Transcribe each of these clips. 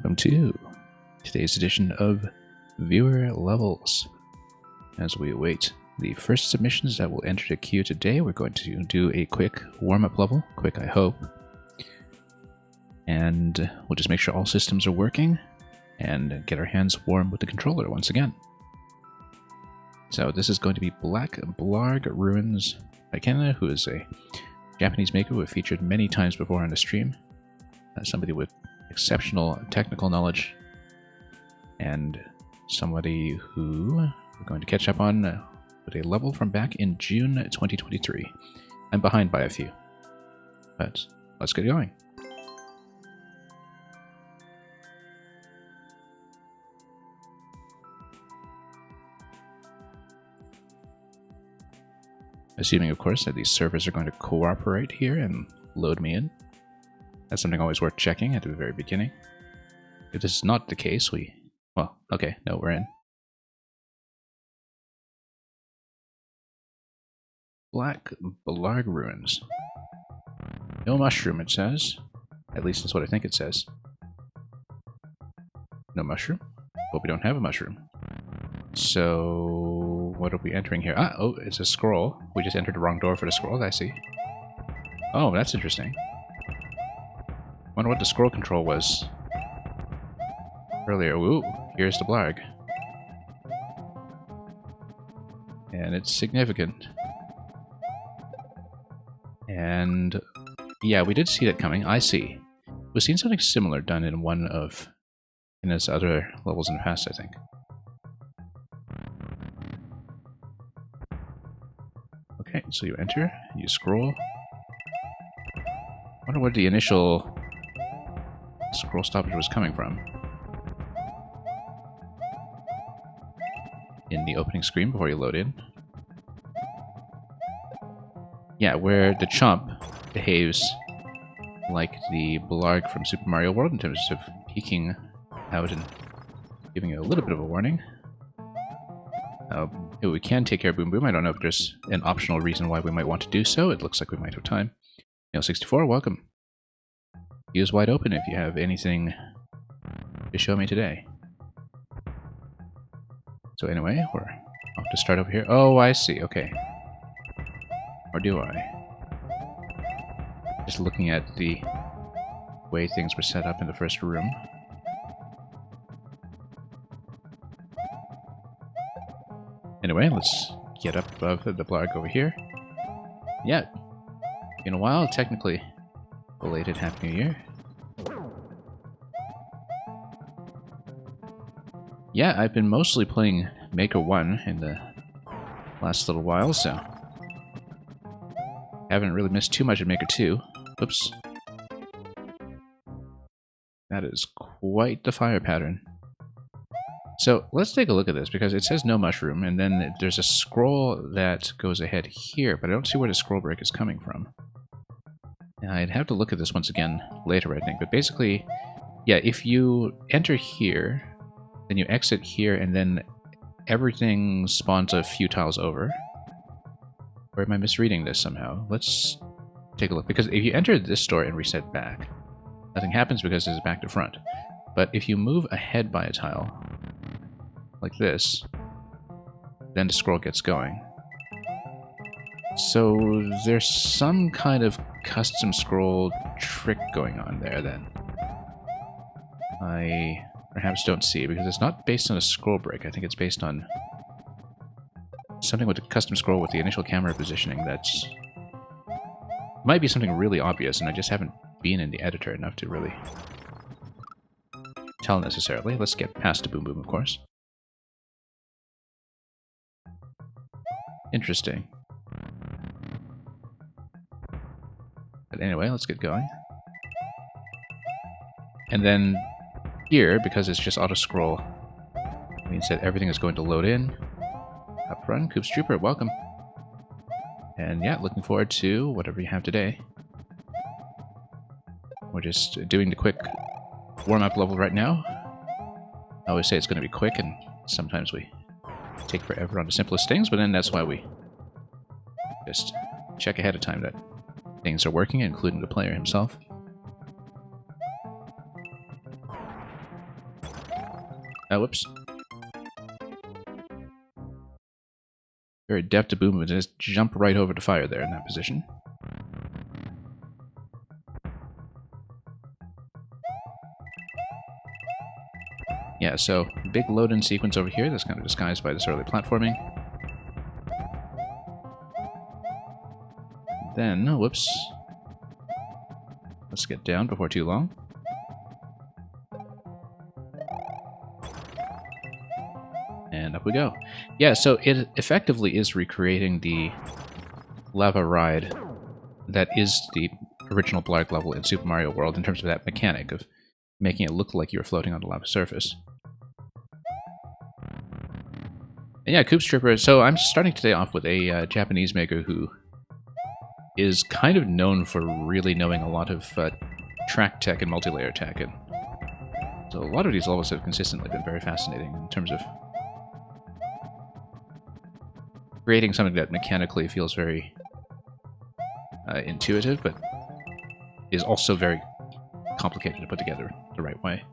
welcome to today's edition of Viewer Levels. As we await the first submissions that will enter the queue today, we're going to do a quick warm-up level, quick I hope, and we'll just make sure all systems are working and get our hands warm with the controller once again. So this is going to be Black Blarg Ruins by Kenna, who is a Japanese maker we've featured many times before on the stream. Somebody with exceptional technical knowledge, and somebody who we're going to catch up on with a level from back in June 2023. I'm behind by a few, but let's get going. Assuming, of course, that these servers are going to cooperate here and load me in. That's something always worth checking at the very beginning. If this is not the case, well, okay, no, we're in. Black Blarg Ruins. No mushroom, it says. At least that's what I think it says. No mushroom? But we don't have a mushroom. So, what are we entering here? Ah, oh, it's a scroll. We just entered the wrong door for the scroll, I see. Oh, that's interesting. Wonder what the scroll control was earlier. Ooh, here's the Blarg. And it's significant. And yeah, we did see that coming. I see. We've seen something similar done in one of his other levels in the past, I think. Okay, so you enter, you scroll. Wonder where the initial scroll stoppage was coming from. In the opening screen before you load in. Yeah, where the Chomp behaves like the Blarg from Super Mario World in terms of peeking out and giving you a little bit of a warning. We can take care of Boom Boom. I don't know if there's an optional reason why we might want to do so. It looks like we might have time. Nail64, welcome. Queue is wide open if you have anything to show me today. So anyway, we're off to start over here. Oh, I see. Okay. Or do I? Just looking at the way things were set up in the first room. Anyway, let's get up above the Blarg over here. Yeah. In a while, technically. Belated Happy New Year. Yeah, I've been mostly playing Maker 1 in the last little while, so haven't really missed too much in Maker 2. Oops. That is quite the fire pattern. So let's take a look at this, because it says no mushroom, and then there's a scroll that goes ahead here, but I don't see where the scroll break is coming from. I'd have to look at this once again later, I think. But basically, yeah, if you enter here, then you exit here, and then everything spawns a few tiles over. Or am I misreading this somehow? Let's take a look. Because if you enter this door and reset back, nothing happens because it's back to front. But if you move ahead by a tile, like this, then the scroll gets going. So there's some kind of custom scroll trick going on there then. I perhaps don't see, because it's not based on a scroll break. I think it's based on something with a custom scroll with the initial camera positioning that's might be something really obvious, and I just haven't been in the editor enough to really tell necessarily. Let's get past the Boom Boom, of course. Interesting. But anyway, let's get going. And then here, because it's just auto-scroll, means that everything is going to load in. Up front, Coops Trooper, welcome. And yeah, looking forward to whatever you have today. We're just doing the quick warm-up level right now. I always say it's going to be quick, and sometimes we take forever on the simplest things, but then that's why we just check ahead of time that things are working, including the player himself. Whoops. Very deft to boom, but just jump right over to fire there in that position. Yeah, so big load-in sequence over here that's kind of disguised by this early platforming. Then, whoops. Let's get down before too long. And up we go. Yeah, so it effectively is recreating the lava ride that is the original Blarg level in Super Mario World in terms of that mechanic of making it look like you're floating on the lava surface. And yeah, Koops Trooper, so I'm starting today off with a Japanese maker who is kind of known for really knowing a lot of track tech and multi-layer tech. And so a lot of these levels have consistently been very fascinating in terms of creating something that mechanically feels very intuitive, but is also very complicated to put together the right way.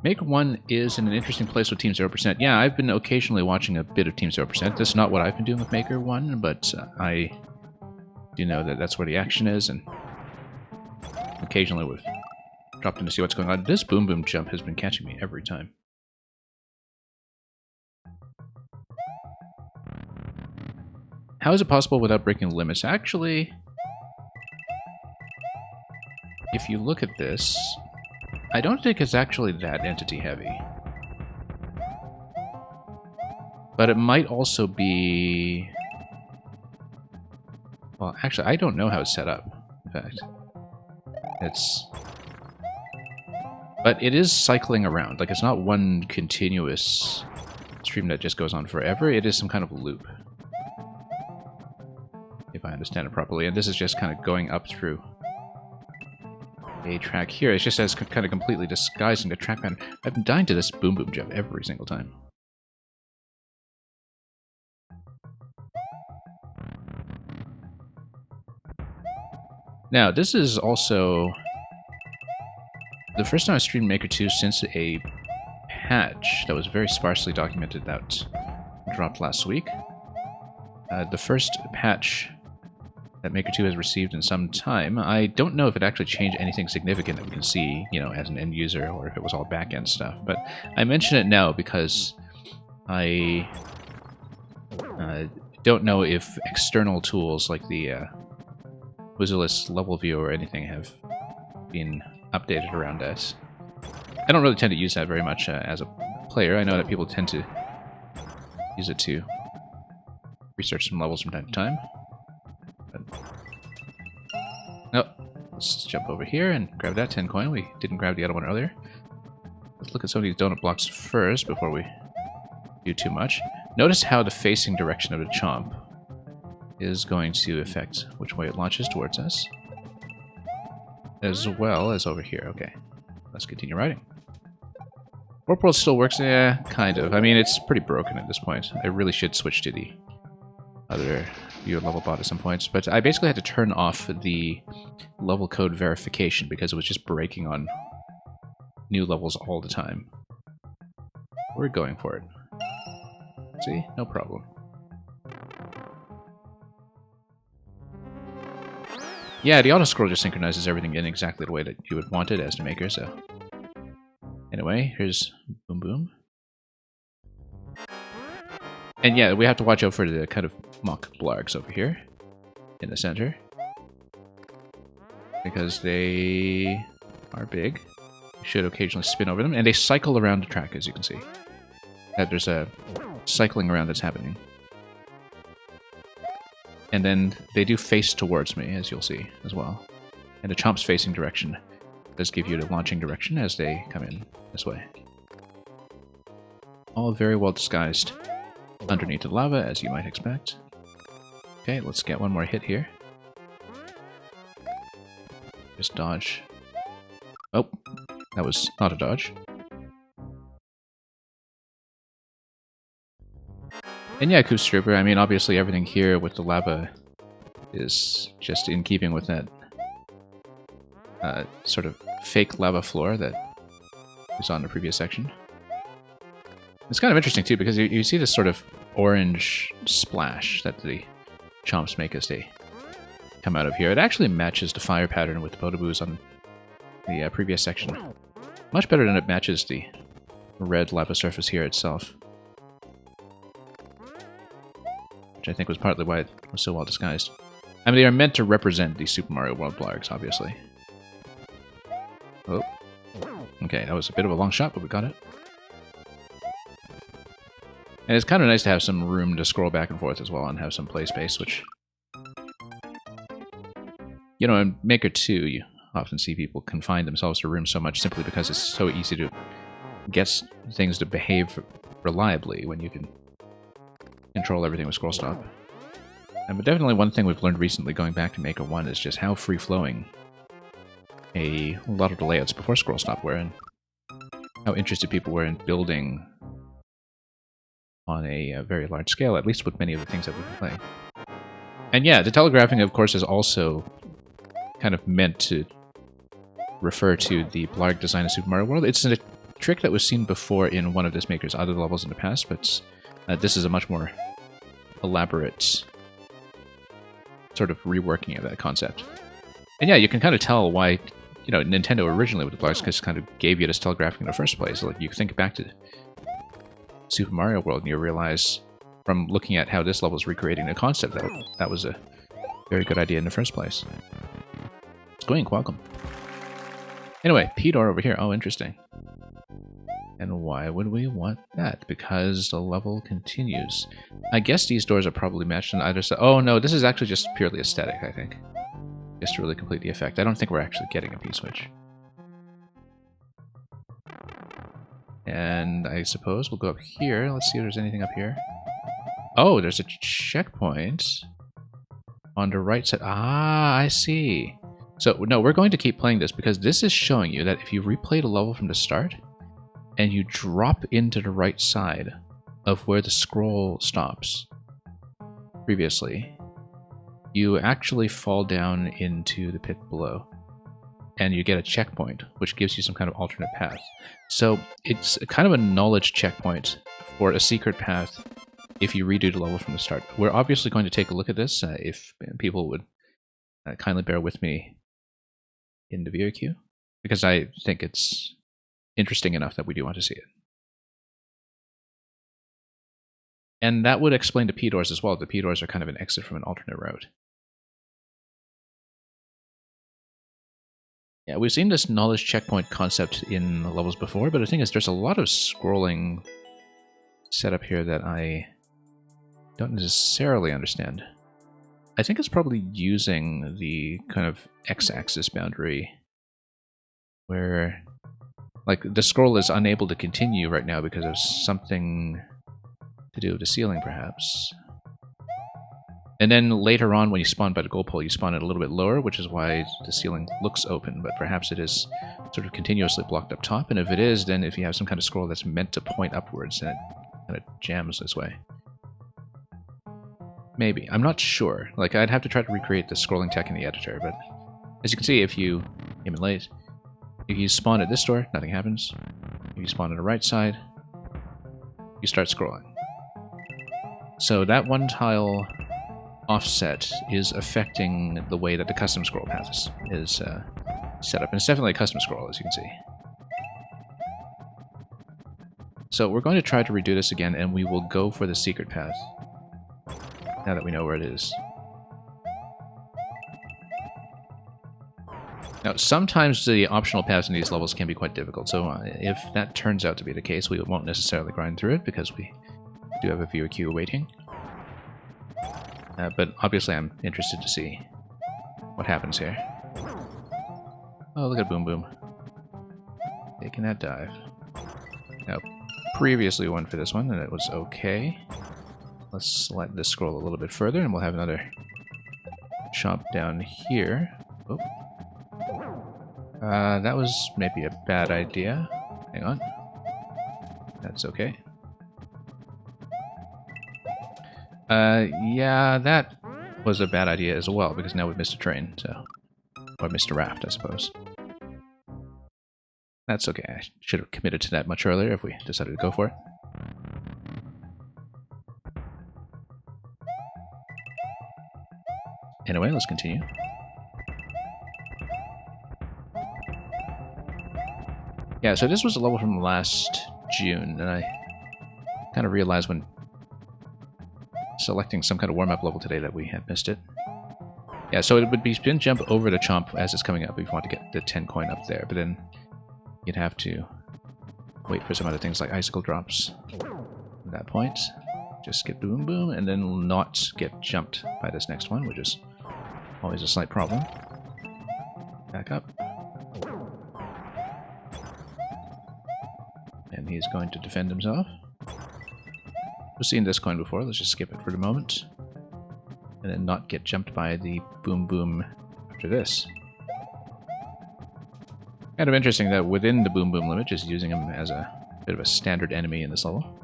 Maker 1 is in an interesting place with Team 0%. Yeah, I've been occasionally watching a bit of Team 0%. This is not what I've been doing with Maker 1, but I do know that that's where the action is, and occasionally we've dropped in to see what's going on. This Boom Boom jump has been catching me every time. How is it possible without breaking limits? Actually, if you look at this, I don't think it's actually that entity heavy. But it might also be... Well, actually, I don't know how it's set up, in fact. It's... But it is cycling around. Like, it's not one continuous stream that just goes on forever. It is some kind of loop, if I understand it properly. And this is just kind of going up through a track here. It's just as kind of completely disguising the track pattern. I've been dying to this Boom Boom jump every single time. Now, this is also the first time I streamed Maker 2 since a patch that was very sparsely documented that dropped last week. The first patch that Maker 2 has received in some time. I don't know if it actually changed anything significant that we can see, you know, as an end user, or if it was all back-end stuff. But I mention it now because I don't know if external tools like the Wizardless level view or anything have been updated around that. I don't really tend to use that very much as a player. I know that people tend to use it to research some levels from time to time. Oh, let's jump over here and grab that 10 coin. We didn't grab the other one earlier. Let's look at some of these donut blocks first before we do too much. Notice how the facing direction of the chomp is going to affect which way it launches towards us, as well as over here. Okay, let's continue riding. Warp World still works? Yeah, kind of. I mean, it's pretty broken at this point. I really should switch to the other viewer level bot at some points, but I basically had to turn off the level code verification because it was just breaking on new levels all the time. We're going for it. See? No problem. Yeah, the auto-scroll just synchronizes everything in exactly the way that you would want it as the maker, so... Anyway, here's Boom Boom. And yeah, we have to watch out for the kind of mock blargs over here in the center, because they are big. You should occasionally spin over them, and they cycle around the track, as you can see. There's a cycling around that's happening. And then they do face towards me, as you'll see, as well. And the chomp's facing direction does give you the launching direction as they come in this way. All very well disguised underneath the lava, as you might expect. Okay, let's get one more hit here. Just dodge. Oh, that was not a dodge. And yeah, Koops Trooper, I mean, obviously everything here with the lava is just in keeping with that sort of fake lava floor that we saw in the previous section. It's kind of interesting too because you see this sort of orange splash that the chomps make as they come out of here. It actually matches the fire pattern with the Podoboos on the previous section. Much better than it matches the red lava surface here itself. Which I think was partly why it was so well disguised. I mean, they are meant to represent the Super Mario World Blargs, obviously. Oh. Okay, that was a bit of a long shot, but we got it. And it's kind of nice to have some room to scroll back and forth as well and have some play space, which... You know, in Maker 2, you often see people confine themselves to rooms so much simply because it's so easy to get things to behave reliably when you can control everything with scroll stop. But definitely one thing we've learned recently going back to Maker 1 is just how free-flowing a lot of the layouts before scroll stop were, and how interested people were in building on a very large scale, at least with many of the things that we've been playing. And yeah, the telegraphing, of course, is also kind of meant to refer to the Blarg design of Super Mario World. It's a trick that was seen before in one of this Maker's other levels in the past, but this is a much more elaborate sort of reworking of that concept. And yeah, you can kind of tell why, you know, Nintendo originally with the Blargs just kind of gave you this telegraphing in the first place. Like, you think back to Super Mario World and you realize from looking at how this level is recreating the concept that that was a very good idea in the first place. Squink, welcome. Anyway, P-door over here. Oh, interesting. And why would we want that? Because the level continues. I guess these doors are probably matched on either side. Oh no, this is actually just purely aesthetic, I think. Just to really complete the effect. I don't think we're actually getting a P-switch. And I suppose we'll go up here. Let's see if there's anything up here. Oh, there's a checkpoint on the right side. Ah, I see. So, no, we're going to keep playing this because this is showing you that if you replay the level from the start, and you drop into the right side of where the scroll stops previously, you actually fall down into the pit below. And you get a checkpoint, which gives you some kind of alternate path. So it's kind of a knowledge checkpoint for a secret path if you redo the level from the start. We're obviously going to take a look at this if people would kindly bear with me in the viewer queue, because I think it's interesting enough that we do want to see it. And that would explain the P-doors as well. The P-doors are kind of an exit from an alternate route. Yeah, we've seen this knowledge checkpoint concept in levels before, but the thing is there's a lot of scrolling setup here that I don't necessarily understand. I think it's probably using the kind of x-axis boundary where, like, the scroll is unable to continue right now because of something to do with the ceiling, perhaps. And then later on, when you spawn by the goal pole, you spawn it a little bit lower, which is why the ceiling looks open, but perhaps it is sort of continuously blocked up top. And if it is, then if you have some kind of scroll that's meant to point upwards, then it kind of jams this way. Maybe. I'm not sure. Like, I'd have to try to recreate the scrolling tech in the editor, but as you can see, if you aim in late, if you spawn at this door, nothing happens. If you spawn on the right side, you start scrolling. So that one tile offset is affecting the way that the custom scroll path is set up. And it's definitely a custom scroll, as you can see. So we're going to try to redo this again, and we will go for the secret path, now that we know where it is. Now, sometimes the optional paths in these levels can be quite difficult, so if that turns out to be the case, we won't necessarily grind through it, because we do have a viewer queue waiting. But obviously I'm interested to see what happens here. Oh, look at Boom Boom. Taking that dive. Now, previously won for this one, and it was okay. Let's let this scroll a little bit further, and we'll have another chomp down here. Oh. That was maybe a bad idea. Hang on. That's okay. Yeah, that was a bad idea as well, because now we've missed a train, so... Or missed a raft, I suppose. That's okay. I should have committed to that much earlier if we decided to go for it. Anyway, let's continue. Yeah, so this was a level from last June, and I kind of realized when selecting some kind of warm-up level today that we had missed it. Yeah, so it would be spin jump over the chomp as it's coming up if you want to get the 10 coin up there, but then you'd have to wait for some other things like icicle drops. At that point, just get boom boom, and then not get jumped by this next one, which is always a slight problem. Back up. And he's going to defend himself. We've seen this coin before, let's just skip it for the moment. And then not get jumped by the boom boom after this. Kind of interesting that within the boom boom limit, just using him as a bit of a standard enemy in this level.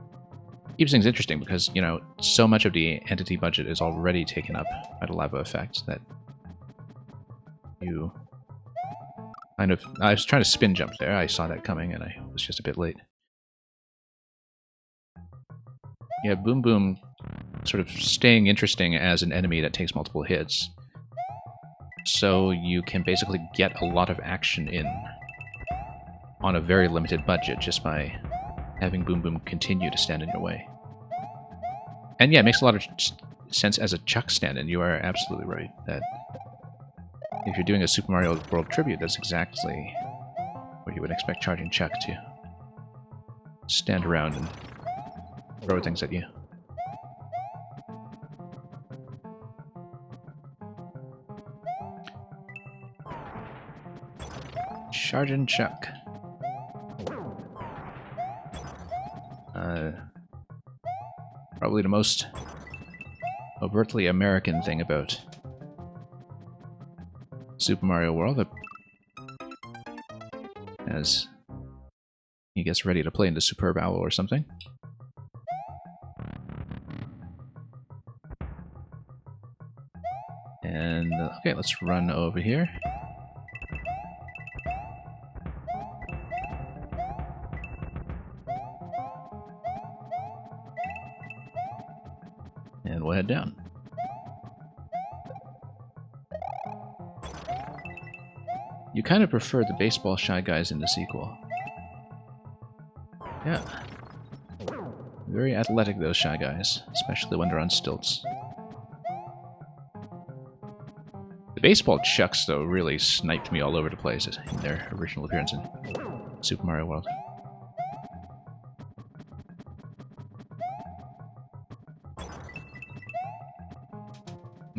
Keeps things interesting because, you know, so much of the entity budget is already taken up by the lava effect that you kind of... I was trying to spin jump there, I saw that coming and I was just a bit late. Yeah, Boom Boom sort of staying interesting as an enemy that takes multiple hits. So you can basically get a lot of action in on a very limited budget just by having Boom Boom continue to stand in your way. And yeah, it makes a lot of sense as a Chuck stand-in. You are absolutely right that if you're doing a Super Mario World tribute, that's exactly what you would expect Charging Chuck to stand around and throw things at you. Charging Chuck. Probably the most overtly American thing about Super Mario World, as he gets ready to play into Superb Owl or something. And, okay, let's run over here. And we'll head down. You kind of prefer the baseball Shy Guys in the sequel. Yeah. Very athletic, those Shy Guys, especially when they're on stilts. The baseball Chucks, though, really sniped me all over the place in their original appearance in Super Mario World.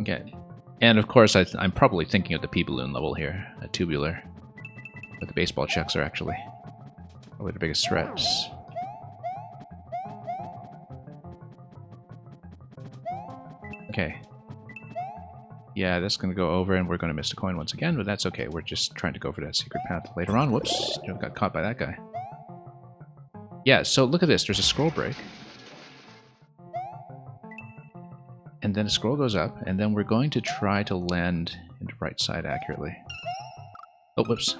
Okay. And of course, I'm probably thinking of the P-Balloon level here, a tubular. But the baseball Chucks are actually probably the biggest threats. Okay. Yeah, that's going to go over and we're going to miss the coin once again, but that's okay. We're just trying to go for that secret path later on. Whoops, got caught by that guy. Yeah, so look at this. There's a scroll break. And then a scroll goes up, and then we're going to try to land in the right side accurately. Oh, whoops.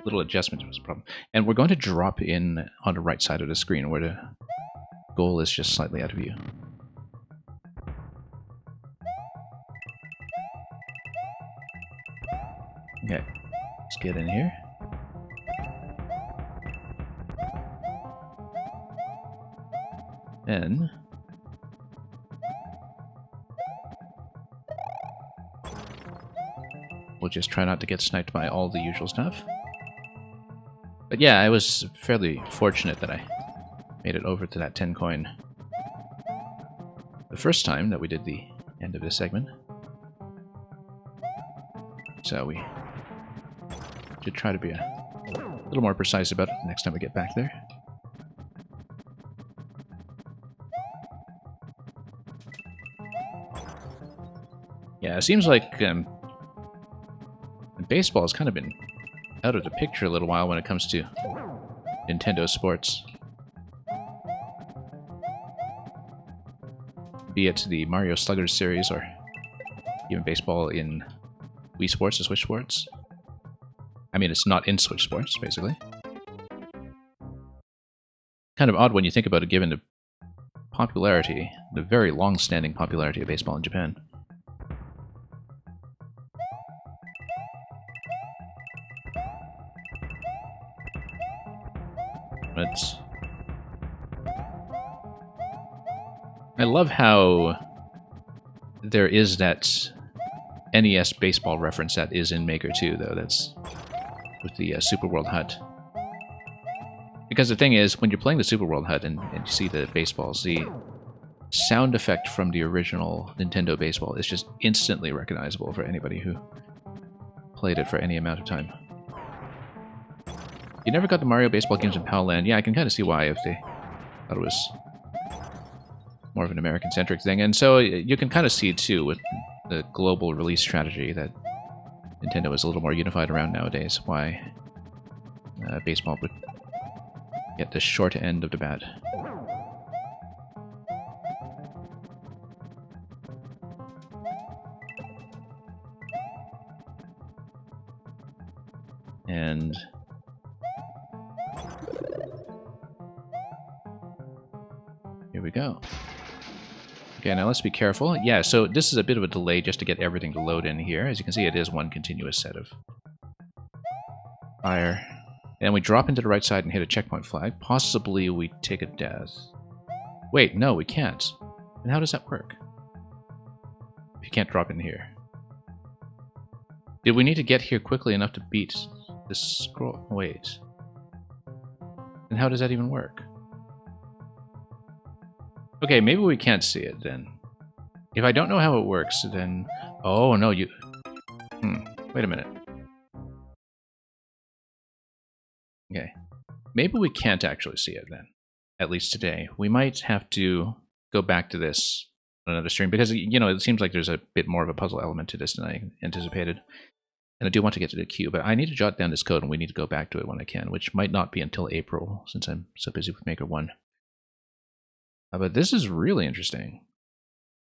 Little adjustment was a problem. And we're going to drop in on the right side of the screen where the goal is just slightly out of view. Okay, let's get in here. Then we'll just try not to get sniped by all the usual stuff. But yeah, I was fairly fortunate that I made it over to that 10 coin the first time that we did the end of this segment. So we should try to be a little more precise about it the next time we get back there. Yeah, it seems like baseball has kind of been out of the picture a little while when it comes to Nintendo sports. Be it the Mario Sluggers series or even baseball in Wii Sports or Switch Sports. I mean, it's not in Switch Sports, basically. Kind of odd when you think about it, given the popularity, the very long-standing popularity of baseball in Japan. But I love how there is that NES baseball reference that is in Maker 2, though. That's with the Super World Hut. Because the thing is, when you're playing the Super World Hut and you see the baseballs, the sound effect from the original Nintendo baseball is just instantly recognizable for anybody who played it for any amount of time. You never got the Mario baseball games in PAL Land. Yeah, I can kind of see why if they thought it was more of an American-centric thing. And so you can kind of see, too, with the global release strategy that Nintendo is a little more unified around nowadays, why baseball would get the short end of the bat. And here we go. Okay, now let's be careful. Yeah, so this is a bit of a delay just to get everything to load in here. As you can see, it is one continuous set of fire. And we drop into the right side and hit a checkpoint flag. Possibly we take a death. Wait, no, we can't. And how does that work? If you can't drop in here. Did we need to get here quickly enough to beat this scroll? Wait. And how does that even work? Okay, maybe we can't see it then. If I don't know how it works, then... Oh, no, you... Wait a minute. Okay. Maybe we can't actually see it then. At least today. We might have to go back to this on another stream, because, you know, it seems like there's a bit more of a puzzle element to this than I anticipated. And I do want to get to the queue, but I need to jot down this code, and we need to go back to it when I can, which might not be until April, since I'm so busy with Maker 1. But this is really interesting.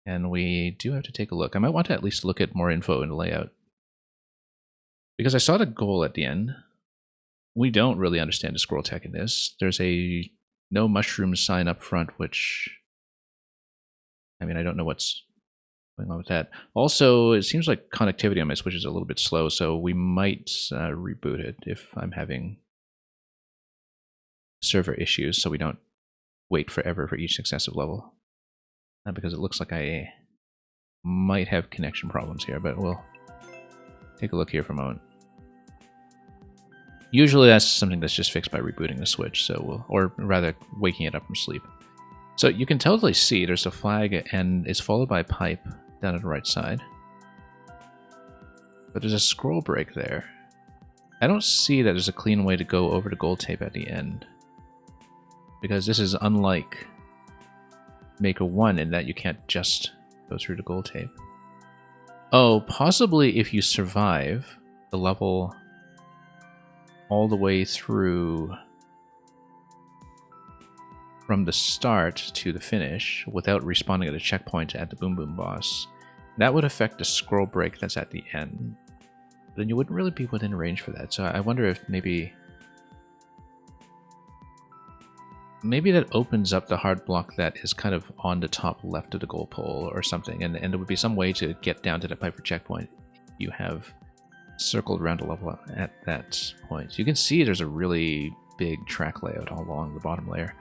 And we do have to take a look. I might want to at least look at more info in the layout. Because I saw the goal at the end. We don't really understand the scroll tech in this. There's a no mushrooms sign up front, which... I mean, I don't know what's going on with that. Also, it seems like connectivity on my Switch is a little bit slow, so we might reboot it if I'm having server issues, so we don't wait forever for each successive level. Because it looks like I might have connection problems here, but we'll take a look here for a moment. Usually that's something that's just fixed by rebooting the Switch, so we'll, or rather waking it up from sleep. So you can totally see there's a flag and it's followed by a pipe down at the right side. But there's a scroll break there. I don't see that there's a clean way to go over the gold tape at the end. Because this is unlike Maker 1 in that you can't just go through the gold tape. Oh, possibly if you survive the level all the way through from the start to the finish without respawning at a checkpoint at the Boom Boom boss, that would affect the scroll break that's at the end. Then you wouldn't really be within range for that. So I wonder if maybe that opens up the hard block that is kind of on the top left of the goal pole or something, and there would be some way to get down to the pipe for checkpoint. You have circled around a level at that point. You can see there's a really big track layout all along the bottom layer.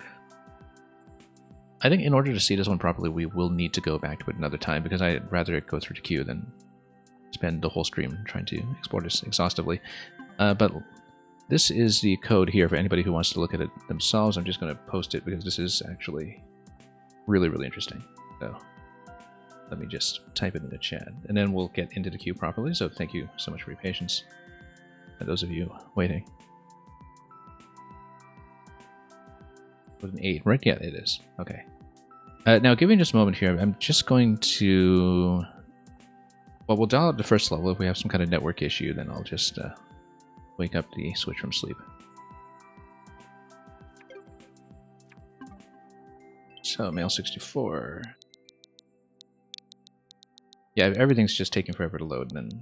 I think in order to see this one properly, we will need to go back to it another time, because I'd rather it go through the queue than spend the whole stream trying to explore this exhaustively. But this is the code here for anybody who wants to look at it themselves. I'm just going to post it because this is actually really, really interesting. So let me just type it in the chat, and then we'll get into the queue properly. So thank you so much for your patience, and those of you waiting. With an 8, right? Yeah, it is. Okay. Now, give me just a moment here. I'm just going to... Well, we'll dial up the first level. If we have some kind of network issue, then I'll just wake up the Switch from sleep. So, Mail 64. Yeah, everything's just taking forever to load, and then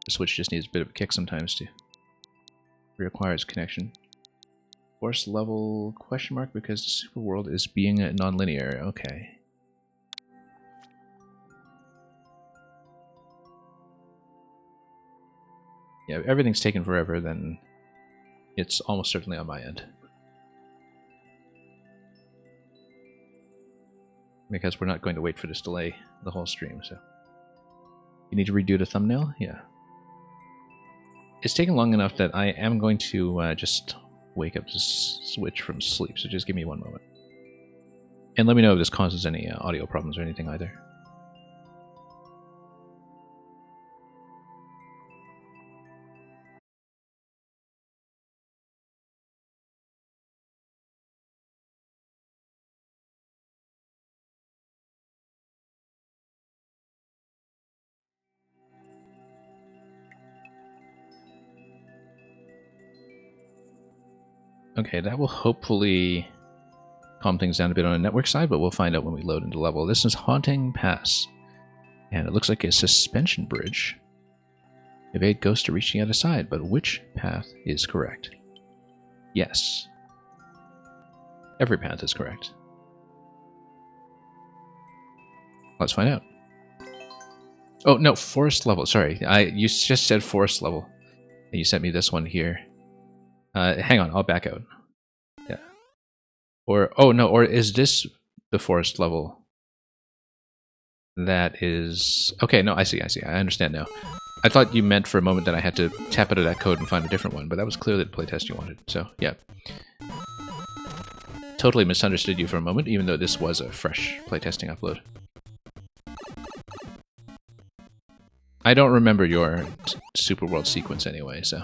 the Switch just needs a bit of a kick sometimes to reacquire its connection. Force level question mark because the super world is being non-linear. Okay. Yeah, if everything's taken forever, then It's almost certainly on my end. Because we're not going to wait for this delay the whole stream, so. You need to redo the thumbnail? Yeah. It's taken long enough that I am going to just wake up to switch from sleep, so just give me one moment. And let me know if this causes any audio problems or anything either. Okay, that will hopefully calm things down a bit on the network side, but we'll find out when we load into level. This is Haunting Pass, and it looks like a suspension bridge. Evade ghosts to reach the other side, but which path is correct? Yes. Every path is correct. Let's find out. Oh, no, forest level. Sorry, you just said forest level. And you sent me this one here. Hang on, I'll back out. Yeah. Or, oh no, or is this the forest level? That is... Okay, no, I see. I understand now. I thought you meant for a moment that I had to tap out of that code and find a different one, but that was clearly the playtest you wanted, so yeah. Totally misunderstood you for a moment, even though this was a fresh playtesting upload. I don't remember your Super World sequence anyway, so...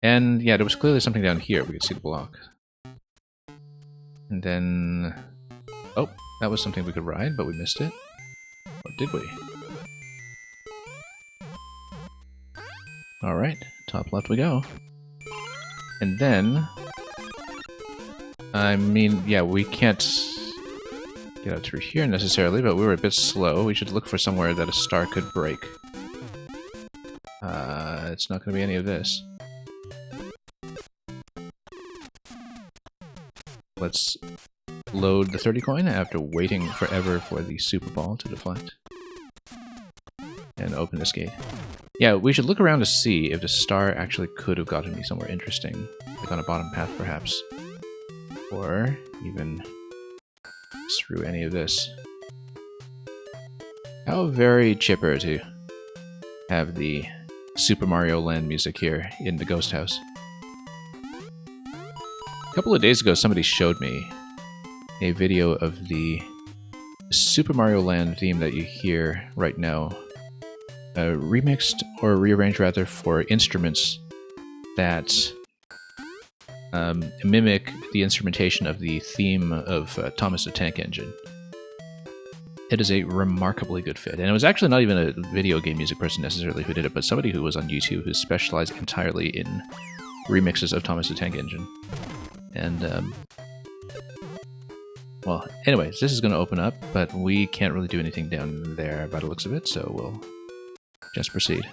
And yeah, there was clearly something down here. We could see the block. And then... Oh, that was something we could ride, but we missed it. Or did we? Alright, top left we go. And then... I mean, yeah, we can't get out through here necessarily, but we were a bit slow. We should look for somewhere that a star could break. It's not going to be any of this. Let's load the 30 coin after waiting forever for the super ball to deflect. And open this gate. Yeah, we should look around to see if the star actually could have gotten me somewhere interesting. Like on a bottom path, perhaps. Or even through any of this. How very chipper to have the Super Mario Land music here in the ghost house. A couple of days ago, somebody showed me a video of the Super Mario Land theme that you hear right now, remixed, or rearranged rather, for instruments that mimic the instrumentation of the theme of Thomas the Tank Engine. It is a remarkably good fit, and it was actually not even a video game music person necessarily who did it, but somebody who was on YouTube who specialized entirely in remixes of Thomas the Tank Engine. And, well, anyways, this is going to open up, but we can't really do anything down there by the looks of it, so we'll just proceed.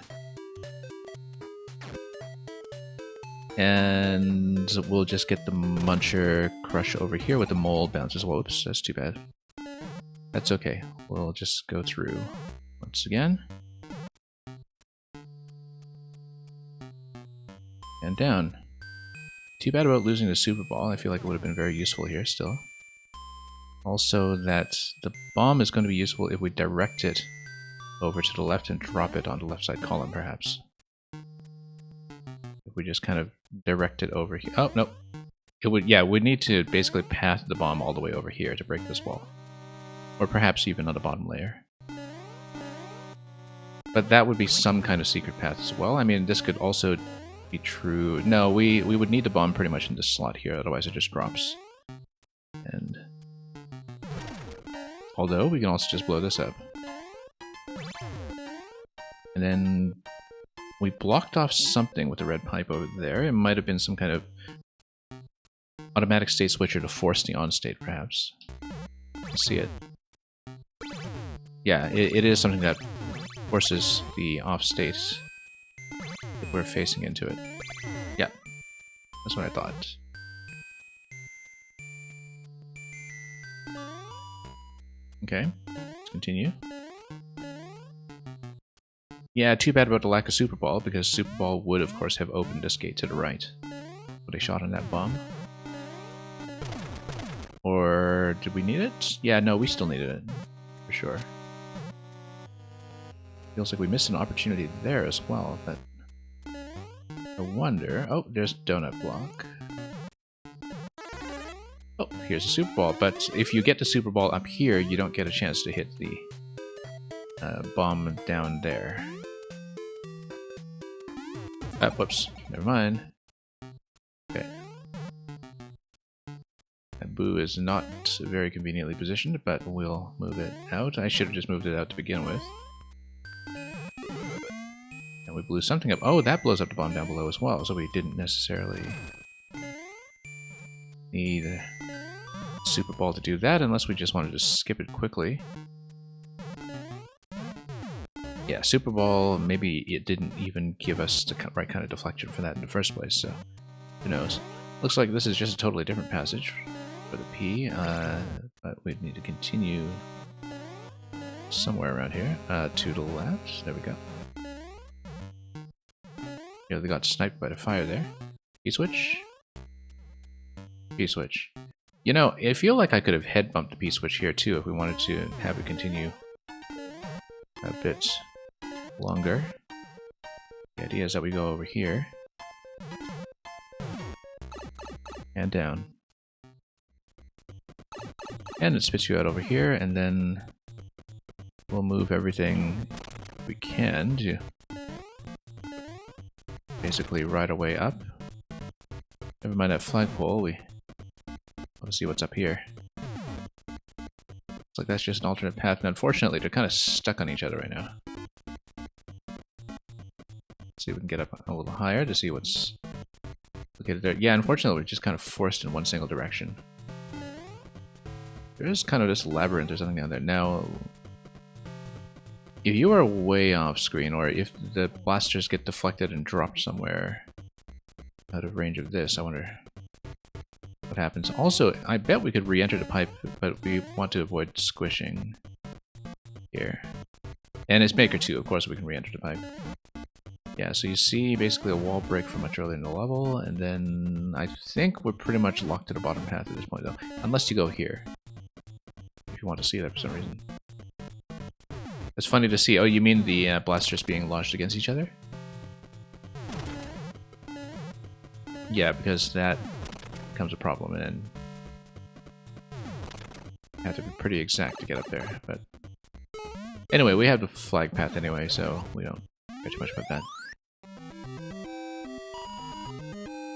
And we'll just get the Muncher Crush over here with the mole bounces. Whoops, that's too bad. That's okay. We'll just go through once again. And down. Too bad about losing the Super Ball. I feel like it would have been very useful here still. Also that the bomb is going to be useful if we direct it over to the left and drop it on the left side column, perhaps. If we just kind of direct it over here. Oh, no. It would, yeah, we'd need to basically path the bomb all the way over here to break this wall. Or perhaps even on the bottom layer. But that would be some kind of secret path as well. I mean, this could also be true. No, we would need the bomb pretty much in this slot here, otherwise it just drops. And... although, we can also just blow this up. And then... we blocked off something with the red pipe over there. It might have been some kind of automatic state switcher to force the on state, perhaps. I see it. Yeah, it is something that forces the off state if we're facing into it. Yeah, that's what I thought. Okay, let's continue. Yeah, too bad about the lack of Super Ball, because Super Ball would, of course, have opened this gate to the right. Put a shot on that bomb. Or did we need it? Yeah, no, we still needed it. For sure. Feels like we missed an opportunity there as well, but I wonder... Oh, there's Donut Block. Oh, here's a Super Ball, but if you get the Super Ball up here, you don't get a chance to hit the bomb down there. Whoops, never mind. Okay. And Boo is not very conveniently positioned, but we'll move it out. I should have just moved it out to begin with. And we blew something up. Oh, that blows up the bomb down below as well, so we didn't necessarily need a Super Ball to do that, unless we just wanted to skip it quickly. Yeah, Super Ball, maybe it didn't even give us the right kind of deflection for that in the first place, so who knows. Looks like this is just a totally different passage for the P, but we'd need to continue somewhere around here, to the left. There we go. Yeah, they got sniped by the fire there. P-switch. P-switch. You know, I feel like I could have head bumped the P-switch here too if we wanted to have it continue a bit longer. The idea is that we go over here and down. And it spits you out over here, and then we'll move everything we can to basically right away up. Never mind that flagpole, we want to see what's up here. Looks like that's just an alternate path, and unfortunately they're kind of stuck on each other right now. See if we can get up a little higher to see what's located there. Yeah, unfortunately we're just kind of forced in one single direction. There is kind of this labyrinth or something down there. Now, if you are way off screen, or if the blasters get deflected and dropped somewhere out of range of this, I wonder what happens. Also, I bet we could re-enter the pipe, but we want to avoid squishing here. And it's Maker 2, of course we can re-enter the pipe. Yeah, so you see basically a wall break from much earlier in the level, and then I think we're pretty much locked to the bottom path at this point, though. Unless you go here. If you want to see that for some reason. It's funny to see. Oh, you mean the blasters being launched against each other? Yeah, because that becomes a problem, and you have to be pretty exact to get up there. But anyway, we have the flag path anyway, so we don't care too much about that.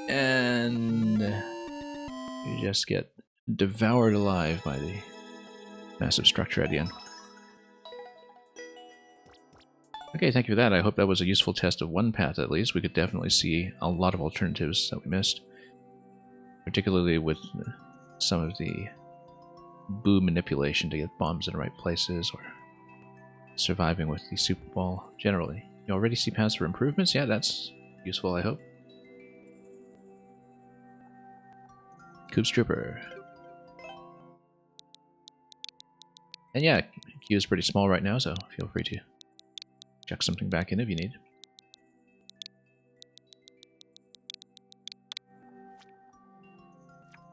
And you just get devoured alive by the massive structure at the end. Okay, thank you for that. I hope that was a useful test of one path at least. We could definitely see a lot of alternatives that we missed. Particularly with some of the Boo manipulation to get bombs in the right places, or surviving with the Super Ball generally. You already see paths for improvements? Yeah, that's useful, I hope. Koops Trooper. And yeah, queue is pretty small right now, so feel free to chuck something back in if you need.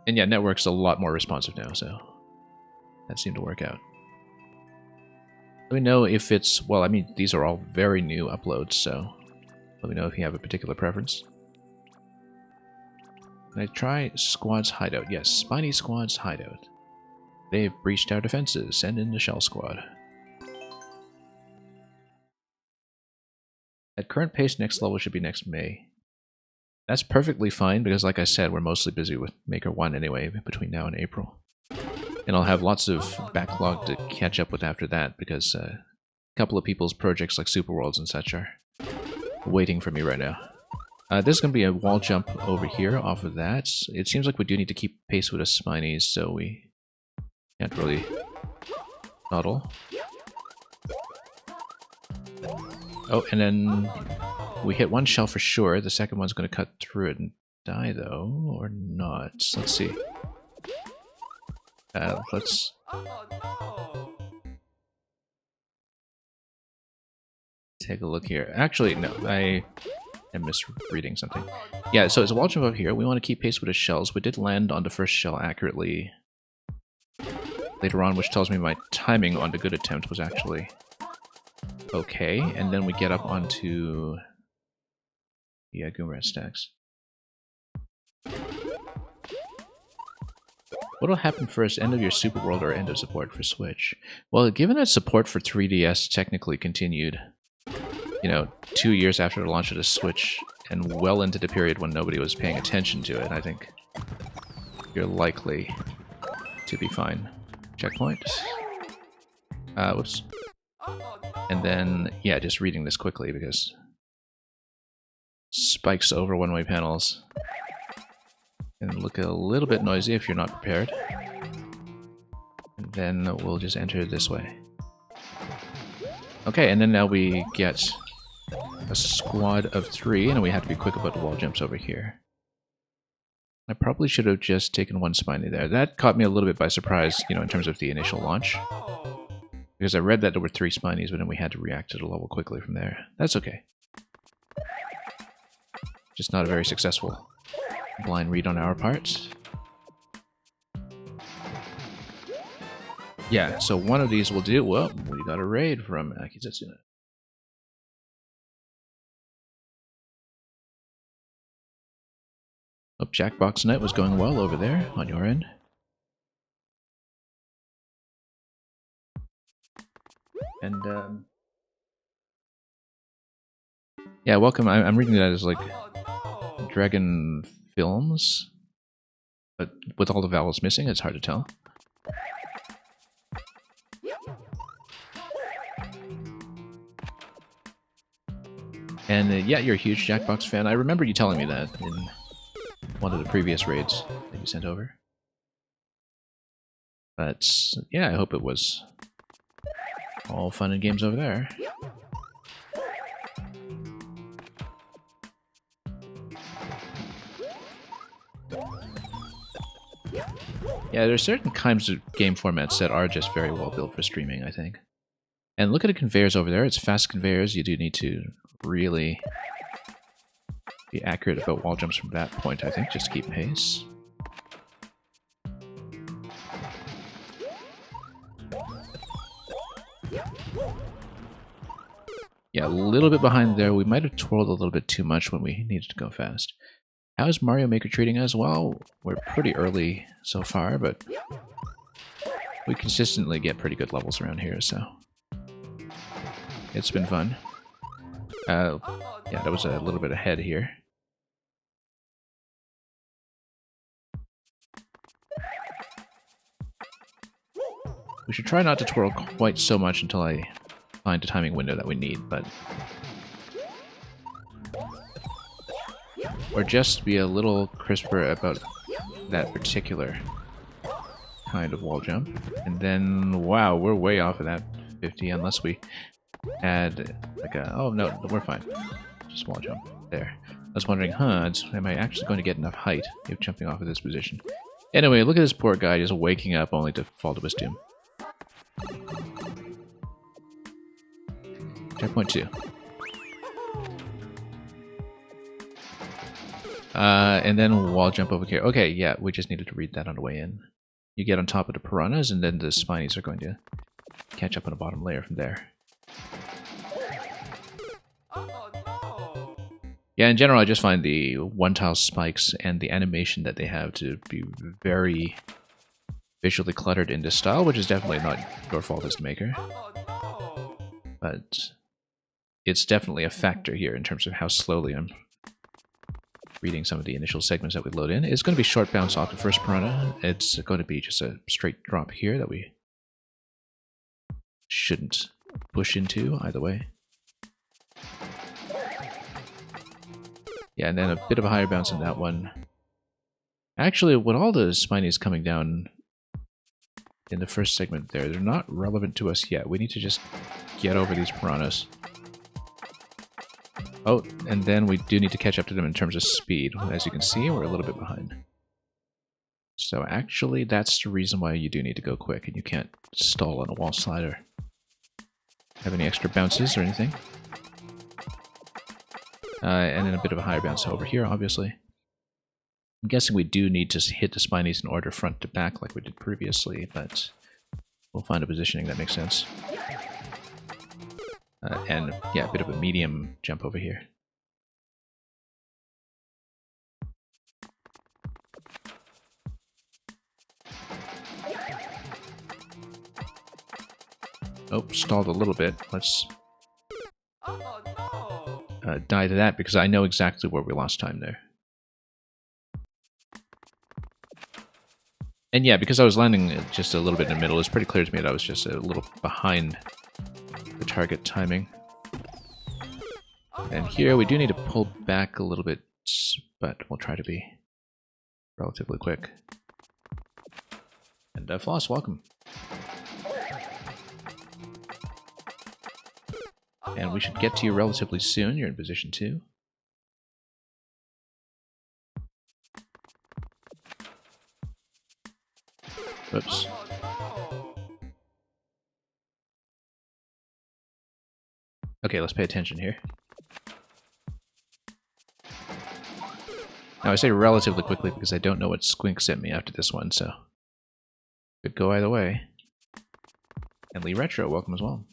And yeah, network's a lot more responsive now, so that seemed to work out. Let me know if it's... well, I mean, these are all very new uploads, so let me know if you have a particular preference. Can I try Squad's Hideout? Yes, Spiny Squad's Hideout. They've breached our defenses. Send in the Shell Squad. At current pace, next level should be next May. That's perfectly fine, because like I said, we're mostly busy with Maker 1 anyway, between now and April. And I'll have lots of backlog to catch up with after that, because a couple of people's projects like Super Worlds and such are waiting for me right now. There's going to be a wall jump over here off of that. It seems like we do need to keep pace with the Spinies, so we can't really dawdle. Oh, and then we hit one shell for sure. The second one's going to cut through it and die, though, or not. Let's see. Let's... take a look here. Actually, no, I I'm misreading something. Yeah, so it's a wall jump up here. We want to keep pace with his shells. We did land on the first shell accurately later on, which tells me my timing on the good attempt was actually okay. And then we get up onto the Goomrat stacks. What'll happen first, end of your Super World or end of support for Switch? Well, given that support for 3DS technically continued, you know, 2 years after the launch of the Switch and well into the period when nobody was paying attention to it, I think you're likely to be fine. Checkpoint. Whoops. And then, yeah, just reading this quickly because spikes over one-way panels can look a little bit noisy if you're not prepared. And then we'll just enter this way. Okay, and then now we get a squad of 3, and we have to be quick about the wall jumps over here. I probably should have just taken one spiny there. That caught me a little bit by surprise, you know, in terms of the initial launch. Because I read that there were 3 spinies, but then we had to react to the level quickly from there. That's okay. Just not a very successful blind read on our part. Yeah, so one of these will do. Well, we got a raid from Akizetsuna. Hope Jackbox Night was going well over there on your end. And yeah, welcome. I'm reading that as like Dragon Films, but with all the vowels missing, it's hard to tell. And yeah, you're a huge Jackbox fan. I remember you telling me that in one of the previous raids that you sent over. But yeah, I hope it was all fun and games over there. Yeah, there are certain kinds of game formats that are just very well built for streaming, I think. And look at the conveyors over there. It's fast conveyors. You do need to really be accurate about wall jumps from that point, I think, just to keep pace. Yeah, a little bit behind there. We might have twirled a little bit too much when we needed to go fast. How's Mario Maker treating us? Well, we're pretty early so far, but we consistently get pretty good levels around here, so it's been fun. Yeah, that was a little bit ahead here. We should try not to twirl quite so much until I find a timing window that we need, but... or just be a little crisper about that particular kind of wall jump. And then, wow, we're way off of that 50 unless we add like a... oh, no, we're fine. Just wall jump. There. I was wondering, am I actually going to get enough height if jumping off of this position? Anyway, look at this poor guy just waking up only to fall to his doom. Checkpoint 2. And then wall jump over here. Okay, yeah, we just needed to read that on the way in. You get on top of the piranhas, and then the spinies are going to catch up on the bottom layer from there. Yeah, in general, I just find the one-tile spikes and the animation that they have to be very visually cluttered in this style, which is definitely not your fault as the maker. But it's definitely a factor here in terms of how slowly I'm reading some of the initial segments that we load in. It's going to be short bounce off the first piranha. It's going to be just a straight drop here that we shouldn't push into either way. Yeah, and then a bit of a higher bounce on that one. Actually, with all the spinies coming down in the first segment there, they're not relevant to us yet. We need to just get over these piranhas. Oh, and then we do need to catch up to them in terms of speed. As you can see, we're a little bit behind. So actually, that's the reason why you do need to go quick, and you can't stall on a wall slider. Have any extra bounces or anything? And then a bit of a higher bounce over here, obviously. I'm guessing we do need to hit the spinies in order front to back like we did previously, but we'll find a positioning that makes sense. And yeah, a bit of a medium jump over here. Oh, stalled a little bit. Let's die to that because I know exactly where we lost time there. And yeah, because I was landing just a little bit in the middle, it's pretty clear to me that I was just a little behind the target timing. And here we do need to pull back a little bit, but we'll try to be relatively quick. And Floss, welcome. And we should get to you relatively soon. You're in position 2. Whoops. Okay, let's pay attention here. Now I say relatively quickly because I don't know what Squink sent me after this one, so could go either way. And Lee Retro, welcome as well.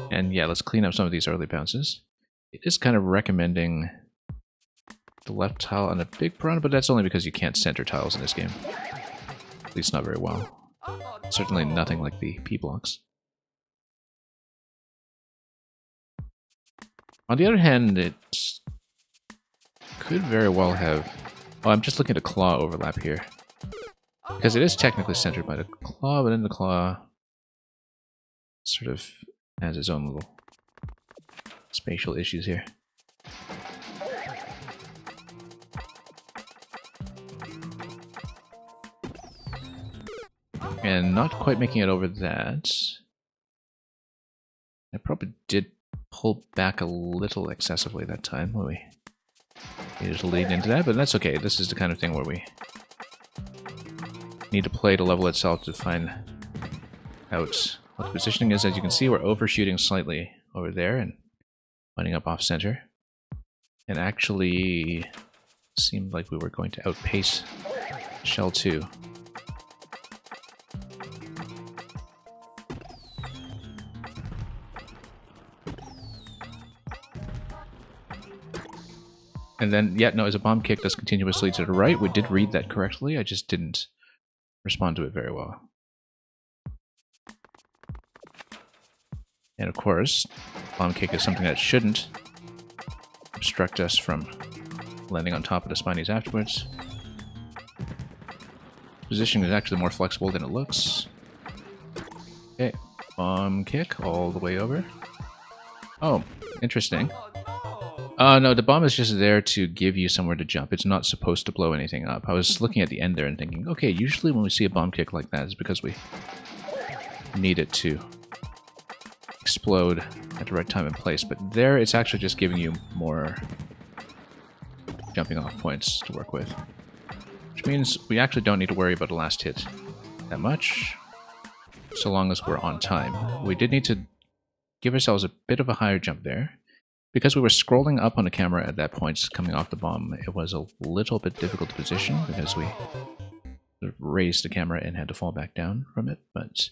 And yeah, let's clean up some of these early bounces. It is kind of recommending the left tile on a big piranha, but that's only because you can't center tiles in this game. At least not very well. Certainly nothing like the P blocks. On the other hand, it could very well have... Oh, I'm just looking at a claw overlap here. Because it is technically centered by the claw, but then the claw sort of has its own little spatial issues here. And not quite making it over that. I probably did pull back a little excessively that time when we needed to lead into that, but that's okay. This is the kind of thing where we need to play the level itself to find out what the positioning is. As you can see, we're overshooting slightly over there and winding up off center. And actually seemed like we were going to outpace Shell 2. And then, yeah, no, as a bomb kick that's continuously to the right. We did read that correctly, I just didn't respond to it very well. And of course, bomb kick is something that shouldn't obstruct us from landing on top of the spinies afterwards. Positioning is actually more flexible than it looks. Okay, bomb kick all the way over. Oh, interesting. No, the bomb is just there to give you somewhere to jump. It's not supposed to blow anything up. I was looking at the end there and thinking, okay, usually when we see a bomb kick like that, it's because we need it to explode at the right time and place. But there, it's actually just giving you more jumping off points to work with. Which means we actually don't need to worry about the last hit that much, so long as we're on time. We did need to give ourselves a bit of a higher jump there. Because we were scrolling up on the camera at that point, coming off the bomb, it was a little bit difficult to position because we sort of raised the camera and had to fall back down from it, but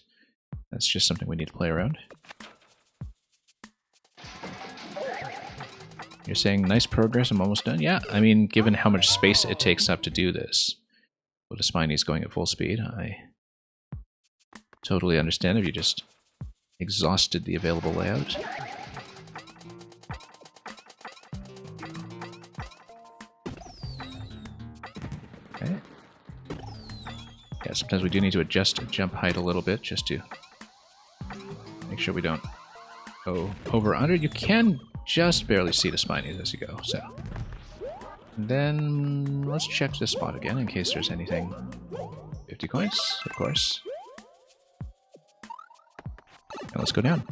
that's just something we need to play around. You're saying, nice progress, I'm almost done? Yeah, I mean, given how much space it takes up to do this, with the spinies going at full speed, I totally understand if you just exhausted the available layout. Yeah, sometimes we do need to adjust jump height a little bit just to make sure we don't go over or under. You can just barely see the spinies as you go, so. And then let's check this spot again in case there's anything. 50 coins, of course. And let's go down.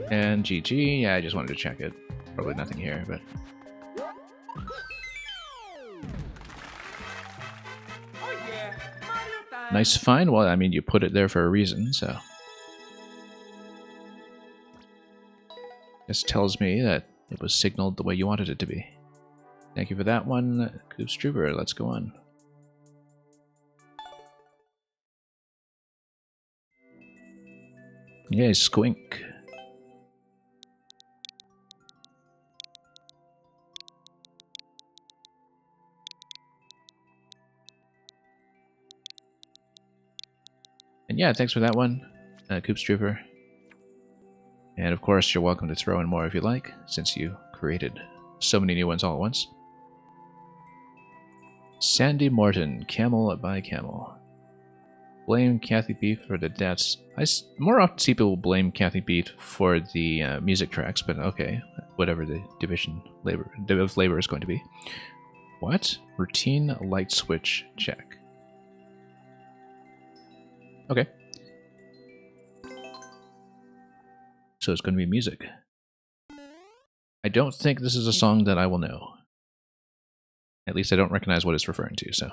And GG, yeah, I just wanted to check it. Probably nothing here, but... Nice find. Well, I mean, you put it there for a reason, so. This tells me that it was signaled the way you wanted it to be. Thank you for that one, Koops Trooper. Let's go on. Yay, Squink. And yeah, thanks for that one, Koops Trooper. And of course, you're welcome to throw in more if you like, since you created so many new ones all at once. Sandy Morton, Camel by Camel. Blame Kathy B for the deaths. I more often see people blame Kathy B for the music tracks, but okay, whatever the division of labor is going to be. What? Routine light switch check. Okay. So it's going to be music. I don't think this is a song that I will know. At least I don't recognize what it's referring to, so.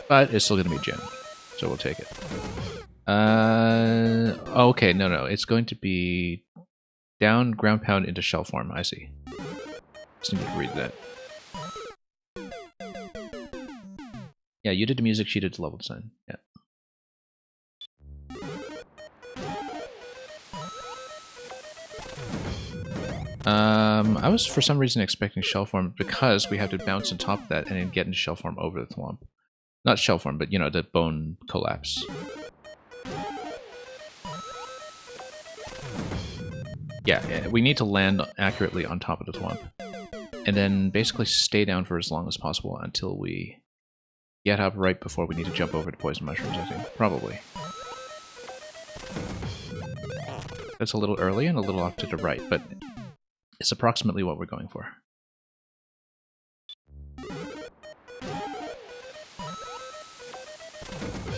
But it's still going to be Jen, so we'll take it. Okay, no. It's going to be down, ground pound into shell form, I see. Just need to read that. Yeah, you did the music, she did the level design. Yeah. I was for some reason expecting shell form because we have to bounce on top of that and then get into shell form over the thwomp. Not shell form, but you know, the bone collapse. Yeah, we need to land accurately on top of the thwomp. And then basically stay down for as long as possible until we get up right before we need to jump over to poison mushrooms, I think. Probably. That's a little early and a little off to the right, but it's approximately what we're going for.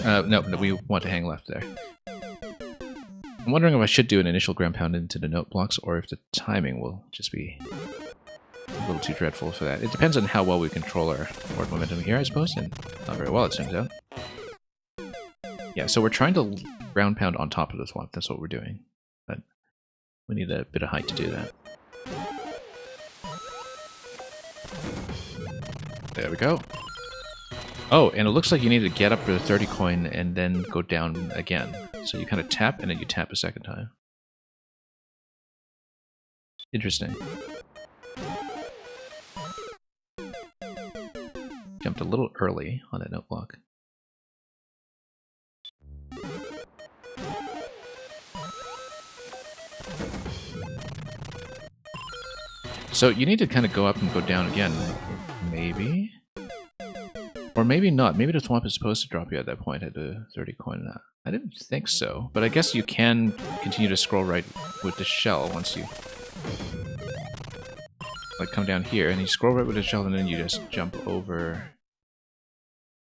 No, we want to hang left there. I'm wondering if I should do an initial ground pound into the note blocks or if the timing will just be a little too dreadful for that. It depends on how well we control our forward momentum here, I suppose, and not very well, it turns out. Yeah, so we're trying to ground pound on top of the thwomp. That's what we're doing. But we need a bit of height to do that. There we go. Oh, and it looks like you need to get up for the 30 coin and then go down again. So you kind of tap, and then you tap a second time. Interesting. Jumped a little early on that note block. So you need to kind of go up and go down again, maybe? Or maybe not. Maybe the thwomp is supposed to drop you at that point at the 30 coin. I didn't think so, but I guess you can continue to scroll right with the shell once you like come down here, and you scroll right with the shell, and then you just jump over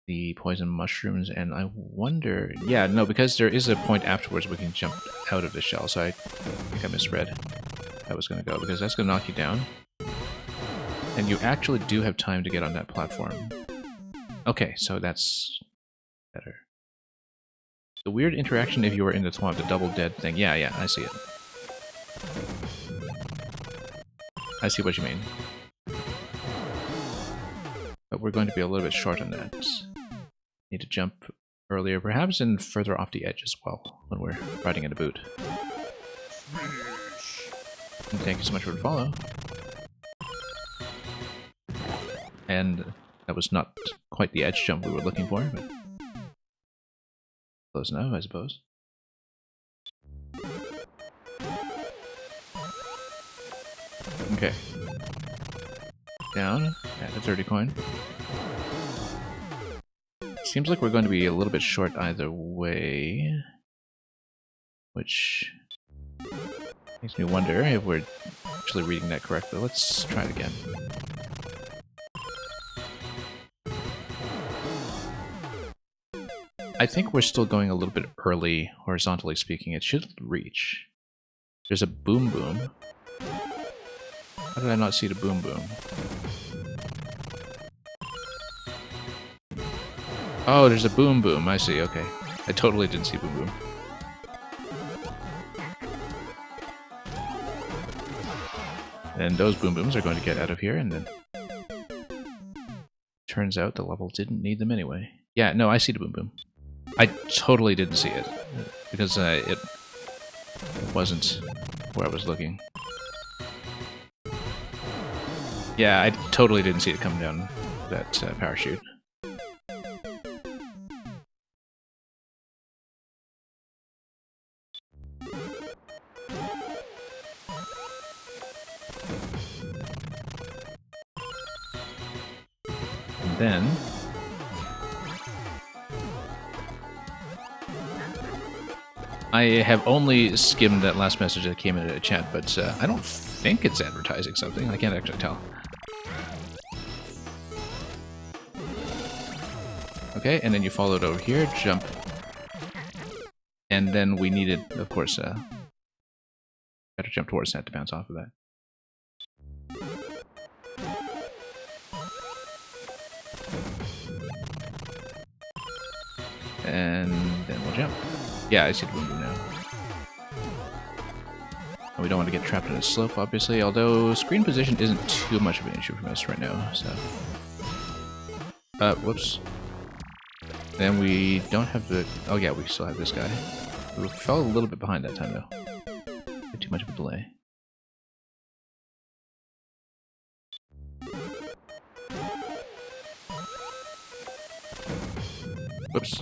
the poison mushrooms, and I wonder... Yeah, no, because there is a point afterwards we can jump out of the shell, so I think I misread how it was going to go, because that's going to knock you down. And you actually do have time to get on that platform. Okay, so that's better. The weird interaction if you were in the thwomp, the double dead thing. Yeah, I see it. I see what you mean. But we're going to be a little bit short on that. Need to jump earlier, perhaps, and further off the edge as well, when we're riding in a boot. And thank you so much for the follow. And that was not quite the edge jump we were looking for, but close enough, I suppose. Okay. Down at the 30 coin. Seems like we're going to be a little bit short either way, which makes me wonder if we're actually reading that correctly. Let's try it again. I think we're still going a little bit early, horizontally speaking. It should reach. There's a boom boom. How did I not see the boom boom? Oh, there's a boom boom. I see. Okay. I totally didn't see boom boom. And those boom booms are going to get out of here, and then turns out the level didn't need them anyway. Yeah, no, I see the boom boom. I totally didn't see it because it wasn't where I was looking. Yeah, I totally didn't see it come down that parachute. And then I have only skimmed that last message that came into the chat, but I don't think it's advertising something. I can't actually tell. Okay, and then you followed over here, jump. And then we needed, of course, better jump towards that to bounce off of that. And then we'll jump. Yeah, I see the boom boom now. And we don't want to get trapped in a slope, obviously, although screen position isn't too much of an issue for us right now, so... whoops. Then we don't have the... Oh yeah, we still have this guy. We fell a little bit behind that time, though. Bit too much of a delay. Whoops.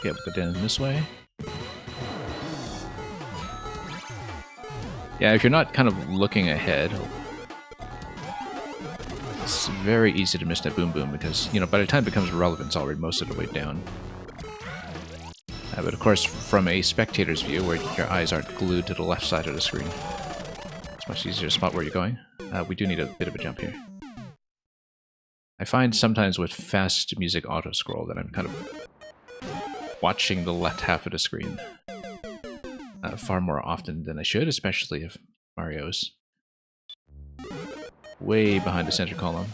Okay, we'll go down this way. Yeah, if you're not kind of looking ahead, it's very easy to miss that boom boom because, you know, by the time it becomes relevant, it's already most of the way down. But of course, from a spectator's view, where your eyes aren't glued to the left side of the screen, it's much easier to spot where you're going. We do need a bit of a jump here. I find sometimes with fast music auto-scroll that I'm kind of watching the left half of the screen far more often than I should, especially if Mario's way behind the center column.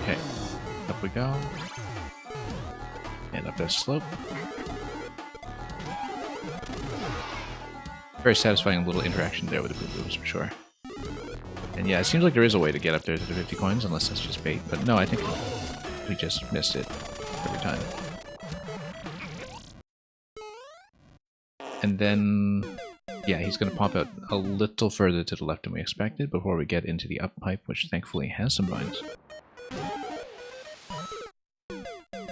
Okay, up we go. And up that slope. Very satisfying little interaction there with the boom booms for sure. And yeah, it seems like there is a way to get up there to the 50 coins, unless that's just bait. But no, I think we just missed it every time. And then, yeah, he's going to pop out a little further to the left than we expected before we get into the up pipe, which thankfully has some vines.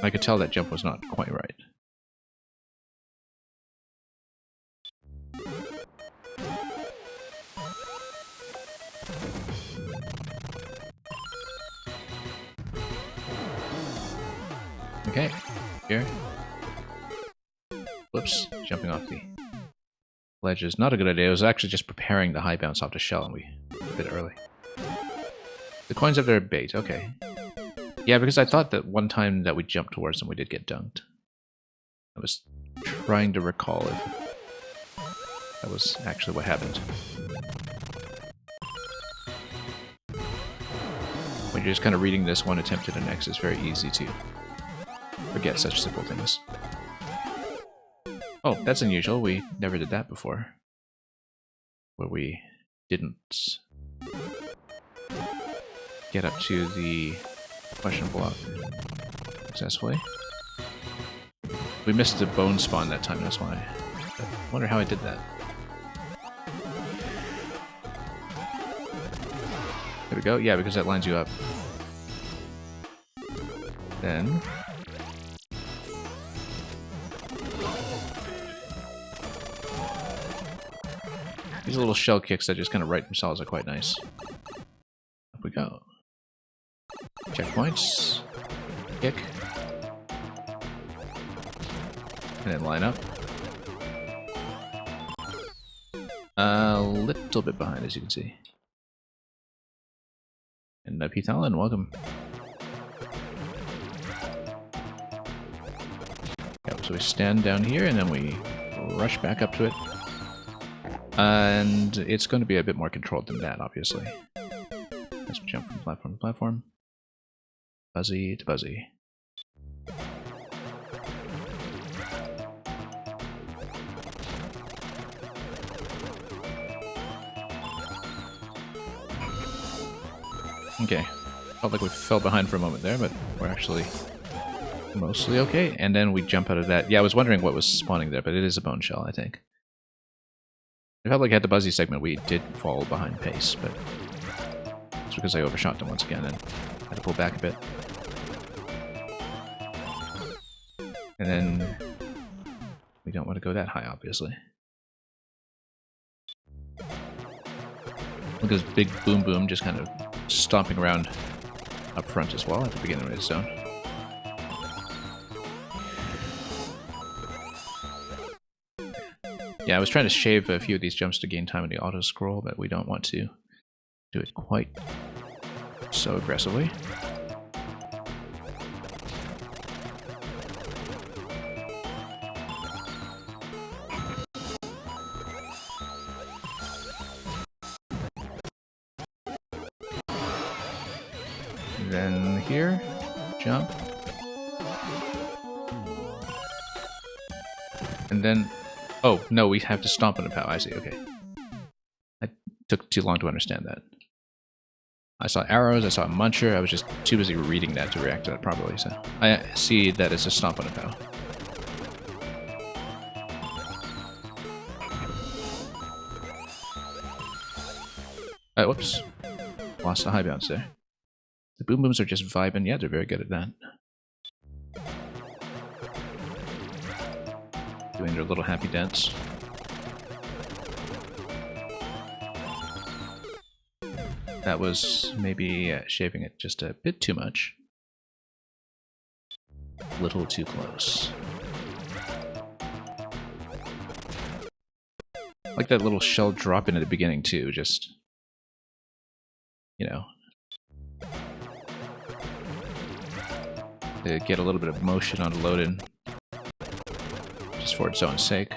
I could tell that jump was not quite right. Okay, here. Whoops, jumping off the ledge is not a good idea. I was actually just preparing the high bounce off the shell and we did a bit early. The coins up there are bait, okay. Yeah, because I thought that one time that we jumped towards them we did get dunked. I was trying to recall if that was actually what happened. When you're just kind of reading this one attempt to the next, it's very easy to forget such simple things. Oh, that's unusual. We never did that before. Where we didn't get up to the question block successfully. We missed the bone spawn that time, that's why. I wonder how I did that. There we go. Yeah, because that lines you up. Then... these little shell kicks that just kind of right themselves are quite nice. Up we go. Checkpoints. Kick. And then line up. A little bit behind, as you can see. And Pete Allen, welcome. Yep, so we stand down here and then we rush back up to it. And it's going to be a bit more controlled than that, obviously. Let's jump from platform to platform. Buzzy to Buzzy. Okay. Felt like we fell behind for a moment there, but we're actually mostly okay. And then we jump out of that. Yeah, I was wondering what was spawning there, but it is a bone shell, I think. It felt like at the Buzzy segment we did fall behind pace, but it's because I overshot them once again and had to pull back a bit. And then we don't want to go that high, obviously. Look at this big Boom Boom just kind of stomping around up front as well at the beginning of his zone. Yeah, I was trying to shave a few of these jumps to gain time in the auto scroll, but we don't want to do it quite so aggressively. Then here, jump. And then, oh, no, we have to stomp on a POW. I see, okay. I took too long to understand that. I saw arrows, I saw a muncher, I was just too busy reading that to react to that properly, so I see that it's a stomp on a POW. Whoops. Lost a high bounce there. The Boom Booms are just vibing. Yeah, they're very good at that. Doing their little happy dance. That was maybe shaving it just a bit too much. A little too close. Like that little shell drop in at the beginning too, just, you know, to get a little bit of motion on the load-in, just for its own sake.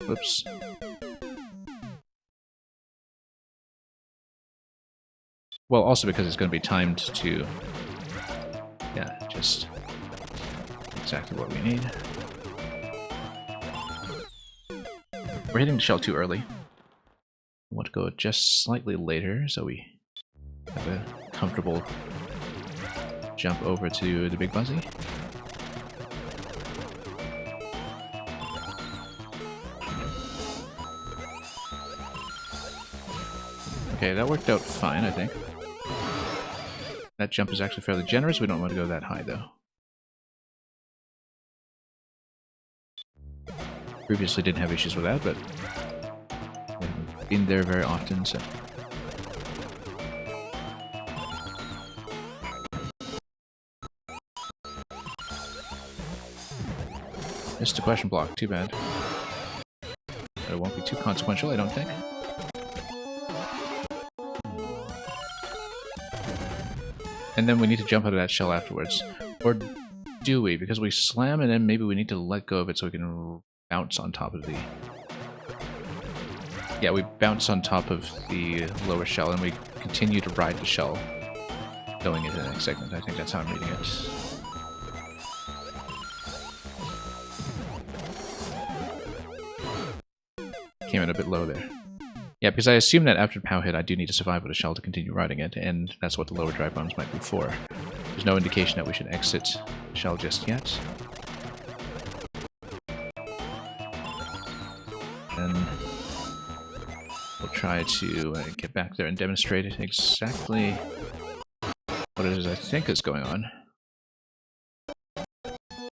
Whoops. Well, also because it's going to be timed to, yeah, just exactly what we need. We're hitting the shell too early. I want to go just slightly later so we have a comfortable jump over to the Big Buzzy. Okay, that worked out fine, I think. That jump is actually fairly generous. We don't want to go that high, though. Previously didn't have issues with that, but we haven't been there very often, so... Missed a question block, too bad. But it won't be too consequential, I don't think. And then we need to jump out of that shell afterwards. Or do we? Because we slam and then maybe we need to let go of it so we can bounce on top of the... Yeah, we bounce on top of the lower shell and we continue to ride the shell going into the next segment. I think that's how I'm reading it. Came in a bit low there. Yeah, because I assume that after POW hit, I do need to survive with a shell to continue riding it, and that's what the lower dry bones might be for. There's no indication that we should exit the shell just yet. And we'll try to get back there and demonstrate exactly what it is I think is going on.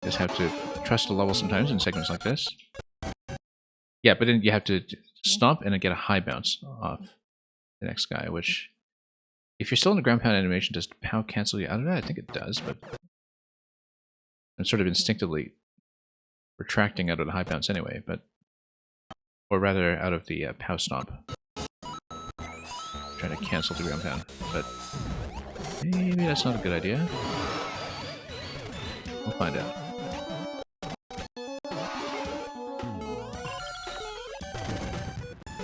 Just have to trust the level sometimes in segments like this. Yeah, but then you have to stomp and then get a high bounce off the next guy, which, if you're still in the ground pound animation, does POW cancel you out of that? I think it does, but I'm sort of instinctively retracting out of the high bounce anyway, but, or rather out of the POW stomp. trying to cancel the ground pound, but maybe that's not a good idea. We'll find out.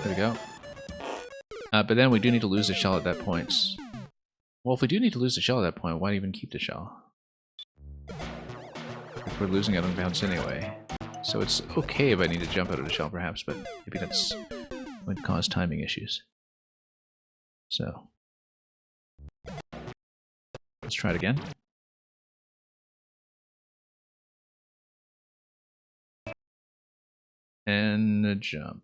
There we go. But then we do need to lose the shell at that point. Well, if we do need to lose the shell at that point, why even keep the shell? If we're losing it on bounce anyway. So it's okay if I need to jump out of the shell perhaps, but maybe that's would cause timing issues. So let's try it again. And a jump.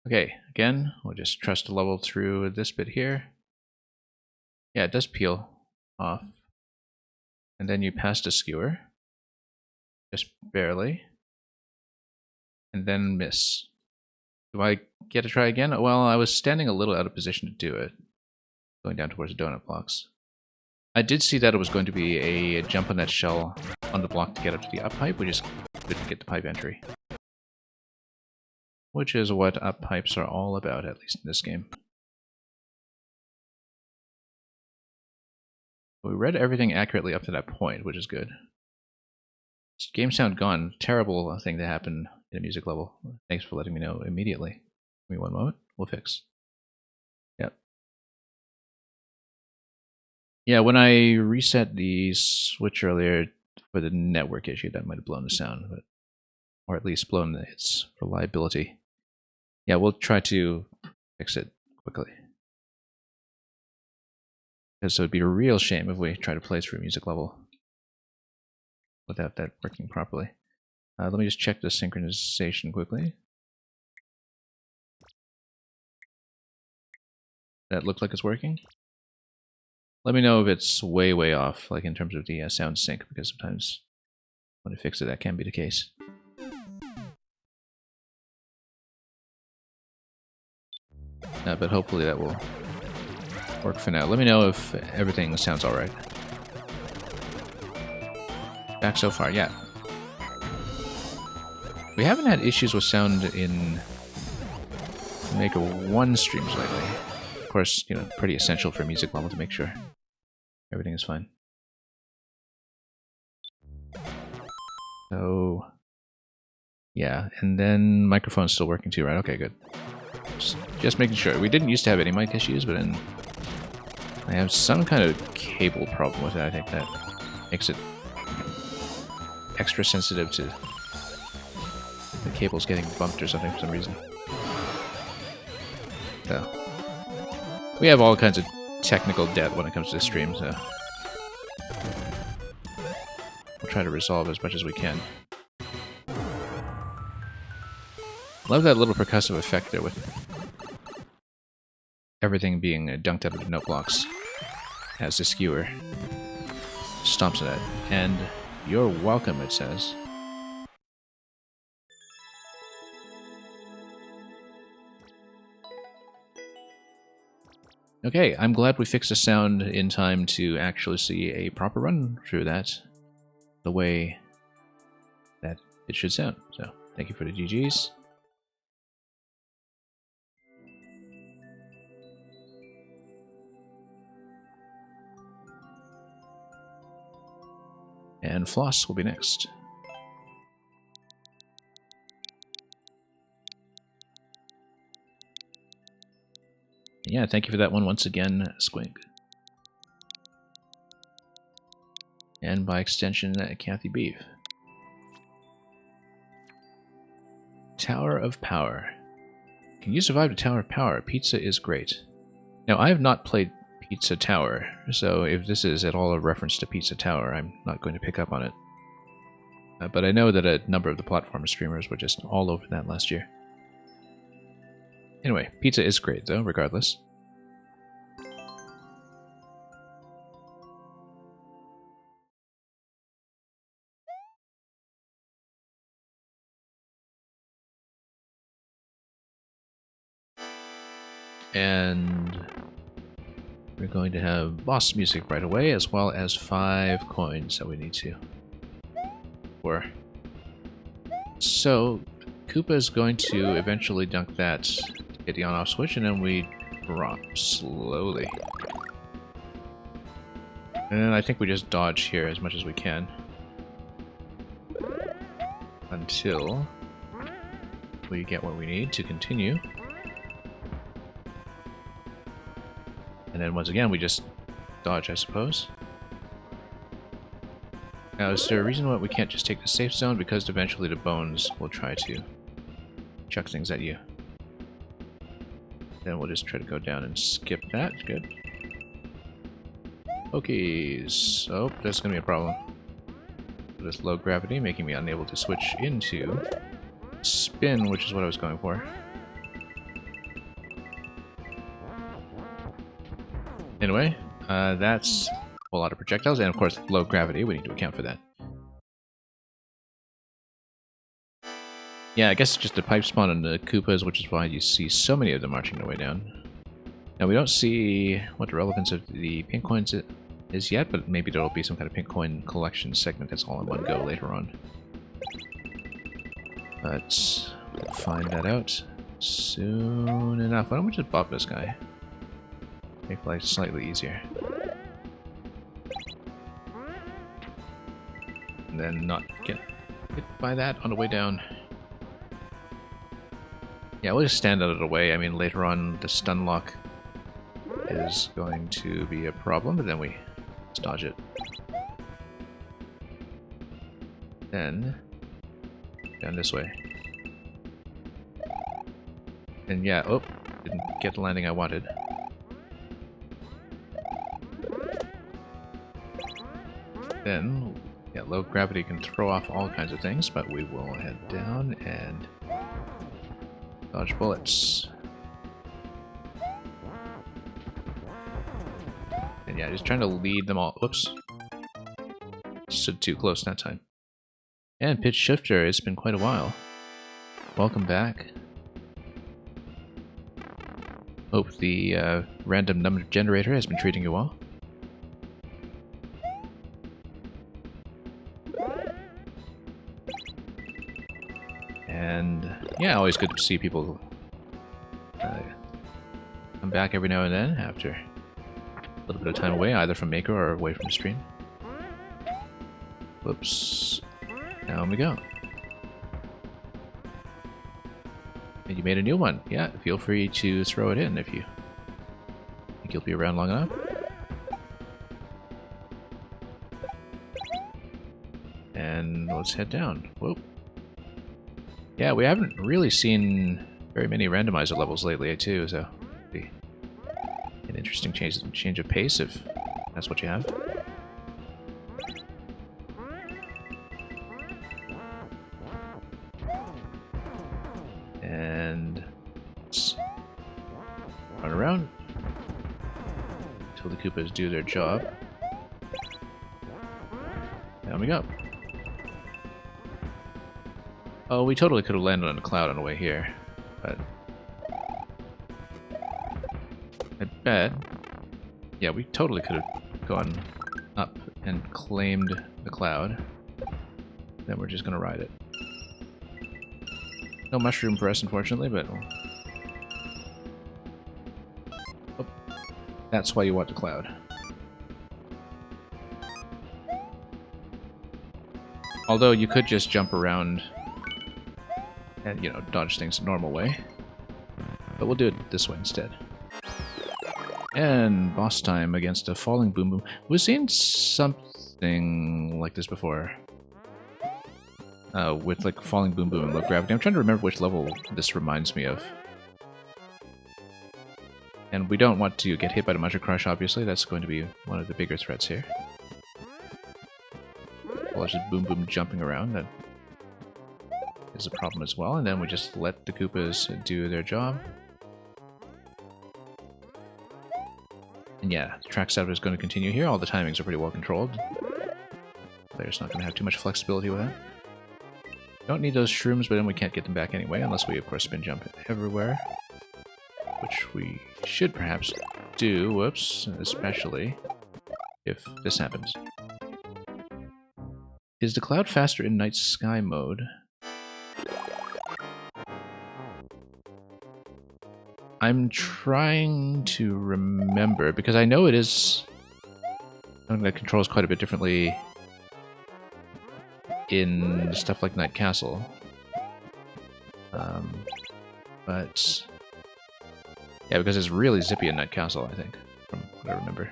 Okay, again, we'll just trust the level through this bit here. Yeah, it does peel off. And then you pass the skewer. Just barely. And then miss. Do I get to try again? Well, I was standing a little out of position to do it. Going down towards the donut blocks. I did see that it was going to be a jump on that shell on the block to get up to the up pipe. We just couldn't get the pipe entry. Which is what up pipes are all about, at least in this game. We read everything accurately up to that point, which is good. Game sound gone. Terrible thing to happen in a music level. Thanks for letting me know immediately. Give me one moment. We'll fix. Yep. Yeah, when I reset the switch earlier for the network issue, that might have blown the sound, but, or at least blown its reliability. Yeah, we'll try to fix it quickly. Because it would be a real shame if we try to play through a music level without that working properly. Let me just check the synchronization quickly. That looked like it's working. Let me know if it's way, way off, like in terms of the sound sync, because sometimes when I fix it, that can be the case. But hopefully that will work for now. Let me know if everything sounds alright. Back so far, yeah. We haven't had issues with sound in Maker 1 streams lately. Of course, you know, pretty essential for a music level to make sure everything is fine. So, yeah, and then microphone's still working too, right? Okay, good. Just making sure. We didn't used to have any mic issues, but then I have some kind of cable problem with it. I think that makes it extra sensitive to the cables getting bumped or something for some reason. So we have all kinds of technical debt when it comes to this stream, so we'll try to resolve as much as we can. Love that little percussive effect there with everything being dunked out of the note blocks as the skewer stomps on it. And you're welcome, it says. Okay, I'm glad we fixed the sound in time to actually see a proper run through that the way that it should sound. So, thank you for the GGs. And Floss will be next. Yeah, thank you for that one once again, Squink. And by extension, Kathy Beef. Tower of Power. Can you survive the Tower of Power? Pizza is great. Now, I have not played Pizza Tower, so if this is at all a reference to Pizza Tower, I'm not going to pick up on it. But I know that a number of the platform streamers were just all over that last year. Anyway, pizza is great, though, regardless. And we're going to have boss music right away, as well as 5 coins that we need to for. So, Koopa is going to eventually dunk that, hit the on-off switch, and then we drop slowly. And then I think we just dodge here as much as we can. Until we get what we need to continue. And then once again, we just dodge, I suppose. Now, is there a reason why we can't just take the safe zone? Because eventually the bones will try to chuck things at you. Then we'll just try to go down and skip that. Good. Okay, so that's going to be a problem. This low gravity making me unable to switch into spin, which is what I was going for. Anyway, that's a whole lot of projectiles, and of course low gravity, we need to account for that. Yeah, I guess it's just a pipe spawn on the Koopas, which is why you see so many of them marching their way down. Now we don't see what the relevance of the pink coins is yet, but maybe there'll be some kind of pink coin collection segment that's all in one go later on. But we'll find that out soon enough. Why don't we just bop this guy? Make life slightly easier. And then not get hit by that on the way down. Yeah, we'll just stand out of the way. I mean, later on, the stun lock is going to be a problem, but then we just dodge it. Then, down this way. And yeah, oh, didn't get the landing I wanted. Then, yeah, low gravity can throw off all kinds of things, but we will head down and dodge bullets. And yeah, just trying to lead them all. Whoops. Stood too close that time. And Pitch Shifter, it's been quite a while. Welcome back. Hope the random number generator has been treating you well. And yeah, always good to see people come back every now and then after a little bit of time away, either from Maker or away from the stream. Whoops. Down we go. And you made a new one. Yeah, feel free to throw it in if you think you'll be around long enough. And let's head down. Whoa. Yeah, we haven't really seen very many randomizer levels lately, too, so it'll be an interesting change of pace if that's what you have. And let's run around until the Koopas do their job. Down we go. Oh, we totally could have landed on a cloud on the way here, but I bet, yeah, we totally could have gone up and claimed the cloud. Then we're just gonna ride it. No mushroom for us, unfortunately, but oh, that's why you want the cloud. Although you could just jump around and, you know, dodge things the normal way. But we'll do it this way instead. And boss time against a falling Boom Boom. We've seen something like this before. With like falling Boom Boom and low gravity. I'm trying to remember which level this reminds me of. And we don't want to get hit by the Mushroom Crush, obviously. That's going to be one of the bigger threats here. Well, just Boom Boom jumping around. That is a problem as well, and then we just let the Koopas do their job. And yeah, the track setup is going to continue here. All the timings are pretty well controlled. Player's not going to have too much flexibility with that. Don't need those shrooms, but then we can't get them back anyway, unless we, of course, spin jump everywhere. Which we should perhaps do, whoops, especially if this happens. Is the cloud faster in night sky mode? I'm trying to remember, because I know it is something that controls quite a bit differently in stuff like Night Castle. But yeah, because it's really zippy in Night Castle, I think, from what I remember.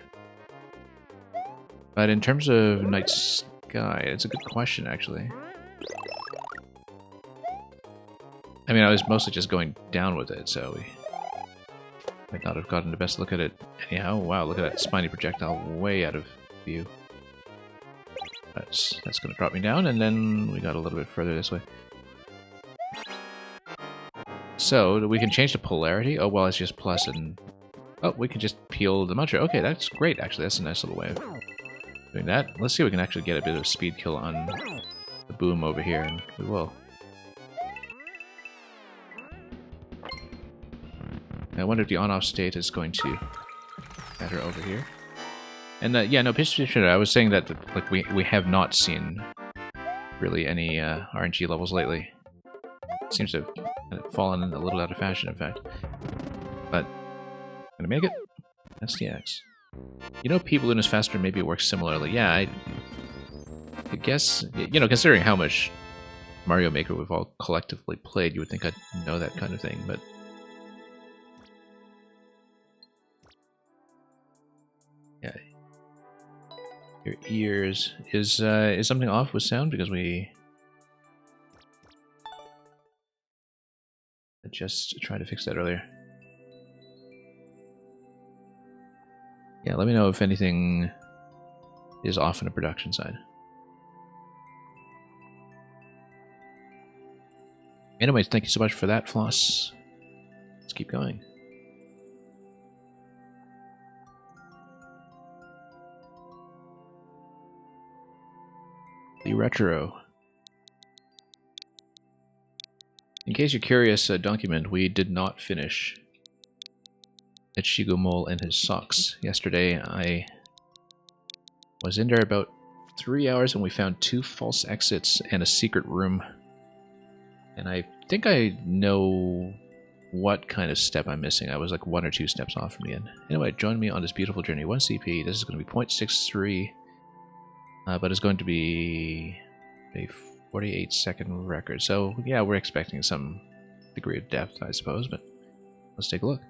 But in terms of Night Sky, it's a good question, actually. I mean, I was mostly just going down with it, so we might not have gotten the best look at it anyhow. Wow, look at that spiny projectile way out of view. That's going to drop me down, and then we got a little bit further this way. So, we can change the polarity? Oh, well, it's just plus and... Oh, we can just peel the muncher. Okay, that's great, actually. That's a nice little way of doing that. Let's see if we can actually get a bit of speed kill on the boom over here, and we will. I wonder if the on-off state is going to matter over here. And yeah, no, I was saying that like we have not seen really any RNG levels lately. Seems to have kind of fallen a little out of fashion, in fact. But gonna make it. That's the X. You know, P-Balloon is faster. Maybe it works similarly. Yeah, I guess, you know, considering how much Mario Maker we've all collectively played, you would think I'd know that kind of thing, but. Yeah. Your ears. Is something off with sound? Because we just tried to fix that earlier. Yeah, let me know if anything is off on the production side. Anyways, thank you so much for that, Floss. Let's keep going. The Retro. In case you're curious, Document, we did not finish Ichigo Mole and his socks. Yesterday, I was in there about 3 hours and we found 2 false exits and a secret room. And I think I know what kind of step I'm missing. I was like 1 or 2 steps off from the end. Anyway, join me on this beautiful journey. 1 CP. This is going to be 0.63. But it's going to be a 48-second record. So, yeah, we're expecting some degree of depth, I suppose, but let's take a look.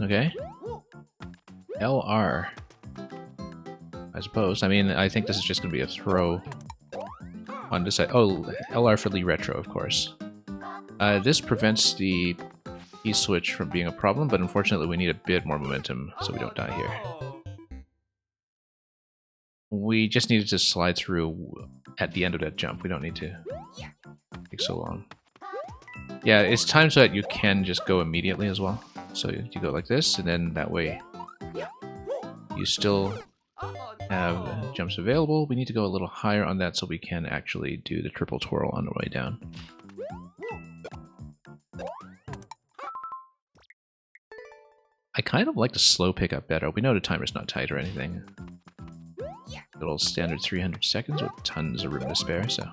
Okay. LR. I suppose. I mean, I think this is just going to be a throw on this side. Oh, LR for Lee Retro, of course. This prevents the E-switch from being a problem, but unfortunately we need a bit more momentum so we don't die here. We just needed to slide through at the end of that jump. We don't need to take so long. Yeah, it's timed so that you can just go immediately as well. So you go like this, and then that way you still have jumps available. We need to go a little higher on that so we can actually do the triple twirl on the way down. I kind of like the slow pickup better. We know the timer's not tight or anything. Little standard 300 seconds with tons of room to spare, so.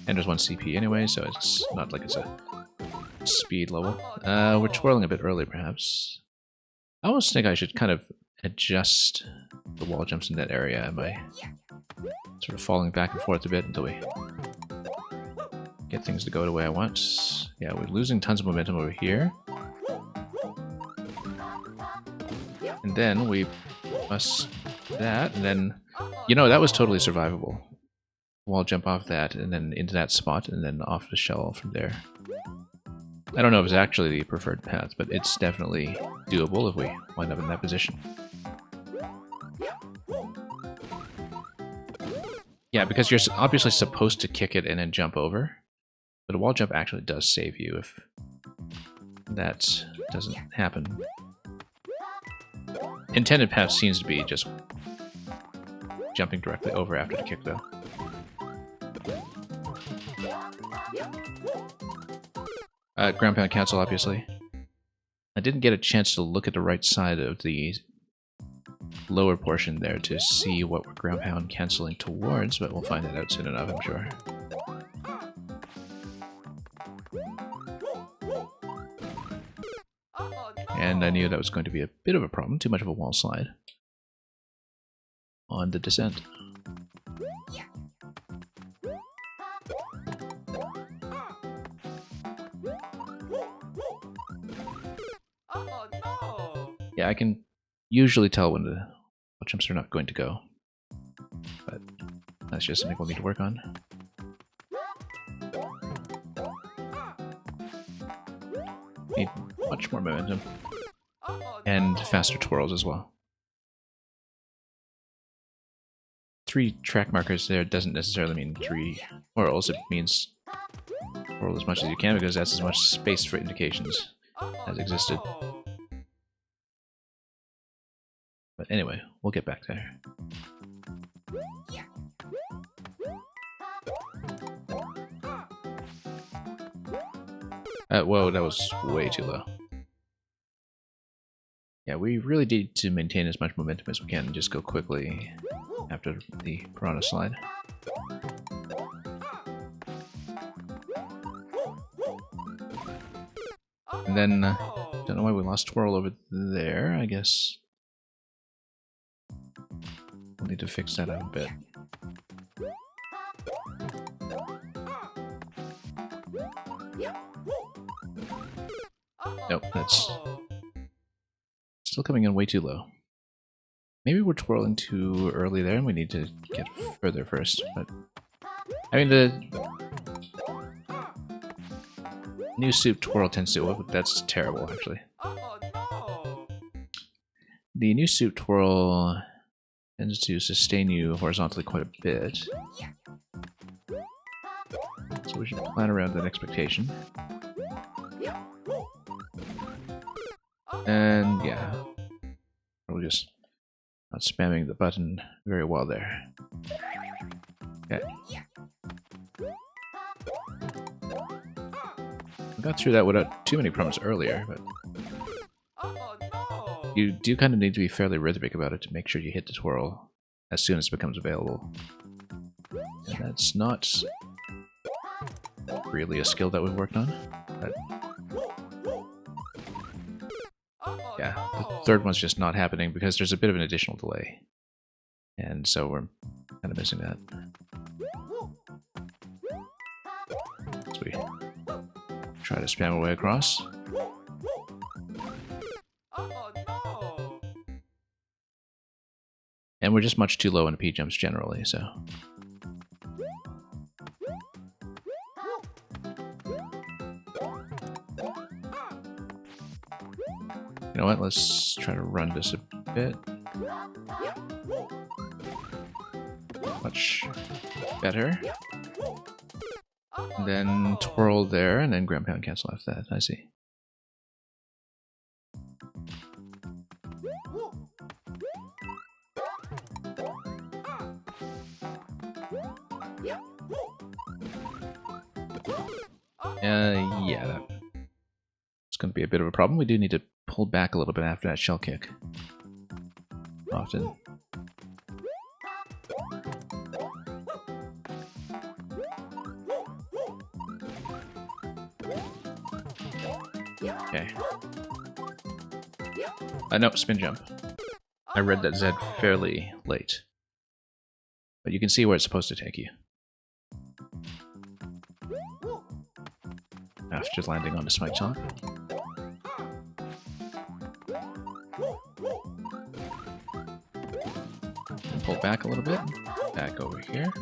And there's 1 CP anyway, so it's not like it's a speed level. We're twirling a bit early, perhaps. I almost think I should kind of adjust the wall jumps in that area by sort of falling back and forth a bit until we get things to go the way I want. Yeah, we're losing tons of momentum over here. And then we must that, and then, you know, that was totally survivable. Wall jump off that, and then into that spot, and then off the shell from there. I don't know if it's actually the preferred path, but it's definitely doable if we wind up in that position. Yeah, because you're obviously supposed to kick it and then jump over, but a wall jump actually does save you if that doesn't happen. Intended path seems to be just jumping directly over after the kick, though. Ground pound cancel, obviously. I didn't get a chance to look at the right side of the lower portion there to see what we're ground pound canceling towards, but we'll find that out soon enough, I'm sure. And I knew that was going to be a bit of a problem, too much of a wall slide on the descent. Yeah, I can usually tell when the jumps are not going to go, but that's just something we'll need to work on. Need much more momentum and faster twirls as well. 3 track markers there doesn't necessarily mean 3 twirls. It means twirl as much as you can because that's as much space for indications as existed. But anyway, we'll get back there. Whoa, that was way too low. Yeah, we really need to maintain as much momentum as we can and just go quickly after the piranha slide. And then, don't know why we lost twirl over there, I guess. We'll need to fix that out a bit. Nope, that's still coming in way too low. Maybe we're twirling too early there and we need to get further first, but I mean the new soup twirl tends to, that's terrible actually. The new soup twirl tends to sustain you horizontally quite a bit. So we should plan around that expectation. And yeah, probably just not spamming the button very well there. Okay. I got through that without too many problems earlier, but you do kind of need to be fairly rhythmic about it to make sure you hit the twirl as soon as it becomes available. And that's not really a skill that we've worked on, but yeah, the third one's just not happening because there's a bit of an additional delay. And so we're kind of missing that. So we try to spam our way across. And we're just much too low in P-jumps generally, so... You know what, let's try to run this a bit. Much better. And then twirl there, and then ground pound cancel after that, I see. Yeah, it's going to be a bit of a problem. We do need to pull back a little bit after that shell kick. Often. Okay. No, spin jump. I read that Z fairly late. But you can see where it's supposed to take you. After landing on the spike top. And pull back a little bit. Back over here.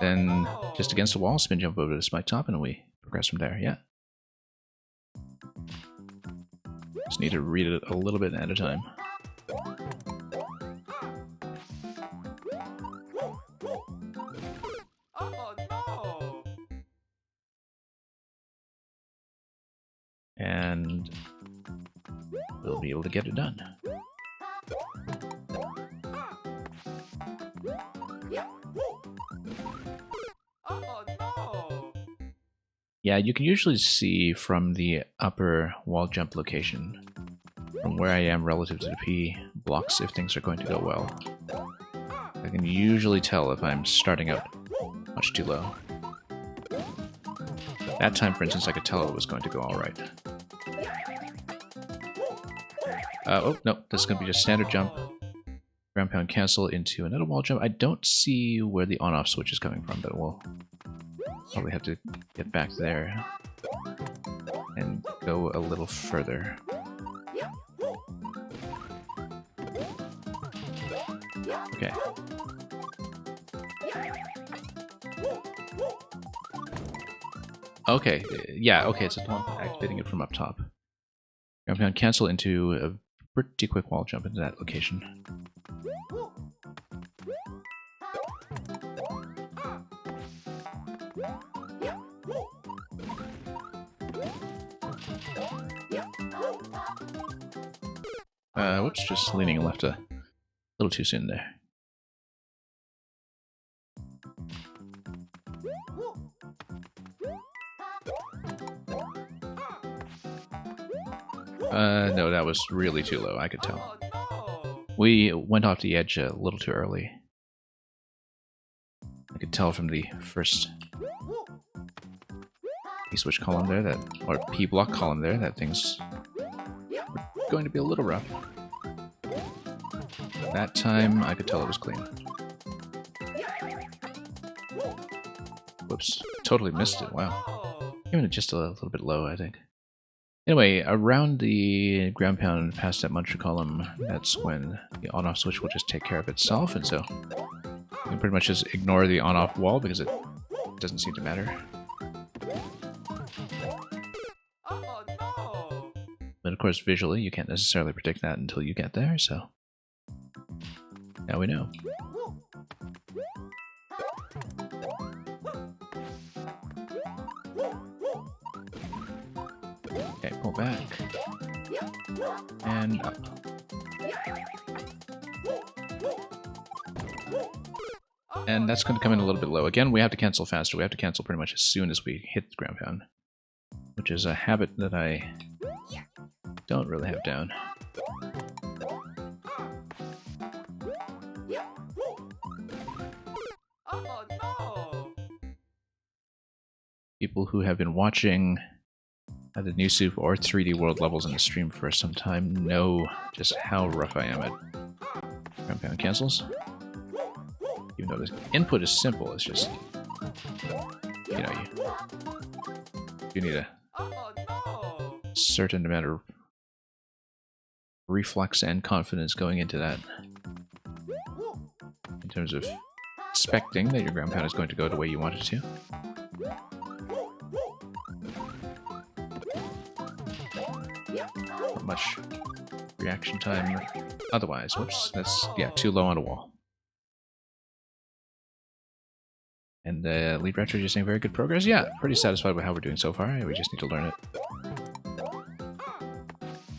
Then, just against the wall, spin jump over to the spike top, and we progress from there, yeah. Just need to read it a little bit at a time. And we'll be able to get it done. Yeah, you can usually see from the upper wall jump location, from where I am relative to the P blocks, if things are going to go well. I can usually tell if I'm starting out much too low. That time, for instance, I could tell it was going to go alright. Oh, no, this is going to be just standard jump. Ground pound cancel into another wall jump. I don't see where the on-off switch is coming from, but we'll probably have to get back there and go a little further. Okay. Okay, yeah, okay, it's activating it from up top. Ground pound cancel into a pretty quick wall jump into that location. Whoops, just leaning left a little too soon there. No, that was really too low, I could tell. We went off the edge a little too early. I could tell from the first P-switch column there, that, or P-block column there, that things were going to be a little rough. That time, I could tell it was clean. Whoops, totally missed it, wow. Even just a little bit low, I think. Anyway, around the ground pound past that muncher column, that's when the on-off switch will just take care of itself, and so you can pretty much just ignore the on-off wall because it doesn't seem to matter. But of course, visually, you can't necessarily predict that until you get there, so now we know. Okay, pull back. And up. And that's going to come in a little bit low. Again, we have to cancel faster. We have to cancel pretty much as soon as we hit the ground pound, which is a habit that I don't really have down. People who have been watching the New Soup or 3D World levels in the stream for some time know just how rough I am at ground pound cancels. Even though the input is simple, it's just, you know, you need a certain amount of reflex and confidence going into that in terms of expecting that your ground pound is going to go the way you want it to. Not much reaction time otherwise. Whoops, that's, yeah, too low on a wall. And Lead Retro just saying very good progress. Yeah, pretty satisfied with how we're doing so far. We just need to learn it.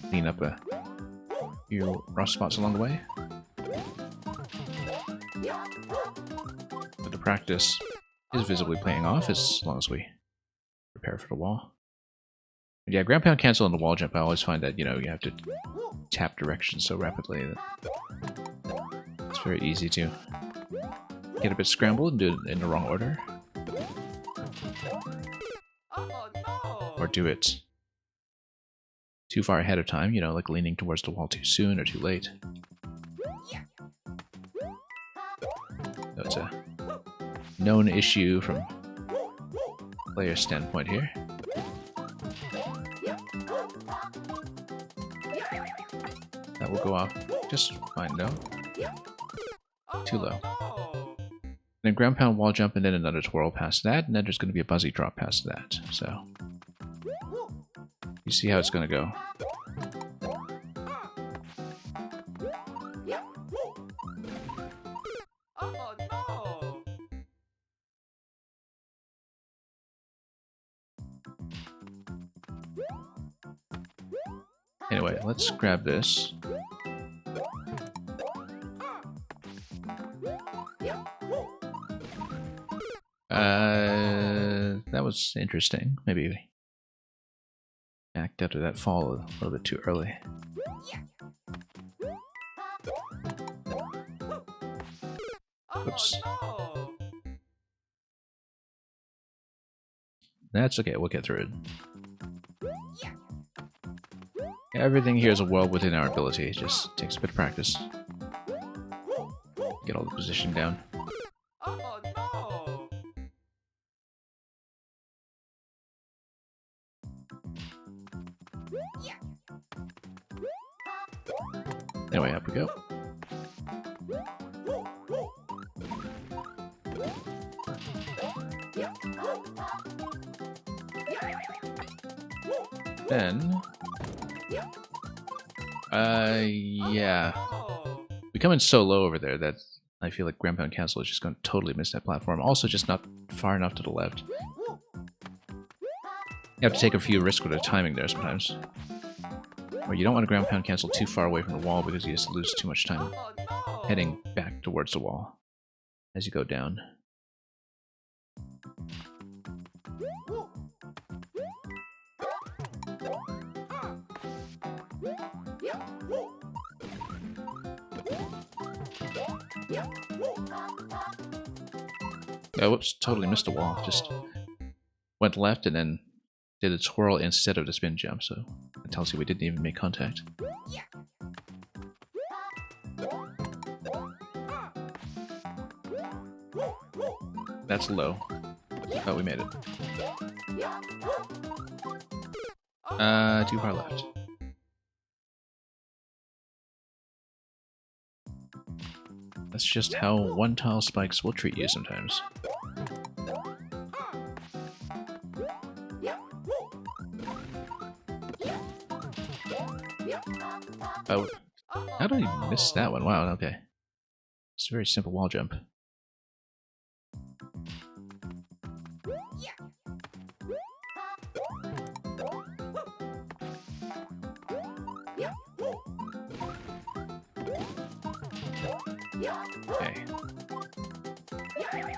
Clean up a few rough spots along the way. But the practice is visibly paying off as long as we prepare for the wall. But yeah, ground pound cancel and the wall jump, I always find that, you know, you have to tap directions so rapidly that it's very easy to get a bit scrambled and do it in the wrong order. Or do it too far ahead of time, you know, like leaning towards the wall too soon or too late. That's a known issue from player standpoint here. That will go off just fine though. Too low. Then ground pound wall jump and then another twirl past that, and then there's going to be a buzzy drop past that. So you see how it's going to go. Anyway, let's grab this. That that was interesting. Maybe we backed out of that fall a little bit too early. Oops. That's okay, we'll get through it. Everything here is a world within our ability. It just takes a bit of practice. Get all the positioning down. Anyway, up we go. Then, yeah. We come in so low over there that I feel like Ground Pound Castle is just going to totally miss that platform. Also, just not far enough to the left. You have to take a few risks with the timing there sometimes. Or you don't want to Ground Pound Castle too far away from the wall because you just lose too much time heading back towards the wall as you go down. Oh, whoops, totally missed the wall. Just went left and then did a twirl instead of the spin jump, so it tells you we didn't even make contact. That's low. Oh, we made it. Too far left. That's just how one-tile spikes will treat you sometimes. Oh, how did I miss that one? Wow, okay. It's a very simple wall jump. Okay.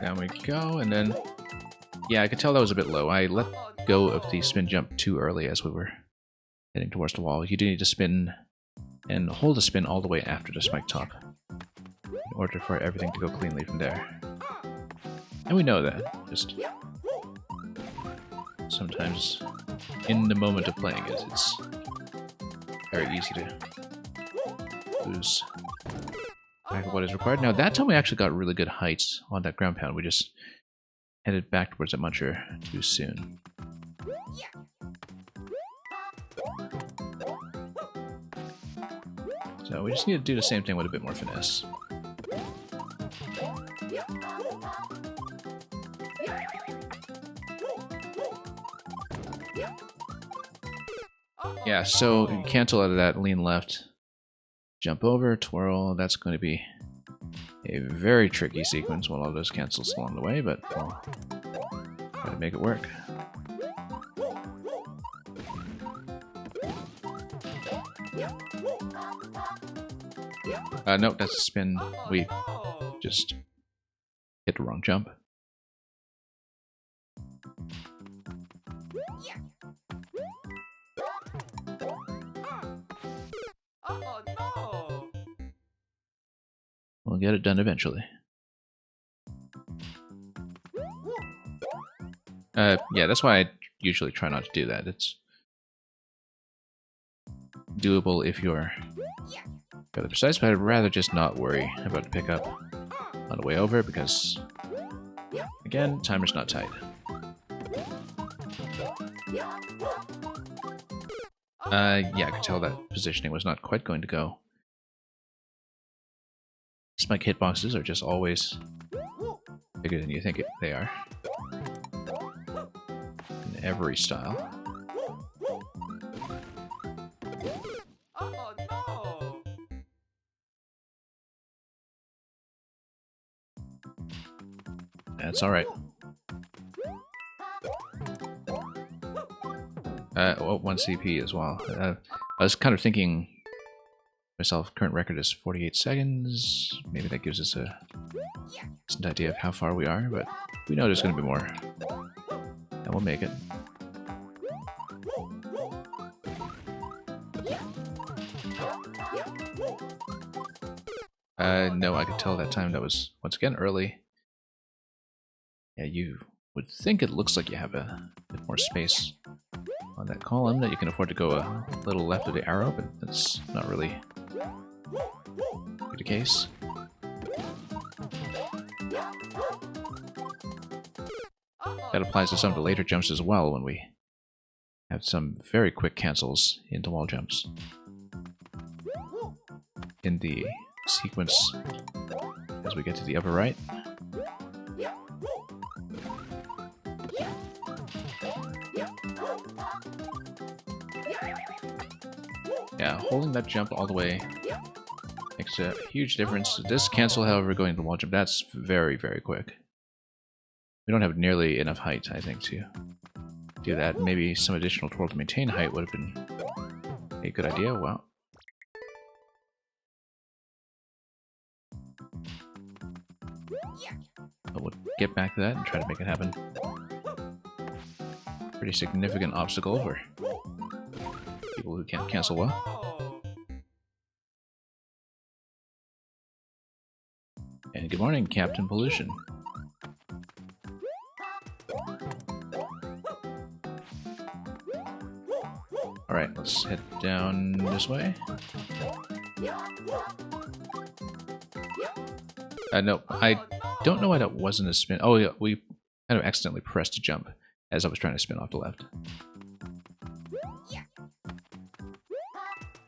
Down we go, and then... Yeah, I could tell that was a bit low. I let go of the spin jump too early as we were heading towards the wall. You do need to spin and hold the spin all the way after the spike top in order for everything to go cleanly from there. And we know that. Just sometimes in the moment of playing it, it's very easy to lose track of what is required. Now that time we actually got really good heights on that ground pound. We just headed back towards the muncher too soon. So we just need to do the same thing with a bit more finesse. Yeah, so you cancel out of that, lean left, jump over, twirl. That's going to be a very tricky sequence with all those cancels along the way, but we'll try to make it work. Nope, that's a spin. We just hit the wrong jump. We'll get it done eventually. Yeah, that's why I usually try not to do that. It's doable if you're fairly precise, but I'd rather just not worry about the pickup on the way over because, again, timer's not tight. Yeah, I could tell that positioning was not quite going to go. Spike hitboxes are just always bigger than you think they are. In every style. That's alright. Oh, 1 CP as well. I was kind of thinking myself, current record is 48 seconds. Maybe that gives us a decent idea of how far we are, but we know there's going to be more. And we'll make it. No, I could tell that time that was, once again, early. Yeah, you would think it looks like you have a bit more space on that column, that you can afford to go a little left of the arrow, but that's not really the case. That applies to some of the later jumps as well, when we have some very quick cancels into wall jumps. In the sequence as we get to the upper right. Yeah, holding that jump all the way makes a huge difference. This cancel, however, going to the wall jump, that's very, very quick. We don't have nearly enough height, I think, to do that. Maybe some additional twirl to maintain height would have been a good idea. Wow. But we'll get back to that and try to make it happen. Pretty significant obstacle for people who can't cancel well. And good morning, Captain Pollution. Alright, let's head down this way. No, I don't know why that wasn't a spin. Oh, yeah, we kind of accidentally pressed a jump as I was trying to spin off the left.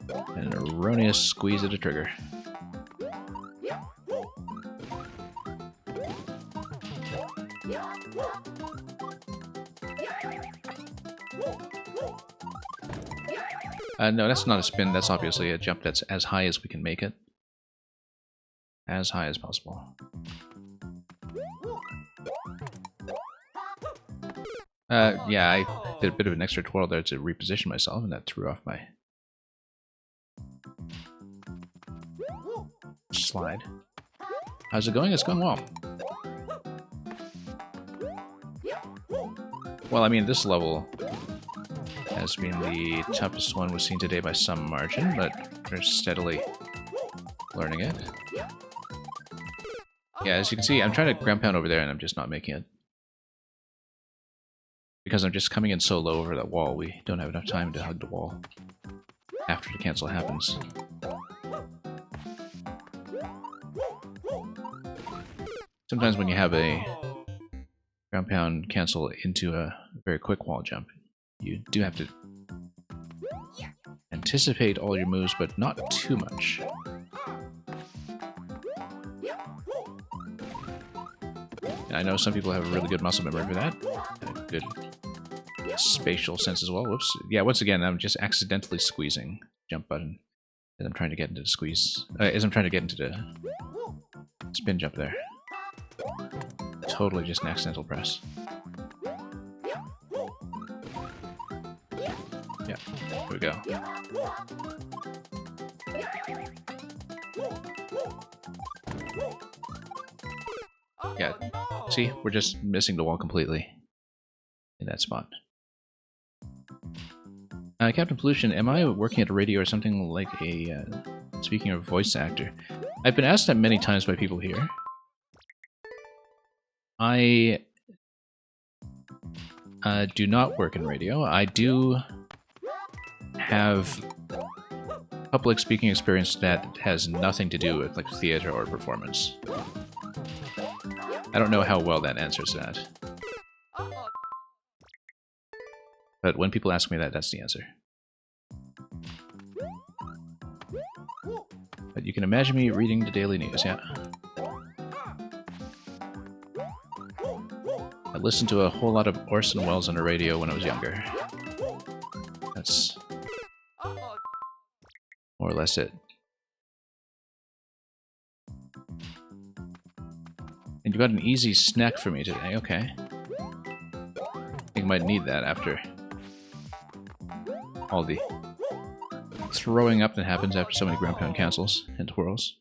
And an erroneous squeeze of the trigger. No, that's not a spin. That's obviously a jump that's as high as we can make it. As high as possible. Yeah, I did a bit of an extra twirl there to reposition myself, and that threw off my slide. How's it going? It's going well. Well, I mean, this level has been the toughest one we've seen today by some margin, but we're steadily learning it. Yeah, as you can see, I'm trying to ground pound over there, and I'm just not making it. Because I'm just coming in so low over that wall, we don't have enough time to hug the wall after the cancel happens. Sometimes when you have a ground pound cancel into a very quick wall jump, you do have to anticipate all your moves, but not too much. And I know some people have a really good muscle memory for that, and a good spatial sense as well. Whoops. Yeah, once again, I'm just accidentally squeezing jump button as I'm trying to get into the squeeze, as I'm trying to get into the spin jump there. Totally just an accidental press. Yeah, here we go. Yeah, see, we're just missing the wall completely in that spot. Captain Pollution, am I working at a radio or something like a, speaking of voice actor? I've been asked that many times by people here. I do not work in radio. I do have public speaking experience that has nothing to do with like theater or performance. I don't know how well that answers that. But when people ask me that, that's the answer. But you can imagine me reading the daily news, yeah. I listened to a whole lot of Orson Welles on the radio when I was younger. That's more or less it. And you got an easy snack for me today, okay. I think I might need that after all the throwing up that happens after so many ground pound cancels and twirls.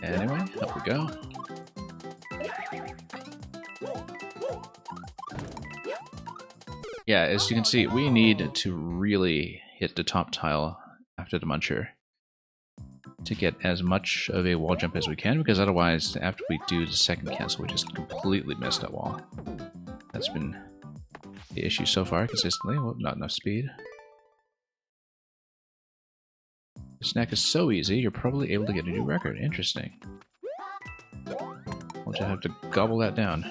Anyway, up we go. Yeah, as you can see, we need to really hit the top tile after the muncher to get as much of a wall jump as we can, because otherwise, after we do the second cancel, we just completely miss that wall. That's been the issue so far consistently. Well, not enough speed. This neck is so easy, you're probably able to get a new record. Interesting. We'll just have to gobble that down.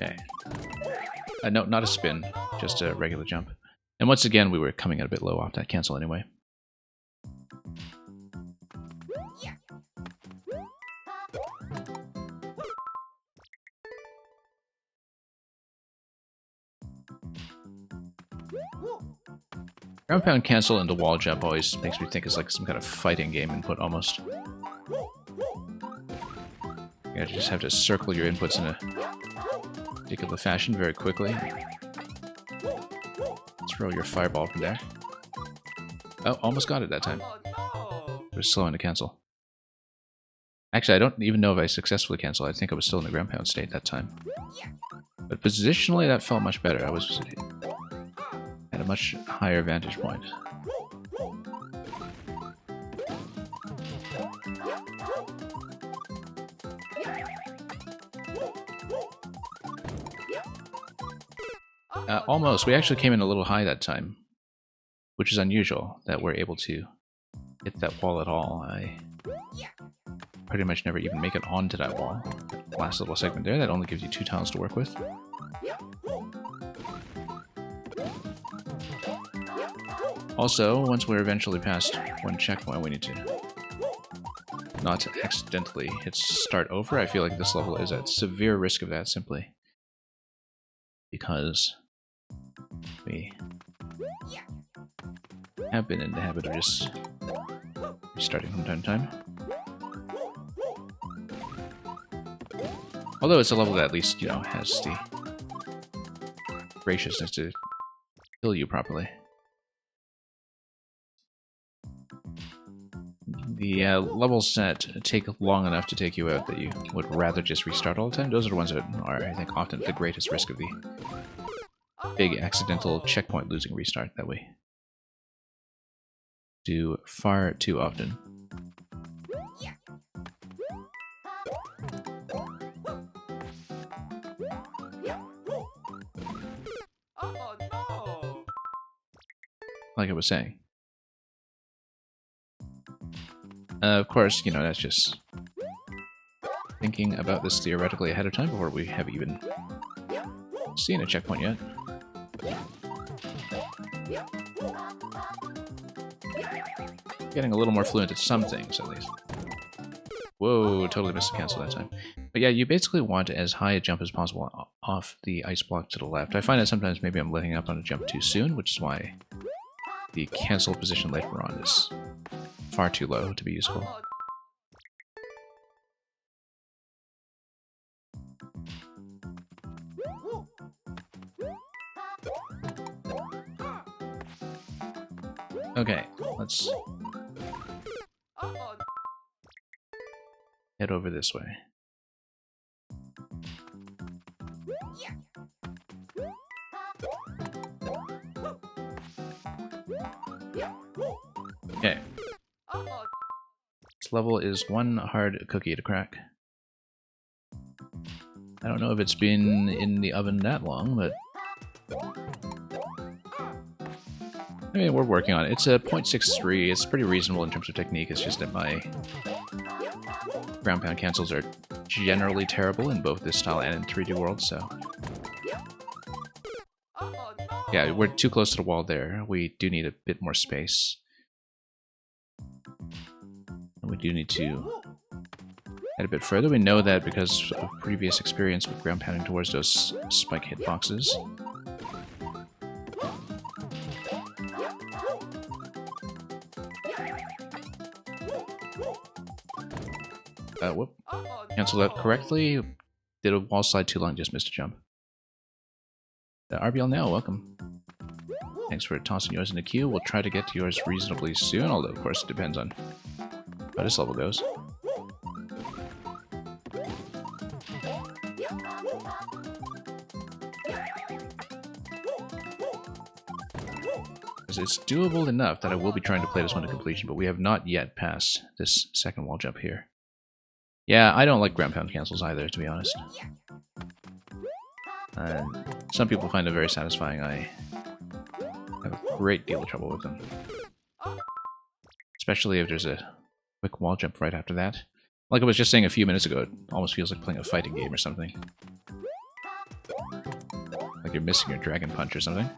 Okay. No, not a spin, just a regular jump. And once again, we were coming out a bit low off that cancel anyway. Ground pound cancel into wall jump always makes me think it's like some kind of fighting game input almost. You just have to circle your inputs in a particular fashion very quickly. Throw your fireball from there. Oh, almost got it that time. It was slow in to cancel. Actually, I don't even know if I successfully canceled. I think I was still in the ground pound state that time. But positionally, that felt much better. I was at a much higher vantage point. Almost. We actually came in a little high that time, which is unusual that we're able to hit that wall at all. I pretty much never even make it onto that wall. That last little segment there, that only gives you 2 tiles to work with. Also, once we're eventually past one checkpoint, we need to not accidentally hit start over. I feel like this level is at severe risk of that simply because we have been in the habit of just restarting from time to time. Although it's a level that at least, you know, has the graciousness to kill you properly. The levels that take long enough to take you out that you would rather just restart all the time, those are the ones that are, I think, often at the greatest risk of the big accidental checkpoint losing restart that we do far too often. Like I was saying. Of course, you know, that's just thinking about this theoretically ahead of time before we have even seen a checkpoint yet. Getting a little more fluent at some things, at least. Whoa, totally missed a cancel that time. But yeah, you basically want as high a jump as possible off the ice block to the left. I find that sometimes maybe I'm letting up on a jump too soon, which is why the cancel position later on is far too low to be useful. Okay, let's head over this way. Okay. This level is one hard cookie to crack. I don't know if it's been in the oven that long, but I mean, we're working on it. It's a 0.63. It's pretty reasonable in terms of technique. It's just that my ground pound cancels are generally terrible in both this style and in 3D World, so yeah, we're too close to the wall there. We do need a bit more space. And we do need to head a bit further. We know that because of previous experience with ground pounding towards those spike hitboxes. Whoop. Cancel that correctly. Did a wall slide too long, just missed a jump. RBL Now, welcome. Thanks for tossing yours in the queue. We'll try to get to yours reasonably soon, although of course it depends on how this level goes. It's doable enough that I will be trying to play this one to completion, but we have not yet passed this second wall jump here. Yeah, I don't like ground pound cancels either, to be honest. Some people find them very satisfying. I have a great deal of trouble with them. Especially if there's a quick wall jump right after that. Like I was just saying a few minutes ago, it almost feels like playing a fighting game or something. Like you're missing your dragon punch or something.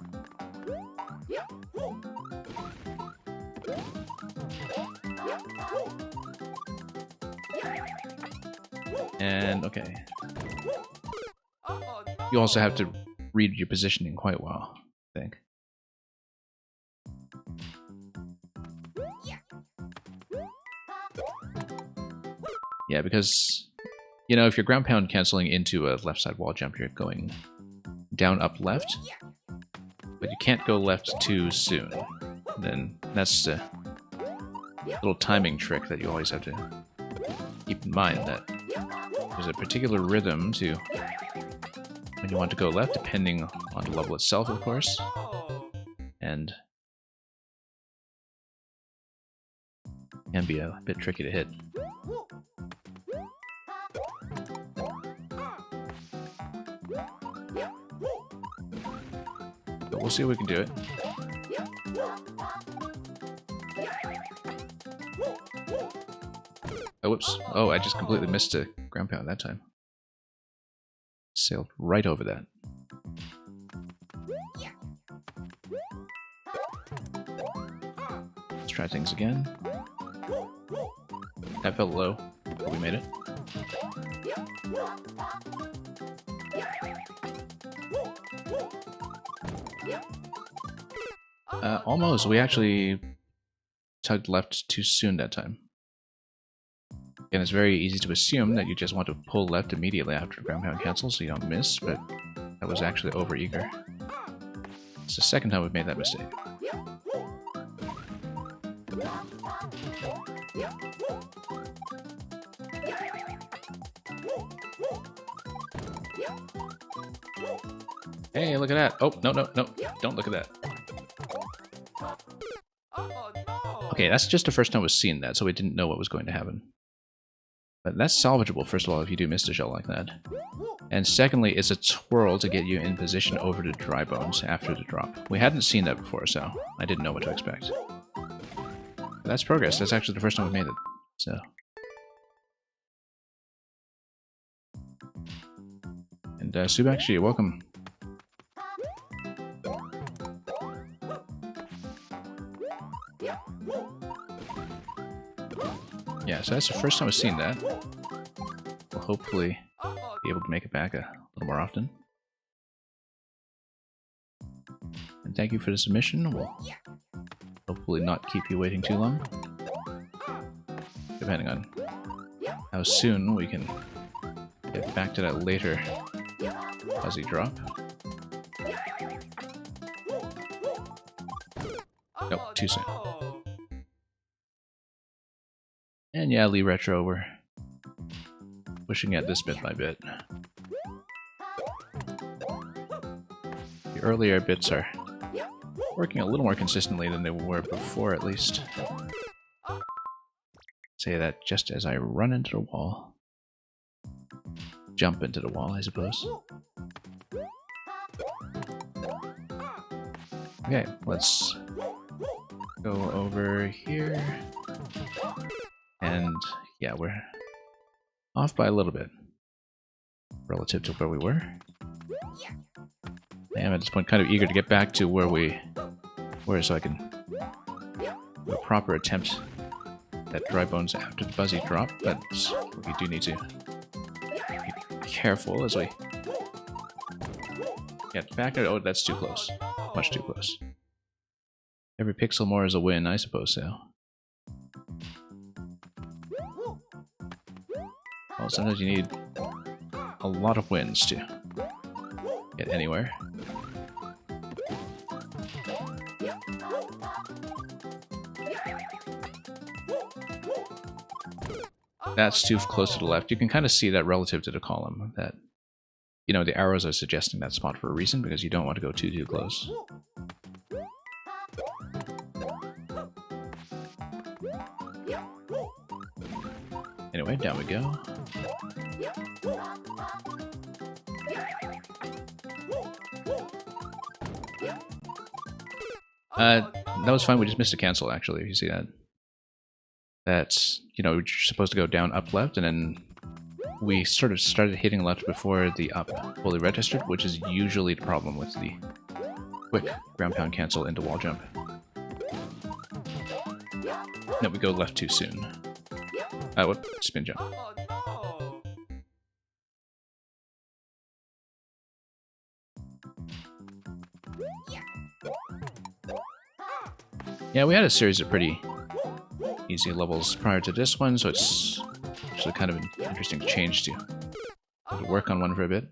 And, okay. You also have to read your positioning quite well, I think. Yeah, because, you know, if you're ground pound canceling into a left side wall jump, you're going down, up, left. But you can't go left too soon. Then that's a little timing trick that you always have to keep in mind, that there's a particular rhythm to when you want to go left, depending on the level itself, of course. And can be a bit tricky to hit. But we'll see if we can do it. Oh, whoops. Oh, I just completely missed a ground pound that time. Sailed right over that. Let's try things again. That felt low, but we made it. Almost. We actually tugged left too soon that time. And it's very easy to assume that you just want to pull left immediately after ground pound cancel so you don't miss, but that was actually over-eager. It's the second time we've made that mistake. Hey, look at that. Oh, no, no, no. Don't look at that. Okay, that's just the first time we've seen that, so we didn't know what was going to happen. But that's salvageable, first of all, if you do miss a shell like that. And secondly, it's a twirl to get you in position over to dry bones after the drop. We hadn't seen that before, so I didn't know what to expect. But that's progress. That's actually the first time we made it. So. And Subakshi, welcome. Yeah, so that's the first time I've seen that. We'll hopefully be able to make it back a little more often. And thank you for the submission. We'll hopefully not keep you waiting too long. Depending on how soon we can get back to that later fuzzy drop. Nope, too soon. And yeah, Lee Retro, we're pushing at this bit by bit. The earlier bits are working a little more consistently than they were before, at least. Say that just as I run into the wall. Jump into the wall, I suppose. Okay, let's go over here. And yeah, we're off by a little bit relative to where we were. I am at this point kind of eager to get back to where we were so I can do a proper attempt at dry bones after the buzzy drop, but we do need to be careful as we get back there. Oh, that's too close. Much too close. Every pixel more is a win, I suppose so. Well, sometimes you need a lot of wins to get anywhere. That's too close to the left. You can kind of see that relative to the column, that, you know, the arrows are suggesting that spot for a reason, because you don't want to go too close. Anyway, down we go. That was fine. We just missed a cancel, actually, if you see that. That's, you know, you're supposed to go down, up, left, and then we sort of started hitting left before the up fully registered, which is usually the problem with the quick ground pound cancel into wall jump. No, we go left too soon. What? Spin jump. Yeah, we had a series of pretty easy levels prior to this one, so it's actually kind of an interesting change to work on one for a bit.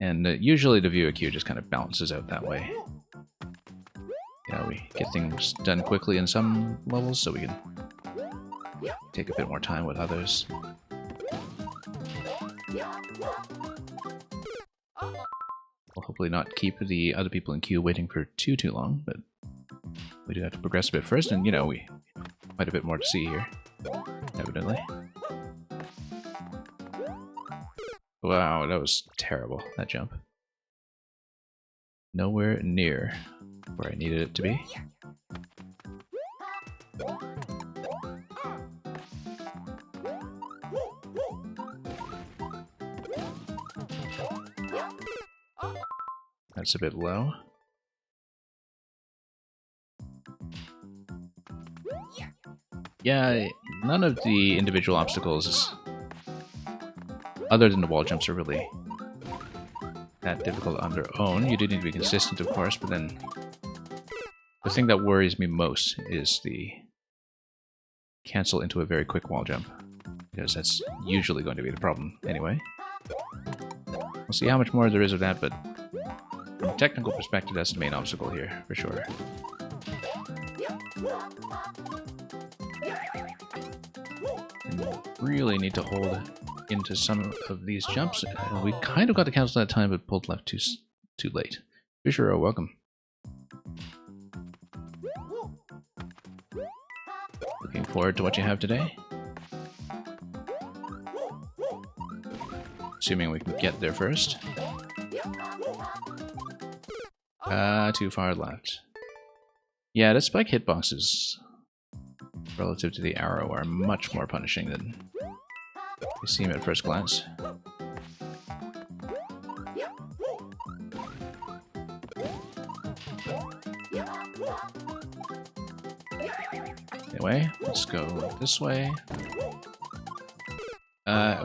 And usually the view queue just kind of balances out that way. Yeah, we get things done quickly in some levels, so we can take a bit more time with others. We'll hopefully not keep the other people in queue waiting for too long, but we do have to progress a bit first, and, you know, we quite a bit more to see here, evidently. Wow, that was terrible, that jump. Nowhere near where I needed it to be. That's a bit low. Yeah, none of the individual obstacles, other than the wall jumps, are really that difficult on their own. You do need to be consistent, of course, but then the thing that worries me most is the cancel into a very quick wall jump, because that's usually going to be the problem anyway. We'll see how much more there is of that, but from a technical perspective, that's the main obstacle here, for sure. And really need to hold into some of these jumps. We kind of got the cancel that time, but pulled left too late. Fisher, welcome. Looking forward to what you have today. Assuming we can get there first. Too far left. Yeah, the spike hitboxes relative to the arrow are much more punishing than you seem at first glance. Anyway, let's go this way.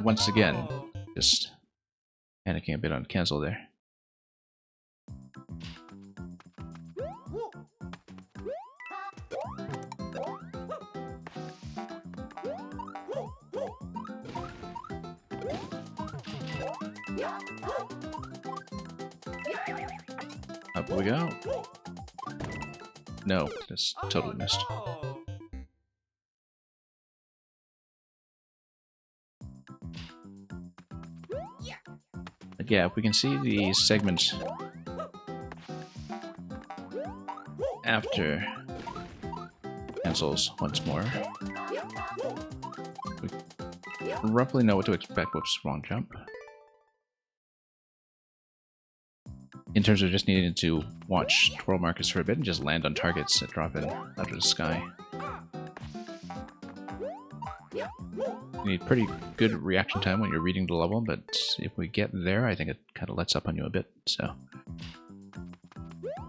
Once again, just panicking a bit on cancel there. Up we go. No, just totally missed. But yeah, if we can see the segment after cancels once more, we roughly know what to expect. Whoops, wrong jump. In terms of just needing to watch twirl markers for a bit and just land on targets that drop in out of the sky. You need pretty good reaction time when you're reading the level, but if we get there, I think it kind of lets up on you a bit, so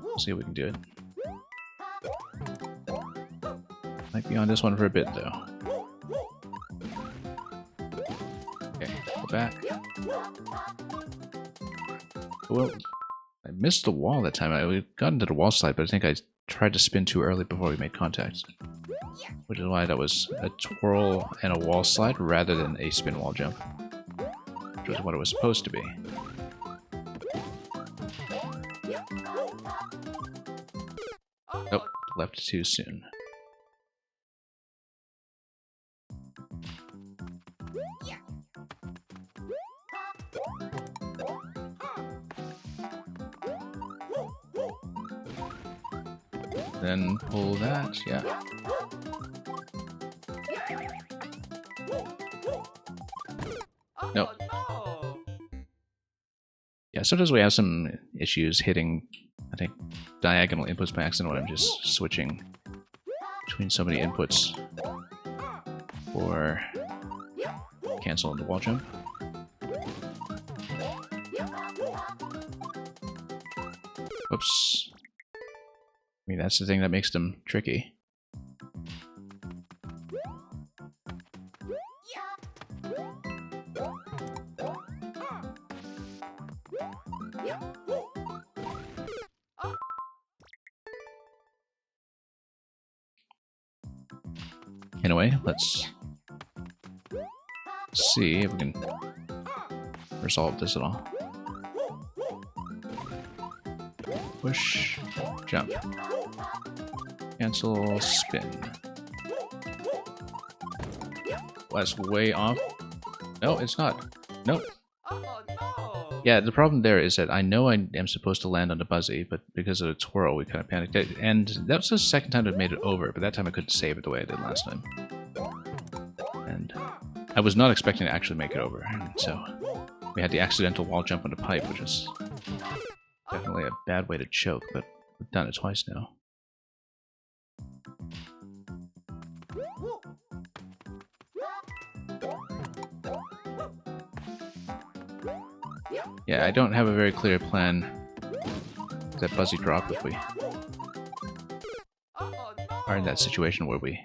we'll see if we can do it. Might be on this one for a bit, though. Okay, go back. Well, I missed the wall that time. I got into the wall slide, but I think I tried to spin too early before we made contact. Which is why that was a twirl and a wall slide rather than a spin wall jump. Which was what it was supposed to be. Nope, left too soon. Then pull that, yeah. Nope. Yeah, sometimes we have some issues hitting, I think, diagonal inputs by accident when I'm just switching between so many inputs or cancel the wall jump. Whoops. I mean, that's the thing that makes them tricky. Anyway, let's see if we can resolve this at all. Push, jump, cancel, spin. Well, that's way off. No, it's not. Nope. Yeah, the problem there is that I know I am supposed to land on the Buzzy, but because of the twirl, we kind of panicked. And that was the second time I've made it over, but that time I couldn't save it the way I did last time. And I was not expecting to actually make it over, so we had the accidental wall jump on the pipe, which is definitely a bad way to choke, but we've done it twice now. Yeah, I don't have a very clear plan that Buzzy drop if we are in that situation where we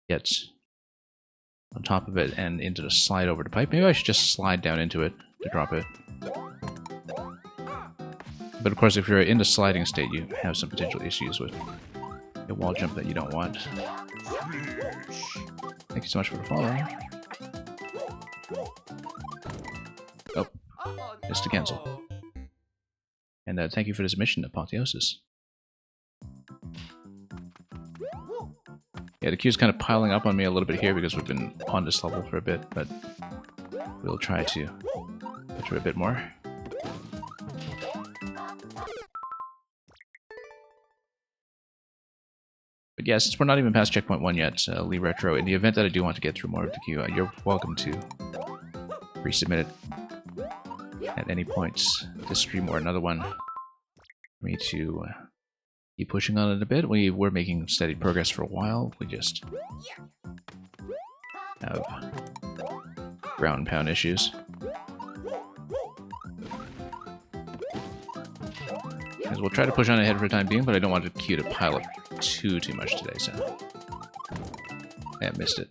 get on top of it and into the slide over the pipe. Maybe I should just slide down into it to drop it. But of course, if you're in the sliding state, you have some potential issues with a wall jump that you don't want. Thank you so much for the follow. Oh, just to cancel. And thank you for this mission, Apotheosis. Yeah, the queue's kind of piling up on me a little bit here because we've been on this level for a bit, but we'll try to get through a bit more. But yeah, since we're not even past checkpoint 1 yet, Lee Retro, in the event that I do want to get through more of the queue, you're welcome to resubmit it at any point this stream or another one for me to keep pushing on it a bit. We were making steady progress for a while. We just have ground and pound issues. Because we'll try to push on ahead for the time being, but I don't want the queue to pile up too much today, so I missed it.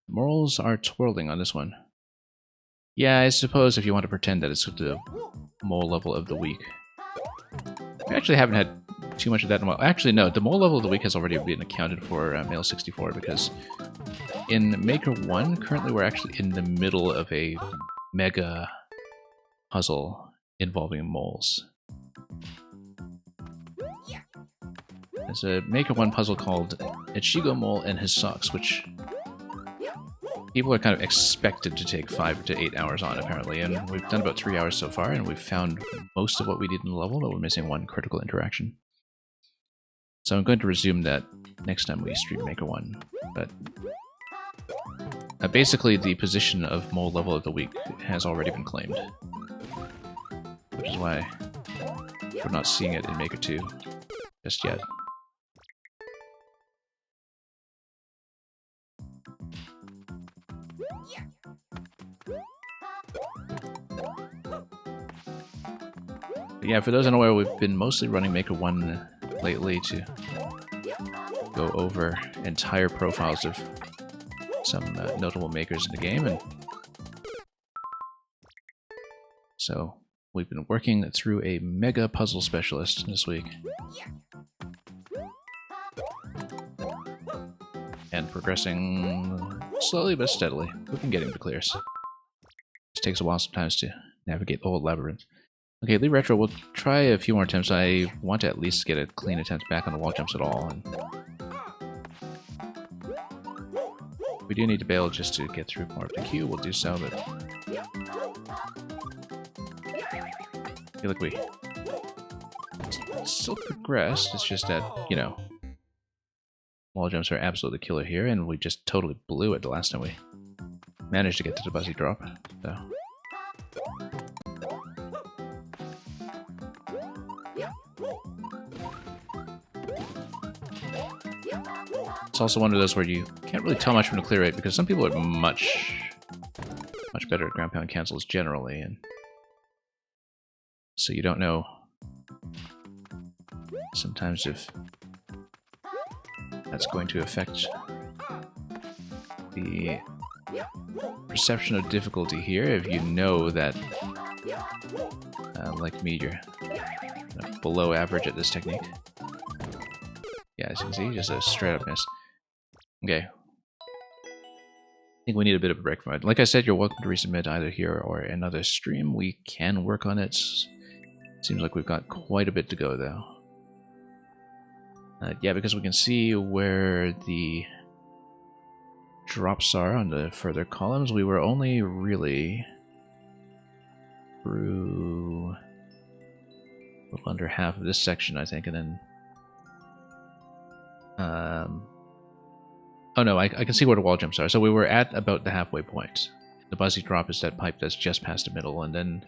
Morals are twirling on this one. Yeah, I suppose if you want to pretend that it's the mole level of the week. We actually haven't had too much of that in a while. Actually, no, the mole level of the week has already been accounted for Male64 because in Maker 1, currently we're actually in the middle of a mega puzzle involving moles. There's a Maker 1 puzzle called Ichigo Mole and His Socks, which people are kind of expected to take 5 to 8 hours on, apparently, and we've done about 3 hours so far, and we've found most of what we did in the level, but we're missing one critical interaction. So I'm going to resume that next time we stream Maker 1, but basically the position of Mole Level of the Week has already been claimed, which is why we're not seeing it in Maker 2 just yet. But yeah, for those unaware, we've been mostly running Maker 1 lately to go over entire profiles of some notable makers in the game, and so we've been working through a mega puzzle specialist this week. And progressing slowly but steadily. We've been getting to clears. It takes a while sometimes to navigate the whole labyrinth. Okay, Lee Retro, we'll try a few more attempts. I want to at least get a clean attempt back on the wall jumps at all. And We do need to bail just to get through more of the queue. We'll do so, but I feel like we still progressed. It's just that, you know, wall jumps are absolutely killer here, and we just totally blew it the last time we managed to get to the Buzzy drop. So. It's also one of those where you can't really tell much from the clear rate because some people are much better at ground pound cancels generally, and so you don't know sometimes if that's going to affect the perception of difficulty here. If you know that, like me, you're below average at this technique. Yeah, as you can see, just a straight up miss. Okay. I think we need a bit of a break from it. Like I said, you're welcome to resubmit either here or another stream. We can work on it. Seems like we've got quite a bit to go, though. Yeah, because we can see where the drops are on the further columns. We were only really through a little under half of this section, I think, and then oh no, I can see where the wall jumps are. So we were at about the halfway point. The Buzzy drop is that pipe that's just past the middle, and then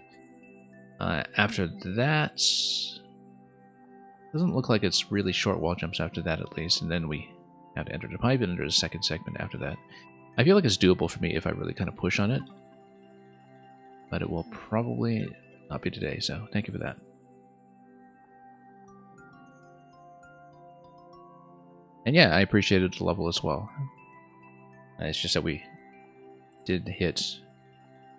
after that, doesn't look like it's really short wall jumps after that, at least. And then we have to enter the pipe and enter the second segment after that. I feel like it's doable for me if I really kind of push on it, but it will probably not be today. So thank you for that. And yeah, I appreciated the level as well. It's just that we did hit...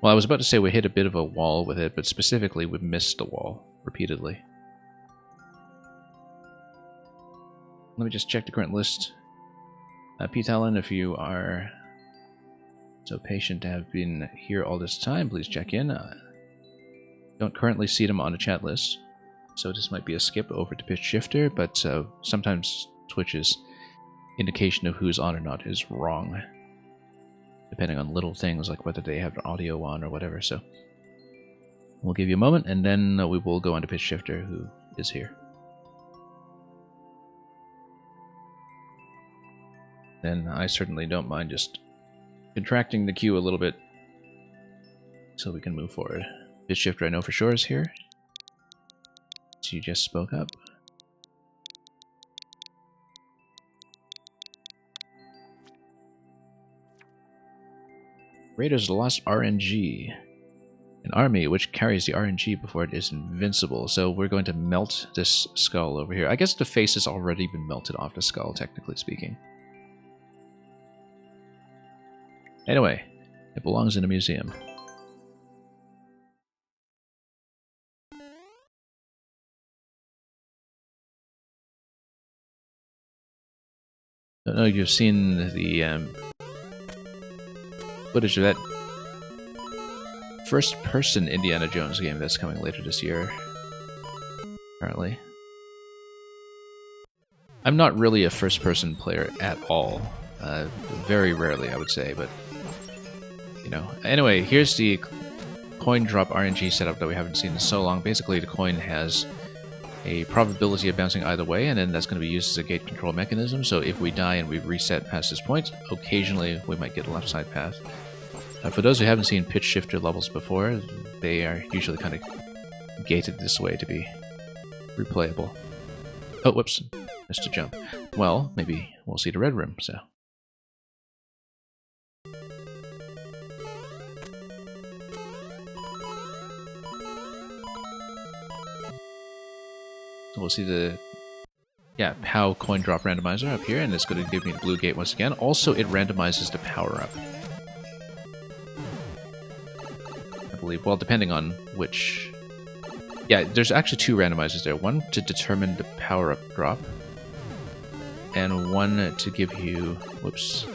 Well, I was about to say we hit a bit of a wall with it, but specifically we missed the wall repeatedly. Let me just check the current list. Pete Allen, if you are so patient to have been here all this time, please check in. Don't currently see them on the chat list, so this might be a skip over to Pitch Shifter, but sometimes Twitch's indication of who's on or not is wrong, depending on little things like whether they have the audio on or whatever. So we'll give you a moment, and then we will go on to Pitch Shifter, who is here. Then I certainly don't mind just contracting the queue a little bit so we can move forward. Pitch Shifter I know for sure is here. So you just spoke up. Raiders of the Lost RNG. An army which carries the RNG before it is invincible. So we're going to melt this skull over here. I guess the face has already been melted off the skull, technically speaking. Anyway, it belongs in a museum. Don't know if you've seen the footage of that first-person Indiana Jones game that's coming later this year, apparently. I'm not really a first-person player at all. Very rarely, I would say, but, you know. Anyway, here's the coin drop RNG setup that we haven't seen in so long. Basically, the coin has a probability of bouncing either way, and then that's going to be used as a gate control mechanism. So if we die and we reset past this point, occasionally we might get a left side path. For those who haven't seen Pitch Shifter levels before, they are usually kind of gated this way to be replayable. Oh, whoops, missed a jump. Well, maybe we'll see the red room, so. So we'll see the, yeah, POW coin drop randomizer up here, and it's going to give me the blue gate once again. Also, it randomizes the power up. I believe, well, depending on which... Yeah, there's actually two randomizers there. One to determine the power up drop, and one to give you... Whoops.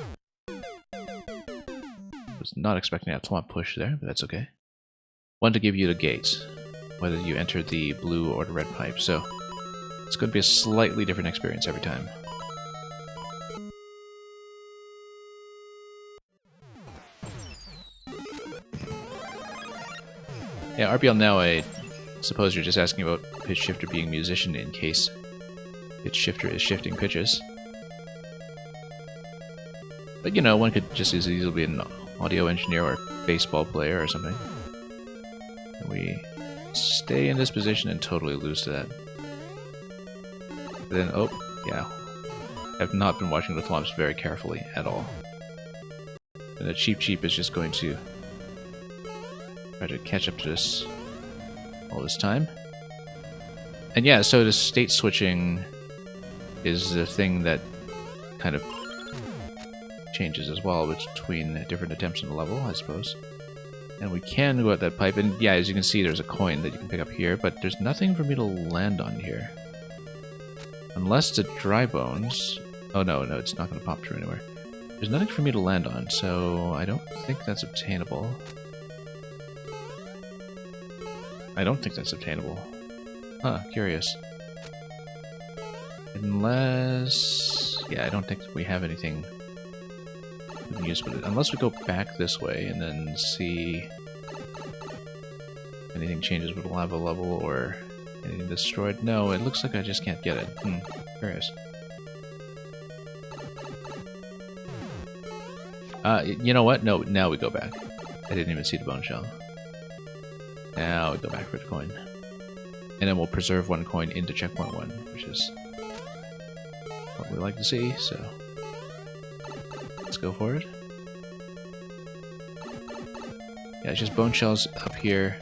Was not expecting that swamp push there, but that's okay. One to give you the gate, whether you enter the blue or the red pipe. So it's going to be a slightly different experience every time. Yeah, RPL now, I suppose you're just asking about Pitch Shifter being musician in case Pitch Shifter is shifting pitches. But, you know, one could just as easily be an audio engineer or baseball player or something. And we stay in this position and totally lose to that. But then, oh, yeah. I've not been watching the Thwomps very carefully at all. And the Cheep Cheep is just going to try to catch up to this all this time. And yeah, so the state switching is the thing that kind of changes as well between different attempts in the level, I suppose. And we can go at that pipe, and yeah, as you can see, there's a coin that you can pick up here, but there's nothing for me to land on here. Unless the dry bones... Oh no, it's not going to pop through anywhere. There's nothing for me to land on, so I don't think that's obtainable. I don't think that's obtainable. Huh, curious. Unless... yeah, I don't think we have anything we can use with it. Unless we go back this way and then see if anything changes with the lava level or anything destroyed. No, it looks like I just can't get it. Curious. You know what? No, now we go back. I didn't even see the bone shell. Now we go back for the coin. And then we'll preserve one coin into checkpoint 1, which is what we like to see, so let's go for it. Yeah, it's just bone shells up here.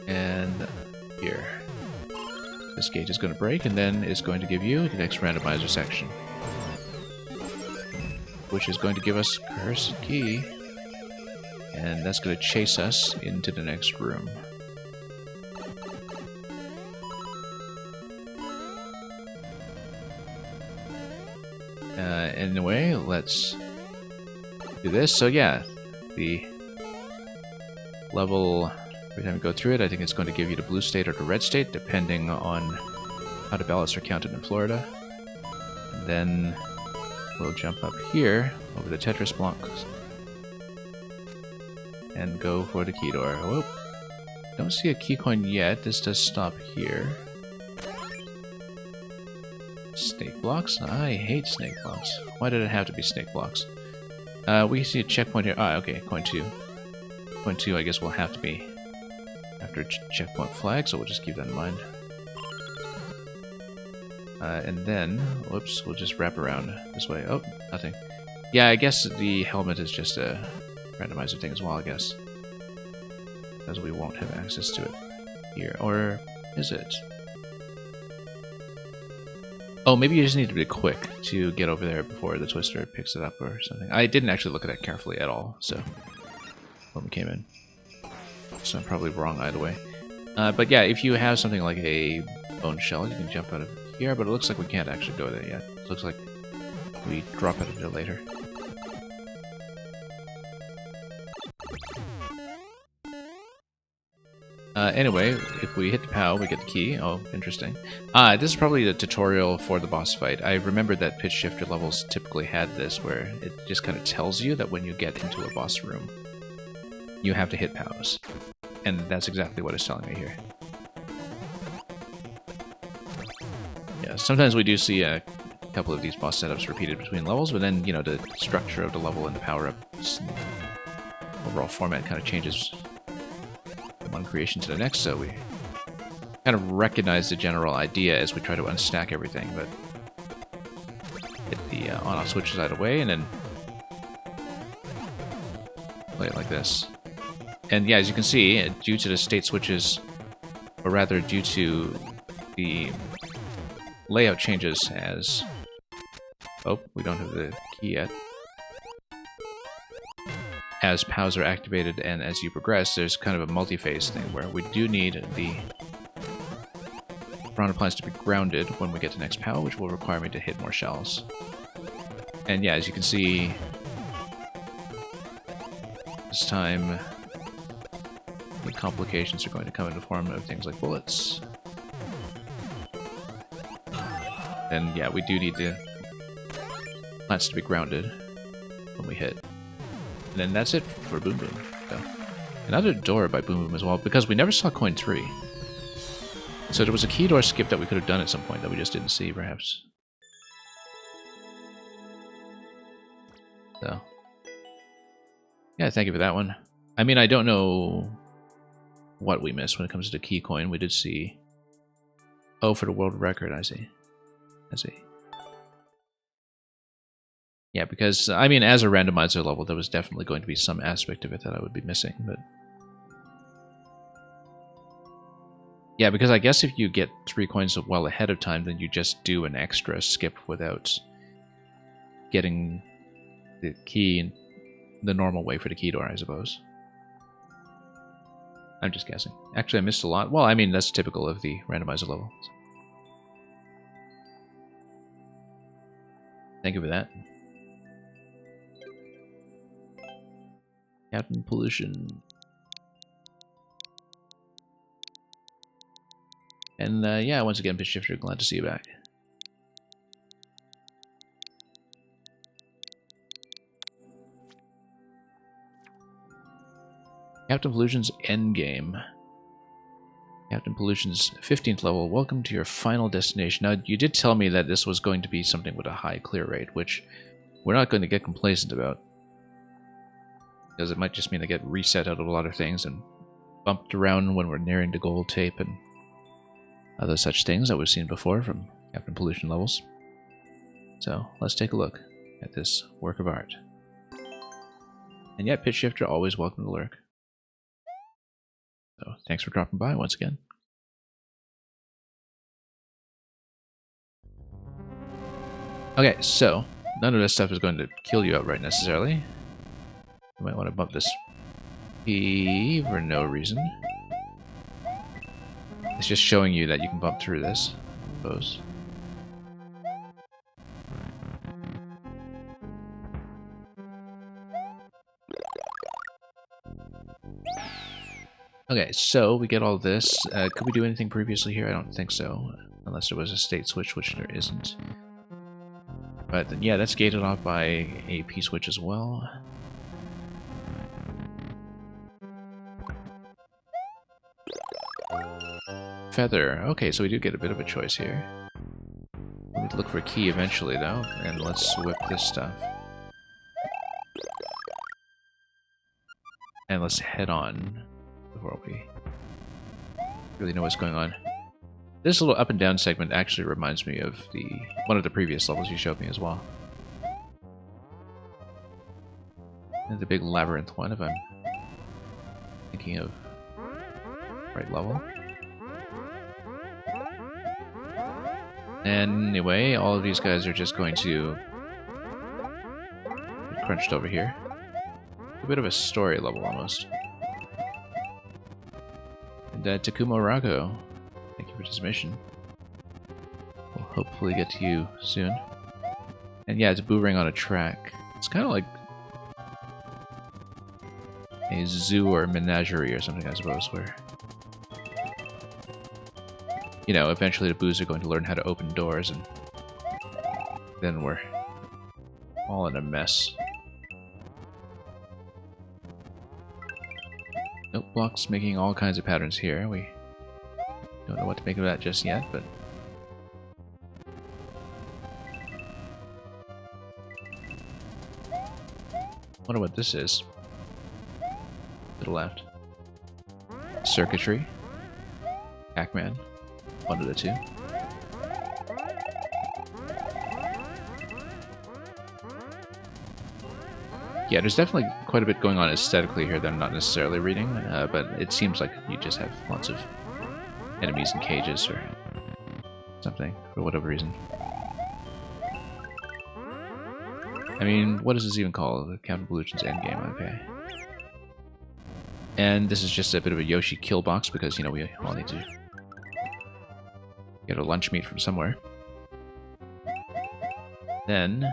And here. This gate is going to break, and then it's going to give you the next randomizer section, which is going to give us Cursed Key, and that's going to chase us into the next room. Anyway, let's do this. So yeah, the level, every time you go through it, I think it's going to give you the blue state or the red state, depending on how the ballots are counted in Florida. And then we'll jump up here over the Tetris blocks and go for the key door. Whoop. Don't see a key coin yet. This does stop here. Snake blocks? I hate snake blocks. Why did it have to be snake blocks? We see a checkpoint here. Ah, okay, coin 2. Coin 2, I guess, will have to be after checkpoint flag, so we'll just keep that in mind. And then, whoops, we'll just wrap around this way. Oh, nothing. Yeah, I guess the helmet is just a randomizer thing as well, I guess. Because we won't have access to it here. Or is it? Oh, maybe you just need to be quick to get over there before the twister picks it up or something. I didn't actually look at that carefully at all, so when we came in. So I'm probably wrong either way. But yeah, if you have something like a bone shell, you can jump out of here, but it looks like we can't actually go there yet. It looks like we drop out of there later. Anyway, if we hit the POW, we get the key. Oh, interesting. This is probably the tutorial for the boss fight. I remember that Pitch Shifter levels typically had this, where it just kind of tells you that when you get into a boss room, you have to hit POWs. And that's exactly what it's telling me here. Yeah, sometimes we do see a couple of these boss setups repeated between levels, but then, you know, the structure of the level and the power-up overall format kind of changes from one creation to the next, so we kind of recognize the general idea as we try to unstack everything, but hit the on-off switches out of the way, and then play it like this. And yeah, as you can see, due to the state switches, or rather due to the layout changes as... Oh, we don't have the key yet. As POWs are activated and as you progress, there's kind of a multi-phase thing where we do need the ground appliance to be grounded when we get to the next POW, which will require me to hit more shells. And yeah, as you can see, this time the complications are going to come in the form of things like bullets. And yeah, we do need the plants to be grounded when we hit. And then that's it for Boom Boom. So, another door by Boom Boom as well, because we never saw coin 3. So there was a key door skip that we could have done at some point that we just didn't see, perhaps. So, yeah, thank you for that one. I mean, I don't know what we missed when it comes to key coin. We did see... Oh, for the world record, I see. I see. Yeah, because, I mean, as a randomizer level, there was definitely going to be some aspect of it that I would be missing, but... Yeah, because I guess if you get 3 coins well ahead of time, then you just do an extra skip without getting the key the normal way for the key door, I suppose. I'm just guessing. Actually, I missed a lot. Well, I mean, that's typical of the randomizer level. Thank you for that. Captain Pollution. And yeah, once again, Pitch Shifter, glad to see you back. Captain Pollution's Endgame. Captain Pollution's 15th level. Welcome to your final destination. Now, you did tell me that this was going to be something with a high clear rate, which we're not going to get complacent about. Because it might just mean I get reset out of a lot of things and bumped around when we're nearing the gold tape and other such things that we've seen before from Captain Pollution levels. So, let's take a look at this work of art. And yet, Pitch Shifter, always welcome to lurk. So, thanks for dropping by once again. Okay, so, none of this stuff is going to kill you outright necessarily. You might want to bump this P for no reason. It's just showing you that you can bump through this, I suppose. Okay, so we get all this. Could we do anything previously here? I don't think so, unless there was a state switch, which there isn't. But yeah, that's gated off by a P-switch as well. Feather. Okay, so we do get a bit of a choice here. We need to look for a key eventually, though, and let's whip this stuff. And let's head on before we really know what's going on. This little up and down segment actually reminds me of one of the previous levels you showed me as well. And the big labyrinth one, if I'm thinking of right level. Anyway, all of these guys are just going to get crunched over here. A bit of a story level, almost. And Takuma Rago, thank you for this mission. We'll hopefully get to you soon. And yeah, it's a Boomerang on a track. It's kind of like a zoo or a menagerie or something, I suppose, where... You know, eventually the Boos are going to learn how to open doors, and then we're all in a mess. Note blocks making all kinds of patterns here. We don't know what to make of that just yet, but... Wonder what this is. To the left. Circuitry. Pac-Man. One of the two. Yeah, there's definitely quite a bit going on aesthetically here that I'm not necessarily reading, but it seems like you just have lots of enemies in cages or something, for whatever reason. I mean, what does this even call? The Captain Pollution's Endgame, okay. And this is just a bit of a Yoshi kill box because, you know, we all need to get our lunch meat from somewhere. Then,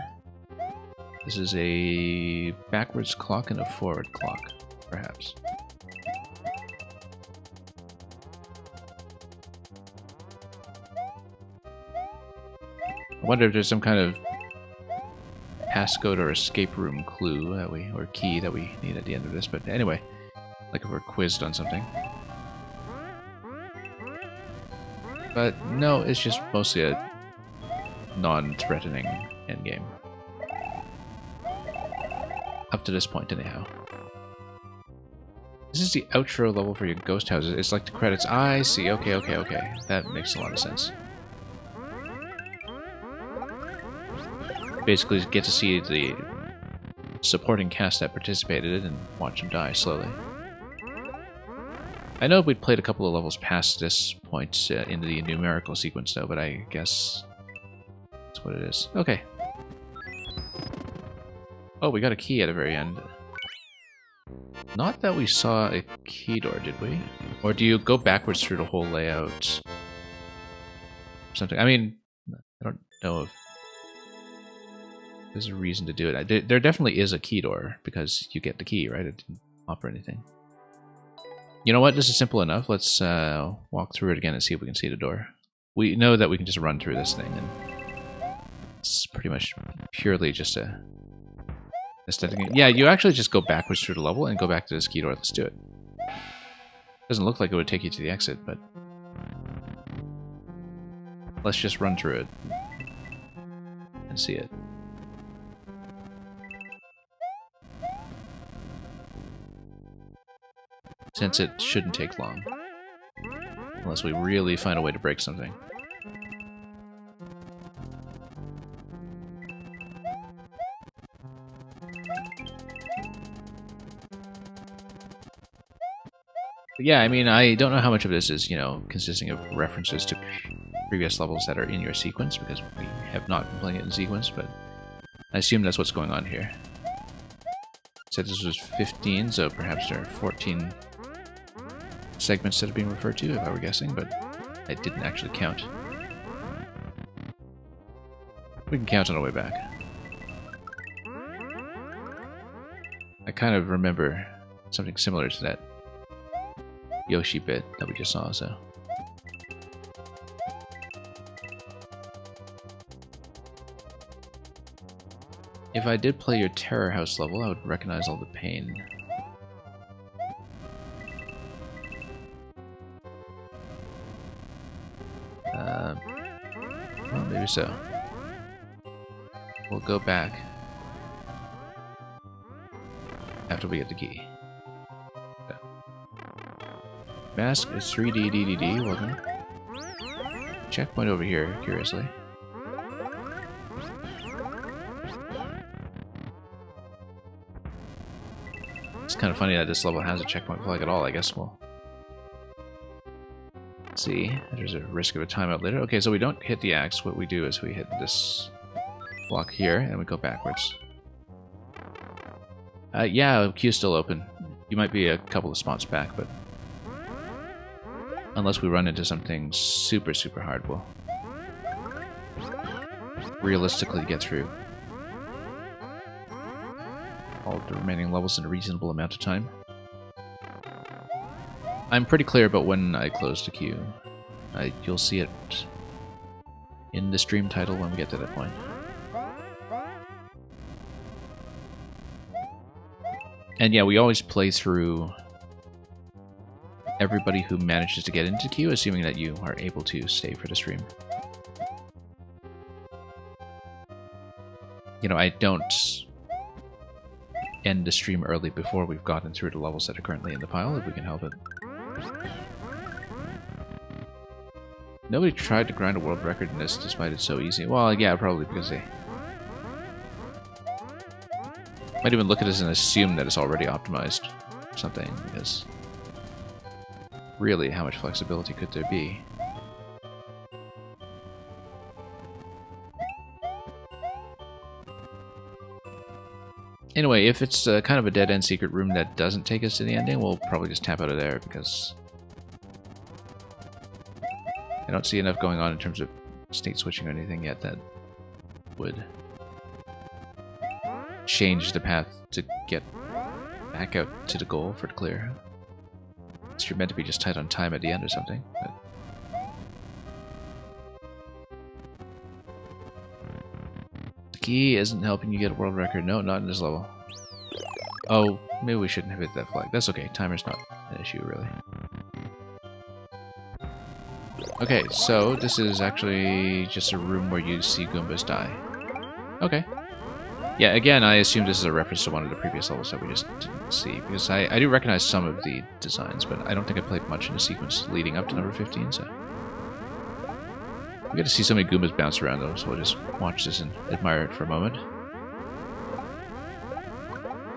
this is a backwards clock and a forward clock, perhaps. I wonder if there's some kind of passcode or escape room clue that or key that we need at the end of this, but anyway, Like if we're quizzed on something. But no, it's just mostly a non-threatening endgame. Up to this point, anyhow. This is the outro level for your ghost houses. It's like the credits. I see. Okay, okay, okay. That makes a lot of sense. Basically, get to see the supporting cast that participated and watch them die slowly. I know we'd played a couple of levels past this point into the numerical sequence, though, but I guess that's what it is. Okay. Oh, we got a key at the very end. Not that we saw a key door, did we? Or do you go backwards through the whole layout? Something. I mean, I don't know if there's a reason to do it. There definitely is a key door, because you get the key, right? It didn't offer anything. You know what? This is simple enough. Let's walk through it again and see if we can see the door. We know that we can just run through this thing, and it's pretty much purely just a aesthetic. Yeah, you actually just go backwards through the level and go back to this key door. Let's do it. Doesn't look like it would take you to the exit, but let's just run through it and see it. Since it shouldn't take long. Unless we really find a way to break something. But yeah, I mean, I don't know how much of this is, you know, consisting of references to previous levels that are in your sequence, because we have not been playing it in sequence, but I assume that's what's going on here. Said this was 15, so perhaps there are 14 segments that are being referred to, if I were guessing, but I didn't actually count. We can count on our way back. I kind of remember something similar to that Yoshi bit that we just saw, so. If I did play your Terror House level, I would recognize all the pain. Well, maybe so. We'll go back after we get the key. Okay. Mask is 3D DDD, welcome. Checkpoint over here, curiously. It's kind of funny that this level has a checkpoint flag at all, I guess. We'll see. There's a risk of a timeout later. Okay, so we don't hit the axe. What we do is we hit this block here, and we go backwards. Yeah, the queue's still open. You might be a couple of spots back, but unless we run into something super, super hard, we'll realistically get through all the remaining levels in a reasonable amount of time. I'm pretty clear about when I close the queue. You'll see it in the stream title when we get to that point. And yeah, we always play through everybody who manages to get into queue, assuming that you are able to stay for the stream. You know, I don't end the stream early before we've gotten through the levels that are currently in the pile, if we can help it. Nobody tried to grind a world record in this despite it's so easy. Well, yeah, probably because they might even look at this and assume that it's already optimized or something, because really, how much flexibility could there be? Anyway, if it's kind of a dead-end secret room that doesn't take us to the ending, we'll probably just tap out of there, because I don't see enough going on in terms of state switching or anything yet that would change the path to get back out to the goal for the clear. Unless you're meant to be just tight on time at the end or something. But the key isn't helping you get a world record. No, not in this level. Oh, maybe we shouldn't have hit that flag. That's okay. Timer's not an issue, really. Okay, so this is actually just a room where you see Goombas die. Okay. Yeah, again, I assume this is a reference to one of the previous levels that we just didn't see, because I do recognize some of the designs, but I don't think I played much in the sequence leading up to number 15, so... We get to see so many Goombas bounce around, though, so we'll just watch this and admire it for a moment.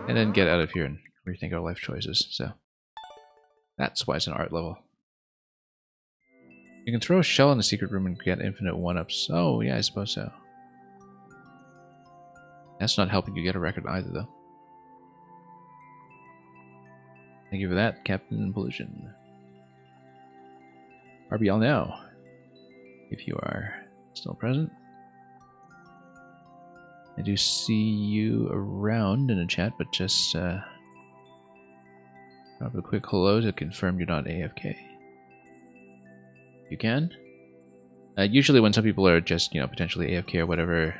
And then get out of here and rethink our life choices, so... That's why it's an art level. You can throw a shell in the secret room and get infinite 1-ups. Oh, yeah, I suppose so. That's not helping you get a record either, though. Thank you for that, Captain Pollution. RBL now, if you are still present. I do see you around in the chat, but just drop a quick hello to confirm you're not AFK. You can. Usually when some people are just, potentially AFK or whatever,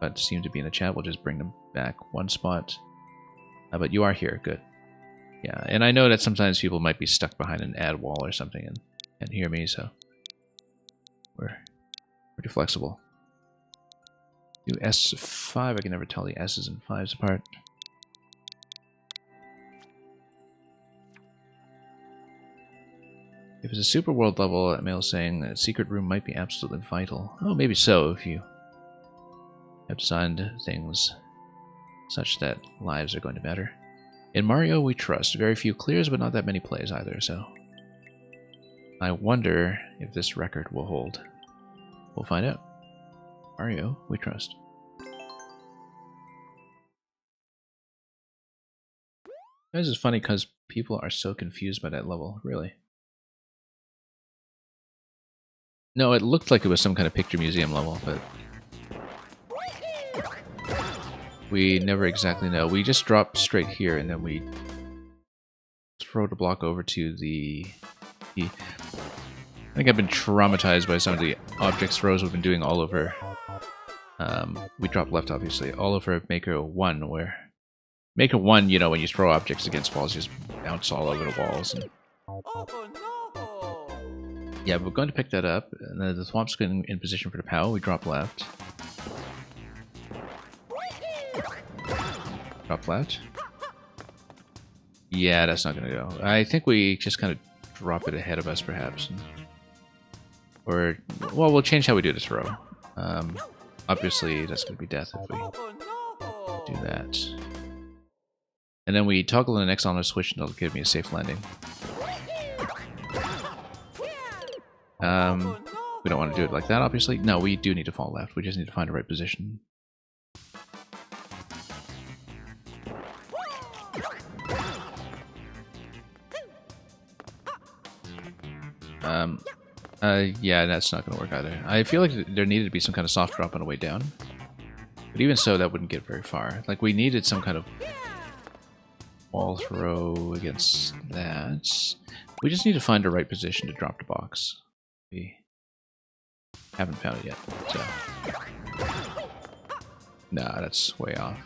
but seem to be in the chat, we'll just bring them back one spot. But you are here, good. Yeah, and I know that sometimes people might be stuck behind an ad wall or something and hear me, so we're pretty flexible. Do S5, I can never tell the S's and 5s apart. If it's a super world level, Mail's saying that secret room might be absolutely vital. Oh, maybe so, if you have designed things such that lives are going to matter. In Mario, we trust. Very few clears, but not that many plays either, so... I wonder if this record will hold. We'll find out. Mario, we trust. This is funny because people are so confused by that level, really. No, it looked like it was some kind of picture museum level, but... we never exactly know. We just drop straight here, and then we throw the block over to the... I think I've been traumatized by some of the object throws we've been doing all over... we drop left, obviously, all over Maker 1, where... Maker 1, when you throw objects against walls, you just bounce all over the walls. And... yeah, we're going to pick that up, and then the Thwomp's getting in position for the POW. We drop left. Drop left. Yeah, that's not going to go. I think we just kind of drop it ahead of us, perhaps. Or, well, we'll change how we do the throw. Obviously, that's going to be death if we do that. And then we toggle the next on the switch, and it'll give me a safe landing. We don't want to do it like that, obviously. No, we do need to fall left. We just need to find the right position. Yeah, that's not going to work either. I feel like there needed to be some kind of soft drop on the way down. But even so, that wouldn't get very far. Like, we needed some kind of wall throw against that. We just need to find the right position to drop the box. We haven't found it yet, so... nah, that's way off.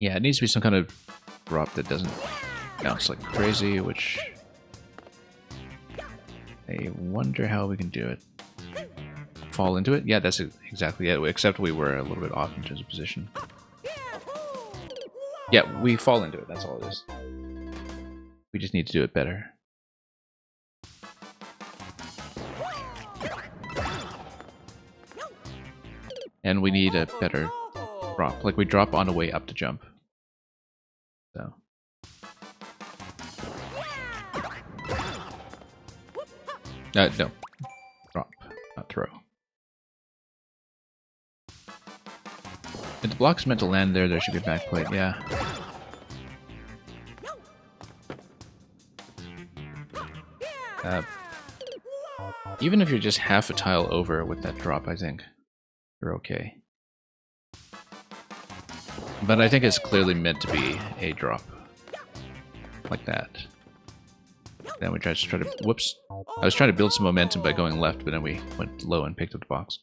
Yeah, it needs to be some kind of drop that doesn't bounce like crazy, which... I wonder how we can do it. Fall into it? Yeah, that's exactly it, except we were a little bit off in terms of position. Yeah, we fall into it, that's all it is. We just need to do it better. And we need a better drop. Like, we drop on the way up to jump. So... no. Drop, not throw. If the block's meant to land there, there should be a backplate, yeah. Even if you're just half a tile over with that drop, I think you're okay. But I think it's clearly meant to be a drop. Like that. Then we tried to whoops. I was trying to build some momentum by going left, but then we went low and picked up the box.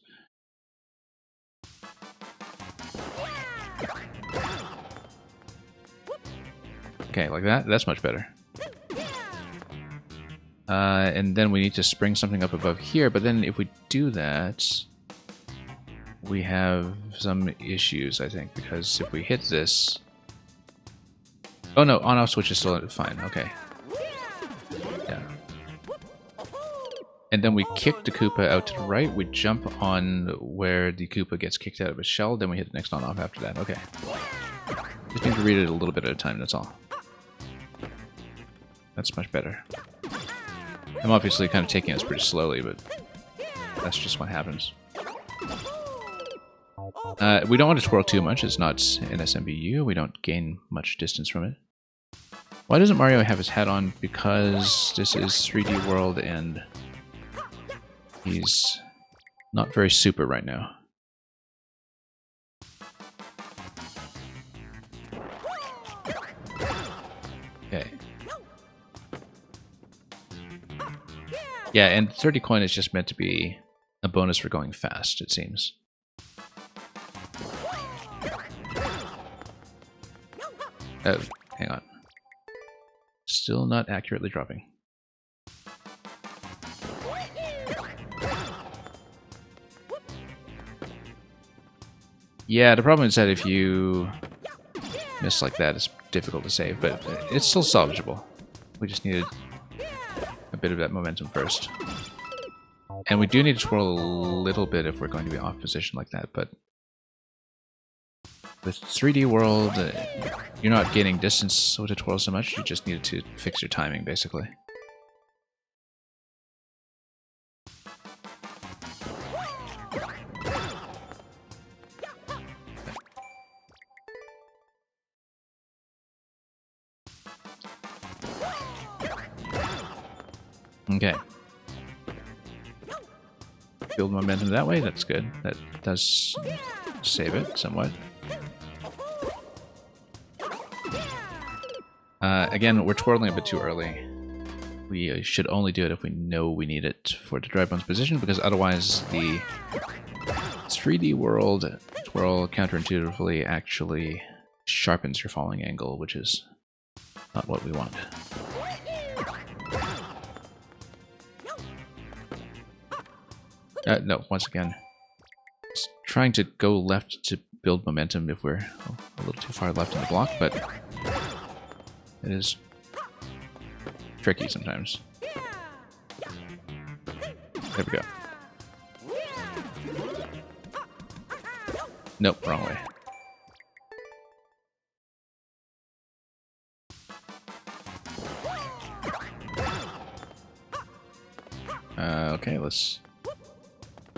Okay, like that. That's much better. And then we need to spring something up above here, but then if we do that, we have some issues, I think, because if we hit this... Oh no, on-off switch is still fine, okay. Yeah. And then we kick the Koopa out to the right, we jump on where the Koopa gets kicked out of its shell, then we hit the next on-off after that, okay. Just need to read it a little bit at a time, that's all. That's much better. I'm obviously kind of taking this pretty slowly, but that's just what happens. We don't want to twirl too much, it's not an SMBU, we don't gain much distance from it. Why doesn't Mario have his hat on? Because this is 3D World and he's not very super right now. Okay. Yeah, and 30 coin is just meant to be a bonus for going fast, it seems. Oh, hang on. Still not accurately dropping. Yeah, the problem is that if you miss like that, it's difficult to save, but it's still salvageable. We just needed a bit of that momentum first. And we do need to twirl a little bit if we're going to be off position like that, but with 3D World, you're not gaining distance with the twirl so much, you just needed to fix your timing, basically. Okay. Build momentum that way, that's good. That does save it somewhat. Again, we're twirling a bit too early. We should only do it if we know we need it for the dry bones position, because otherwise the 3D World twirl counterintuitively actually sharpens your falling angle, which is not what we want. No, once again, just trying to go left to build momentum if we're a little too far left in the block, but it is tricky sometimes. There we go. Nope, wrong way. Okay, let's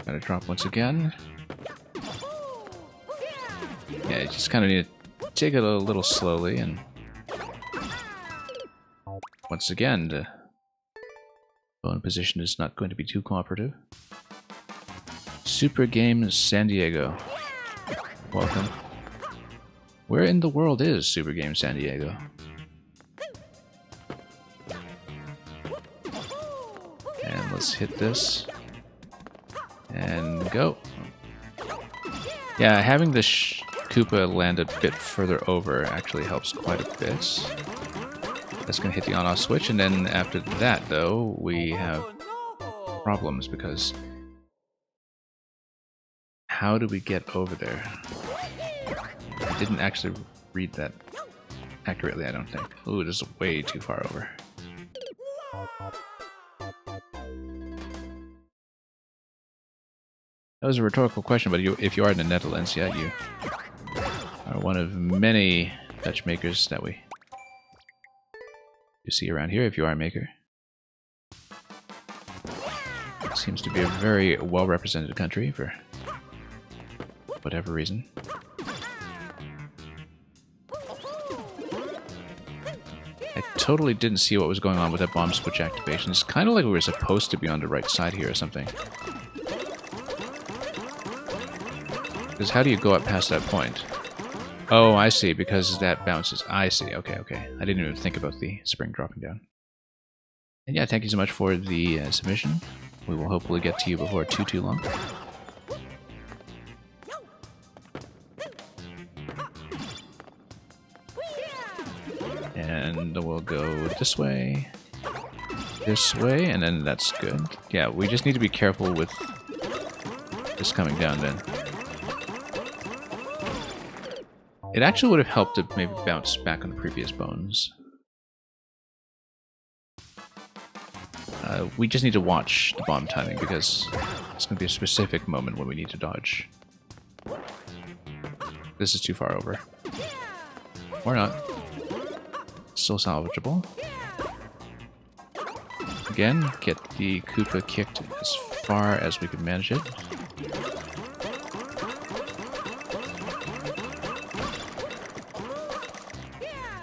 gotta drop once again. Yeah, you just kind of need to take it a little slowly, and once again, the bone position is not going to be too cooperative. Super Game San Diego. Welcome. Where in the world is Super Game San Diego? And let's hit this. And go. Yeah, having the Koopa land a bit further over actually helps quite a bit. That's going to hit the on-off switch, and then after that, though, we have problems, because how do we get over there? I didn't actually read that accurately, I don't think. Ooh, this is way too far over. That was a rhetorical question, but if you are in the Netherlands, yeah, you are one of many Dutch makers that we see around here, if you are a maker. It seems to be a very well-represented country for whatever reason. I totally didn't see what was going on with that bomb switch activation. It's kind of like we were supposed to be on the right side here or something. Because how do you go up past that point? Oh, I see, because that bounces. I see, okay, okay. I didn't even think about the spring dropping down. And yeah, thank you so much for the submission. We will hopefully get to you before too long. And this way, and then that's good. Yeah, we just need to be careful with this coming down then. It actually would have helped to maybe bounce back on the previous bones. We just need to watch the bomb timing because it's going to be a specific moment when we need to dodge. This is too far over. Or not. Still salvageable. Again, get the Koopa kicked as far as we can manage it.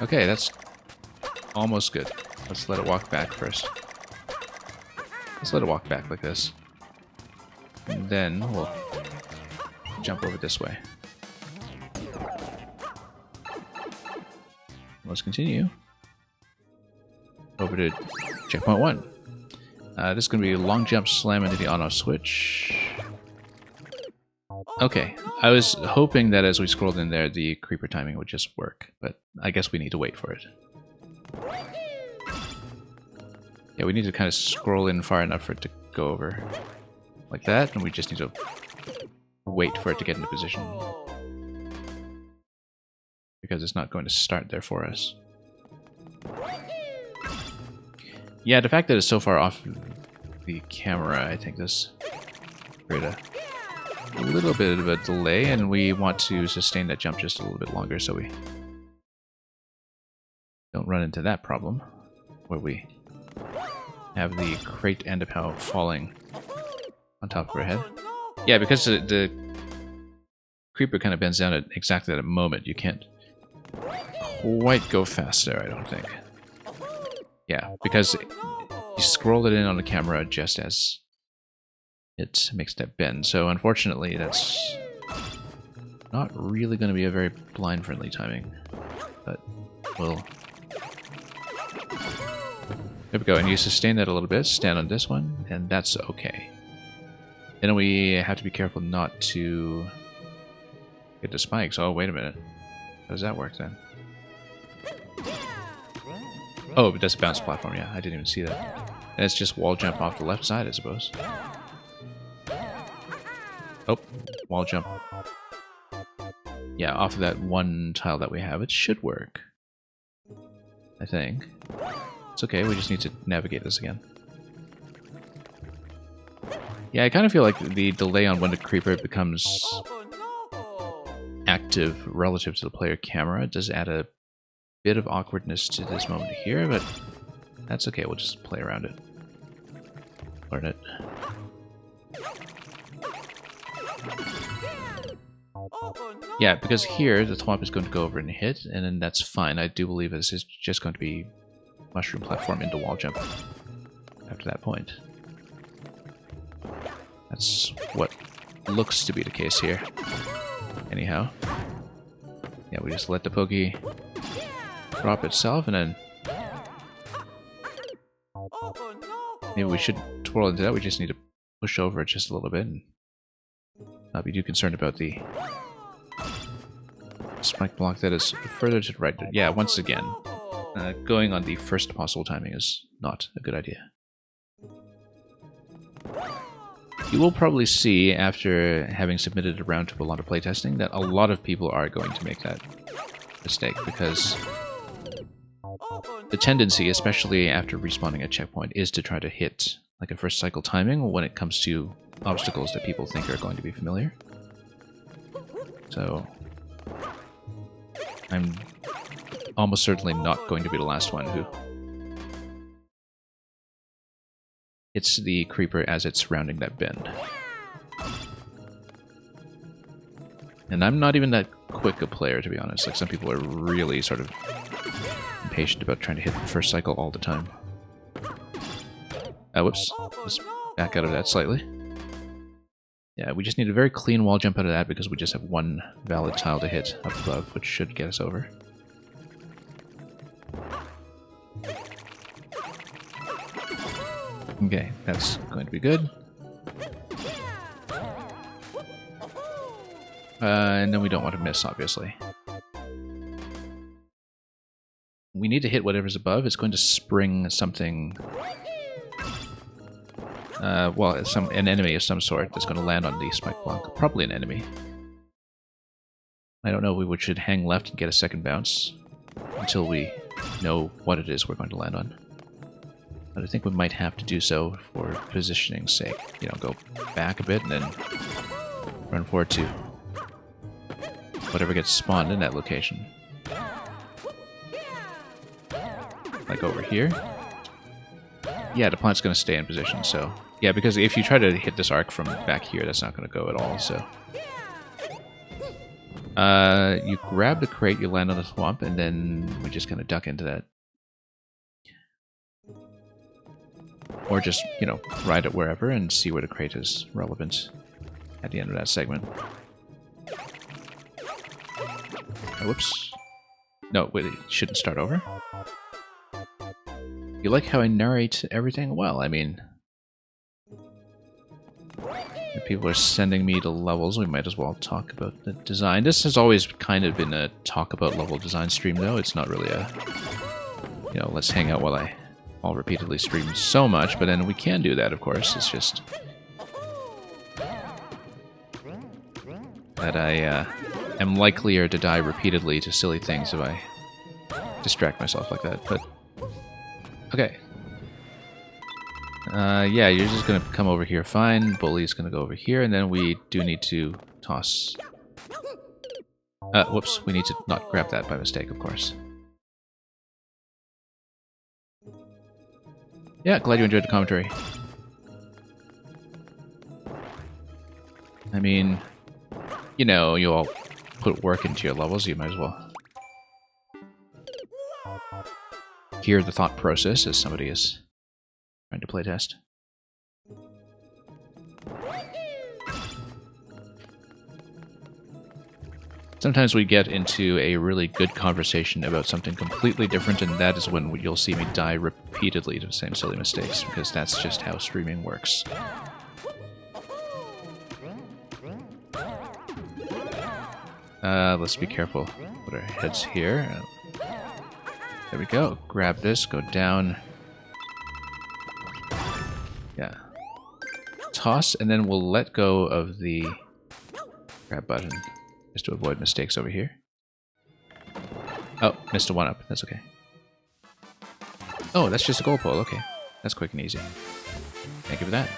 Okay, that's almost good. Let's let it walk back first. Let's let it walk back like this. And then we'll jump over this way. Let's continue. Over to checkpoint 1. This is going to be a long jump slam into the on-off switch. Okay, I was hoping that as we scrolled in there, the creeper timing would just work, but I guess we need to wait for it. Yeah, we need to kind of scroll in far enough for it to go over like that, and we just need to wait for it to get into position. Because it's not going to start there for us. Yeah, the fact that it's so far off the camera, I think this created a little bit of a delay, and we want to sustain that jump just a little bit longer so we don't run into that problem where we have the crate end up falling on top of our head. Yeah, because the creeper kind of bends down at exactly that moment, you can't quite go faster, I don't think. Yeah, because you scroll it in on the camera just as it makes that bend. So unfortunately, that's not really going to be a very blind-friendly timing. But we'll... There we go, and you sustain that a little bit, stand on this one, and that's okay. Then we have to be careful not to get the spikes. Oh, wait a minute. How does that work then? Oh, it does bounce platform, yeah, I didn't even see that. And it's just wall jump off the left side, I suppose. Oh, wall jump. Yeah, off of that one tile that we have, it should work. I think. It's okay, we just need to navigate this again. Yeah, I kind of feel like the delay on when the creeper becomes active relative to the player camera does add a bit of awkwardness to this moment here, but that's okay, we'll just play around it. Learn it. Yeah, because here the thwomp is going to go over and hit, and then that's fine. I do believe this is just going to be mushroom platform into wall jump after that point. That's what looks to be the case here. Anyhow. Yeah, we just let the Pokey drop itself, and then maybe we should twirl into that. We just need to push over it just a little bit and not be too concerned about the spike block that is further to the right. Yeah, once again, going on the first possible timing is not a good idea. You will probably see, after having submitted a round to a lot of playtesting, that a lot of people are going to make that mistake, because the tendency, especially after respawning a checkpoint, is to try to hit like a first cycle timing when it comes to obstacles that people think are going to be familiar. So I'm almost certainly not going to be the last one who hits the creeper as it's rounding that bend. And I'm not even that quick a player, to be honest. Like, some people are really sort of impatient about trying to hit the first cycle all the time. Whoops. Let's back out of that slightly. Yeah, we just need a very clean wall jump out of that because we just have one valid tile to hit up above, which should get us over. Okay, that's going to be good. And then we don't want to miss, obviously. we need to hit whatever's above. It's going to spring something. Well, an enemy of some sort that's going to land on the spike block. Probably an enemy. I don't know if we should hang left and get a second bounce until we know what it is we're going to land on. But I think we might have to do so for positioning's sake. You know, go back a bit and then run forward to whatever gets spawned in that location. Like over here. Yeah, the plant's going to stay in position, so... Yeah, because if you try to hit this arc from back here, that's not going to go at all, so... you grab the crate, you land on the swamp, and then we just kind of duck into that. Or just, you know, ride it wherever and see where the crate is relevant at the end of that segment. Oh, whoops. No, wait, it shouldn't start over. You like how I narrate everything? Well, I mean... if people are sending me to levels, we might as well talk about the design. This has always kind of been a talk about level design stream, though. It's not really a... you know, let's hang out while I'll repeatedly stream so much, but then we can do that, of course. It's just... that I am likelier to die repeatedly to silly things if I distract myself like that, but... okay. Yeah, you're just gonna come over here fine. Bully's gonna go over here, and then we do need to toss... whoops, we need to not grab that by mistake, of course. Yeah, glad you enjoyed the commentary. I mean, you know, you all put work into your levels, you might as well hear the thought process as somebody is trying to playtest. Sometimes we get into a really good conversation about something completely different, and that is when you'll see me die repeatedly to the same silly mistakes, because that's just how streaming works. Let's be careful. Put our heads here. There we go. Grab this, go down. Yeah. Toss, and then we'll let go of the grab button, just to avoid mistakes over here. Oh, missed a one-up. That's okay. Oh, that's just a goal pole. Okay. That's quick and easy. Thank you for that.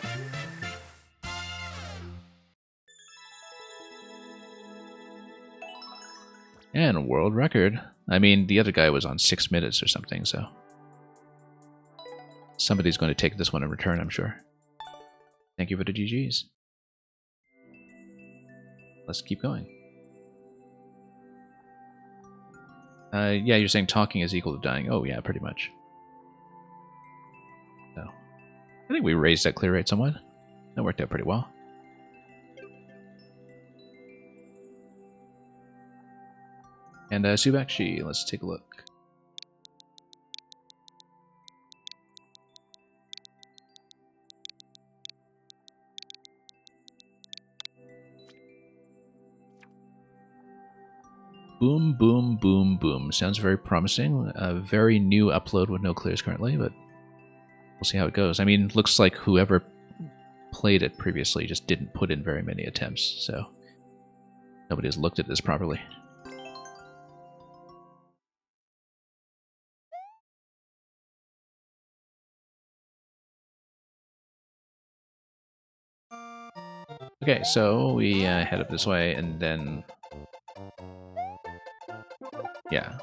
And a world record. I mean, the other guy was on 6 minutes or something, so... somebody's going to take this one in return, I'm sure. Thank you for the GGs. Let's keep going. Yeah, you're saying talking is equal to dying. Oh, yeah, pretty much. So, I think we raised that clear rate somewhat. That worked out pretty well. And Subakshi, let's take a look. Boom, boom, boom, boom. Sounds very promising. A very new upload with no clears currently, but we'll see how it goes. I mean, looks like whoever played it previously just didn't put in very many attempts, so nobody has looked at this properly. Okay, so we head up this way, and then... yeah.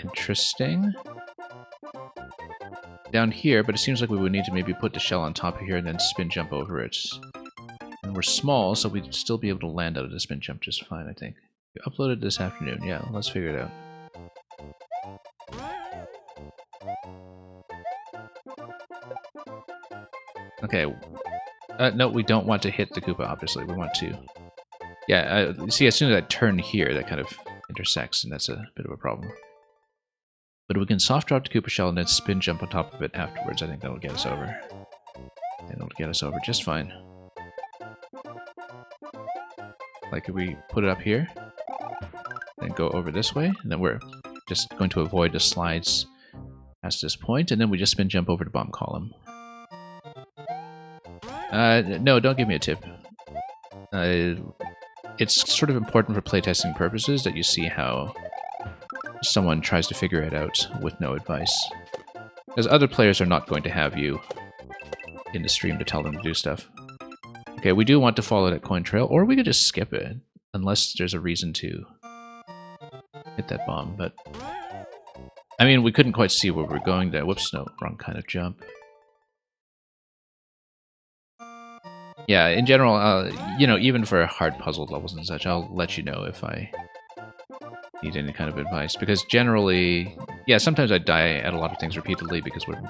Interesting. Down here, but it seems like we would need to maybe put the shell on top of here and then spin jump over it. And we're small, so we'd still be able to land out of the spin jump just fine, I think. We uploaded this afternoon. Yeah, let's figure it out. Okay. No, we don't want to hit the Koopa, obviously. We want to... yeah, see, as soon as I turn here, that kind of intersects, and that's a bit of a problem. But we can soft drop the Koopa shell and then spin jump on top of it afterwards. I think that'll get us over. And it'll get us over just fine. Like, if we put it up here, then go over this way, and then we're just going to avoid the slides past this point, and then we just spin jump over to bomb column. No, don't give me a tip. It's sort of important for playtesting purposes that you see how someone tries to figure it out with no advice. Because other players are not going to have you in the stream to tell them to do stuff. Okay, we do want to follow that coin trail, or we could just skip it, unless there's a reason to hit that bomb, but... I mean, we couldn't quite see where we're going there. Whoops, no, wrong kind of jump. Yeah, in general, you know, even for hard puzzle levels and such, I'll let you know if I need any kind of advice. Because generally, yeah, sometimes I die at a lot of things repeatedly because we're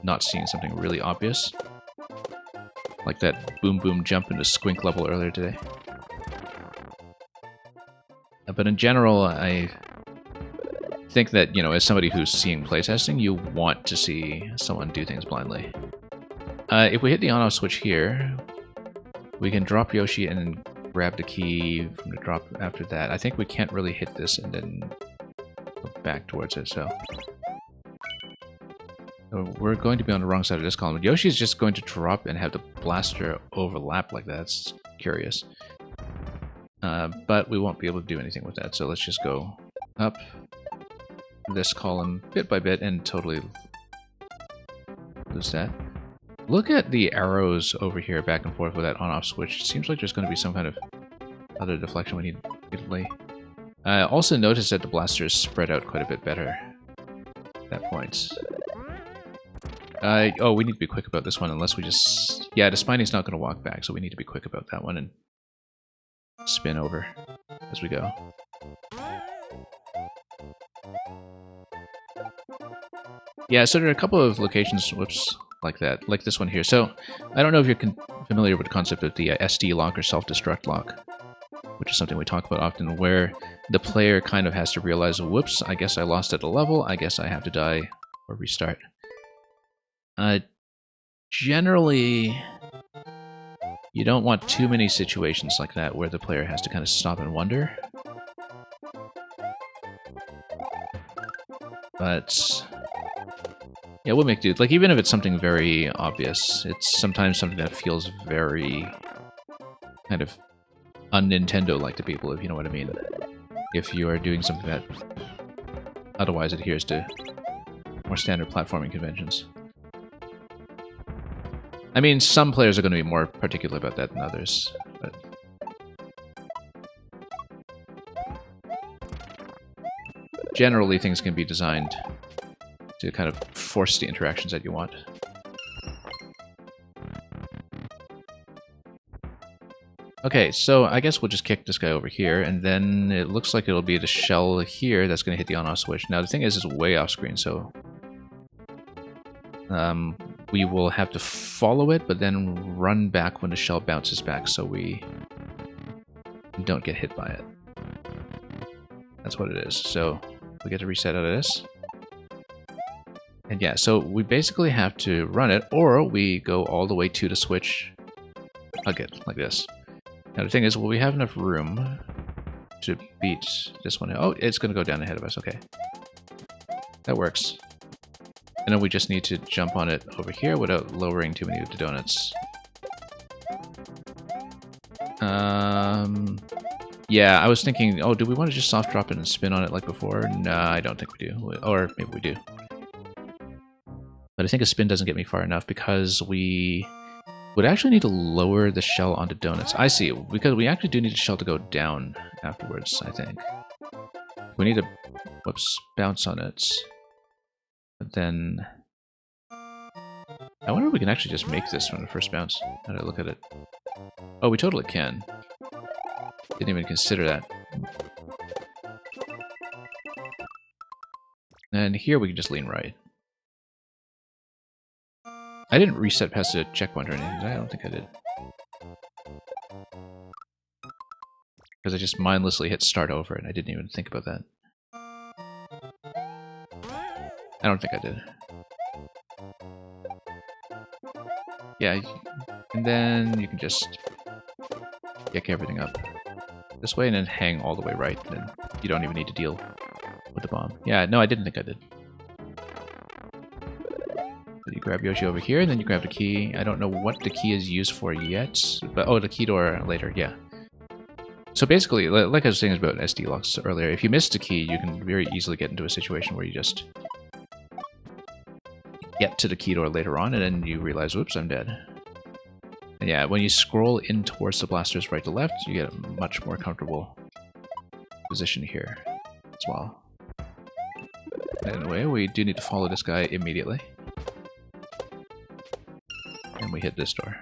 not seeing something really obvious. Like that boom boom jump into Squink level earlier today. But in general, I think that, you know, as somebody who's seeing playtesting, you want to see someone do things blindly. If we hit the on-off switch here, we can drop Yoshi and then grab the key from the drop after that. I think we can't really hit this and then go back towards it, so... We're going to be on the wrong side of this column. Yoshi's just going to drop and have the blaster overlap like that. That's curious. But we won't be able to do anything with that, so let's just go up this column bit by bit and totally lose that. Look at the arrows over here back and forth with that on-off switch. It seems like there's going to be some kind of other deflection we need immediately. Also notice that the blaster is spread out quite a bit better at that point. Oh, we need to be quick about this one unless we just... Yeah, the Spiney's not going to walk back, so we need to be quick about that one and spin over as we go. Yeah, so there are a couple of locations, whoops, like that, like this one here. So, I don't know if you're familiar with the concept of the SD lock or self-destruct lock, which is something we talk about often, where the player kind of has to realize, whoops, I guess I lost at a level, I guess I have to die or restart. Generally, you don't want too many situations like that where the player has to kind of stop and wonder. But yeah, we'll make do. Like, even if it's something very obvious, it's sometimes something that feels very kind of un-Nintendo-like to people, if you know what I mean. If you are doing something that otherwise adheres to more standard platforming conventions. I mean, some players are going to be more particular about that than others, but... Generally, things can be designed to kind of force the interactions that you want. Okay, so I guess we'll just kick this guy over here, and then it looks like it'll be the shell here that's going to hit the on-off switch. Now, the thing is, it's way off screen, so... we will have to follow it, but then run back when the shell bounces back so we don't get hit by it. That's what it is. So we get to reset out of this. And yeah, so we basically have to run it, or we go all the way to the switch, hug it, like this. Now the thing is, will we have enough room to beat this one? Oh, it's going to go down ahead of us, okay. That works. And then we just need to jump on it over here without lowering too many of the donuts. Yeah, I was thinking, oh, do we want to just soft drop it and spin on it like before? No, I don't think we do. Or maybe we do. But I think a spin doesn't get me far enough because we would actually need to lower the shell onto donuts. I see, because we actually do need the shell to go down afterwards, I think. We need to, whoops, bounce on it. But then... I wonder if we can actually just make this from the first bounce. How do I look at it? Oh, we totally can. Didn't even consider that. And here we can just lean right. I didn't reset past the checkpoint or anything, I don't think I did. Because I just mindlessly hit start over and I didn't even think about that. I don't think I did. Yeah, and then you can just pick everything up this way and then hang all the way right, and then you don't even need to deal with the bomb. Yeah, no, I didn't think I did. You grab Yoshi over here, and then you grab the key. I don't know what the key is used for yet, but oh, the key door later, yeah. So basically, like I was saying about SD locks earlier, if you miss a key, you can very easily get into a situation where you just get to the key door later on, and then you realize, whoops, I'm dead. And yeah, when you scroll in towards the blasters right to left, you get a much more comfortable position here as well. Anyway, we do need to follow this guy immediately. And we hit this door.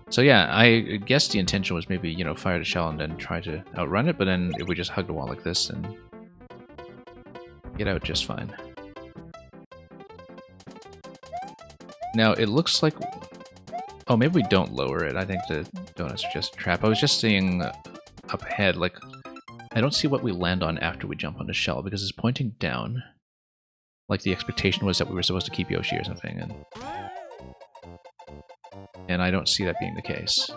So yeah, I guess the intention was maybe, you know, fire the shell and then try to outrun it, but then if we just hug the wall like this and get out just fine. Now, it looks like... Oh, maybe we don't lower it. I think the donuts are just a trap. I was just seeing up ahead, like, I don't see what we land on after we jump on the shell, because it's pointing down. Like the expectation was that we were supposed to keep Yoshi or something, and I don't see that being the case.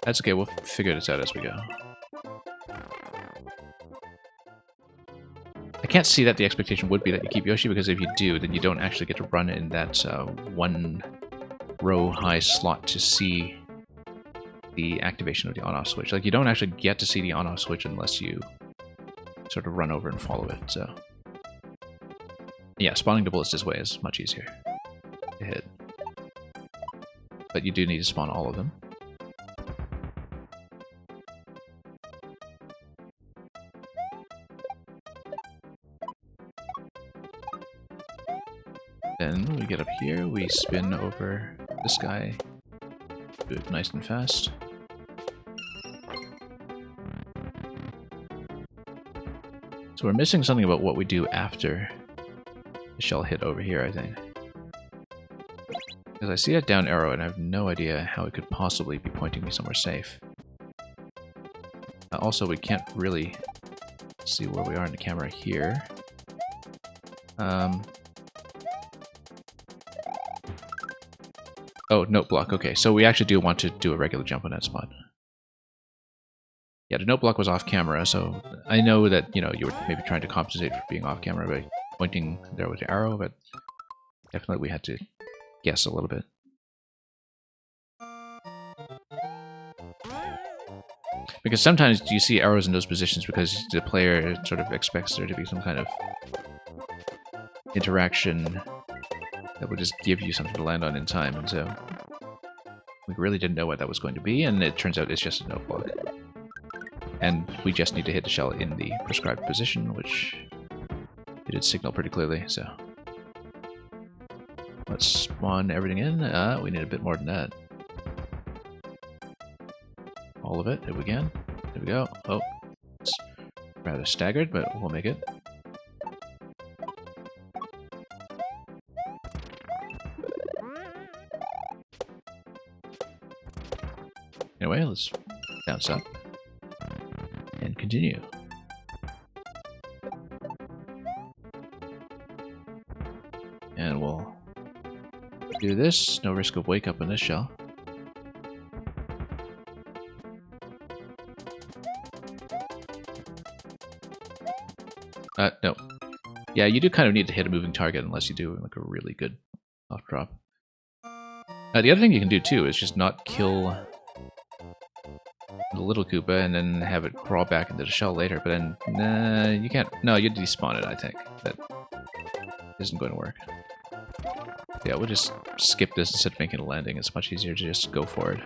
That's okay, we'll figure this out as we go. I can't see that the expectation would be that you keep Yoshi, because if you do, then you don't actually get to run in that one row high slot to see the activation of the on-off switch. Like, you don't actually get to see the on-off switch unless you sort of run over and follow it, so... Yeah, spawning the bullets this way is much easier to hit. But you do need to spawn all of them. Then we get up here, we spin over this guy, do it nice and fast. So we're missing something about what we do after the shell hit over here, I think. Because I see that down arrow and I have no idea how it could possibly be pointing me somewhere safe. Also, we can't really see where we are in the camera here. Oh, note block. Okay, so we actually do want to do a regular jump on that spot. Yeah, the note block was off camera, so I know that, you know, you were maybe trying to compensate for being off camera by pointing there with the arrow, but definitely we had to guess a little bit. Because sometimes you see arrows in those positions because the player sort of expects there to be some kind of interaction that would just give you something to land on in time, and so we really didn't know what that was going to be, and it turns out it's just a note block. And we just need to hit the shell in the prescribed position, which it did signal pretty clearly, so... Let's spawn everything in. We need a bit more than that. All of it, if we can. There we go. Oh, it's rather staggered, but we'll make it. Anyway, let's bounce up and continue. And we'll do this. No risk of wake up in this shell. No. Yeah, you do kind of need to hit a moving target unless you do like a really good soft drop. The other thing you can do too is just not kill the little Koopa and then have it crawl back into the shell later, but then, nah, you can't. No, you despawn it, I think. That isn't going to work. Yeah, we'll just skip this instead of making a landing. It's much easier to just go for it.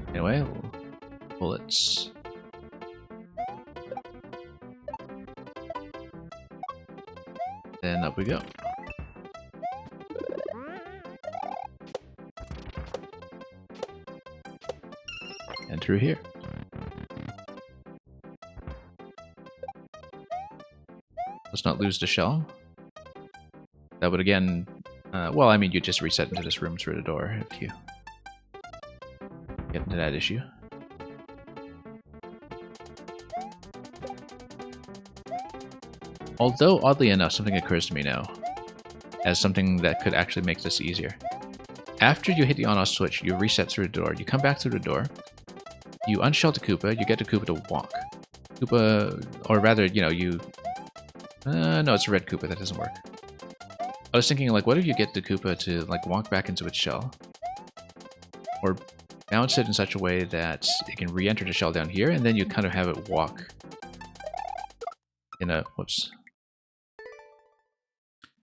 Anyway, bullets. Then up we go. And through here. Let's not lose the shell. That would again... well, I mean, you just reset into this room through the door if you get into that issue. Although, oddly enough, something occurs to me now as something that could actually make this easier. After you hit the on-off switch, you reset through the door. You come back through the door. You unshell the Koopa. You get the Koopa to walk. Koopa, or rather, you know, you... no, it's a red Koopa. That doesn't work. I was thinking, like, what if you get the Koopa to, like, walk back into its shell? Or bounce it in such a way that it can re-enter the shell down here, and then you kind of have it walk in a... whoops.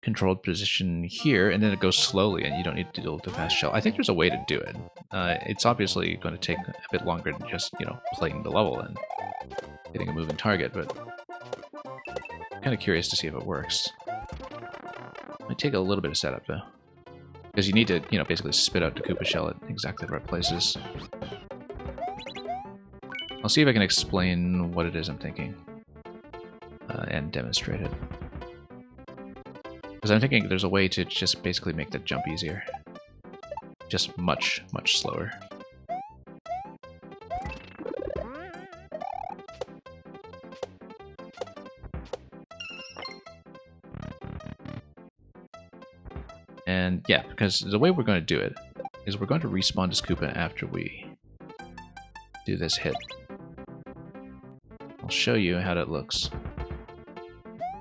Controlled position here, and then it goes slowly, and you don't need to deal with the fast shell. I think there's a way to do it. It's obviously going to take a bit longer than just, you know, playing the level and hitting a moving target, but I'm kind of curious to see if it works. Might take a little bit of setup, though. Because you need to, you know, basically spit out the Koopa shell at exactly the right places. I'll see if I can explain what it is I'm thinking. And demonstrate it. Because I'm thinking there's a way to just basically make that jump easier. Just much, much slower. And yeah, because the way we're going to do it is we're going to respawn this Koopa after we do this hit. I'll show you how that looks.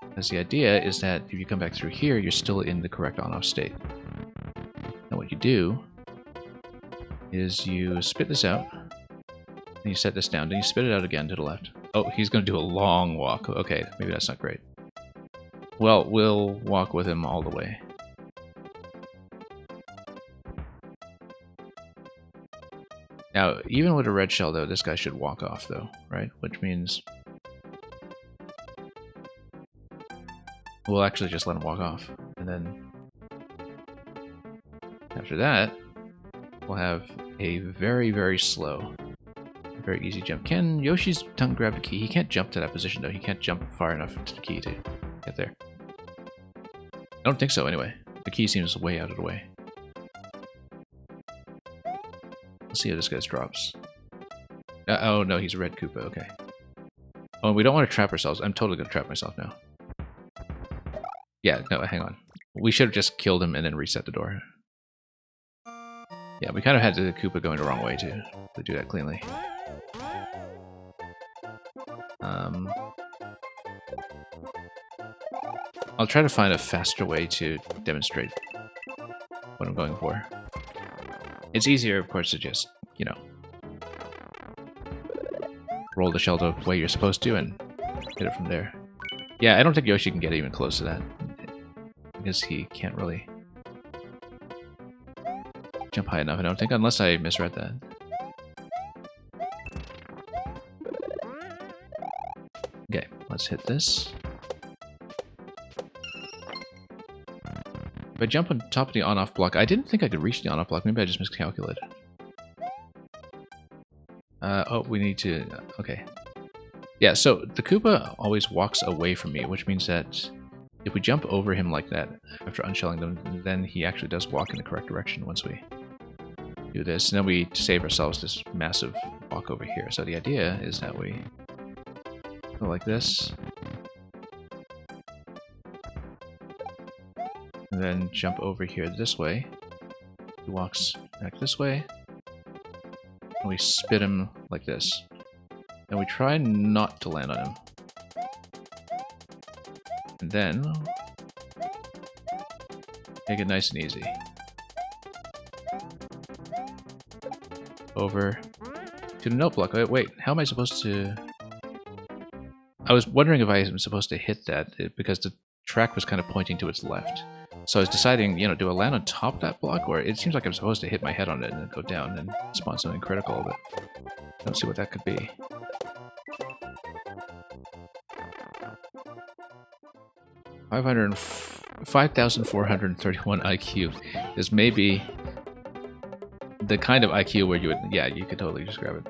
Because the idea is that if you come back through here, you're still in the correct on-off state. And what you do is you spit this out, and you set this down, then you spit it out again to the left. Oh, he's going to do a long walk. Okay, maybe that's not great. Well, we'll walk with him all the way. Now, even with a red shell, though, this guy should walk off, though, right? Which means we'll actually just let him walk off. And then after that, we'll have a very, very slow, very easy jump. Can Yoshi's tongue grab the key? He can't jump to that position, though. He can't jump far enough to the key to get there. I don't think so, anyway. The key seems way out of the way. Let's see how this guy's drops. Oh, no, he's a red Koopa. Okay. Oh, and we don't want to trap ourselves. I'm totally going to trap myself now. Yeah, no, hang on. We should have just killed him and then reset the door. Yeah, we kind of had the Koopa going the wrong way to do that cleanly. I'll try to find a faster way to demonstrate what I'm going for. It's easier, of course, to just, you know, roll the shell the way you're supposed to and hit it from there. Yeah, I don't think Yoshi can get even close to that, because he can't really jump high enough, I don't think, unless I misread that. Okay, let's hit this. If I jump on top of the on-off block, I didn't think I could reach the on-off block. Maybe I just miscalculated. Oh, we need to... Okay. Yeah, so the Koopa always walks away from me, which means that if we jump over him like that after unshelling them, then he actually does walk in the correct direction once we do this. And then we save ourselves this massive walk over here. So the idea is that we go like this. And then jump over here this way. He walks back this way. And we spit him like this. And we try not to land on him. And then make it nice and easy. Over to the note block. Wait, how am I supposed to... I was wondering if I am supposed to hit that, because the track was kind of pointing to its left. So I was deciding, you know, do I land on top of that block, or it seems like I'm supposed to hit my head on it and then go down and spawn something critical, but I don't see what that could be. $5,431 IQ is maybe the kind of IQ where you would, yeah, you could totally just grab it.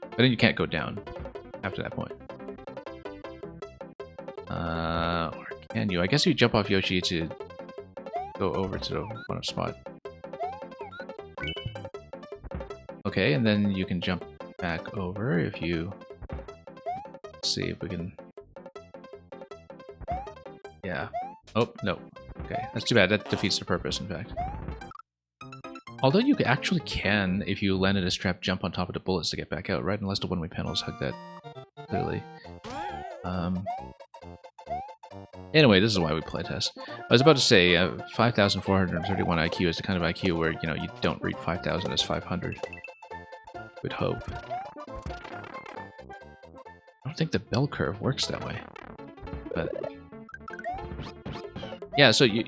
But then you can't go down after that point. Or can you? I guess you jump off Yoshi to go over to the one-up spot. Okay, and then you can jump back over if you... Let's see if we can Yeah. Oh, no. Okay, that's too bad. That defeats the purpose, in fact. Although you actually can, if you land in a trap, jump on top of the bullets to get back out, right? Unless the one-way panels hug that, clearly. Anyway, this is why we playtest. I was about to say, 5,431 IQ is the kind of IQ where, you know, you don't read 5,000 as 500. Would hope. I don't think the bell curve works that way. But yeah, so you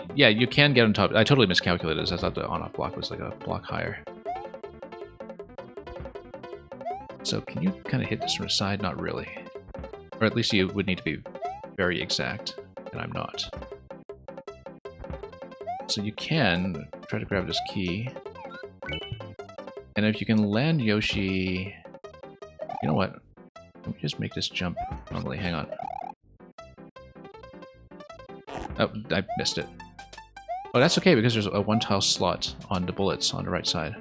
can get on top. I totally miscalculated this. I thought the on-off block was like a block higher. So can you kind of hit this from the side? Not really. Or at least you would need to be very exact, and I'm not. So you can try to grab this key. And if you can land Yoshi... You know what? Let me just make this jump normally. Hang on. Oh, I missed it. Oh, that's okay, because there's a one-tile slot on the bullets on the right side.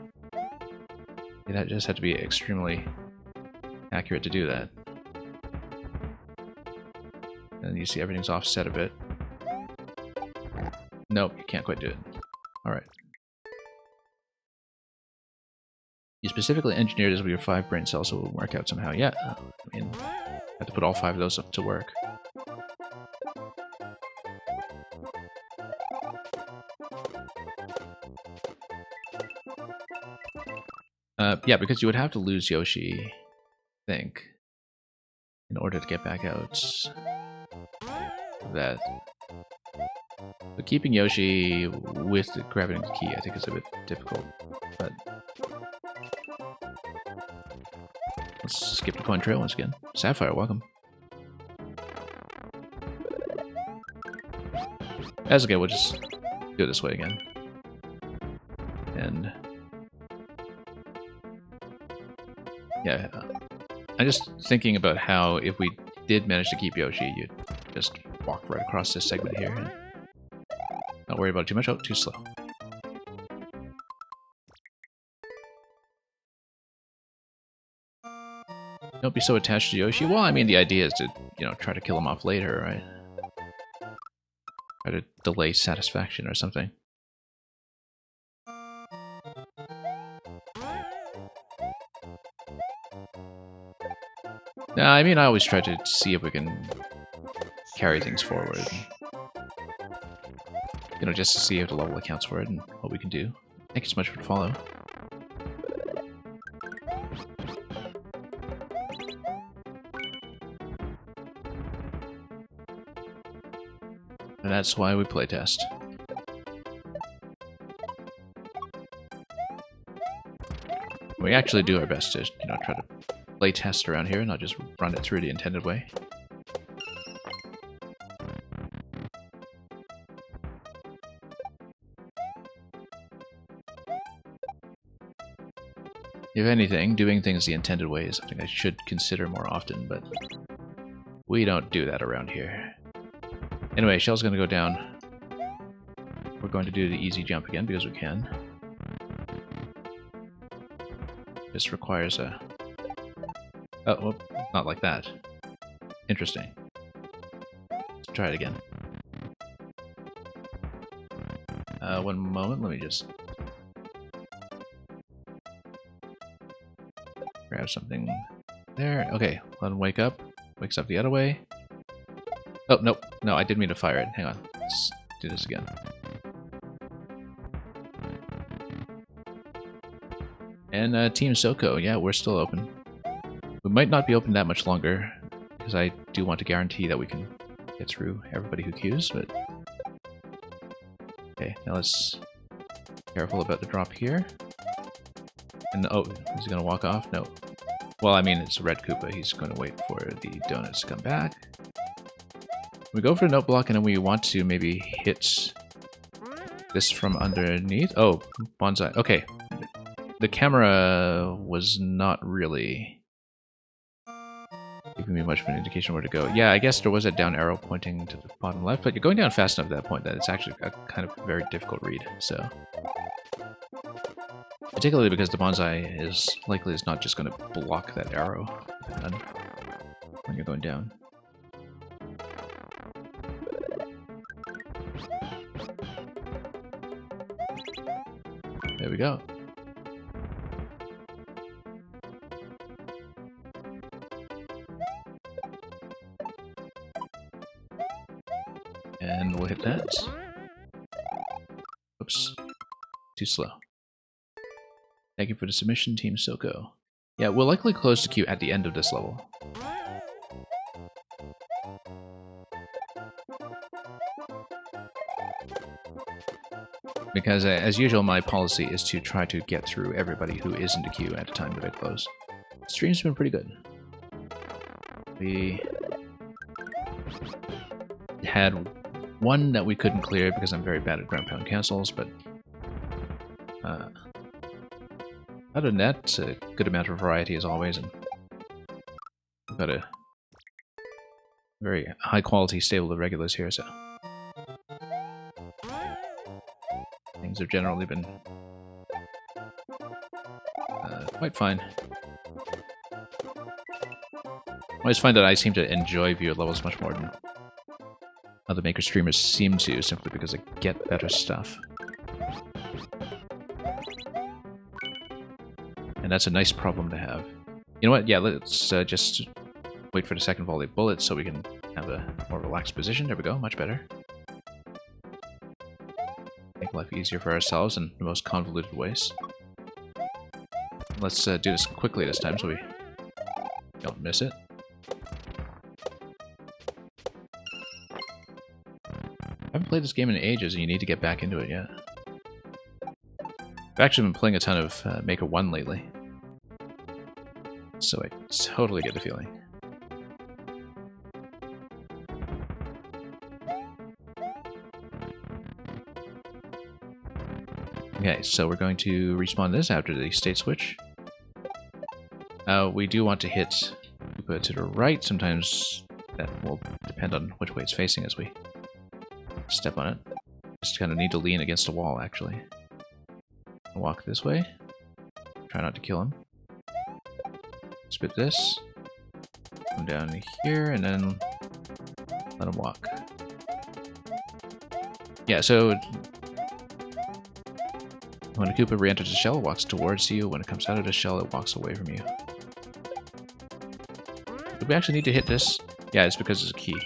That just had to be extremely accurate to do that. And you see everything's offset a bit. Nope, you can't quite do it. Alright. You specifically engineered this with your 5 brain cells so it will work out somehow. Yeah, I mean, I have to put all 5 of those up to work. Yeah, because you would have to lose Yoshi, I think, in order to get back out of that. But keeping Yoshi with grabbing the key, I think, is a bit difficult. But let's skip the coin trail once again. Sapphire, welcome. That's okay, we'll just do it this way again. And yeah, I'm just thinking about how if we did manage to keep Yoshi, you'd just walk right across this segment here and not worry about it too much. Oh, too slow. Don't be so attached to Yoshi. Well, I mean, the idea is to, you know, try to kill him off later, right? Try to delay satisfaction or something. No, I mean, I always try to see if we can carry things forward. You know, just to see if the level accounts for it and what we can do. Thank you so much for the follow. And that's why we playtest. We actually do our best to, you know, try to play test around here and not just run it through the intended way. If anything, doing things the intended way is something I should consider more often, but we don't do that around here. Anyway, Shell's gonna go down. We're going to do the easy jump again because we can. This requires a... Oh, well, not like that. Interesting. Let's try it again. One moment, let me just... grab something there. Okay, let him wake up. Wakes up the other way. Oh, nope. No, I didn't mean to fire it. Hang on. Let's do this again. And Team Soko, yeah, we're still open. We might not be open that much longer, because I do want to guarantee that we can get through everybody who queues, but... Okay, now let's be careful about the drop here. And oh, is he going to walk off? No. Well, I mean, it's a red Koopa. He's going to wait for the donuts to come back. We go for the note block, and then we want to maybe hit this from underneath. Oh, bonsai. Okay. The camera was not really giving me much of an indication where to go. Yeah, I guess there was a down arrow pointing to the bottom left, but you're going down fast enough at that point that it's actually a kind of very difficult read, so... Particularly because the bonsai is likely is not just going to block that arrow when you're going down. There we go. And we'll hit that. Oops. Too slow. Thank you for the submission, Team Soko. Yeah, we'll likely close the queue at the end of this level. Because, as usual, my policy is to try to get through everybody who is in the queue at the time that I close. The stream's been pretty good. We had one that we couldn't clear because I'm very bad at ground pound castles, but other than that, it's a good amount of variety as always, and we've got a very high quality stable of regulars here, so things have generally been quite fine. I always find that I seem to enjoy viewer levels much more than other Maker streamers seem to, simply because I get better stuff. And that's a nice problem to have. You know what? Yeah, let's just wait for the second volley of bullets so we can have a more relaxed position. There we go, much better. Make life easier for ourselves in the most convoluted ways. Let's do this quickly this time so we don't miss it. I haven't played this game in ages and you need to get back into it yet. I've actually been playing a ton of Maker 1 lately. So I totally get the feeling. Okay, so we're going to respawn this after the state switch. We do want to hit Koopa to the right. Sometimes that will depend on which way it's facing as we step on it. Just kind of need to lean against a wall, actually. Walk this way. Try not to kill him. Spit this. Come down here, and then let him walk. Yeah, so when a Koopa re-enters the shell, it walks towards you. When it comes out of the shell, it walks away from you. Do we actually need to hit this? Yeah, it's because it's a key.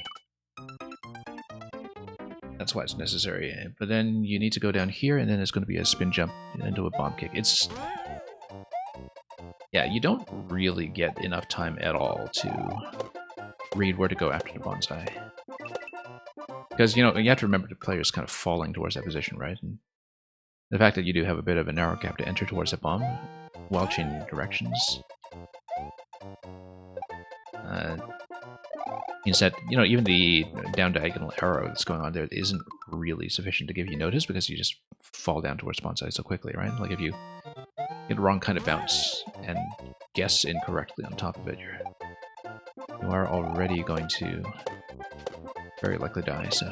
That's why it's necessary. But then you need to go down here, and then there's going to be a spin jump into a bomb kick. It's... yeah, you don't really get enough time at all to read where to go after the bonsai. Because, you know, you have to remember the player's kind of falling towards that position, right? And the fact that you do have a bit of a narrow gap to enter towards that bomb while changing directions means that, you know, even the down diagonal arrow that's going on there isn't really sufficient to give you notice because you just fall down towards bonsai so quickly, right? Like if you get the wrong kind of bounce and guess incorrectly on top of it, you are already going to very likely die, so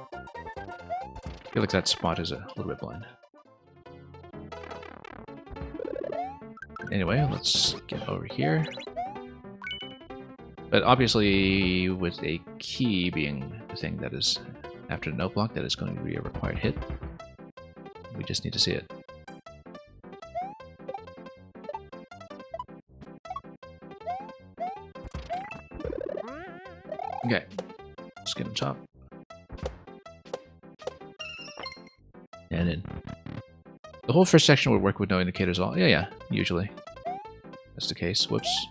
I feel like that spot is a little bit blind. Anyway, let's get over here. But obviously, with a key being the thing that is after the note block, that is going to be a required hit. We just need to see it. Okay, let's get on top. And in. The whole first section would work with no indicators at all. Yeah, usually. That's the case. Whoops.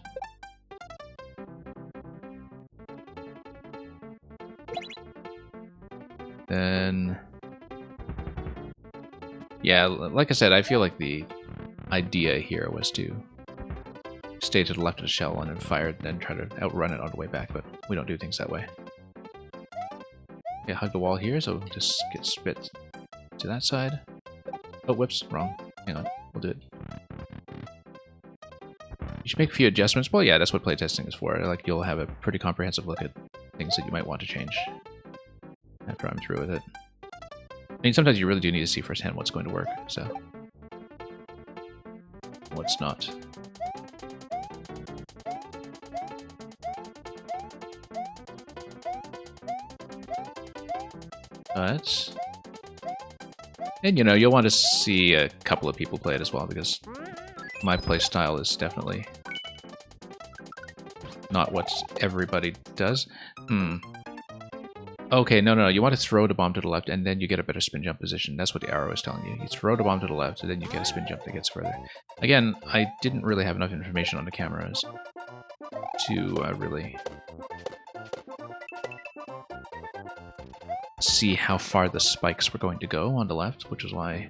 Then... yeah, like I said, I feel like the idea here was to stay to the left of the shell and then fire and then try to outrun it on the way back, but we don't do things that way. Yeah, hug the wall here, so we'll just get spit to that side. Oh, whoops, wrong. Hang on, we'll do it. You should make a few adjustments. Well, yeah, that's what playtesting is for. Like, you'll have a pretty comprehensive look at things that you might want to change after I'm through with it. I mean, sometimes you really do need to see firsthand what's going to work, so... what's not. But... And, you know, you'll want to see a couple of people play it as well, because my play style is definitely not what everybody does. Okay, no, you want to throw the bomb to the left, and then you get a better spin jump position. That's what the arrow is telling you. You throw the bomb to the left, and then you get a spin jump that gets further. Again, I didn't really have enough information on the cameras to really see how far the spikes were going to go on the left, which is why,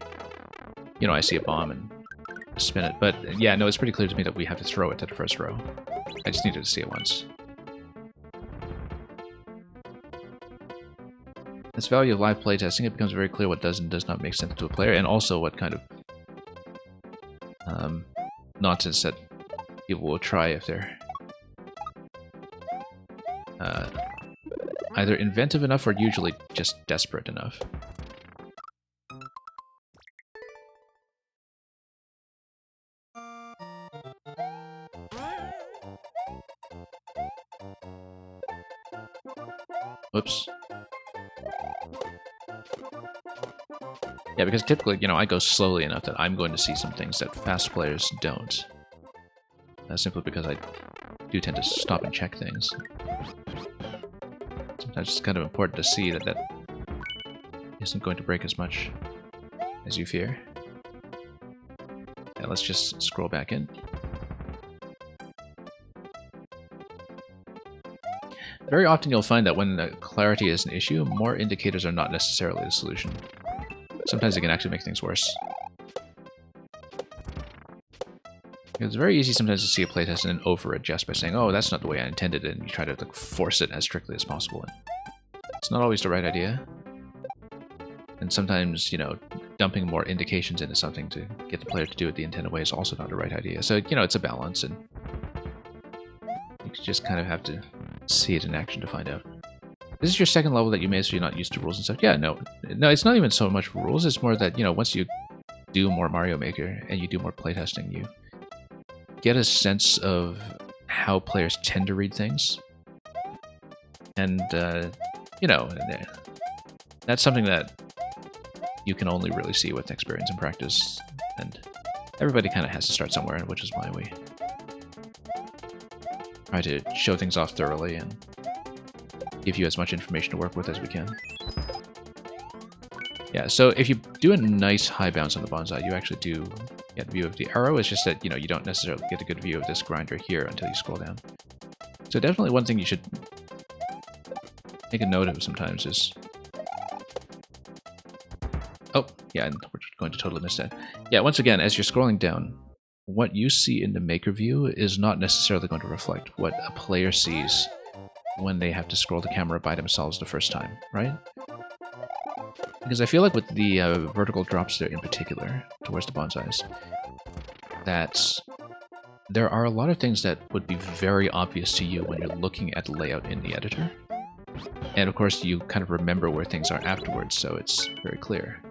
you know, I see a bomb and spin it. But yeah, no, it's pretty clear to me that we have to throw it to the first row. I just needed to see it once. This value of live playtesting, it becomes very clear what does and does not make sense to a player, and also what kind of nonsense that people will try if they're either inventive enough or usually just desperate enough. Whoops. Yeah, because typically, you know, I go slowly enough that I'm going to see some things that fast players don't. Simply because I do tend to stop and check things. Sometimes it's kind of important to see that that isn't going to break as much as you fear. Yeah, let's just scroll back in. Very often you'll find that when clarity is an issue, more indicators are not necessarily the solution. Sometimes it can actually make things worse. It's very easy sometimes to see a playtest and then over-adjust by saying, oh, that's not the way I intended it, and you try to like, force it as strictly as possible. And it's not always the right idea. And sometimes, you know, dumping more indications into something to get the player to do it the intended way is also not the right idea. So, you know, it's a balance, and you just kind of have to see it in action to find out. This is your second level that you made, so you're not used to rules and stuff. Yeah, no, it's not even so much rules. It's more that, you know, once you do more Mario Maker and you do more playtesting, you get a sense of how players tend to read things. And, you know, that's something that you can only really see with experience and practice. And everybody kind of has to start somewhere, which is why we try to show things off thoroughly and give you as much information to work with as we can. Yeah, so if you do a nice high bounce on the bonsai, you actually do get a view of the arrow. It's just that, you know, you don't necessarily get a good view of this grinder here until you scroll down. So definitely one thing you should make a note of sometimes is... Oh, yeah, and we're going to totally miss that. Yeah, once again, as you're scrolling down, what you see in the Maker view is not necessarily going to reflect what a player sees when they have to scroll the camera by themselves the first time, right? Because I feel like with the vertical drops there in particular, towards the bonsais, that there are a lot of things that would be very obvious to you when you're looking at the layout in the editor. And of course you kind of remember where things are afterwards, so it's very clear.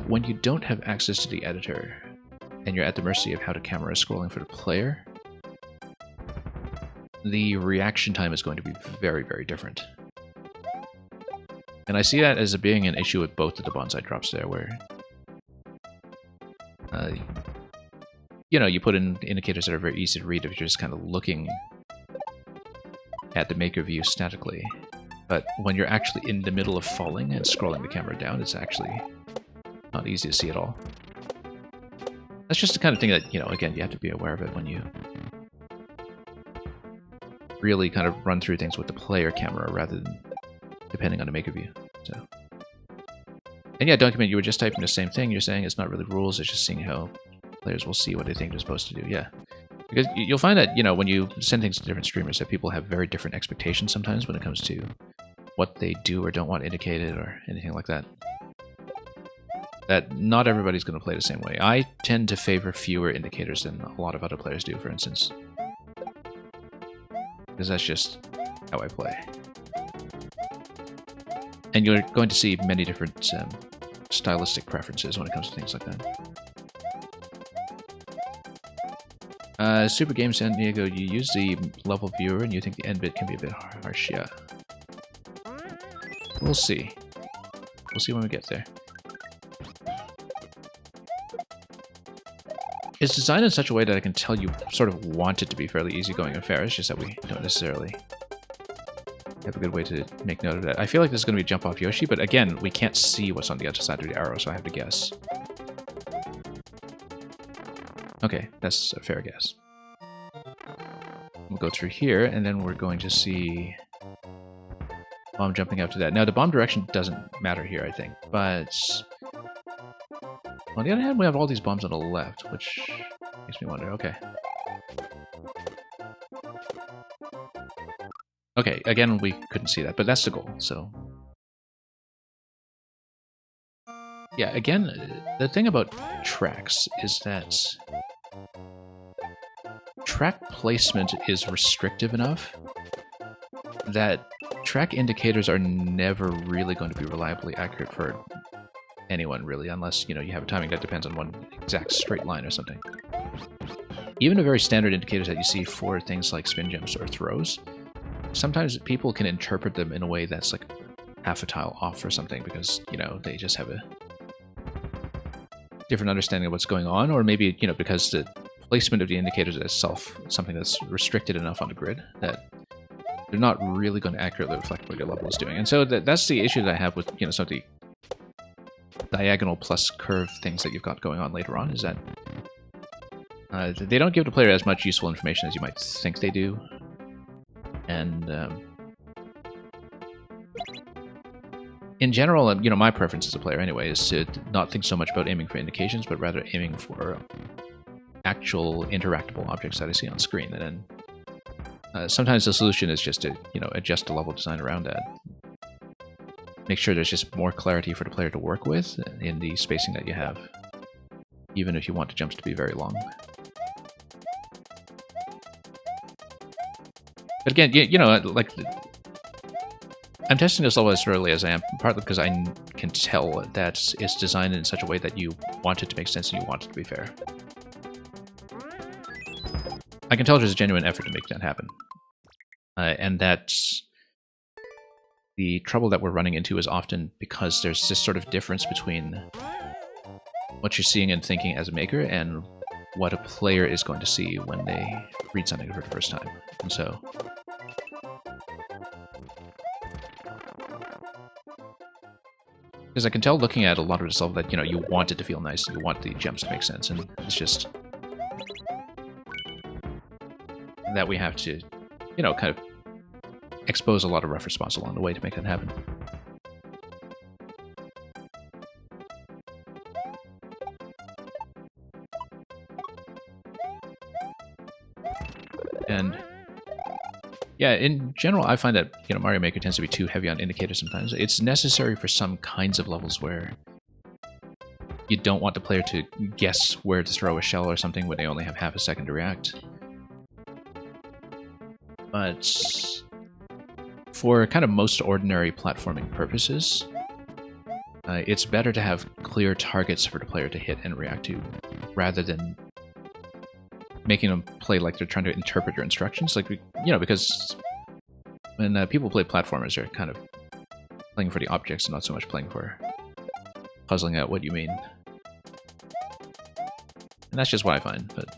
When you don't have access to the editor, and you're at the mercy of how the camera is scrolling for the player, the reaction time is going to be very, very different. And I see that as being an issue with both of the bonsai drops there, where you know, you put in indicators that are very easy to read if you're just kind of looking at the Maker view statically. But when you're actually in the middle of falling and scrolling the camera down, it's actually not easy to see at all. That's just the kind of thing that, you know, again, you have to be aware of it when you really kind of run through things with the player camera rather than depending on the Maker view. So, and yeah, Document, you were just typing the same thing. You're saying it's not really rules, it's just seeing how players will see what they think they're supposed to do. Yeah. Because you'll find that, you know, when you send things to different streamers, that people have very different expectations sometimes when it comes to what they do or don't want indicated or anything like that. That not everybody's going to play the same way. I tend to favor fewer indicators than a lot of other players do, for instance. Because that's just how I play. And you're going to see many different stylistic preferences when it comes to things like that. Super Game San Diego, you use the level viewer and you think the end bit can be a bit harsh, yeah. We'll see. We'll see when we get there. It's designed in such a way that I can tell you sort of want it to be fairly easygoing and fair. It's just that we don't necessarily have a good way to make note of that. I feel like this is going to be Jump Off Yoshi, but again, we can't see what's on the other side of the arrow, so I have to guess. Okay, that's a fair guess. We'll go through here, and then we're going to see bomb jumping after that. Now, the bomb direction doesn't matter here, I think, but on the other hand, we have all these bombs on the left, which makes me wonder. Okay. Okay, again, we couldn't see that, but that's the goal, so... Yeah, again, the thing about tracks is that track placement is restrictive enough that track indicators are never really going to be reliably accurate for anyone, really, unless, you know, you have a timing that depends on one exact straight line or something. Even the very standard indicators that you see for things like spin jumps or throws, sometimes people can interpret them in a way that's like half a tile off or something because, you know, they just have a different understanding of what's going on, or maybe, you know, because the placement of the indicators itself is something that's restricted enough on the grid that they're not really going to accurately reflect what your level is doing. And so that's the issue that I have with, you know, some of the diagonal plus curve things that you've got going on later on, is that they don't give the player as much useful information as you might think they do. And in general, you know, my preference as a player anyway is to not think so much about aiming for indications, but rather aiming for actual interactable objects that I see on screen. And then sometimes the solution is just to, you know, adjust the level design around that. Make sure there's just more clarity for the player to work with in the spacing that you have, even if you want the jumps to be very long. But again, you know, like, I'm testing this level as early as I am, partly because I can tell that it's designed in such a way that you want it to make sense and you want it to be fair. I can tell there's a genuine effort to make that happen. And that the trouble that we're running into is often because there's this sort of difference between what you're seeing and thinking as a maker and what a player is going to see when they read something for the first time. And so because I can tell looking at a lot of this level that, you know, you want it to feel nice, you want the jumps to make sense, and it's just that we have to, you know, kind of expose a lot of rough response along the way to make that happen. And yeah, in general, I find that, you know, Mario Maker tends to be too heavy on indicators sometimes. It's necessary for some kinds of levels where you don't want the player to guess where to throw a shell or something when they only have half a second to react. But for kind of most ordinary platforming purposes, it's better to have clear targets for the player to hit and react to, rather than making them play like they're trying to interpret your instructions. Like, you know, because when people play platformers, they're kind of playing for the objects and not so much playing for puzzling out what you mean. And that's just what I find. But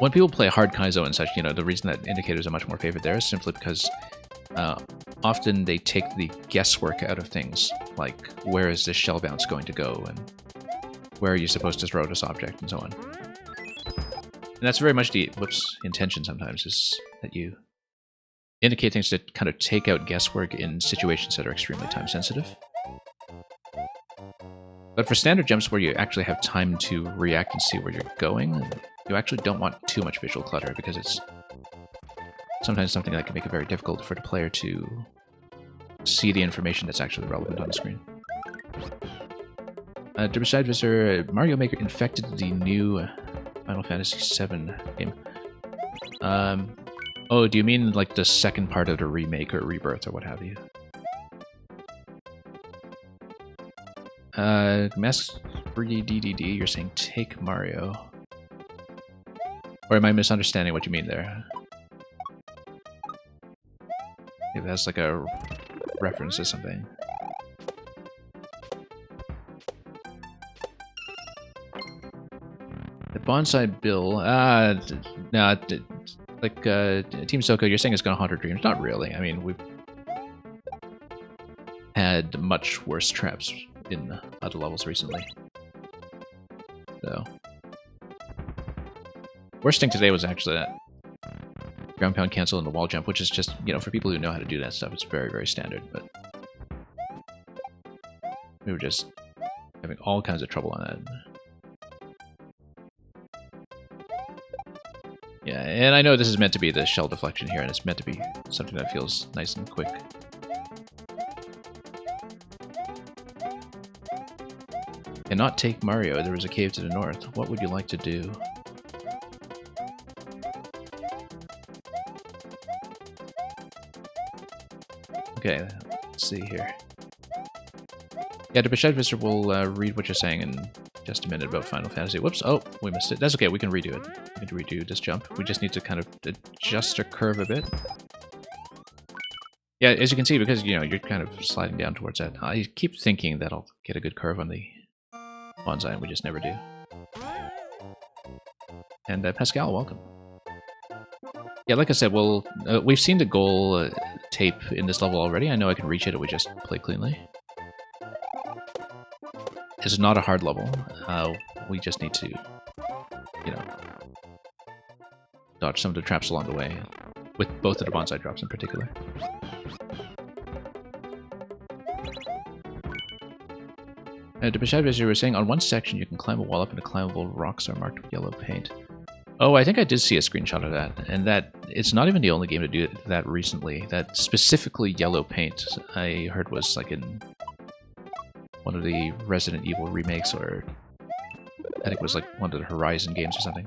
when people play hard Kaizo and such, you know, the reason that indicators are much more favored there is simply because often they take the guesswork out of things, like where is this shell bounce going to go, and where are you supposed to throw this object, and so on. And that's very much the intention sometimes, is that you indicate things that kind of take out guesswork in situations that are extremely time sensitive. But for standard jumps where you actually have time to react and see where you're going, you actually don't want too much visual clutter, because it's sometimes something that can make it very difficult for the player to see the information that's actually relevant on the screen. Besides Visitor, Mario Maker infected the new Final Fantasy VII game. Oh, do you mean like the second part of the remake or rebirth or what have you? Mask 3DDD, you're saying take Mario. Or am I misunderstanding what you mean there? If that's like a reference to something. Bonsai Bill. Nah, like Team Soko, you're saying it's gonna haunt our dreams. Not really. I mean, we've had much worse traps in other levels recently. So, worst thing today was actually that ground pound cancel and the wall jump, which is just, you know, for people who know how to do that stuff, it's very, very standard. But we were just having all kinds of trouble on that. Yeah, and I know this is meant to be the shell deflection here, and it's meant to be something that feels nice and quick. Cannot take Mario. There is a cave to the north. What would you like to do? Okay, let's see here. Yeah, the Bichette Visitor will read what you're saying in just a minute about Final Fantasy. Whoops, oh, we missed it. That's okay, we can redo it. We can redo this jump. We just need to kind of adjust our curve a bit. Yeah, as you can see, because, you know, you're kind of sliding down towards that. I keep thinking that I'll get a good curve on the bonsai, and we just never do. And Pascal, welcome. Yeah, like I said, well, we've seen the goal tape in this level already. I know I can reach it if we just play cleanly. It's not a hard level. We just need to, you know, dodge some of the traps along the way, with both of the bonsai drops in particular. To Bashad, as you were saying, on one section you can climb a wall up and the climbable rocks are marked with yellow paint. Oh, I think I did see a screenshot of that, and that it's not even the only game to do that recently. That specifically yellow paint I heard was like in one of the Resident Evil remakes, or I think it was like one of the Horizon games or something.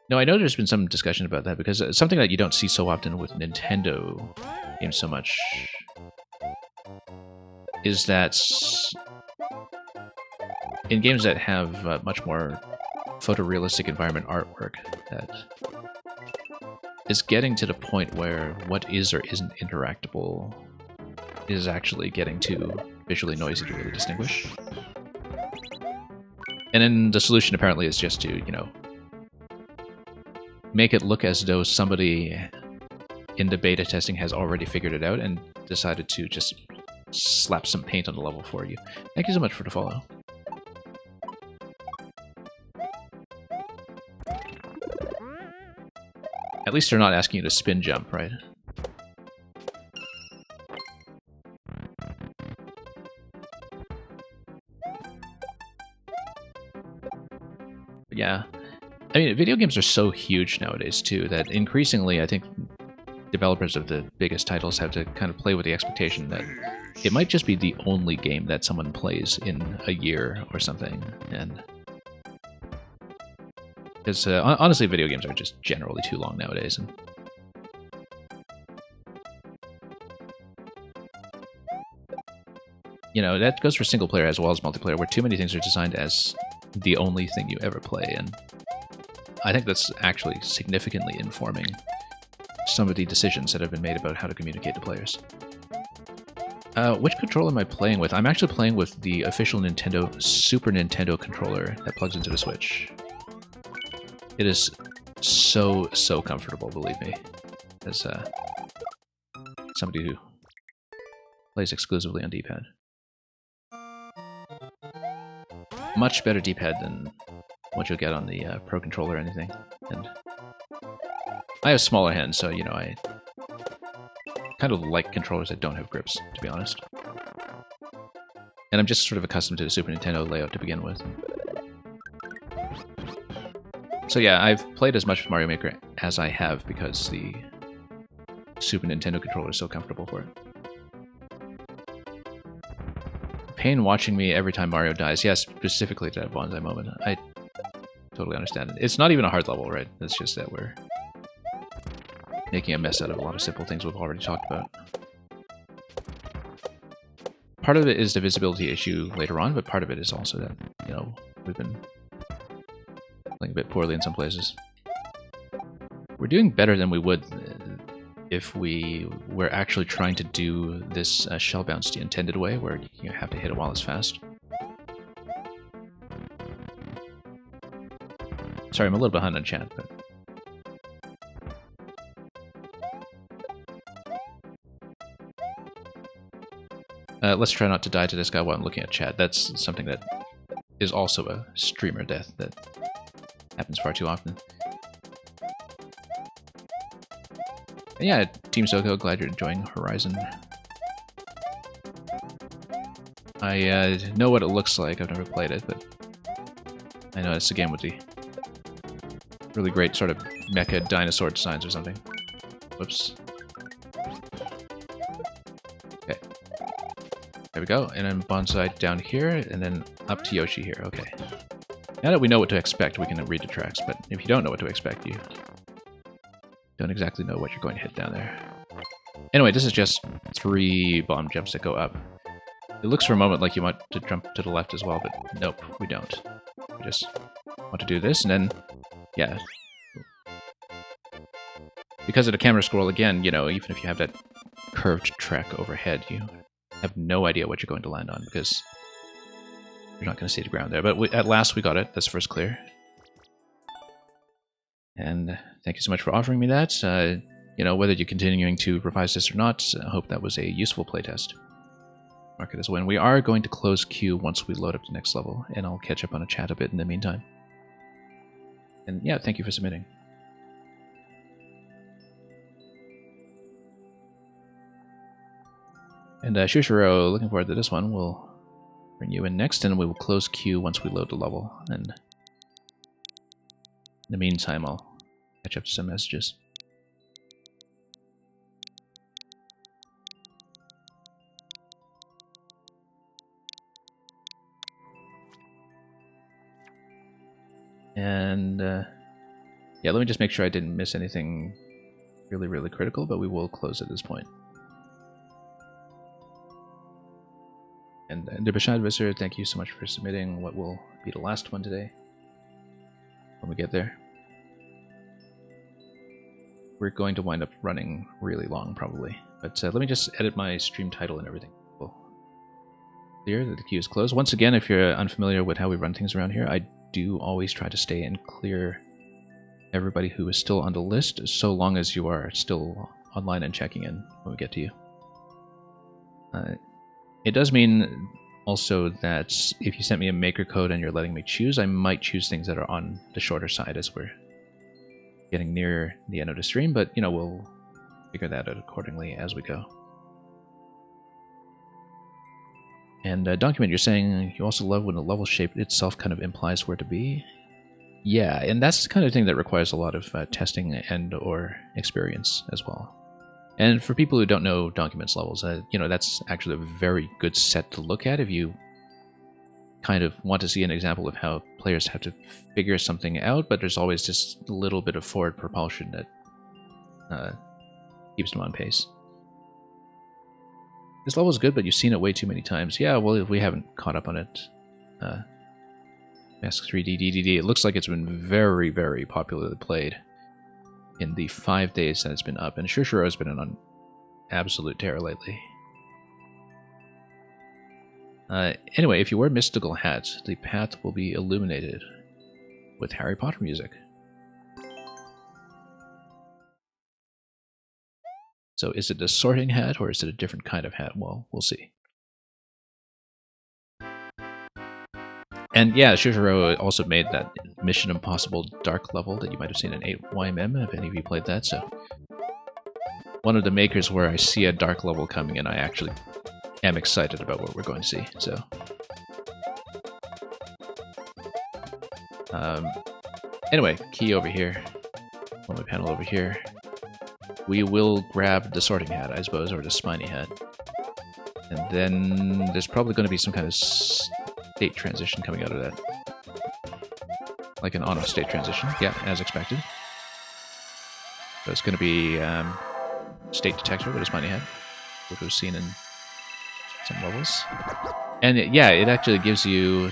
No, I know there's been some discussion about that, because it's something that you don't see so often with Nintendo games so much is that in games that have much more photorealistic environment artwork, that is getting to the point where what is or isn't interactable is actually getting too visually noisy to really distinguish. And then the solution apparently is just to, you know, make it look as though somebody in the beta testing has already figured it out and decided to just slap some paint on the level for you. Thank you so much for the follow. At least they're not asking you to spin jump, right? But yeah. I mean, video games are so huge nowadays, too, that increasingly I think developers of the biggest titles have to kind of play with the expectation that it might just be the only game that someone plays in a year or something. And because honestly, video games are just generally too long nowadays. And you know, that goes for single player as well as multiplayer, where too many things are designed as the only thing you ever play. And I think that's actually significantly informing some of the decisions that have been made about how to communicate to players. Which controller am I playing with? I'm actually playing with the official Super Nintendo controller that plugs into the Switch. It is so comfortable, believe me, as somebody who plays exclusively on D-pad. Much better D-pad than what you'll get on the Pro Controller or anything. And I have smaller hands, so, you know, I kind of like controllers that don't have grips, to be honest. And I'm just sort of accustomed to the Super Nintendo layout to begin with. So yeah, I've played as much with Mario Maker as I have because the Super Nintendo controller is so comfortable for it. Pain watching me every time Mario dies. Yeah, specifically to that bonsai moment. I totally understand it. It's not even a hard level, right? It's just that we're making a mess out of a lot of simple things we've already talked about. Part of it is the visibility issue later on, but part of it is also that, you know, we've been playing a bit poorly in some places. We're doing better than we would if we were actually trying to do this shell bounce the intended way, where you have to hit it while it's fast. Sorry, I'm a little behind on chat, but... let's try not to die to this guy while I'm looking at chat. That's something that is also a streamer death that happens far too often. And yeah, Team Soko, glad you're enjoying Horizon. I know what it looks like. I've never played it, but I know it's a game with the really great sort of mecha dinosaur designs or something. Whoops. Okay. There we go. And then Bonsai down here, and then up to Yoshi here. Okay. Now that we know what to expect, we can read the tracks, but if you don't know what to expect, you don't exactly know what you're going to hit down there. Anyway, this is just 3 bomb jumps that go up. It looks for a moment like you want to jump to the left as well, but nope, we don't. We just want to do this, and then, yeah. Because of the camera scroll, again, you know, even if you have that curved track overhead, you have no idea what you're going to land on, because you're not going to see the ground there. But at last we got it. That's first clear. And thank you so much for offering me that. You know, whether you're continuing to revise this or not, I hope that was a useful playtest. Mark it as a win. We are going to close queue once we load up the next level, and I'll catch up on a chat a bit in the meantime. And yeah, thank you for submitting. And Shushiro, looking forward to this one. We'll bring you in next, and we will close queue once we load the level. And in the meantime, I'll catch up to some messages. And yeah, let me just make sure I didn't miss anything really, really critical, but we will close at this point. And Derbashad Visser, thank you so much for submitting what will be the last one today. When we get there, we're going to wind up running really long, probably. But let me just edit my stream title and everything. Cool. Clear that the queue is closed. Once again, if you're unfamiliar with how we run things around here, I do always try to stay and clear everybody who is still on the list, so long as you are still online and checking in when we get to you. It does mean also that if you sent me a maker code and you're letting me choose, I might choose things that are on the shorter side as we're getting near the end of the stream, but you know, we'll figure that out accordingly as we go. And Document, you're saying you also love when the level shape itself kind of implies where to be. Yeah, and that's the kind of thing that requires a lot of testing and or experience as well. And for people who don't know Document's levels, you know, that's actually a very good set to look at if you kind of want to see an example of how players have to figure something out, but there's always just a little bit of forward propulsion that keeps them on pace. This level is good, but you've seen it way too many times. Yeah, well, we haven't caught up on it. Mask 3D DDD, it looks like it's been very, very popularly played in the 5 days that it's been up, and Shushiro has been on absolute tear lately. Anyway, if you wear Mystical Hat, the path will be illuminated with Harry Potter music. So is it a sorting hat, or is it a different kind of hat? Well, we'll see. And yeah, Shushiro also made that Mission Impossible Dark level that you might have seen in 8YMM, if any of you played that, so... one of the makers where I see a dark level coming, and I actually am excited about what we're going to see, so... anyway, key over here, on my panel over here. We will grab the sorting hat, I suppose, or the spiny hat. And then there's probably going to be some kind of state transition coming out of that. Like an on-off state transition, yeah, as expected. So it's going to be state detector with a spiny hat, which we've seen in some levels. And yeah, it actually gives you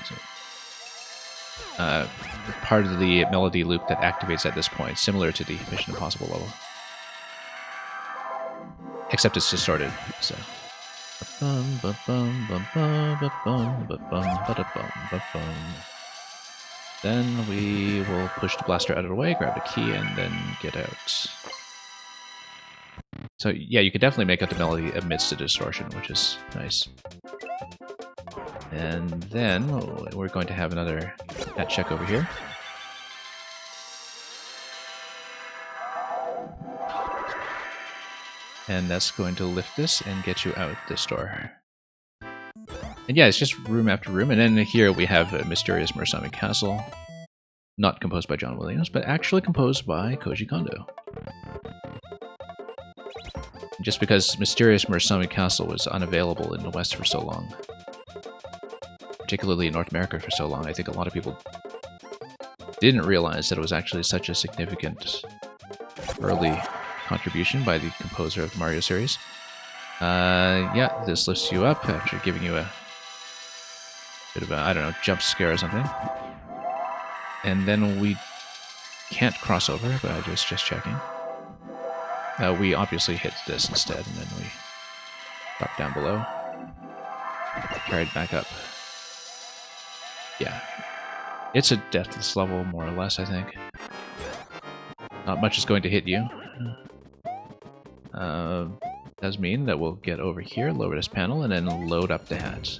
part of the melody loop that activates at this point, similar to the Mission Impossible level. Except it's distorted, so. Then we will push the blaster out of the way, grab the key, and then get out. So yeah, you can definitely make out the melody amidst the distortion, which is nice. And then we're going to have another hat check over here. And that's going to lift this and get you out this door. And yeah, it's just room after room. And then here we have a Mysterious Murasame Castle. Not composed by John Williams, but actually composed by Koji Kondo. Just because Mysterious Murasame Castle was unavailable in the West for so long, particularly in North America for so long, I think a lot of people didn't realize that it was actually such a significant early contribution by the composer of the Mario series. Yeah, this lifts you up after giving you a bit of a, I don't know, jump scare or something. And then we can't cross over, but I was just checking. We obviously hit this instead, and then we drop down below. Carried back up. Yeah. It's a deathless level, more or less, I think. Not much is going to hit you. Does mean that we'll get over here, lower this panel, and then load up the hat.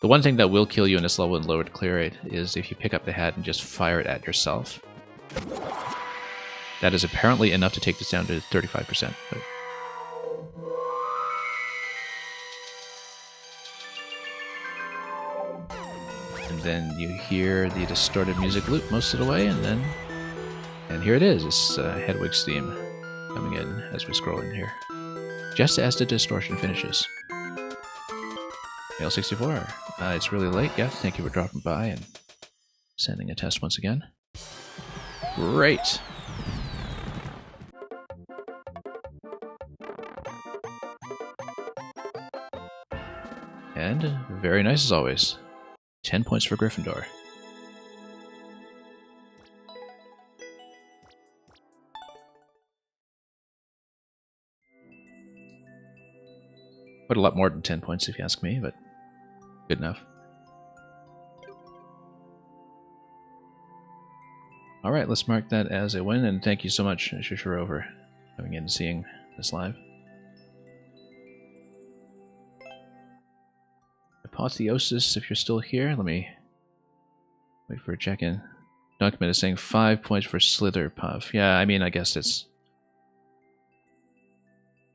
The one thing that will kill you in this level and lower the clear rate is if you pick up the hat and just fire it at yourself. That is apparently enough to take this down to 35%. But... and then you hear the distorted music loop most of the way, and then... and here it is, it's Hedwig's theme coming in as we scroll in here. Just as the distortion finishes. Mail64, it's really late. Yeah, thank you for dropping by and sending a test once again. Great! And very nice as always. 10 points for Gryffindor. But a lot more than 10 points if you ask me, but good enough. Alright, let's mark that as a win, and thank you so much, Shishiro, for coming in and seeing this live. Apotheosis, if you're still here, let me wait for a check-in. Document is saying 5 points for Slitherpuff. Yeah, I mean, I guess it's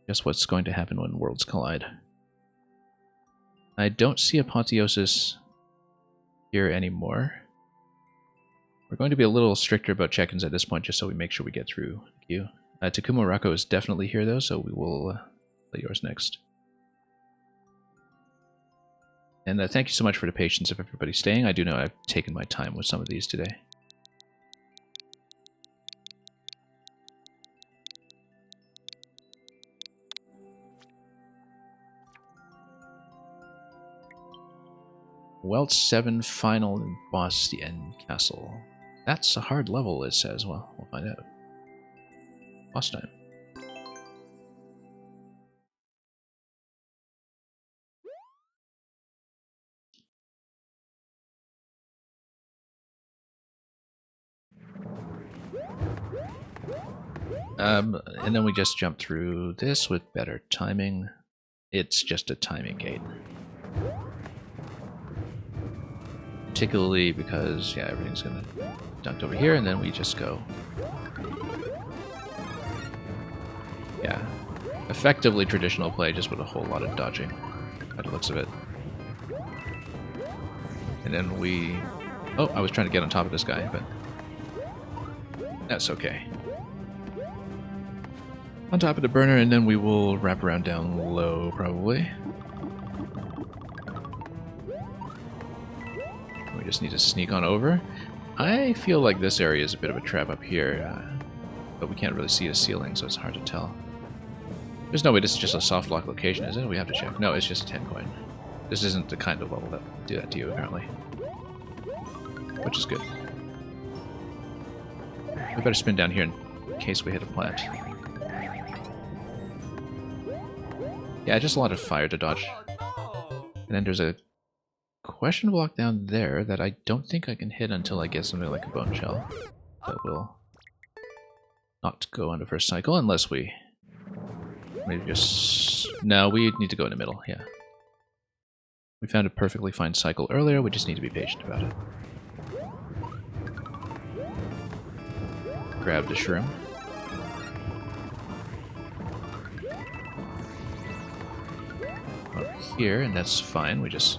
just what's going to happen when worlds collide. I don't see Apotheosis here anymore. We're going to be a little stricter about check-ins at this point, just so we make sure we get through the queue. Takumo Rako is definitely here, though, so we will play yours next. And thank you so much for the patience of everybody staying. I do know I've taken my time with some of these today. Welt 7 Final Boss, the End Castle. That's a hard level, it says. Well, we'll find out. Boss time. And then we just jump through this with better timing. It's just a timing gate. Particularly because, yeah, everything's gonna dunked over here, and then we just go. Yeah. Effectively traditional play, just with a whole lot of dodging, by the looks of it. And then we... oh, I was trying to get on top of this guy, but... that's okay. On top of the burner, and then we will wrap around down low, probably. We just need to sneak on over. I feel like this area is a bit of a trap up here, but we can't really see the ceiling, so it's hard to tell. There's no way this is just a soft lock location, is it? We have to check. No, it's just a 10 coin. This isn't the kind of level that will do that to you, apparently. Which is good. We better spin down here in case we hit a plant. Yeah, just a lot of fire to dodge. And then there's a question block down there that I don't think I can hit until I get something like a bone shell. That will not go on the first cycle unless we maybe just... No, we need to go in the middle, yeah. We found a perfectly fine cycle earlier, we just need to be patient about it. Grab the shroom. Over here, and that's fine, we just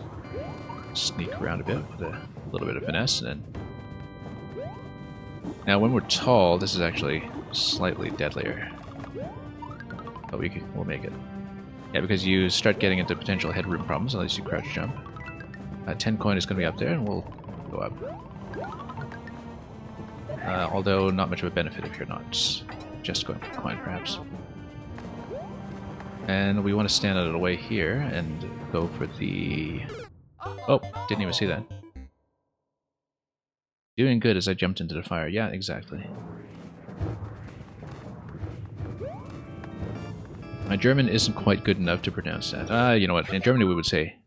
sneak around a bit with a little bit of finesse, and then... Now, when we're tall, this is actually slightly deadlier. But we'll make it. Yeah, because you start getting into potential headroom problems unless you crouch jump. 10 coin is going to be up there, and we'll go up. Although, not much of a benefit if you're not just going for coin, perhaps. And we want to stand out of the way here and go for the... Oh, didn't even see that. Doing good as I jumped into the fire. Yeah, exactly. My German isn't quite good enough to pronounce that. You know what? In Germany we would say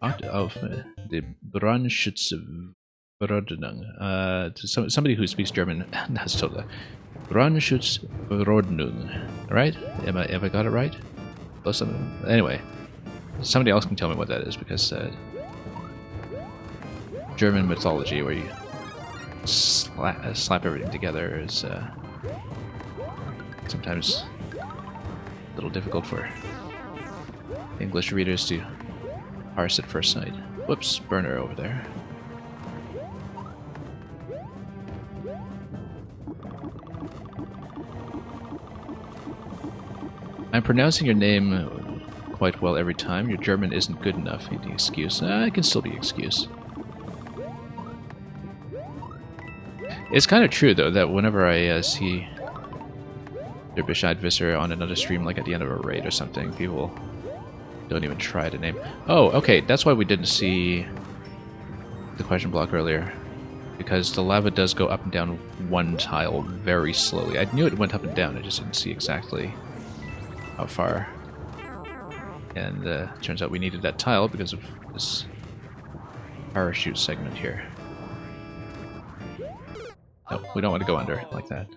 auf the Brandschutzverordnung. Somebody who speaks German has told that. Brandschutzverordnung. Right? Have I got it right? Anyway, somebody else can tell me what that is, because German mythology, where you slap everything together, is sometimes a little difficult for English readers to parse at first sight. Whoops, burner over there. I'm pronouncing your name quite well every time. Your German isn't good enough. The excuse. I can still be excused. It's kind of true, though, that whenever I see Der Bescheidwisser on another stream, like at the end of a raid or something, people don't even try to name. Oh, okay, that's why we didn't see the question block earlier. Because the lava does go up and down one tile very slowly. I knew it went up and down, I just didn't see exactly how far. And turns out we needed that tile because of this parachute segment here. No, we don't want to go under like that.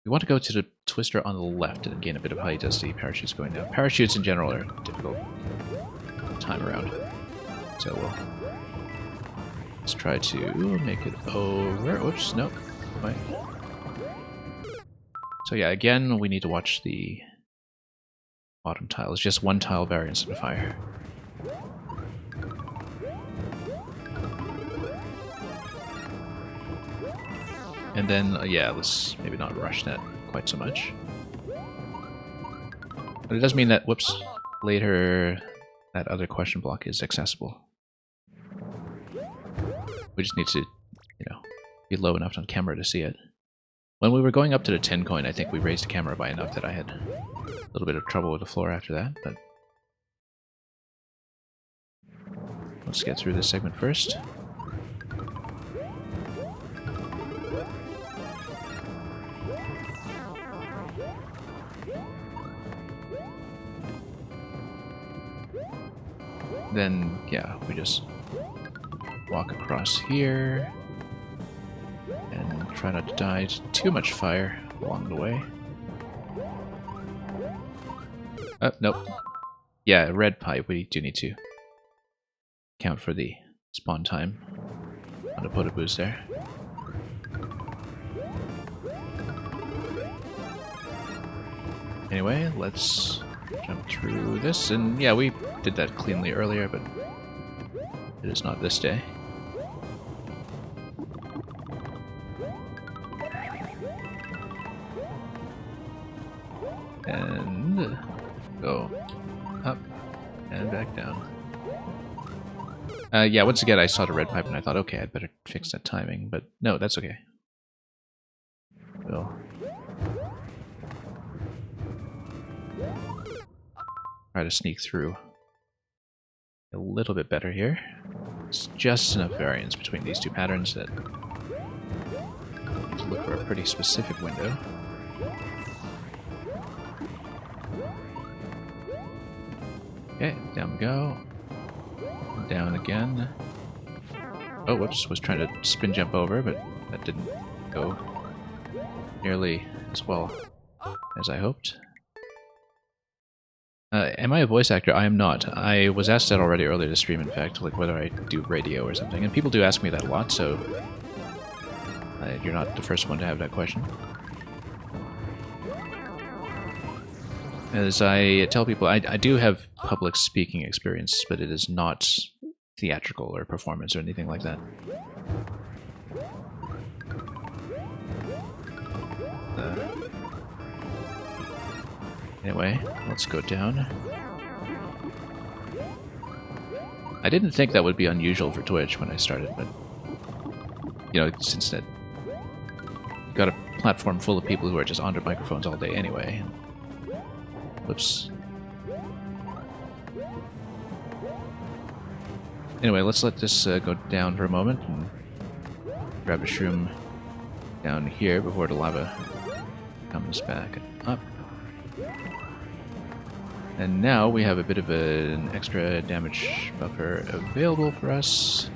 We want to go to the twister on the left and gain a bit of height as the parachute's going down. Parachutes in general are difficult time around. So let's try to make it over. Whoops, nope. Wait. So yeah, again, we need to watch the bottom tile. It's just one tile variance of the fire. And then, yeah, let's maybe not rush that quite so much. But it does mean that, whoops, later that other question block is accessible. We just need to, you know, be low enough on camera to see it. When we were going up to the 10 coin, I think we raised the camera by enough that I had a little bit of trouble with the floor after that, but... Let's get through this segment first. Then, yeah, we just walk across here and try not to die to too much fire along the way. Oh, nope. Yeah, red pipe, we do need to count for the spawn time on the Podoboos there. Anyway, let's jump through this, and yeah, we did that cleanly earlier, but it is not this day. And go up and back down. Yeah, once again, I saw the red pipe and I thought, okay, I'd better fix that timing, but no, that's okay. We'll try to sneak through a little bit better here. It's just enough variance between these two patterns that I need to look for a pretty specific window. Okay, down we go. down again. Oh, whoops, was trying to spin jump over, but that didn't go nearly as well as I hoped. Am I a voice actor? I am not. I was asked that already earlier to stream, in fact, like whether I do radio or something. And people do ask me that a lot, so you're not the first one to have that question. As I tell people, I do have public speaking experience, but it is not theatrical or performance or anything like that. Anyway, let's go down. I didn't think that would be unusual for Twitch when I started, but you know, since that you've got a platform full of people who are just on their microphones all day anyway. Whoops. Anyway, let's let this go down for a moment and grab a shroom down here before the lava comes back up. And now we have a bit of an extra damage buffer available for us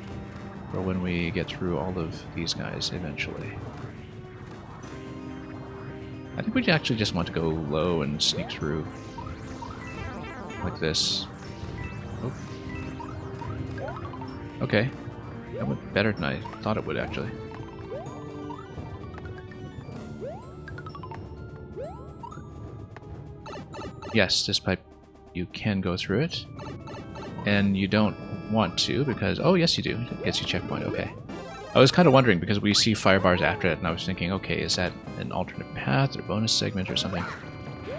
for when we get through all of these guys eventually. I think we actually just want to go low and sneak through like this. Oh. Okay. That went better than I thought it would, actually. Yes, this pipe, you can go through it. And you don't want to because... Oh, yes you do. It gets you checkpoint, okay. I was kind of wondering because we see fire bars after that, and I was thinking, okay, is that an alternate path or bonus segment or something?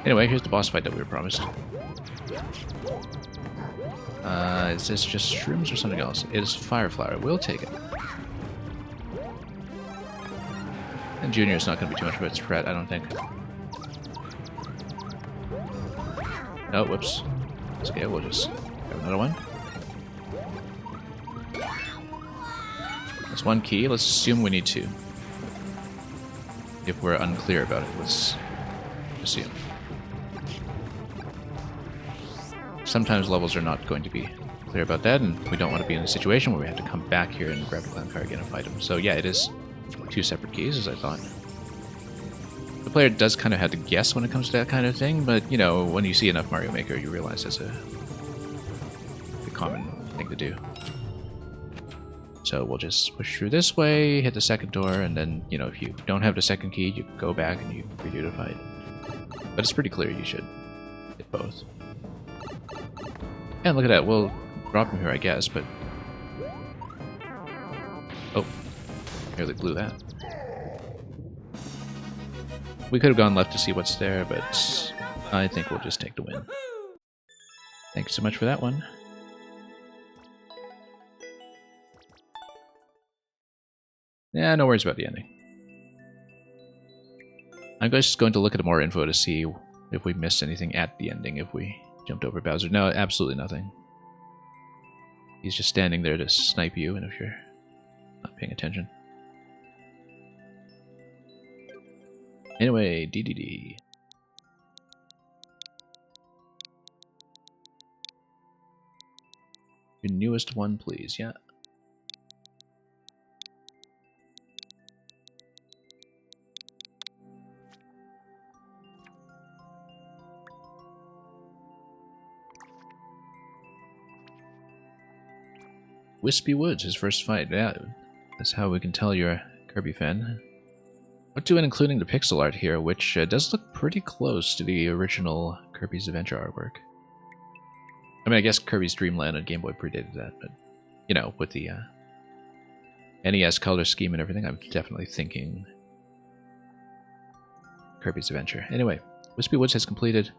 Anyway, here's the boss fight that we were promised. Is this just shrooms or something else? It is fire flower. We'll take it. And Junior's not going to be too much of a threat, I don't think. Oh, whoops. It's okay, we'll just grab another one. That's one key. Let's assume we need two. If we're unclear about it, let's assume. Sometimes levels are not going to be clear about that, and we don't want to be in a situation where we have to come back here and grab the clan car again and fight him. So yeah, it is two separate keys, as I thought. The player does kind of have to guess when it comes to that kind of thing, but, you know, when you see enough Mario Maker, you realize that's a common thing to do. So we'll just push through this way, hit the second door, and then, you know, if you don't have the second key, you go back and you redo the fight. But it's pretty clear you should hit both. And look at that, we'll drop him here, I guess, but... Oh, nearly blew that. We could have gone left to see what's there, but I think we'll just take the win. Thanks so much for that one. Yeah, no worries about the ending. I'm just going to look at more info to see if we missed anything at the ending, if we jumped over Bowser. No, absolutely nothing. He's just standing there to snipe you, and if you're not paying attention. Anyway, DDD. Your newest one, please. Yeah. Wispy Woods, his first fight. Yeah, that's how we can tell you're a Kirby fan. Up to and including the pixel art here, which does look pretty close to the original Kirby's Adventure artwork. I mean, I guess Kirby's Dream Land and Game Boy predated that, but, you know, with the NES color scheme and everything, I'm definitely thinking Kirby's Adventure. Anyway, Wispy Woods has completed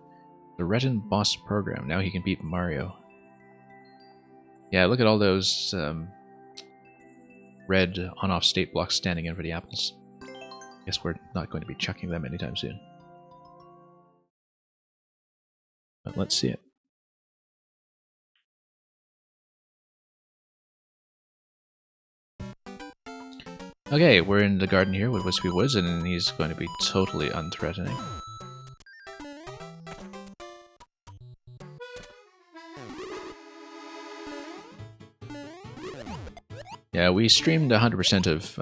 the Retin Boss program. Now he can beat Mario. Yeah, look at all those red on-off state blocks standing in for the apples. Guess we're not going to be chucking them anytime soon. But let's see it. Okay, we're in the garden here with Wispy Woods, and he's going to be totally unthreatening. Yeah, we streamed 100% of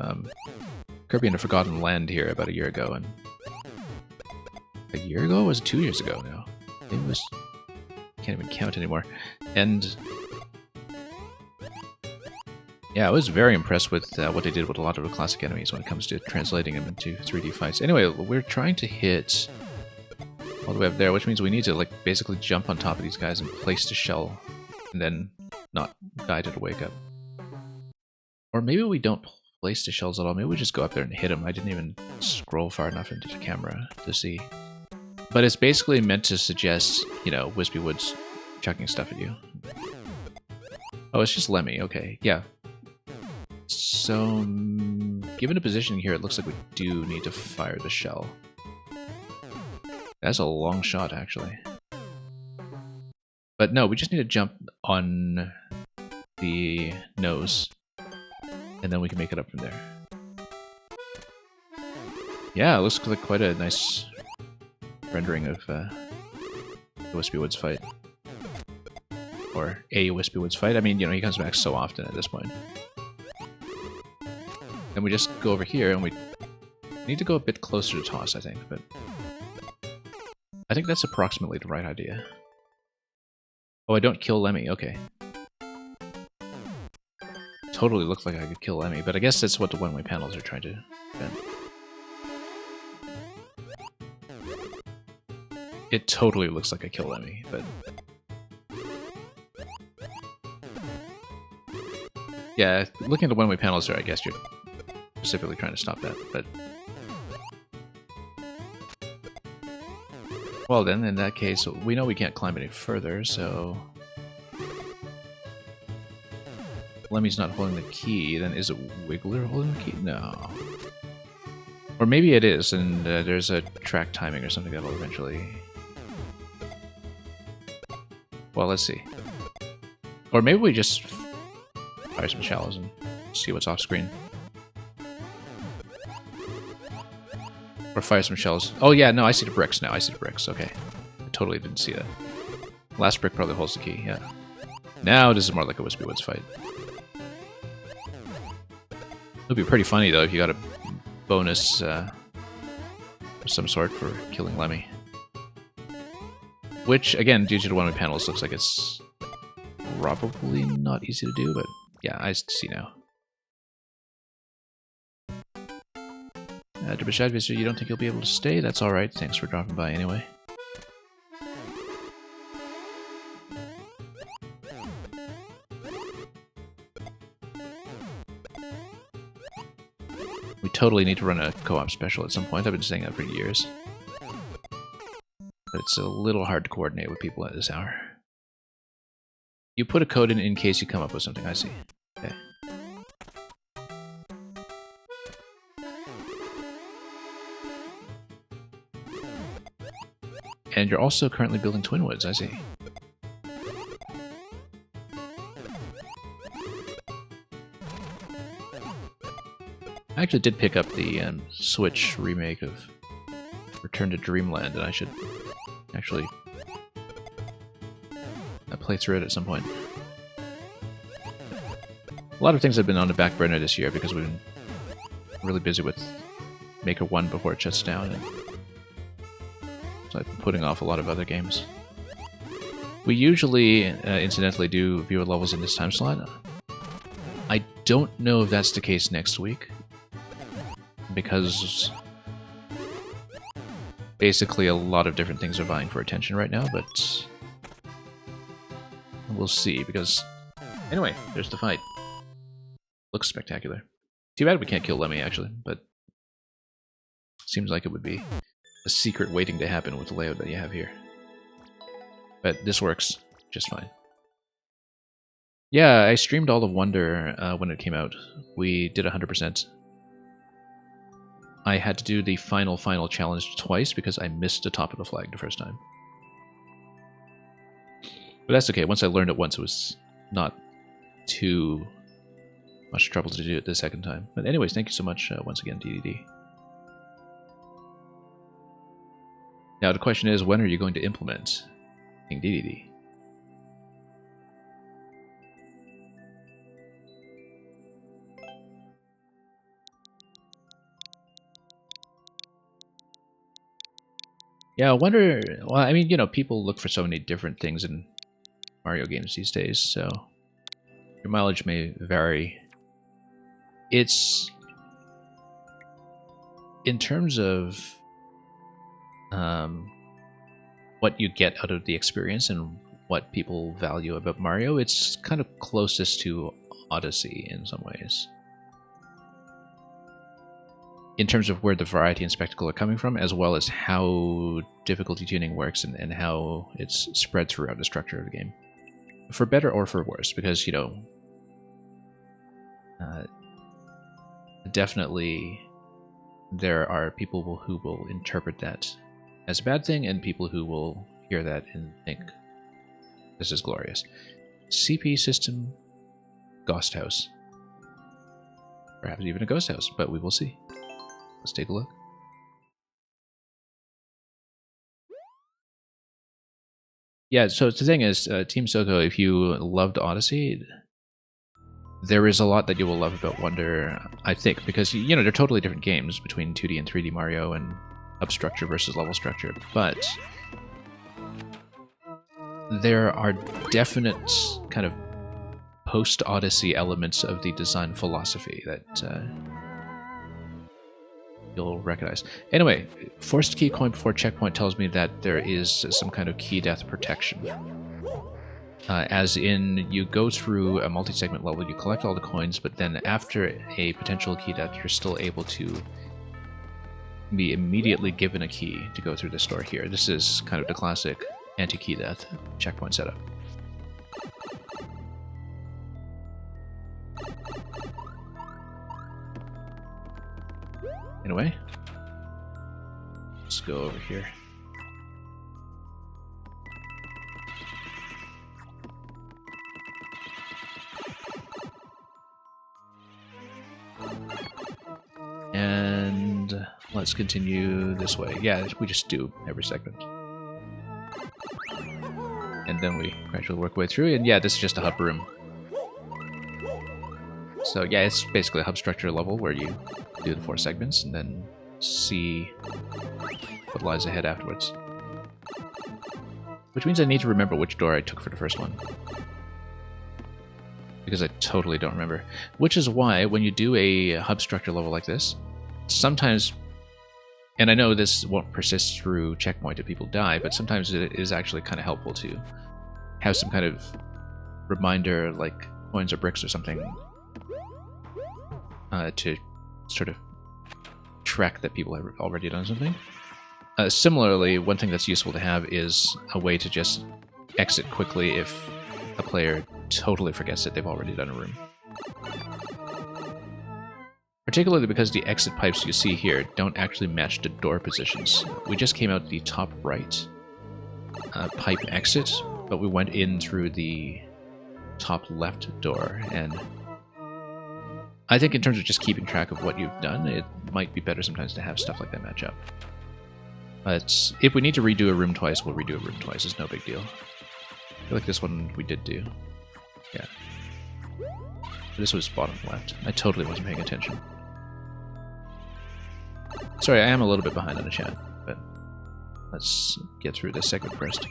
Kirby and the Forgotten Land here about a year ago, and a year ago? Or was it 2 years ago now? It was... can't even count anymore. And yeah, I was very impressed with what they did with a lot of the classic enemies when it comes to translating them into 3D fights. Anyway, we're trying to hit all the way up there, which means we need to like basically jump on top of these guys and place the shell, and then not die to the wake up. Or maybe we don't place the shells at all. Maybe we just go up there and hit them. I didn't even scroll far enough into the camera to see. But it's basically meant to suggest, you know, Wispy Woods chucking stuff at you. Oh, it's just Lemmy. Okay, yeah. So, given the positioning here, it looks like we do need to fire the shell. That's a long shot, actually. But no, we just need to jump on the nose, and then we can make it up from there. Yeah, it looks like quite a nice rendering of the Wispy Woods fight. Or a Wispy Woods fight. I mean, you know, he comes back so often at this point. And we just go over here, and we need to go a bit closer to Toss, I think, but I think that's approximately the right idea. Oh, I don't kill Lemmy, okay. Totally looks like I could kill Lemmy, but I guess that's what the one-way panels are trying to prevent. It totally looks like I kill Lemmy, but... yeah, looking at the one-way panels there, I guess you're specifically trying to stop that, but... well then, in that case, we know we can't climb any further, so... Lemmy's not holding the key, then is it Wiggler holding the key? No. Or maybe it is, and there's a track timing or something that'll eventually... well, let's see. Or maybe we just fire some shallows and see what's off screen. Or fire some shells. Oh yeah, no, I see the bricks now. I see the bricks. Okay. I totally didn't see that. Last brick probably holds the key, yeah. Now this is more like a Wispy Woods fight. It would be pretty funny though if you got a bonus of some sort for killing Lemmy. Which, again, due to the one-way panels, looks like it's probably not easy to do, but yeah, I see now. To Bashad Visitor, you don't think you'll be able to stay? That's alright, thanks for dropping by anyway. We totally need to run a co-op special at some point. I've been saying that for years. But it's a little hard to coordinate with people at this hour. You put a code in case you come up with something, I see. Okay. And you're also currently building Twinwoods, I see. I actually did pick up the Switch remake of Return to Dreamland, and I should actually play through it at some point. A lot of things have been on the back burner this year because we've been really busy with Maker 1 before it shuts down, and so I've been putting off a lot of other games. We usually, incidentally, do viewer levels in this time slot. I don't know if that's the case next week, because basically a lot of different things are vying for attention right now, but we'll see, because anyway, there's the fight. Looks spectacular. Too bad we can't kill Lemmy, actually, but seems like it would be a secret waiting to happen with the layout that you have here. But this works just fine. Yeah, I streamed all of Wonder when it came out. We did 100%. I had to do the final challenge twice because I missed the top of the flag the first time. But that's okay. Once I learned it once, it was not too much trouble to do it the second time. But anyways, thank you so much once again, DDD. Now the question is, when are you going to implement King DDD? Yeah, I wonder. Well, I mean, people look for so many different things in Mario games these days, so your mileage may vary. It's in terms of what you get out of the experience and what people value about Mario, it's kind of closest to Odyssey in some ways. In terms of where the variety and spectacle are coming from, as well as how difficulty tuning works and how it's spread throughout the structure of the game. For better or for worse, because, definitely there are people who will interpret that as a bad thing, and people who will hear that and think, this is glorious. CP system, Ghost House. Perhaps even a ghost house, but we will see. Let's take a look. Yeah, so the thing is, Team Soko, if you loved Odyssey, there is a lot that you will love about Wonder, I think, because, they're totally different games between 2D and 3D Mario and hub structure versus level structure, but there are definite kind of post-Odyssey elements of the design philosophy that you'll recognize. Anyway, forced key coin before checkpoint tells me that there is some kind of key death protection. As in, you go through a multi-segment level, you collect all the coins, but then after a potential key death, you're still able to be immediately given a key to go through this door here. This is kind of the classic anti-key death checkpoint setup. Anyway, let's go over here. And let's continue this way. Yeah, we just do every segment. And then we gradually work our way through. And yeah, this is just a hub room. So yeah, it's basically a hub structure level where you do the 4 segments and then see what lies ahead afterwards. Which means I need to remember which door I took for the first one. Because I totally don't remember. Which is why when you do a hub structure level like this, sometimes, and I know this won't persist through checkpoint if people die, but sometimes it is actually kind of helpful to have some kind of reminder, like coins or bricks or something, to sort of track that people have already done something. Similarly, one thing that's useful to have is a way to just exit quickly if a player totally forgets that they've already done a room. Particularly because the exit pipes you see here don't actually match the door positions. We just came out the top right pipe exit, but we went in through the top left door, and I think in terms of just keeping track of what you've done, it might be better sometimes to have stuff like that match up. But if we need to redo a room twice, we'll redo a room twice. It's no big deal. I feel like this one we did do. Yeah. This was bottom left. I totally wasn't paying attention. Sorry, I am a little bit behind on the chat, but let's get through this segment first.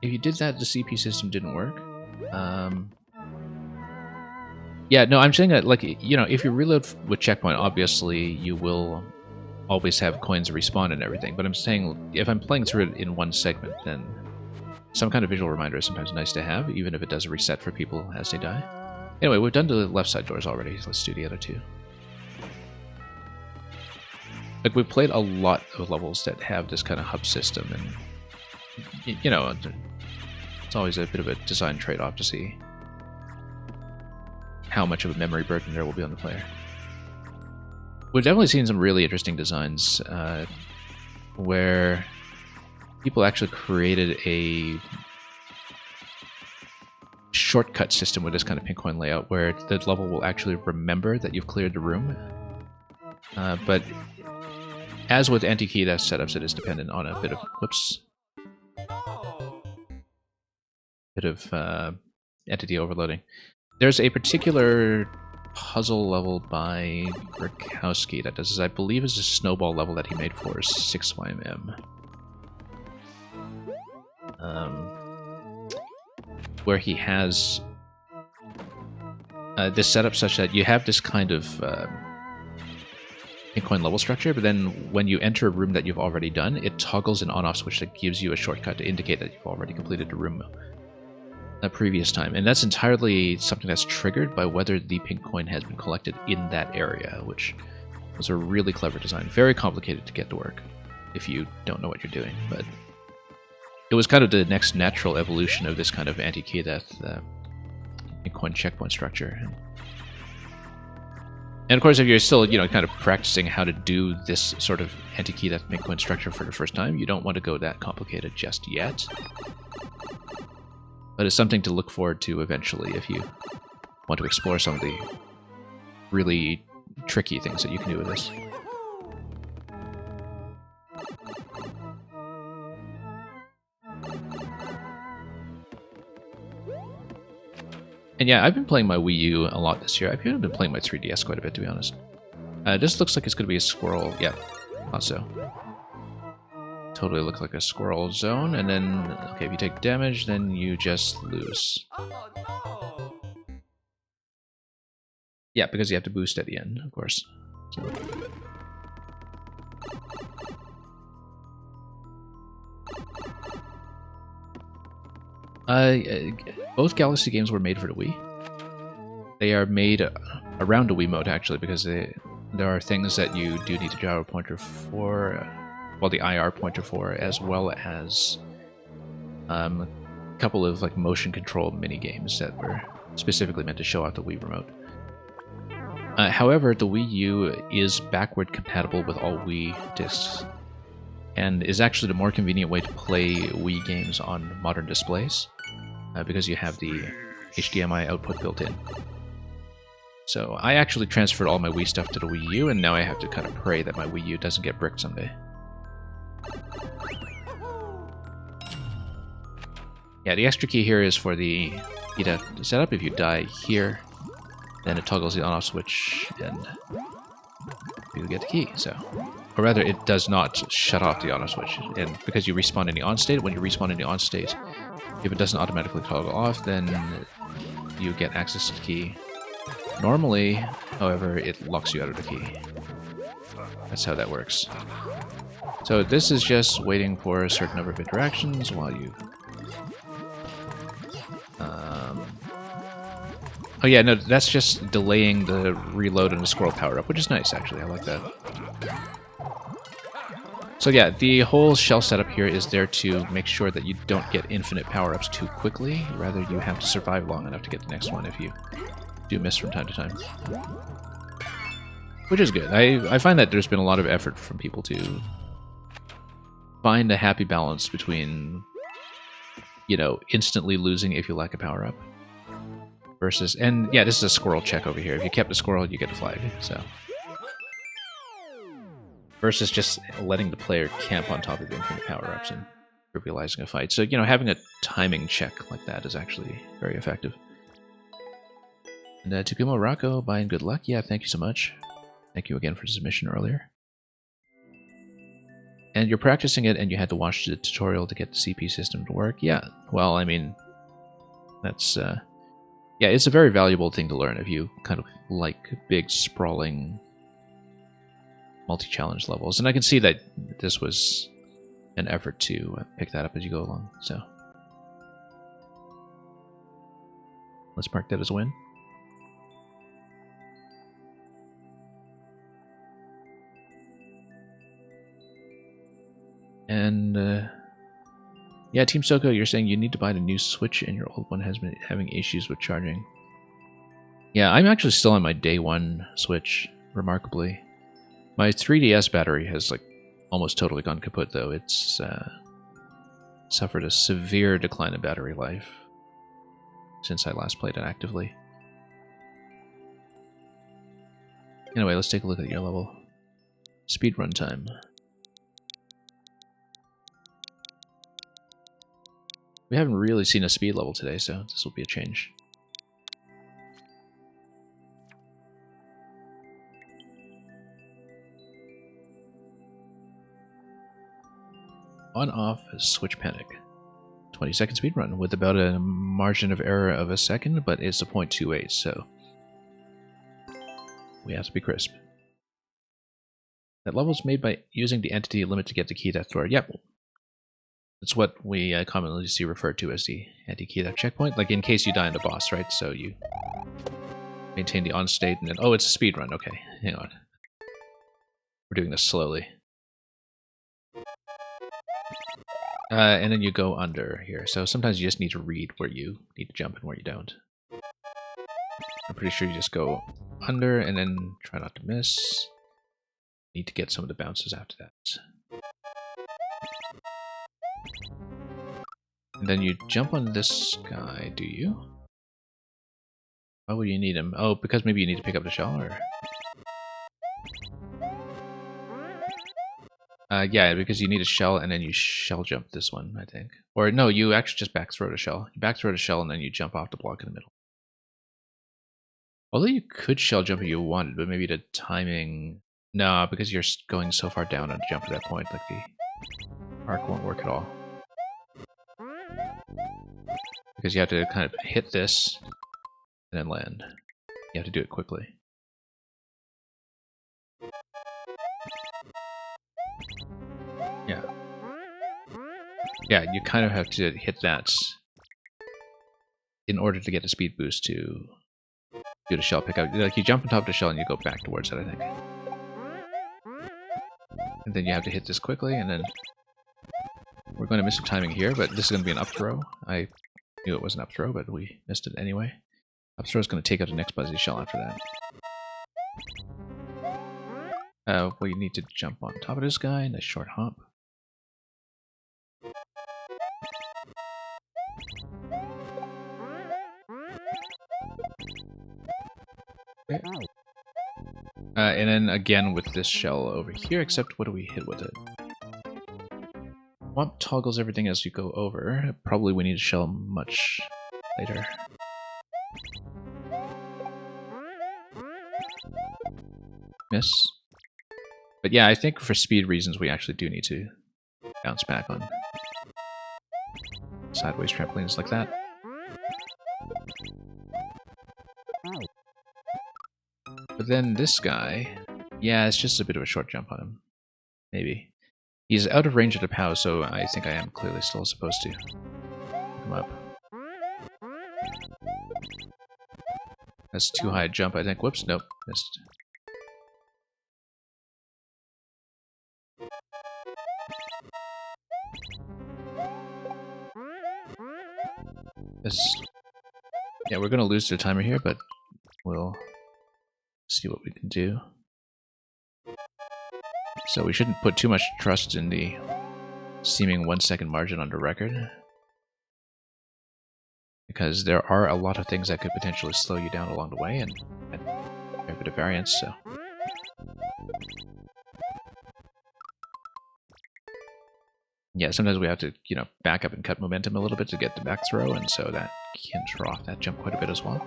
If you did that, the CP system didn't work. Yeah, no, I'm saying that, like, if you reload with checkpoint, obviously you will always have coins respawn and everything, but I'm saying if I'm playing through it in one segment, then some kind of visual reminder is sometimes nice to have, even if it does a reset for people as they die. Anyway, we've done the left side doors already, so let's do the other two. Like, we've played a lot of levels that have this kind of hub system, and, it's always a bit of a design trade-off to see how much of a memory burden there will be on the player. We've definitely seen some really interesting designs where people actually created a shortcut system with this kind of pincoin layout where the level will actually remember that you've cleared the room. But as with anti-key death setups, it is dependent on a bit of... Whoops. bit of entity overloading. There's a particular puzzle level by Burkowski that does this. I believe is a snowball level that he made for 6YM. Where he has this setup such that you have this kind of Bitcoin level structure, but then when you enter a room that you've already done, it toggles an on-off switch that gives you a shortcut to indicate that you've already completed a room a previous time. And that's entirely something that's triggered by whether the pink coin has been collected in that area, which was a really clever design. Very complicated to get to work if you don't know what you're doing, but it was kind of the next natural evolution of this kind of anti-key death pink coin checkpoint structure. And of course, if you're still, kind of practicing how to do this sort of anti-key death pink coin structure for the first time, you don't want to go that complicated just yet. But it's something to look forward to eventually if you want to explore some of the really tricky things that you can do with this. And yeah, I've been playing my Wii U a lot this year. I've even been playing my 3DS quite a bit, to be honest. This looks like it's going to be a squirrel. Yeah, thought so. Totally look like a squirrel zone. And then, okay, if you take damage, then you just lose. Oh, no. Yeah, because you have to boost at the end, of course. So. Both Galaxy games were made for the Wii. They are made around a Wiimote, actually, because there are things that you do need the gyro pointer for, well, the IR pointer for, as well as a couple of like motion control mini games that were specifically meant to show off the Wii remote. However, the Wii U is backward compatible with all Wii discs, and is actually the more convenient way to play Wii games on modern displays, because you have the HDMI output built in. So I actually transferred all my Wii stuff to the Wii U, and now I have to kind of pray that my Wii U doesn't get bricked someday. Yeah, the extra key here is for the key to setup. If you die here, then it toggles the on-off switch, and you get the key. So, or rather, it does not shut off the on-off switch, and because you respawn in the on state, when you respawn in the on state, if it doesn't automatically toggle off, then you get access to the key. Normally, however, it locks you out of the key. That's how that works. So this is just waiting for a certain number of interactions while you... Oh yeah, no, that's just delaying the reload and the scroll power-up, which is nice, actually. I like that. So yeah, the whole shell setup here is there to make sure that you don't get infinite power-ups too quickly. Rather, you have to survive long enough to get the next one if you do miss from time to time. Which is good. I find that there's been a lot of effort from people to find a happy balance between, instantly losing if you lack a power-up. Versus, and yeah, this is a squirrel check over here. If you kept a squirrel, you get a flag, so. Versus just letting the player camp on top of infinite power-ups and trivializing a fight. So, having a timing check like that is actually very effective. And Tukumo Rocco, buying good luck. Yeah, thank you so much. Thank you again for the submission earlier. And you're practicing it and you had to watch the tutorial to get the CP system to work. Yeah, well, I mean, that's... yeah, it's a very valuable thing to learn if you kind of like big, sprawling, multi-challenge levels. And I can see that this was an effort to pick that up as you go along, so. Let's mark that as a win. And, yeah, Team Soko, you're saying you need to buy the new Switch and your old one has been having issues with charging. Yeah, I'm actually still on my day one Switch, remarkably. My 3DS battery has, almost totally gone kaput, though. It's, suffered a severe decline in battery life since I last played it actively. Anyway, let's take a look at your level. Speedrun time. We haven't really seen a speed level today, so this will be a change. On-off switch panic. 20-second speed run with about a margin of error of a second, but it's a 0.28, so we have to be crisp. That level is made by using the entity limit to get the key death door. Yep. That's what we commonly see referred to as the anti-key death checkpoint, like in case you die in the boss, right? So you maintain the on state and then, oh, it's a speed run. Okay, hang on. We're doing this slowly. And then you go under here. So sometimes you just need to read where you need to jump and where you don't. I'm pretty sure you just go under and then try not to miss. Need to get some of the bounces after that. And then you jump on this guy, do you? Why would you need him? Oh, because maybe you need to pick up the shell, or... yeah, because you need a shell and then you shell jump this one, I think. Or no, you actually just back throw the shell. You back throw the shell and then you jump off the block in the middle. Although you could shell jump if you wanted, but maybe the timing... No, because you're going so far down on jump at that point, like the arc won't work at all. Because you have to kind of hit this and then land. You have to do it quickly. Yeah. Yeah, you kind of have to hit that in order to get the speed boost to do the shell pickup. Like, you jump on top of the shell and you go back towards it, I think. And then you have to hit this quickly, and then we're going to miss some timing here, but this is going to be an up throw. I knew it was an up throw, but we missed it anyway. Up throw is going to take out the next Buzzy shell after that. Well, you need to jump on top of this guy, nice short hop. Okay. And then again with this shell over here, except what do we hit with it? Swamp toggles everything as you go over. Probably we need a shell much later. Miss. But yeah, I think for speed reasons we actually do need to bounce back on sideways trampolines like that. But then this guy, yeah, it's just a bit of a short jump on him. Maybe. He's out of range of the POW, so I think I am clearly still supposed to come up. That's too high a jump, I think. Whoops, nope, missed. This, yeah, we're going to lose the timer here, but we'll see what we can do. So we shouldn't put too much trust in the seeming 1 second margin under record, because there are a lot of things that could potentially slow you down along the way, and a fair bit of variance, so. Yeah, sometimes we have to, you know, back up and cut momentum a little bit to get the back throw, and so that can throw off that jump quite a bit as well.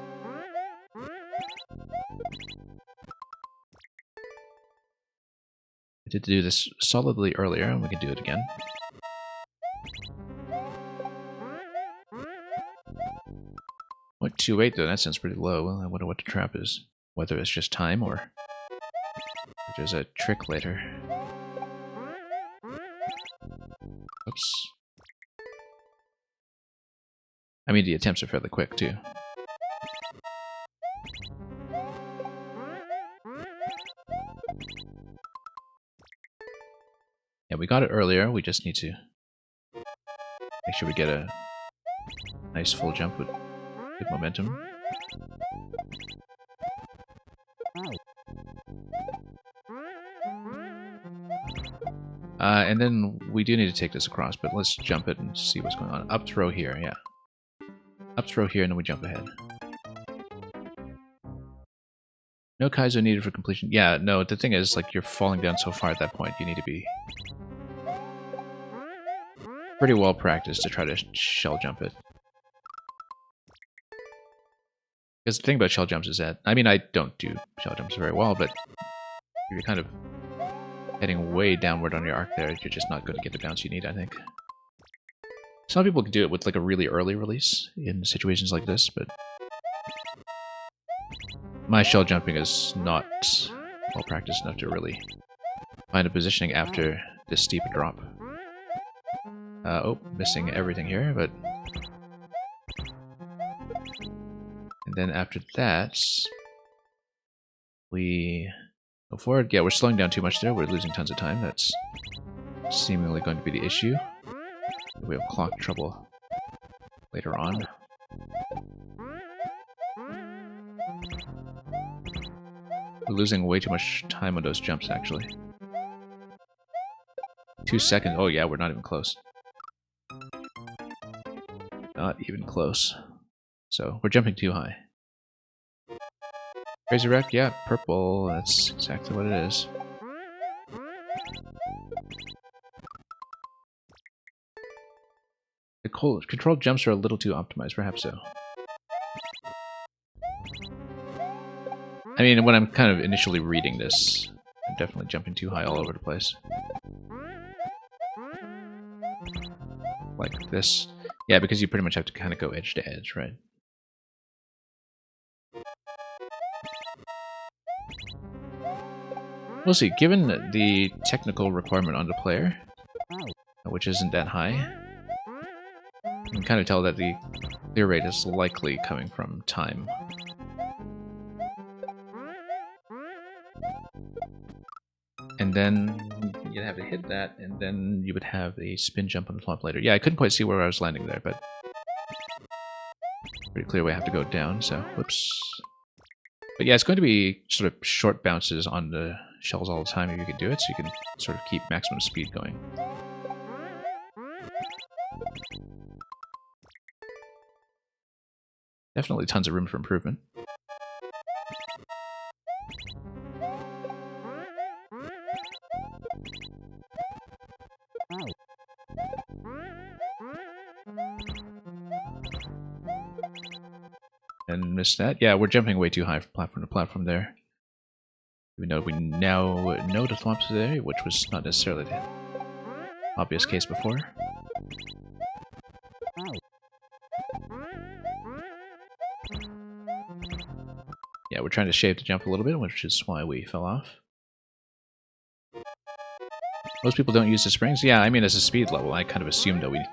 I did do this solidly earlier, and we can do it again. .28 though, that sounds pretty low. Well, I wonder what the trap is. Whether it's just time or if there's a trick later. Oops. I mean, the attempts are fairly quick too. Yeah, we got it earlier. We just need to make sure we get a nice full jump with good momentum. And then we do need to take this across, but let's jump it and see what's going on. Up throw here, yeah. Up throw here, and then we jump ahead. No Kaizo needed for completion. Yeah, no, the thing is, like, you're falling down so far at that point, you need to be pretty well practiced to try to shell jump it. Because the thing about shell jumps is that, I mean, I don't do shell jumps very well, but you're kind of heading way downward on your arc there, you're just not going to get the bounce you need, I think. Some people can do it with like a really early release in situations like this, but my shell jumping is not well practiced enough to really find a positioning after this steep drop. Oh, missing everything here, but... And then after that, we go forward. Yeah, we're slowing down too much there. We're losing tons of time. That's seemingly going to be the issue. We have clock trouble later on. We're losing way too much time on those jumps, actually. 2 seconds. Oh yeah, we're not even close. Not even close. So, we're jumping too high. Crazy Wreck, yeah, purple. That's exactly what it is. The controlled jumps are a little too optimized, perhaps so. I mean, when I'm kind of initially reading this, I'm definitely jumping too high all over the place. Like this. Yeah, because you pretty much have to kind of go edge to edge, right? We'll see. Given the technical requirement on the player, which isn't that high, you can kind of tell that the clear rate is likely coming from time. And then you'd have to hit that, and then you would have a spin jump on the flop later. Yeah, I couldn't quite see where I was landing there, but pretty clear we have to go down, so whoops. But yeah, it's going to be sort of short bounces on the shells all the time if you can do it, so you can sort of keep maximum speed going. Definitely tons of room for improvement. And missed that. Yeah, we're jumping way too high from platform to platform there. Even though we now know the thwomps there, which was not necessarily the obvious case before. Yeah, we're trying to shave the jump a little bit, which is why we fell off. Most people don't use the springs. Yeah, I mean, as a speed level, I kind of assume that we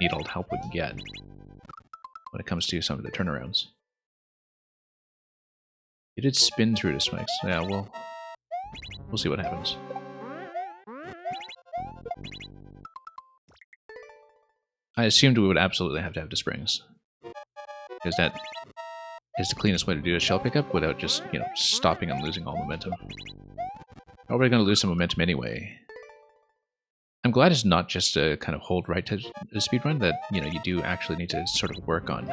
need all the help we can get when it comes to some of the turnarounds. You did spin through the spikes. Yeah, we'll see what happens. I assumed we would absolutely have to have the springs, because that is the cleanest way to do a shell pickup without just, you know, stopping and losing all momentum. Or we're going to lose some momentum anyway. I'm glad it's not just a kind of hold right to the speedrun, that, you know, you do actually need to sort of work on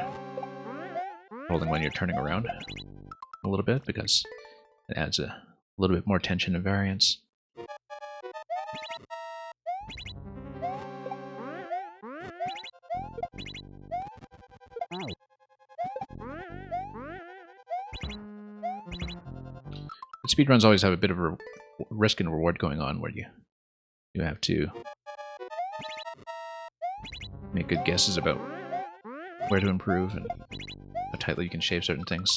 holding when you're turning around a little bit, because it adds a little bit more tension and variance. But speedruns always have a bit of a risk and reward going on, where you have to make good guesses about where to improve and how tightly you can shave certain things.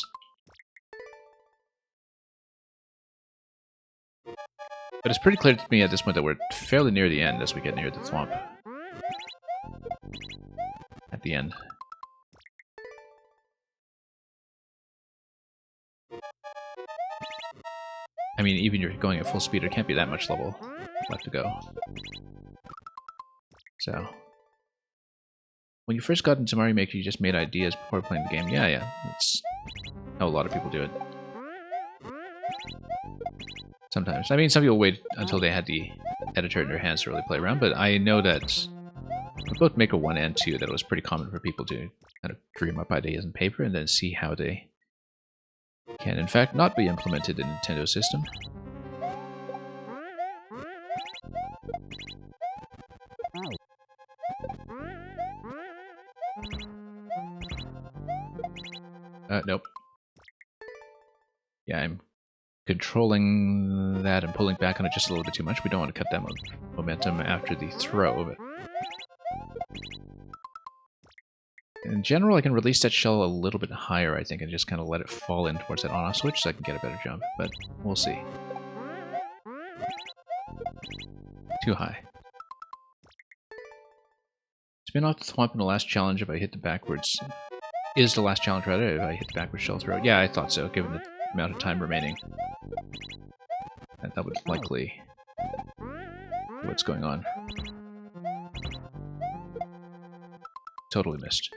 But it's pretty clear to me at this point that we're fairly near the end as we get near the thwomp. At the end. I mean, even if you're going at full speed, there can't be that much level left to go. So, when you first got into Mario Maker, you just made ideas before playing the game. Yeah, that's how a lot of people do it. Sometimes. I mean, some people wait until they had the editor in their hands to really play around, but I know that with both Maker 1 and 2, that it was pretty common for people to kind of dream up ideas on paper and then see how they can, in fact, not be implemented in Nintendo's system. Nope. Yeah, I'm controlling that and pulling back on it just a little bit too much. We don't want to cut that momentum after the throw, but in general, I can release that shell a little bit higher, I think, and just kind of let it fall in towards that on-off switch so I can get a better jump, but we'll see. Too high. Spin off the thwomp in the last challenge if I hit the backwards. Is the last challenge, rather, if I hit the backwards shell throw. Yeah, I thought so, given the amount of time remaining. That would likely be what's going on. Totally missed.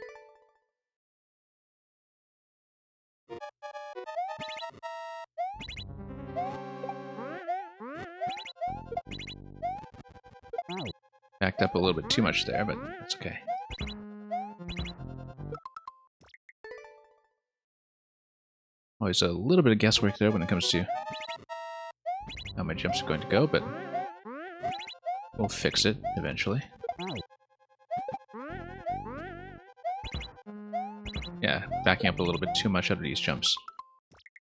Backed up a little bit too much there, but that's okay. Always a little bit of guesswork there when it comes to how my jumps are going to go, but we'll fix it eventually. Yeah, backing up a little bit too much out of these jumps.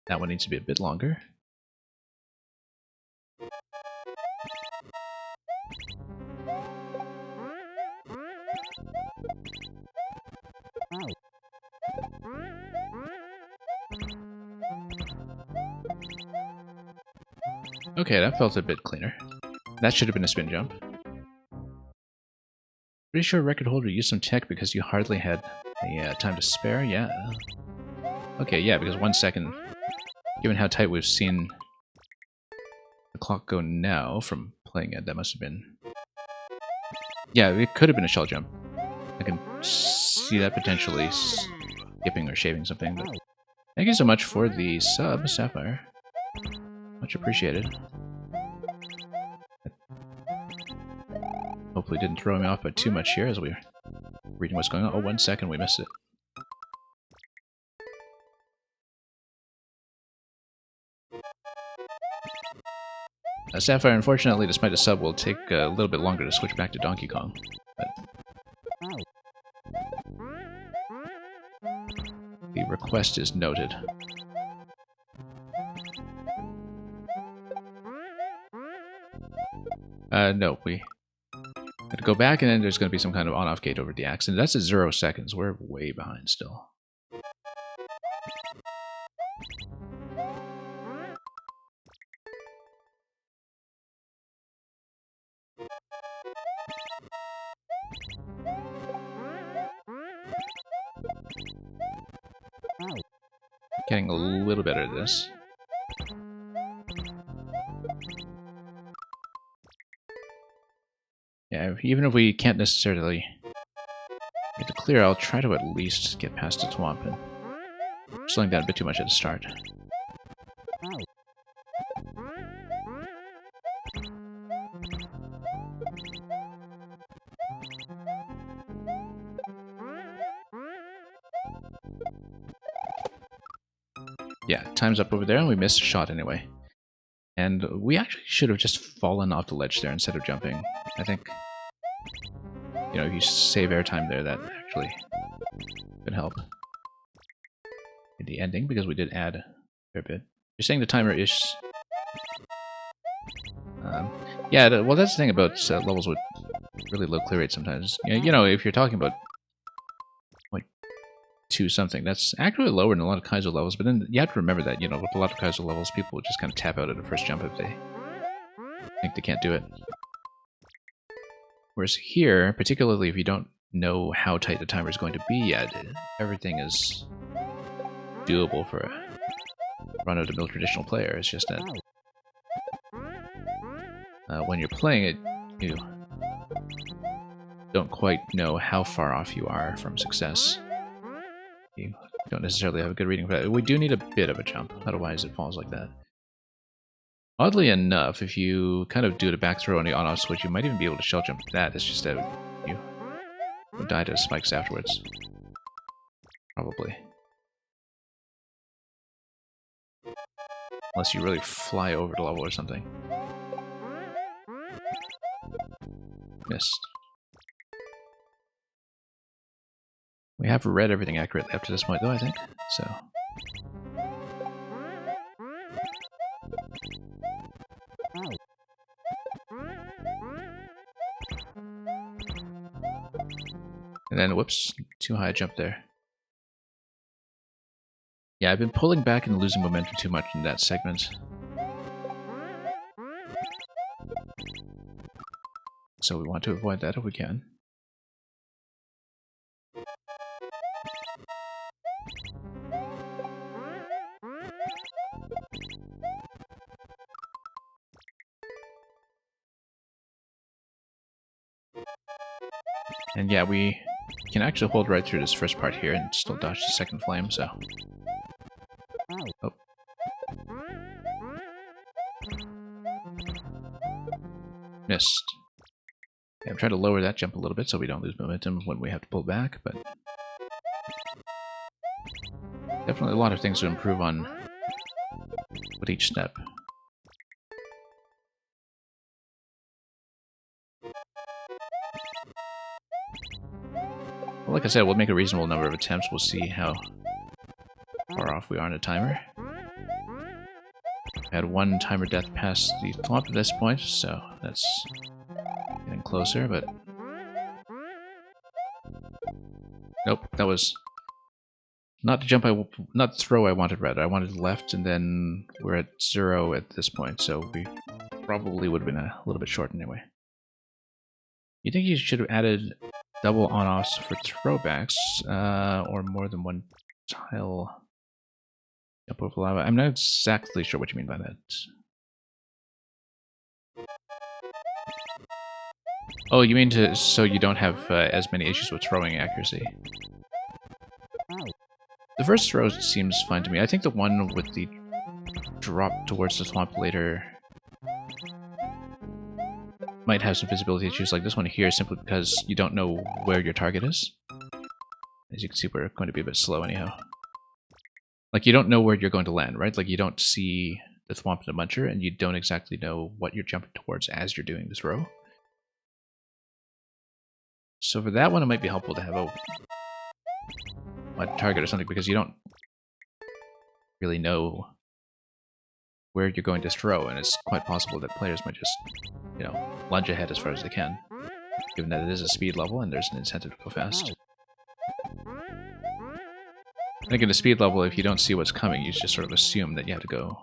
That one needs to be a bit longer. Okay, that felt a bit cleaner. That should have been a spin jump. Pretty sure record holder used some tech because you hardly had a time to spare. Yeah. Okay, yeah, because 1 second. Given how tight we've seen the clock go now from playing it, that must have been... Yeah, it could have been a shell jump. I can see that potentially skipping or shaving something, but... Thank you so much for the sub, Sapphire. Much appreciated. Hopefully didn't throw me off by too much here as we were reading what's going on. Oh, 1 second, we missed it. Sapphire, unfortunately, despite the sub, will take a little bit longer to switch back to Donkey Kong. But the request is noted. No, we had to go back, and then there's going to be some kind of on-off gate over the axe, and that's at 0 seconds. We're way behind still. Getting a little better at this. Yeah, even if we can't necessarily get to clear, I'll try to at least get past the thwomp and slowing down a bit too much at the start. Yeah, time's up over there, and we missed a shot anyway. And we actually should have just fallen off the ledge there instead of jumping. I think, you know, if you save airtime there, that actually could help in the ending, because we did add a fair bit. You're saying the timer is... yeah, well, that's the thing about levels with really low clear rate sometimes. You know, if you're talking about 0.2 something, that's actually lower than a lot of Kaizo levels, but then you have to remember that, you know, with a lot of Kaizo levels, people will just kind of tap out at the first jump if they think they can't do it. Whereas here, particularly if you don't know how tight the timer is going to be yet, everything is doable for a run-of-the-mill traditional player. It's just that when you're playing it, you don't quite know how far off you are from success. You don't necessarily have a good reading for that. We do need a bit of a jump, otherwise it falls like that. Oddly enough, if you kind of do the back throw on the on-off switch, you might even be able to shell jump that. It's just that you would die to spikes afterwards. Probably. Unless you really fly over the level or something. Missed. We have read everything accurately up to this point, though, I think. So, And then, whoops, too high a jump there. Yeah, I've been pulling back and losing momentum too much in that segment. So we want to avoid that if we can. And yeah, we can actually hold right through this first part here and still dodge the second flame, so... Oh. Missed. Yeah, I'm trying to lower that jump a little bit so we don't lose momentum when we have to pull back, but... Definitely a lot of things to improve on with each step. Well, like I said, we'll make a reasonable number of attempts. We'll see how far off we are on a timer. We had one timer death past the thwomp at this point, so that's getting closer, but... Nope, that was not the jump not the throw I wanted, rather. I wanted left, and then we're at 0 at this point, so we probably would have been a little bit short anyway. You think you should have added double on-offs for throwbacks, or more than one tile jump over lava? I'm not exactly sure what you mean by that. Oh, you mean to so you don't have as many issues with throwing accuracy? The first throw seems fine to me. I think the one with the drop towards the swamp later might have some visibility issues, like this one here, simply because you don't know where your target is. As you can see, we're going to be a bit slow anyhow. Like, you don't know where you're going to land, right? Like, you don't see the thwomp and the muncher, and you don't exactly know what you're jumping towards as you're doing the throw. So for that one, it might be helpful to have a target or something, because you don't really know where you're going to throw, and it's quite possible that players might just, you know, lunge ahead as far as they can, given that it is a speed level and there's an incentive to go fast. I think in a speed level, if you don't see what's coming, you just sort of assume that you have to go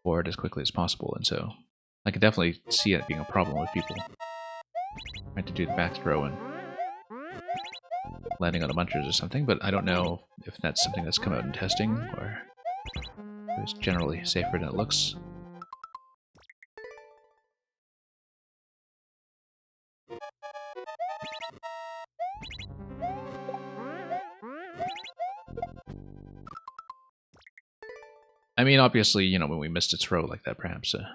forward as quickly as possible, and so I can definitely see it being a problem with people trying to do the back throw and landing on the munchers or something, but I don't know if that's something that's come out in testing, or if it's generally safer than it looks. I mean, obviously, you know, when we missed a throw like that, perhaps a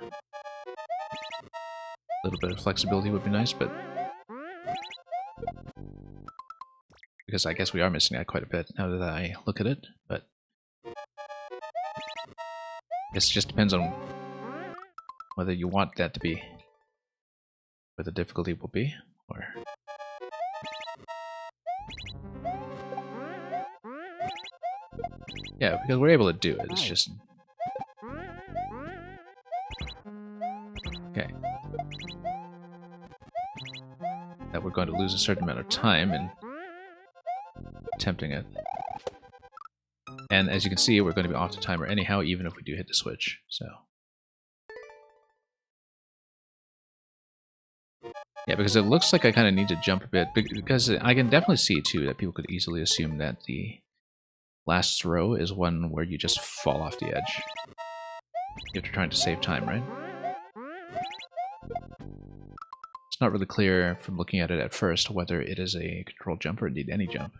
little bit of flexibility would be nice, but... Because I guess we are missing that quite a bit now that I look at it, but... I guess it just depends on whether you want that to be where the difficulty will be, or... Yeah, because we're able to do it, it's just... Okay. That we're going to lose a certain amount of time in attempting it. And as you can see, we're going to be off the timer anyhow, even if we do hit the switch, so... Yeah, because it looks like I kind of need to jump a bit, because I can definitely see, too, that people could easily assume that the last throw is one where you just fall off the edge. If you're trying to save time, right? It's not really clear from looking at it at first whether it is a controlled jump or indeed any jump.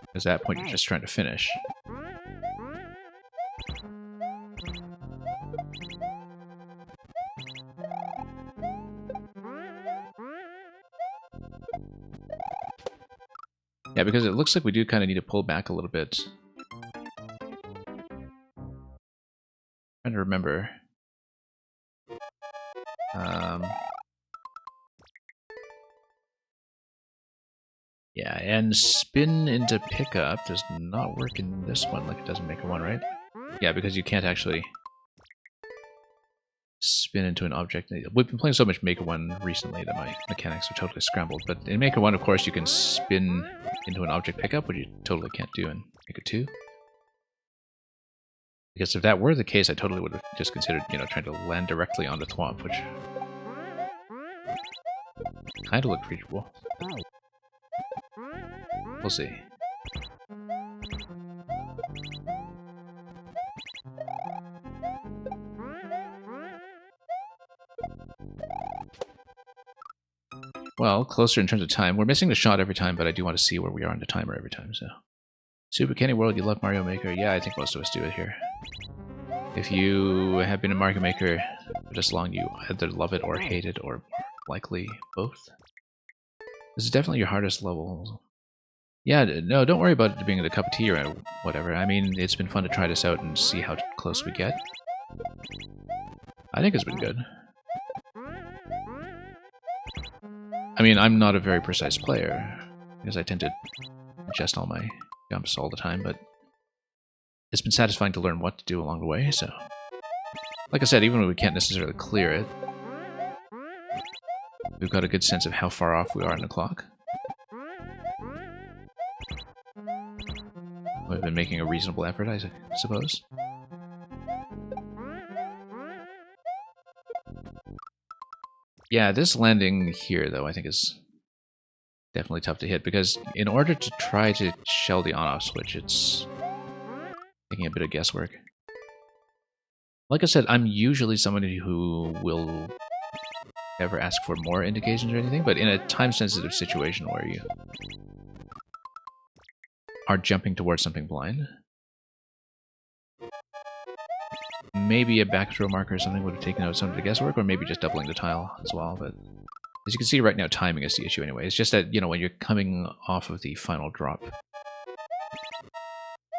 Because at that point you're just trying to finish. Yeah, because it looks like we do kind of need to pull back a little bit. Trying to remember. Yeah, and spin into pickup does not work in this one like it does in Maker 1, right? Yeah, because you can't actually spin into an object. We've been playing so much Maker 1 recently that my mechanics are totally scrambled. But in Maker 1, of course, you can spin into an object pickup, which you totally can't do in Maker 2. Because if that were the case, I totally would have just considered, trying to land directly on the Thwomp, which kind of looked reachable. We'll see. Well, closer in terms of time. We're missing the shot every time, but I do want to see where we are on the timer every time, so. Super Kenny World, you love Mario Maker? Yeah, I think most of us do it here. If you have been in Mario Maker for this long, you either love it or hate it, or likely both. This is definitely your hardest level. Yeah, no, don't worry about it being the cup of tea or whatever. I mean, it's been fun to try this out and see how close we get. I think it's been good. I mean, I'm not a very precise player, because I tend to adjust all my jumps all the time, but it's been satisfying to learn what to do along the way, so. Like I said, even when we can't necessarily clear it, we've got a good sense of how far off we are on the clock. We've been making a reasonable effort, I suppose. Yeah, this landing here, though, I think is definitely tough to hit, because in order to try to shell the on-off switch, it's taking a bit of guesswork. Like I said, I'm usually somebody who will never ask for more indications or anything, but in a time-sensitive situation where you are jumping towards something blind, maybe a back throw marker or something would have taken out some of the guesswork, or maybe just doubling the tile as well, but as you can see right now, timing is the issue anyway. It's just that, when you're coming off of the final drop,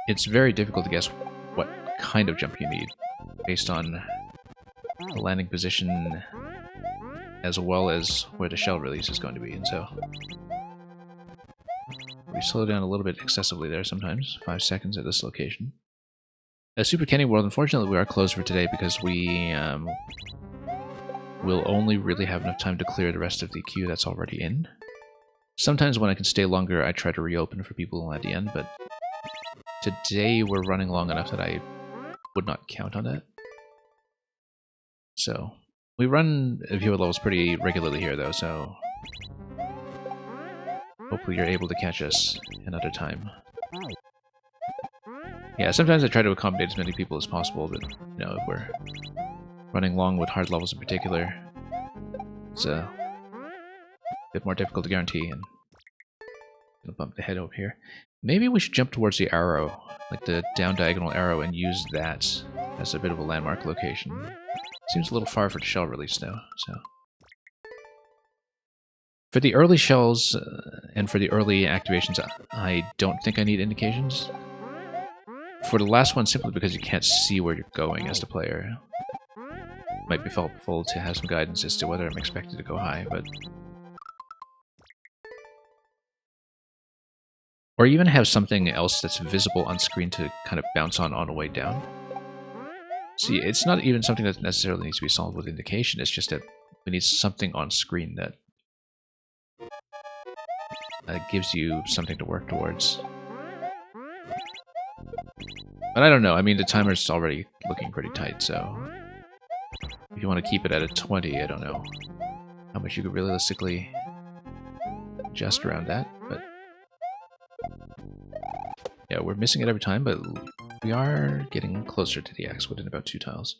it's very difficult to guess what kind of jump you need based on the landing position as well as where the shell release is going to be, and so we slow down a little bit excessively there sometimes. 5 seconds at this location. Super Kenny World, unfortunately we are closed for today because we will only really have enough time to clear the rest of the queue that's already in. Sometimes when I can stay longer, I try to reopen for people at the end, but today we're running long enough that I would not count on that. So, we run viewer levels pretty regularly here though, so hopefully you're able to catch us another time. Yeah, sometimes I try to accommodate as many people as possible, but, if we're running long with hard levels in particular, it's a bit more difficult to guarantee, and I'm gonna bump the head over here. Maybe we should jump towards the arrow, like the down diagonal arrow, and use that as a bit of a landmark location. Seems a little far for the shell release though, so. For the early shells, and for the early activations, I don't think I need indications. For the last one, simply because you can't see where you're going as the player. It might be helpful to have some guidance as to whether I'm expected to go high, but... Or even have something else that's visible on screen to kind of bounce on the way down. See, it's not even something that necessarily needs to be solved with indication, it's just that we need something on screen that gives you something to work towards. But I don't know, I mean, the timer's already looking pretty tight, so... If you want to keep it at a 20, I don't know how much you could realistically adjust around that, but... Yeah, we're missing it every time, but we are getting closer to the X within about 2 tiles.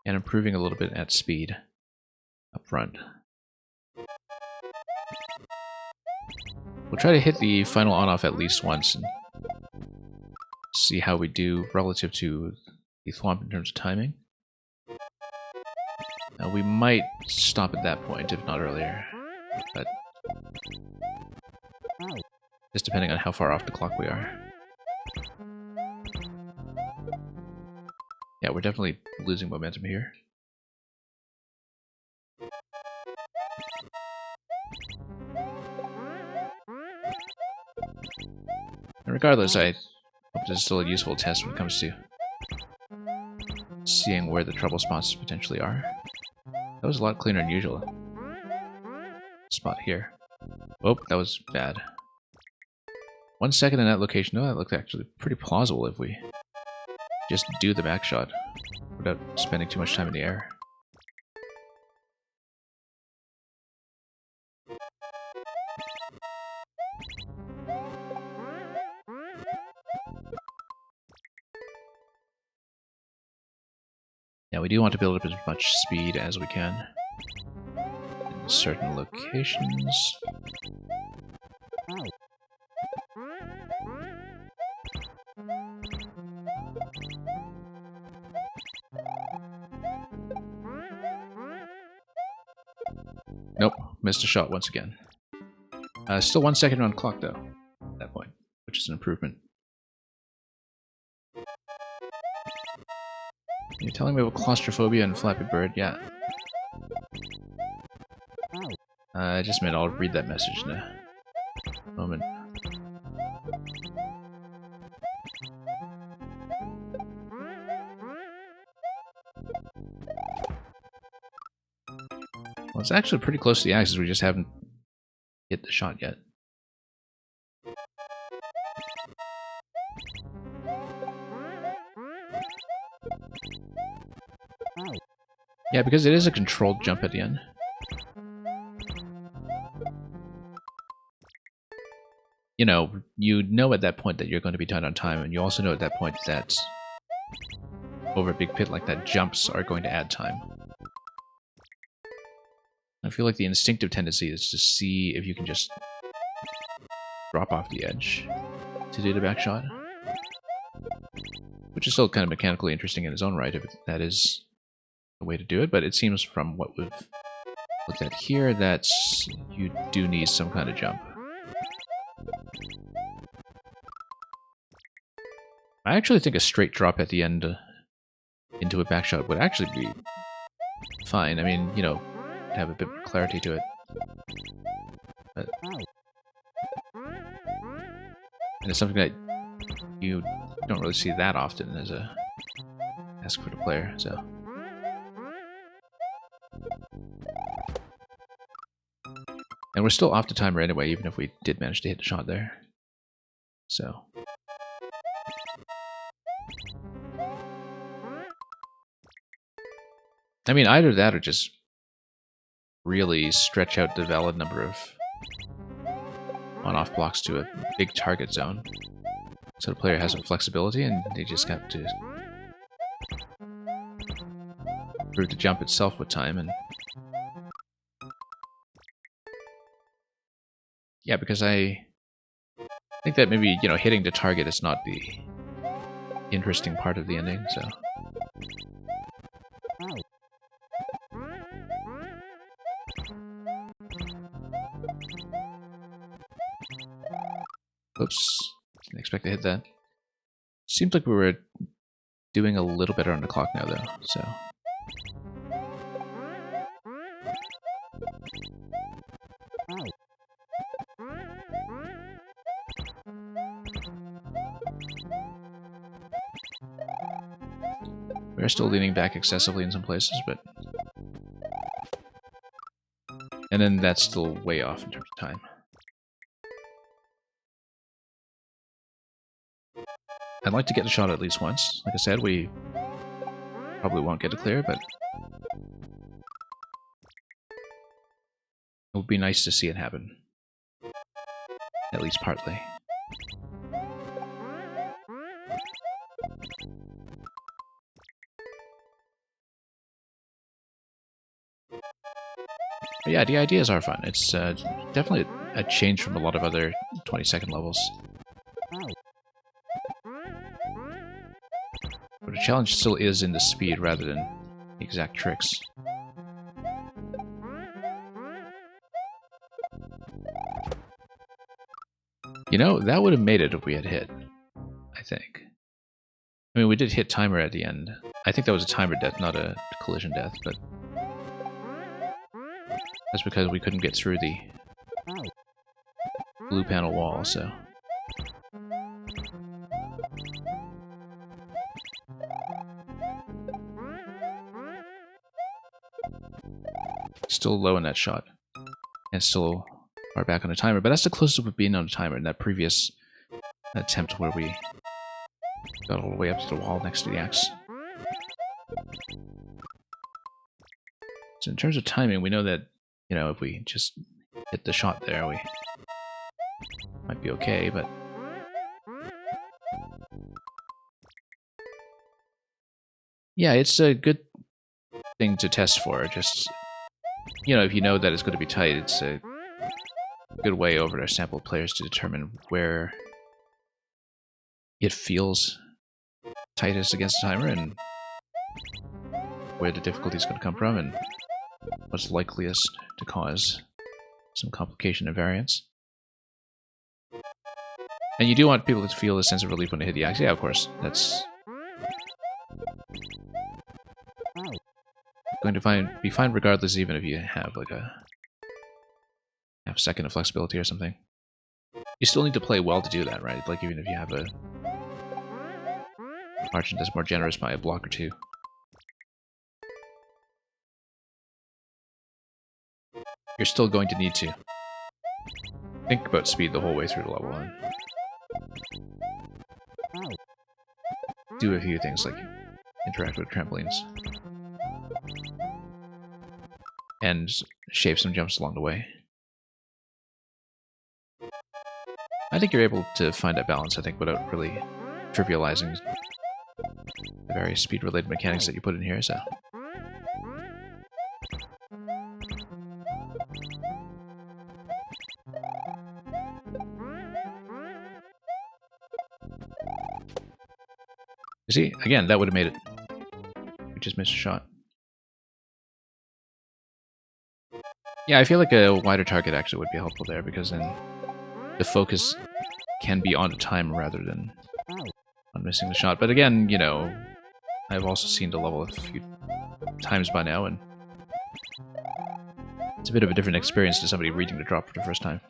And improving a little bit at speed up front. We'll try to hit the final on-off at least once and see how we do relative to the Thwomp in terms of timing. Now, we might stop at that point, if not earlier, but just depending on how far off the clock we are. Yeah, we're definitely losing momentum here. And regardless, I hope this is still a useful test when it comes to seeing where the trouble spots potentially are. That was a lot cleaner than usual. Spot here. Oh, that was bad. 1 second in that location. No, that looked actually pretty plausible if we just do the back shot without spending too much time in the air. Yeah, we do want to build up as much speed as we can in certain locations. Nope, missed a shot once again. Still 1 second on clock though, at that point, which is an improvement. You're telling me about claustrophobia and Flappy Bird? Yeah. I just meant I'll read that message in a moment. Well, it's actually pretty close to the axis, we just haven't hit the shot yet. Yeah, because it is a controlled jump at the end. You know at that point that you're going to be tight on time, and you also know at that point that over a big pit like that, jumps are going to add time. I feel like the instinctive tendency is to see if you can just drop off the edge to do the back shot. Which is still kind of mechanically interesting in its own right, if that is a way to do it, but it seems from what we've looked at here that you do need some kind of jump. I actually think a straight drop at the end into a back shot would actually be fine. I mean, have a bit more clarity to it. But, and it's something that you don't really see that often as a task for the player, so. And we're still off the timer anyway, even if we did manage to hit the shot there. So. I mean, either that or just really stretch out the valid number of on-off blocks to a big target zone. So the player has some flexibility and they just got to improve the jump itself with time. And yeah, because I think that maybe, hitting the target is not the interesting part of the ending, so. Oops, didn't expect to hit that. Seems like we were doing a little better on the clock now, though, so. We're still leaning back excessively in some places, but. And then that's still way off in terms of time. I'd like to get a shot at least once. Like I said, we probably won't get a clear, but it would be nice to see it happen. At least partly. But yeah, the ideas are fun. It's definitely a change from a lot of other 20-second levels. But the challenge still is in the speed rather than exact tricks. That would have made it if we had hit, I think. I mean, we did hit timer at the end. I think that was a timer death, not a collision death, but that's because we couldn't get through the blue panel wall, so. Still low in that shot. And still far back on the timer. But that's the closest we've been on the timer in that previous attempt where we got all the way up to the wall next to the axe. So in terms of timing, we know that, you know, if we just hit the shot there, we might be okay, but... yeah, it's a good thing to test for. Just, you know, if you know that it's going to be tight, it's a good way over to sample players to determine where it feels tightest against the timer and where the difficulty is going to come from and what's likeliest to cause some complication and variance. And you do want people to feel a sense of relief when they hit the axe. Yeah, of course. That's going to be fine regardless, even if you have like a half second of flexibility or something. You still need to play well to do that, right? Like even if you have a margin that's more generous by a block or two. You're still going to need to think about speed the whole way through the level and do a few things like interact with trampolines and shave some jumps along the way. I think you're able to find that balance, I think, without really trivializing the various speed-related mechanics that you put in here, so... you see, again, that would have made it. We just missed a shot. Yeah, I feel like a wider target actually would be helpful there, because then the focus can be on the time rather than on missing the shot. But again, you know, I've also seen the level a few times by now, and it's a bit of a different experience to somebody reading the drop for the first time.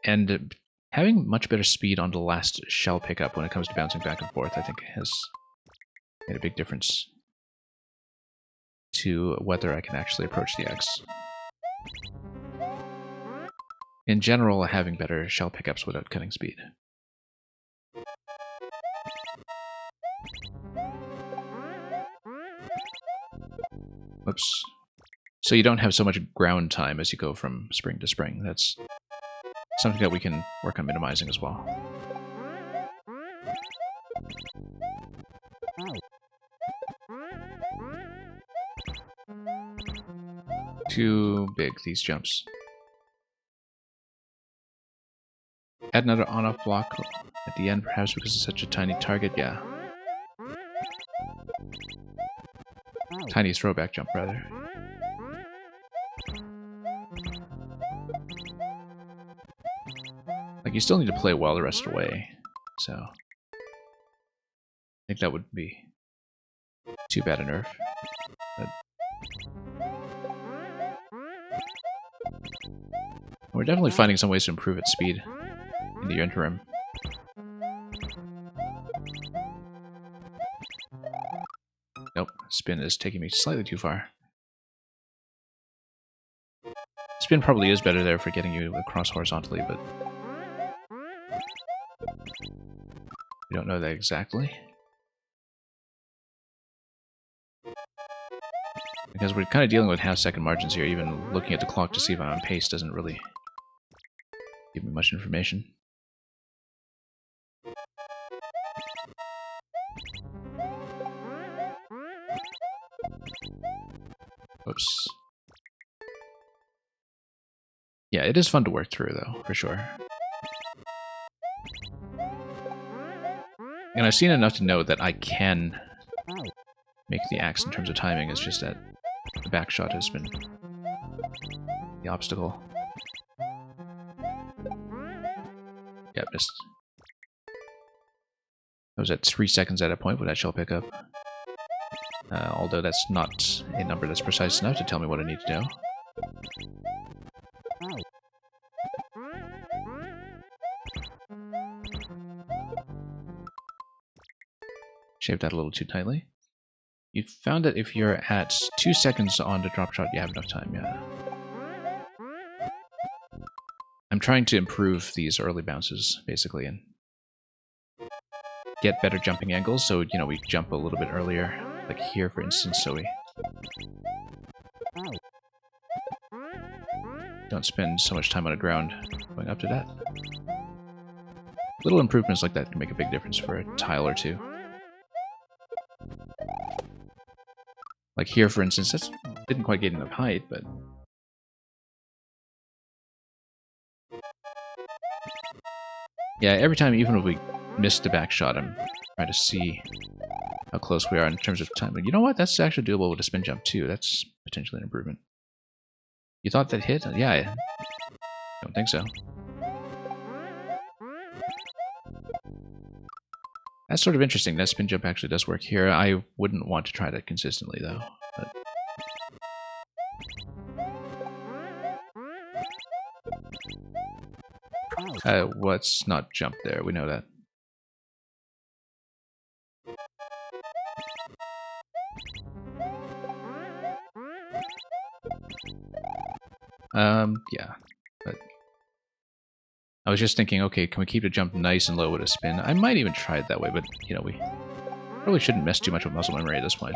And having much better speed on the last shell pickup when it comes to bouncing back and forth, I think, has made a big difference to whether I can actually approach the X. In general, having better shell pickups without cutting speed. Whoops. So you don't have so much ground time as you go from spring to spring. That's something that we can work on minimizing as well. Too big, these jumps. Add another on-off block at the end, perhaps because it's such a tiny target, yeah. Tiny throwback jump, rather. Like, you still need to play well the rest of the way, so... I think that would be too bad a nerf. But... we're definitely finding some ways to improve its speed in the interim. Nope, spin is taking me slightly too far. Spin probably is better there for getting you across horizontally, but we don't know that exactly. Because we're kind of dealing with half-second margins here, even looking at the clock to see if I'm on pace doesn't really give me much information. Oops. Yeah, it is fun to work through, though, for sure. And I've seen enough to know that I can make the axe in terms of timing. It's just that the back shot has been the obstacle. Yeah, missed. I was at 3 seconds at a point with that shell pickup. Although that's not a number that's precise enough to tell me what I need to know. Shaved that a little too tightly. You found that if you're at 2 seconds on the drop shot, you have enough time, yeah. I'm trying to improve these early bounces, basically, and get better jumping angles, so, you know, we jump a little bit earlier. Like here, for instance, so we don't spend so much time on the ground going up to that. Little improvements like that can make a big difference for a tile or two. Like here, for instance, that didn't quite get enough height, but... yeah, every time, even if we miss the back shot, I'm trying to see how close we are in terms of time. But you know what? That's actually doable with a spin jump, too. That's potentially an improvement. You thought that hit? Yeah, I don't think so. That's sort of interesting. That spin jump actually does work here. I wouldn't want to try that consistently, though. Let's not jump there. We know that. Yeah. But I was just thinking, okay, can we keep the jump nice and low with a spin? I might even try it that way, but, you know, we probably shouldn't mess too much with muscle memory at this point.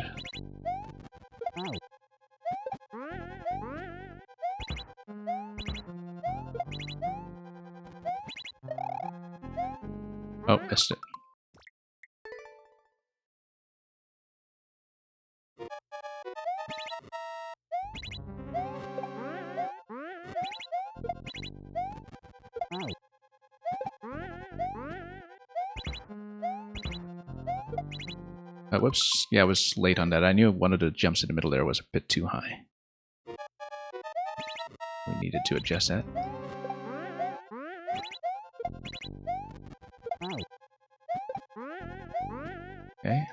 Oh, missed it. Whoops. Yeah, I was late on that. I knew one of the jumps in the middle there was a bit too high. We needed to adjust that. Okay.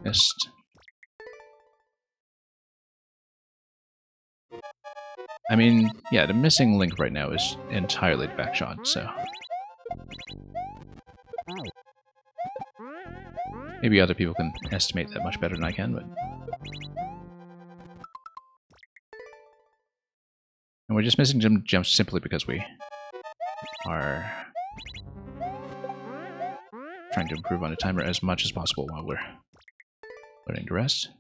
Missed. I mean, yeah, the missing link right now is entirely the back shot, so... maybe other people can estimate that much better than I can, but... and we're just missing jumps simply because we are trying to improve on the timer as much as possible while we're learning the rest.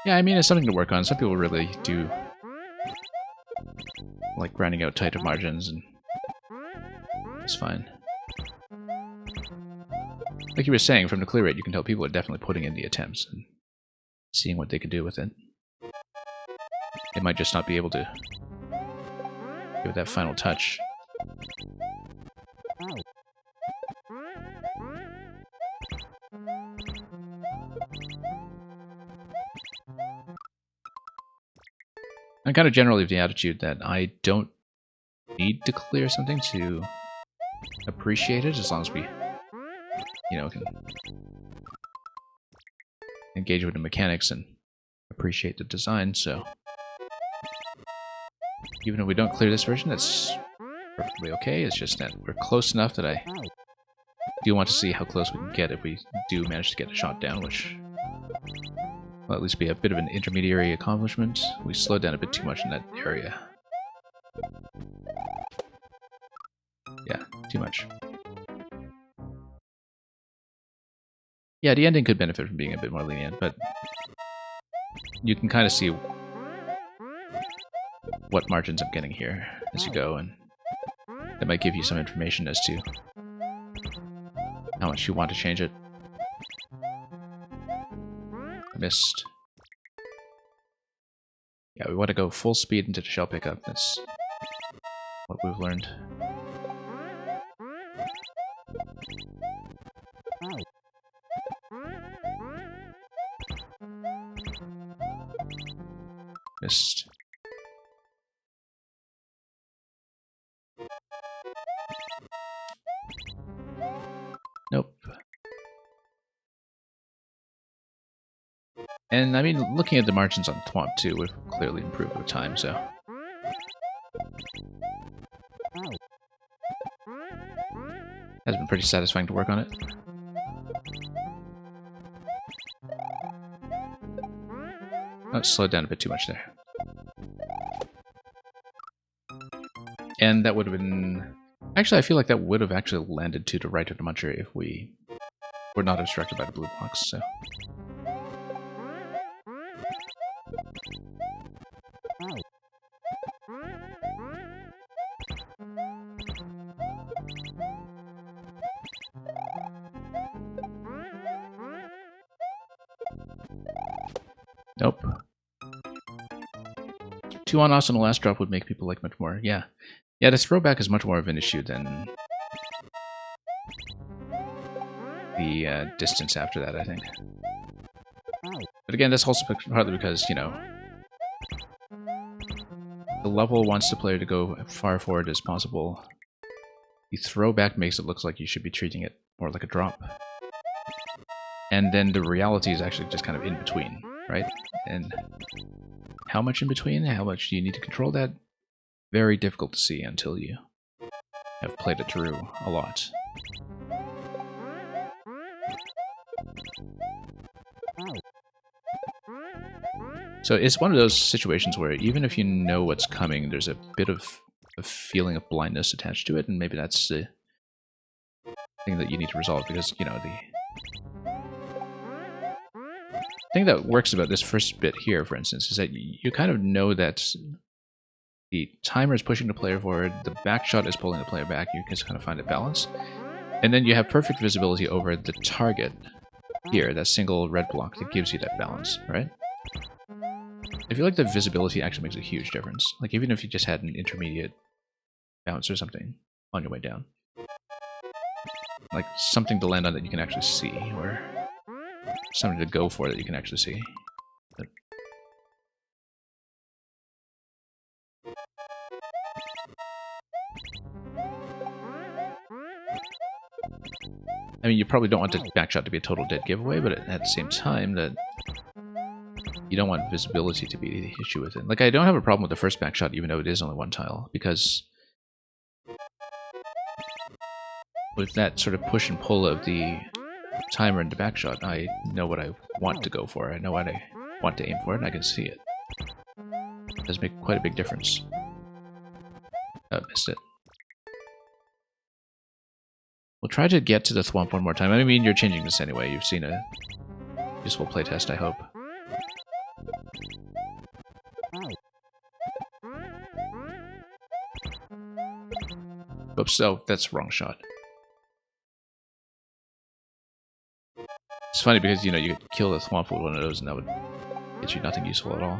Yeah, I mean, it's something to work on. Some people really do like grinding out tighter margins, and it's fine. Like you were saying, from the clear rate, you can tell people are definitely putting in the attempts and seeing what they can do with it. They might just not be able to give it that final touch. I'm kind of generally of the attitude that I don't need to clear something to appreciate it, as long as we, you know, can engage with the mechanics and appreciate the design. So even if we don't clear this version, that's perfectly okay. It's just that we're close enough that I do want to see how close we can get if we do manage to get a shot down, which will at least be a bit of an intermediary accomplishment. We slowed down a bit too much in that area. Yeah, too much. Yeah, the ending could benefit from being a bit more lenient, but you can kind of see what margins I'm getting here as you go, and that might give you some information as to how much you want to change it. I missed. Yeah, we want to go full speed into the shell pickup. That's what we've learned. Missed. Nope. And I mean, looking at the margins on Thwomp too, we've clearly improved with time, so. Has been pretty satisfying to work on it. Oh, it slowed down a bit too much there. And that would have been... Actually, I feel like that would have actually landed to the right of the muncher if we were not obstructed by the blue blocks, so... Nope. 2 on-offs on the last drop would make people like much more. Yeah. Yeah, this throwback is much more of an issue than the distance after that, I think. But again, that's also partly because, you know, the level wants the player to go far forward as possible. The throwback makes it look like you should be treating it more like a drop. And then the reality is actually just kind of in between, right? And how much in between? How much do you need to control that? Very difficult to see until you have played it through a lot. So it's one of those situations where even if you know what's coming, there's a bit of a feeling of blindness attached to it, and maybe that's the thing that you need to resolve, because, you know, the thing that works about this first bit here, for instance, is that you kind of know that the timer is pushing the player forward, the back shot is pulling the player back, you can kind of find a balance. And then you have perfect visibility over the target here, that single red block that gives you that balance, right? I feel like the visibility actually makes a huge difference. Like, even if you just had an intermediate bounce or something on your way down. Like, something to land on that you can actually see, or something to go for that you can actually see. But I mean, you probably don't want the backshot to be a total dead giveaway, but at the same time, that you don't want visibility to be the issue with it. Like, I don't have a problem with the first backshot, even though it is only one tile, because with that sort of push and pull of the timer and the backshot, I know what I want to go for. I know what I want to aim for, and I can see it. It does make quite a big difference. Oh, missed it. We'll try to get to the thwomp one more time. I mean, you're changing this anyway. You've seen a useful playtest, I hope. Oops, oh, that's the wrong shot. It's funny because, you know, you could kill the thwomp with one of those and that would get you nothing useful at all.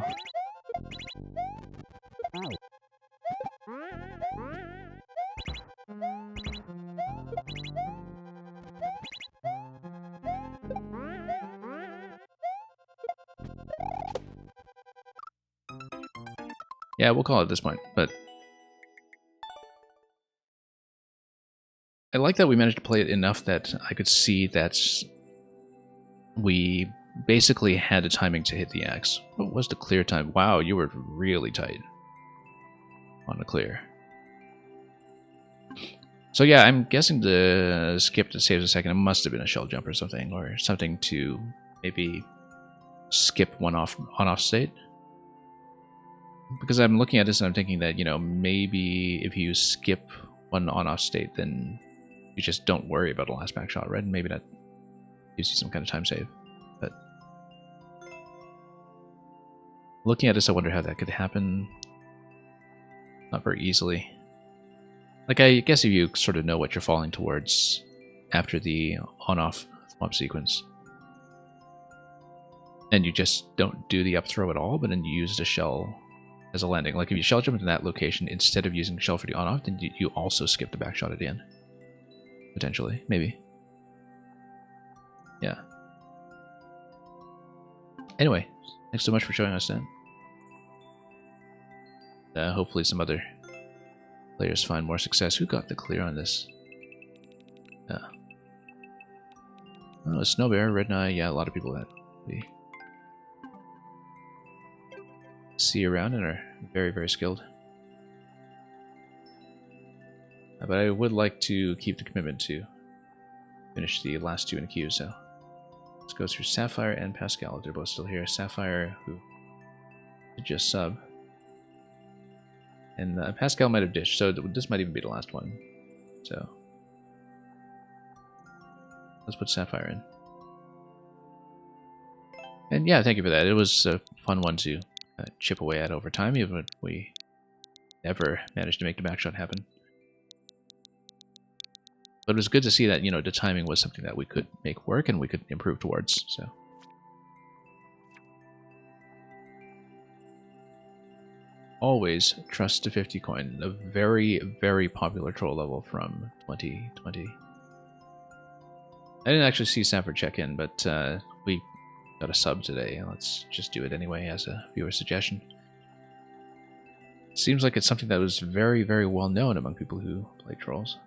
Yeah, we'll call it at this point, but I like that we managed to play it enough that I could see that we basically had a timing to hit the axe. What was the clear time? Wow, you were really tight on the clear. So yeah, I'm guessing the skip that saves a second, it must have been a shell jump or something to maybe skip one on-off state. Because I'm looking at this and I'm thinking that, you know, maybe if you skip one on-off state, then you just don't worry about the last back shot, right? And maybe that gives you some kind of time save. But looking at this, I wonder how that could happen. Not very easily. Like, I guess if you sort of know what you're falling towards after the on-off thwomp sequence, and you just don't do the up throw at all, but then you use the shell as a landing. Like, if you shell jump into that location instead of using shell for the on-off, then you also skip the back shot at the end. Potentially. Maybe. Yeah. Anyway, thanks so much for showing us that. Hopefully some other players find more success. Who got the clear on this? Oh, Snow Bear, Red Knight, yeah, a lot of people that. see around and are very, very skilled. But I would like to keep the commitment to finish the last two in the queue, so let's go through Sapphire and Pascal. They're both still here. Sapphire, who did just sub. And Pascal might have dished, so this might even be the last one. So let's put Sapphire in. And yeah, thank you for that. It was a fun one to chip away at over time, even if we never managed to make the backshot happen. But it was good to see that, you know, the timing was something that we could make work and we could improve towards, so. Always trust the 50 coin, a very, very popular troll level from 2020. I didn't actually see Sanford check in, but we got a sub today. Let's just do it anyway as a viewer suggestion. Seems like it's something that was very, very well known among people who play trolls.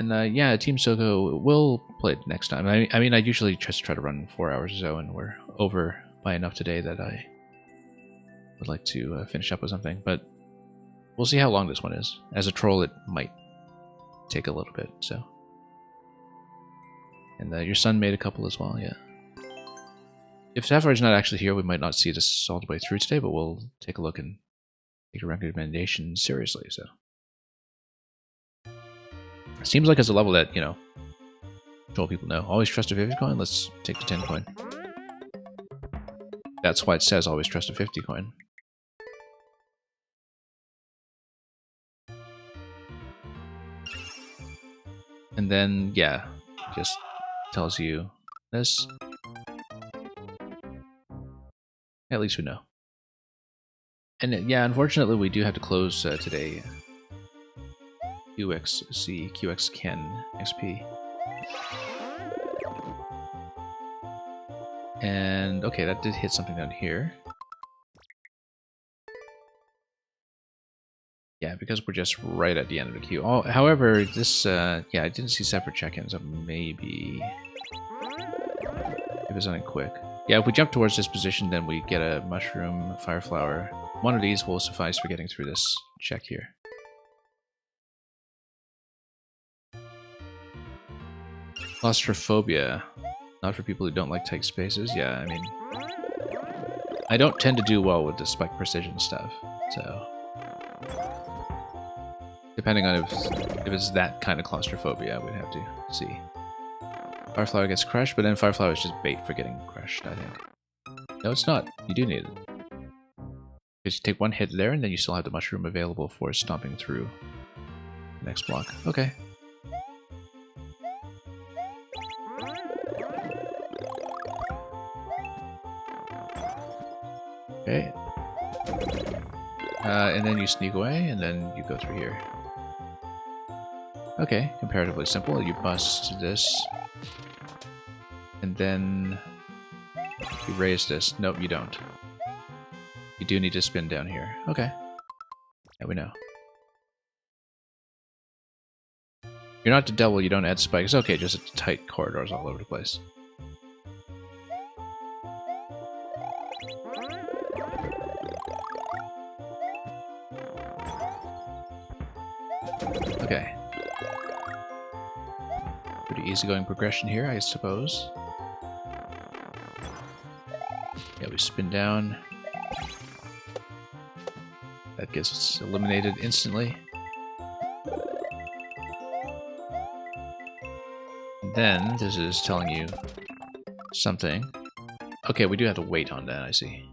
And yeah, Team Soko will play it next time. I mean, I usually just try to run 4 hours or so, and we're over by enough today that I would like to finish up with something. But we'll see how long this one is. As a troll, it might take a little bit, so. And your son made a couple as well, yeah. If Sapphire's not actually here, we might not see this all the way through today, but we'll take a look and take a recommendation seriously, so. Seems like it's a level that, you know, troll people know. Always trust a 50 coin? Let's take the 10 coin. That's why it says always trust a 50 coin. And then, yeah, just tells you this. At least we know. And yeah, unfortunately we do have to close today. QXC, QX Ken XP. And okay, that did hit something down here. Yeah, because we're just right at the end of the queue. Oh, however, this, yeah, I didn't see separate check-ins, so maybe if it's something quick. Yeah, if we jump towards this position, then we get a mushroom, fire flower. One of these will suffice for getting through this check here. Claustrophobia. Not for people who don't like tight spaces. Yeah, I mean, I don't tend to do well with the spike precision stuff, so depending on if it's that kind of claustrophobia, we'd have to see. Fireflower gets crushed, but then Fireflower is just bait for getting crushed, I think. No, it's not. You do need it. Because you take one hit there, and then you still have the mushroom available for stomping through the next block. Okay. Okay. And then you sneak away, and then you go through here. Okay, comparatively simple. You bust this. And then you raise this. Nope, you don't. You do need to spin down here. Okay. Yeah, we know. You're not the devil, you don't add spikes. Okay, just tight corridors all over the place. Okay. Pretty easygoing progression here, I suppose. Yeah, we spin down. That gets us eliminated instantly. And then, this is telling you something. Okay, we do have to wait on that, I see.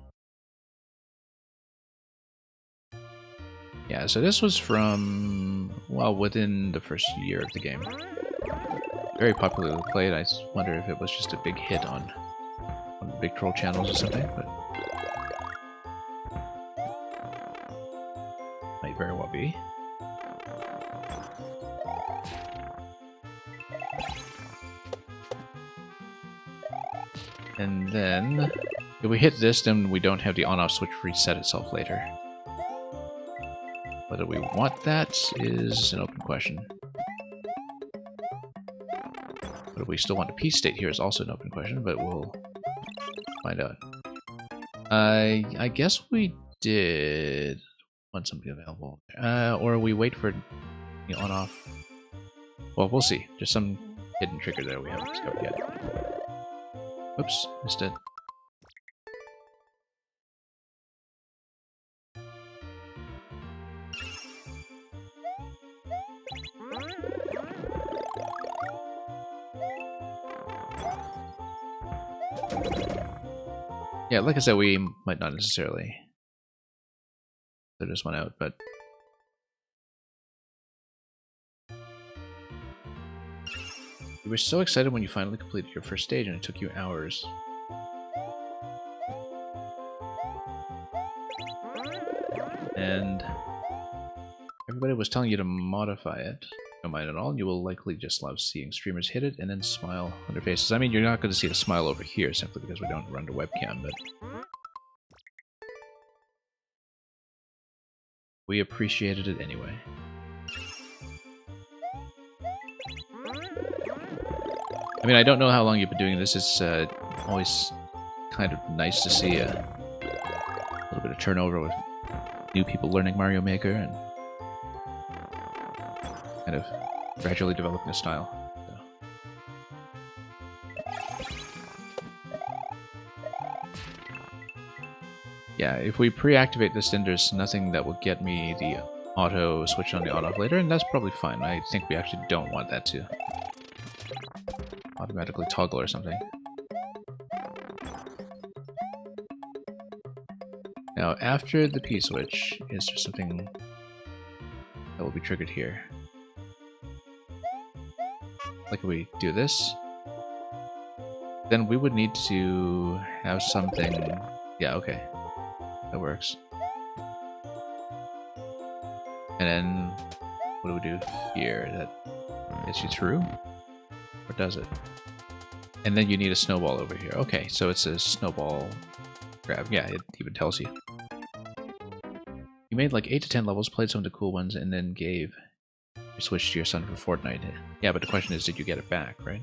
Yeah, so this was from, well, within the first year of the game. Very popularly played. I wonder if it was just a big hit on one of the big troll channels or something, but might very well be. And then, if we hit this, then we don't have the on-off switch reset itself later. Whether we want that is an open question. Whether we still want a peace state here is also an open question, but we'll find out. I guess we did want something available. Or we wait for the on-off. Well, we'll see. There's some hidden trigger there we haven't discovered yet. Oops, missed it. Yeah, like I said, we might not necessarily clear this one out, but you were so excited when you finally completed your first stage and it took you hours. And everybody was telling you to modify it. Don't mind at all, you will likely just love seeing streamers hit it and then smile on their faces. I mean, you're not going to see the smile over here simply because we don't run the webcam, but we appreciated it anyway. I mean, I don't know how long you've been doing this. It's always kind of nice to see a little bit of turnover with new people learning Mario Maker and kind of gradually developing a style. So. Yeah, if we pre-activate this, then there's nothing that will get me the auto switch on the on-off later, and that's probably fine. I think we actually don't want that to automatically toggle or something. Now, after the P-switch, is there something that will be triggered here? Like if we do this, then we would need to have something... Yeah, okay. That works. And then, what do we do here? That gets you through? Or does it? And then you need a snowball over here. Okay, so it's a snowball grab. Yeah, it even tells you. You made like 8 to 10 levels, played some of the cool ones, and then gave your Switch to your son for Fortnite. Yeah, but the question is, did you get it back, right?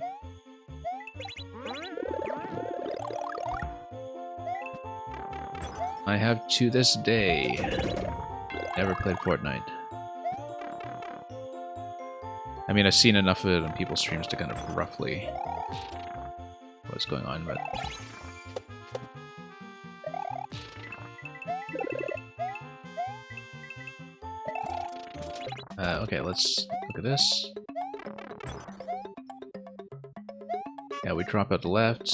I have to this day never played Fortnite. I mean, I've seen enough of it on people's streams to kind of roughly what's going on, but... okay, let's look at this. Yeah, we drop out the left.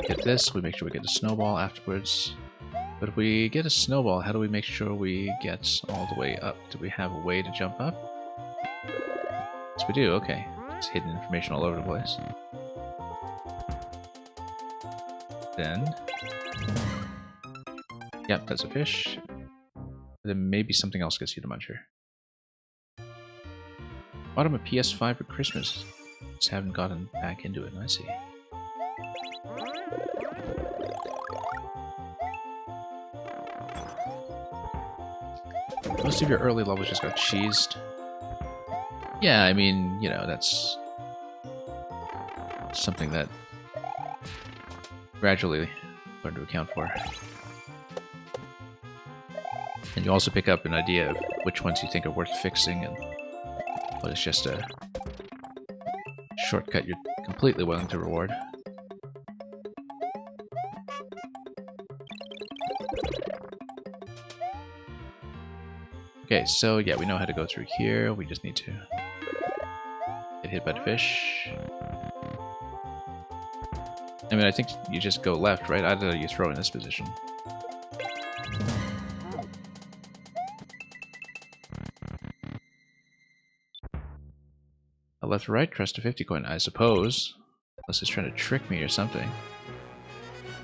Get this, we make sure we get a snowball afterwards. But if we get a snowball, how do we make sure we get all the way up? Do we have a way to jump up? Yes, we do, okay. It's hidden information all over the place. Then... Yep, that's a fish. Then maybe something else gets you the muncher. Bought him a PS5 for Christmas. Just haven't gotten back into it, I see. Most of your early levels just got cheesed. Yeah, I mean, you know, that's something that gradually learn to account for. And you also pick up an idea of which ones you think are worth fixing and what is just a shortcut you're completely willing to reward. Okay, so yeah, we know how to go through here. We just need to get hit by the fish. I mean, I think you just go left, right? Either you throw in this position. A left or right, trust a 50 coin, I suppose. Unless it's trying to trick me or something.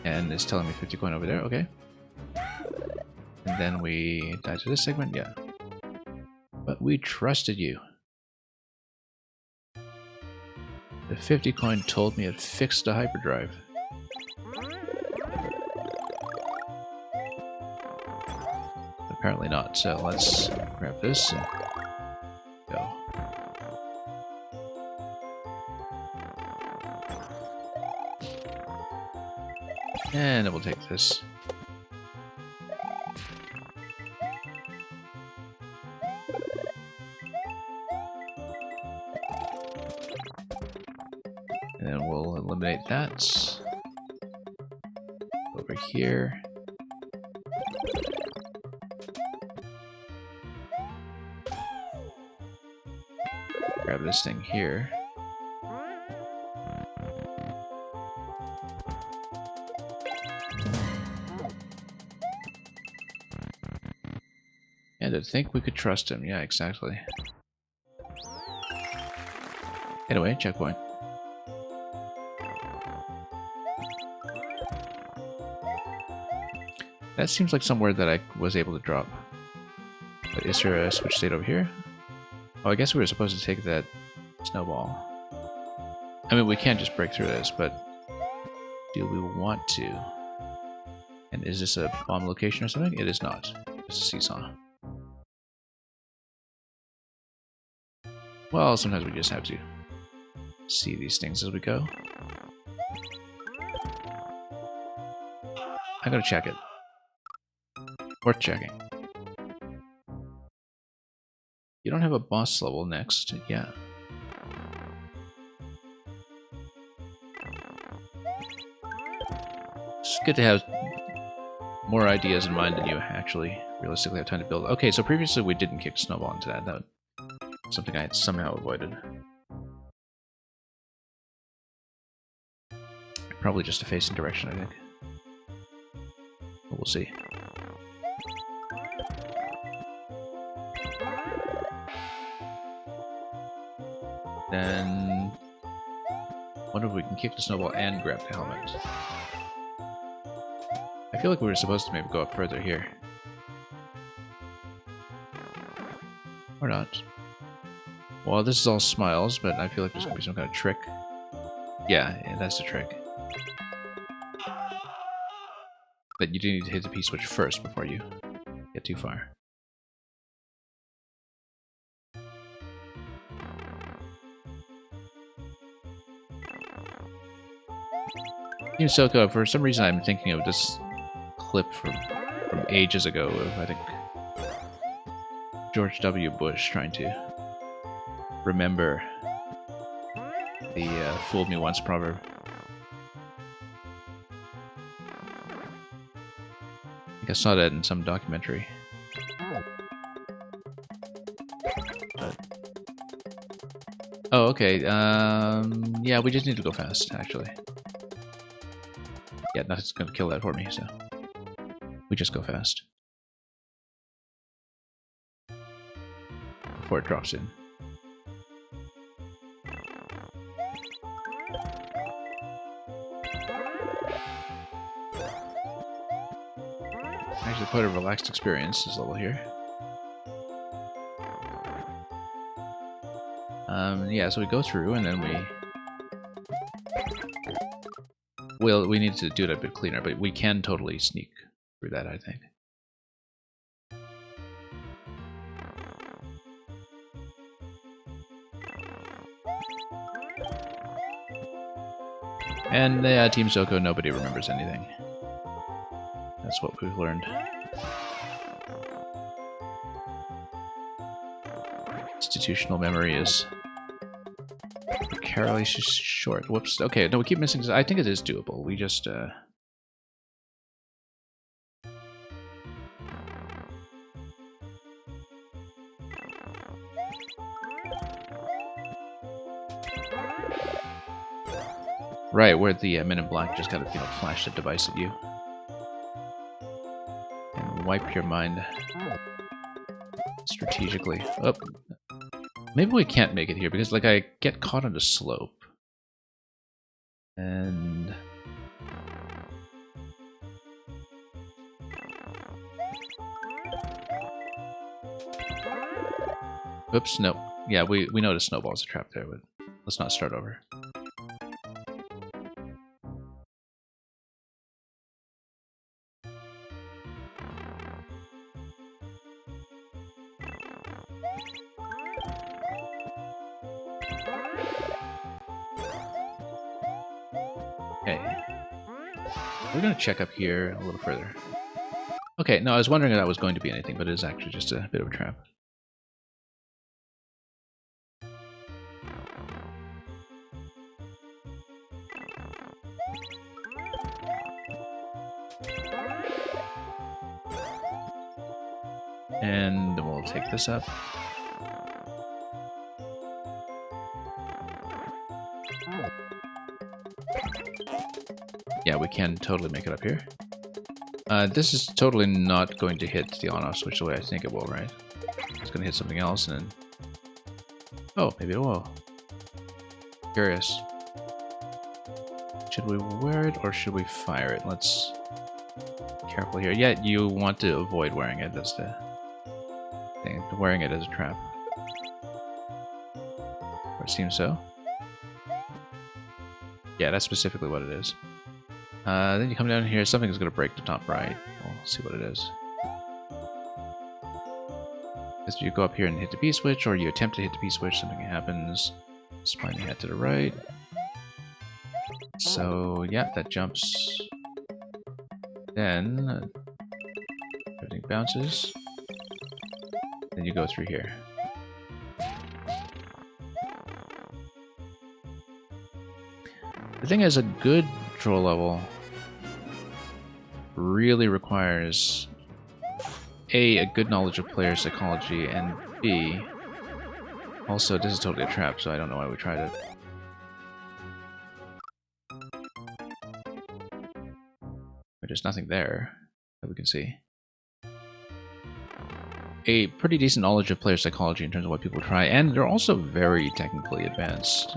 And it's telling me 50 coin over there, okay. And then we die to this segment, yeah. But we trusted you. The 50 coin told me it fixed the hyperdrive. Apparently not, so let's grab this and go. And then we'll take this. And then we'll eliminate that. Over here. Grab this thing here. And I think we could trust him. Yeah, exactly. Anyway, checkpoint. That seems like somewhere that I was able to drop. But is there a switch state over here? Oh, I guess we were supposed to take that snowball. I mean, we can't just break through this, but do we want to? And is this a bomb location or something? It is not. It's a seesaw. Well, sometimes we just have to see these things as we go. I'm gonna check it. Worth checking. You don't have a boss level next. Yeah. It's good to have more ideas in mind than you actually realistically have time to build. Okay, so previously we didn't kick snowball into that. That was something I had somehow avoided. Probably just a facing direction, I think. But we'll see. Then wonder if we can kick the snowball and grab the helmet. I feel like we were supposed to maybe go up further here. Or not. Well, this is all smiles, but I feel like there's gonna be some kind of trick. Yeah, that's the trick. But you do need to hit the P-switch first before you get too far. Team Soko, for some reason I'm thinking of this clip from ages ago of, I think, George W. Bush trying to remember the fooled me once proverb. I think I saw that in some documentary. But... oh, okay. Yeah, we just need to go fast, actually. Yeah, nothing's gonna kill that for me, so we just go fast. Before it drops in. Actually quite a relaxed experience this level here. Yeah, so we go through and then we need to do it a bit cleaner, but we can totally sneak through that, I think. And Team Soko, nobody remembers anything. That's what we've learned. Institutional memory is fairly short. Whoops. Okay, no, we keep missing. I think it is doable. We just right, where the Men in Black just kind of, flash the device at you. And wipe your mind strategically. Oh, maybe we can't make it here, because, like, I get caught on the slope. And... oops, no. Yeah, we know the snowball's a trap there, but let's not start over. Okay. We're going to check up here a little further. Okay, no, I was wondering if that was going to be anything, but it is actually just a bit of a trap. And we'll take this up. Yeah, we can totally make it up here. This is totally not going to hit the on-off switch the way I think it will, right? It's going to hit something else and then... Oh, maybe it will. Curious. Should we wear it or should we fire it? Let's... Careful here. Yeah, you want to avoid wearing it. That's the thing. Wearing it as a trap. Or it seems so. Yeah, that's specifically what it is. Then you come down here, something is going to break the top right. We'll see what it is. As you go up here and hit the B switch, or you attempt to hit the B switch, something happens. Spine your head to the right. So, yeah, that jumps. Then, everything bounces. Then you go through here. The thing is, a good troll level really requires A, good knowledge of player psychology, and B, also, this is totally a trap, so I don't know why we tried it. But there's nothing there that we can see. A pretty decent knowledge of player psychology in terms of what people try, and they're also very technically advanced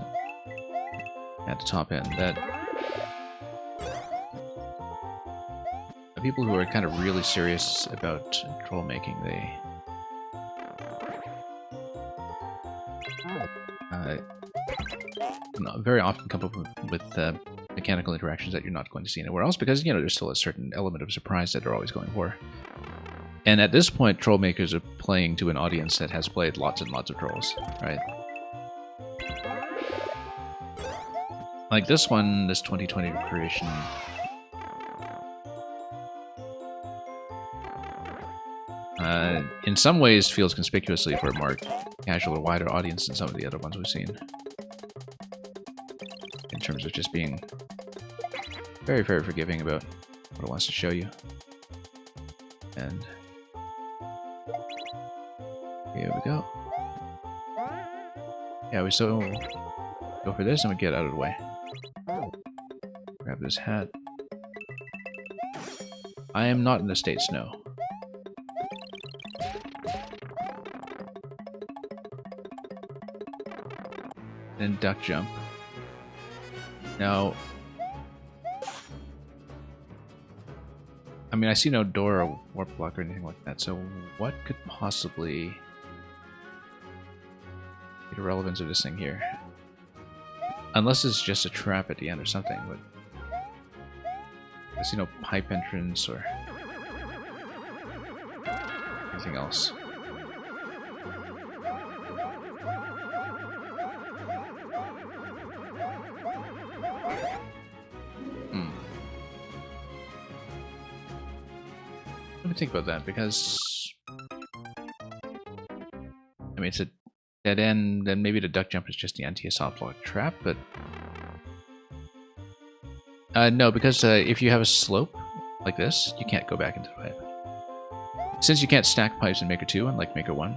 at the top end. That the people who are kind of really serious about troll making, they very often come up with mechanical interactions that you're not going to see anywhere else because, you know, there's still a certain element of surprise that they're always going for. And at this point, troll makers are playing to an audience that has played lots and lots of trolls, right? Like this one, this 2020 creation, in some ways feels conspicuously for a more casual or wider audience than some of the other ones we've seen. In terms of just being very, very forgiving about what it wants to show you. And here we go. Yeah, we so go for this and we get out of the way. Grab this hat. I am not in the States, no. Then duck jump. Now, I mean, I see no door or warp block or anything like that, so what could possibly be the relevance of this thing here? Unless it's just a trap at the end or something, but I see no pipe entrance or anything else. Let me think about that, because I mean, it's a dead end, then maybe the duck jump is just the anti-soft lock trap, but no, because if you have a slope like this, you can't go back into the pipe. Since you can't stack pipes in Maker 2, unlike Maker 1,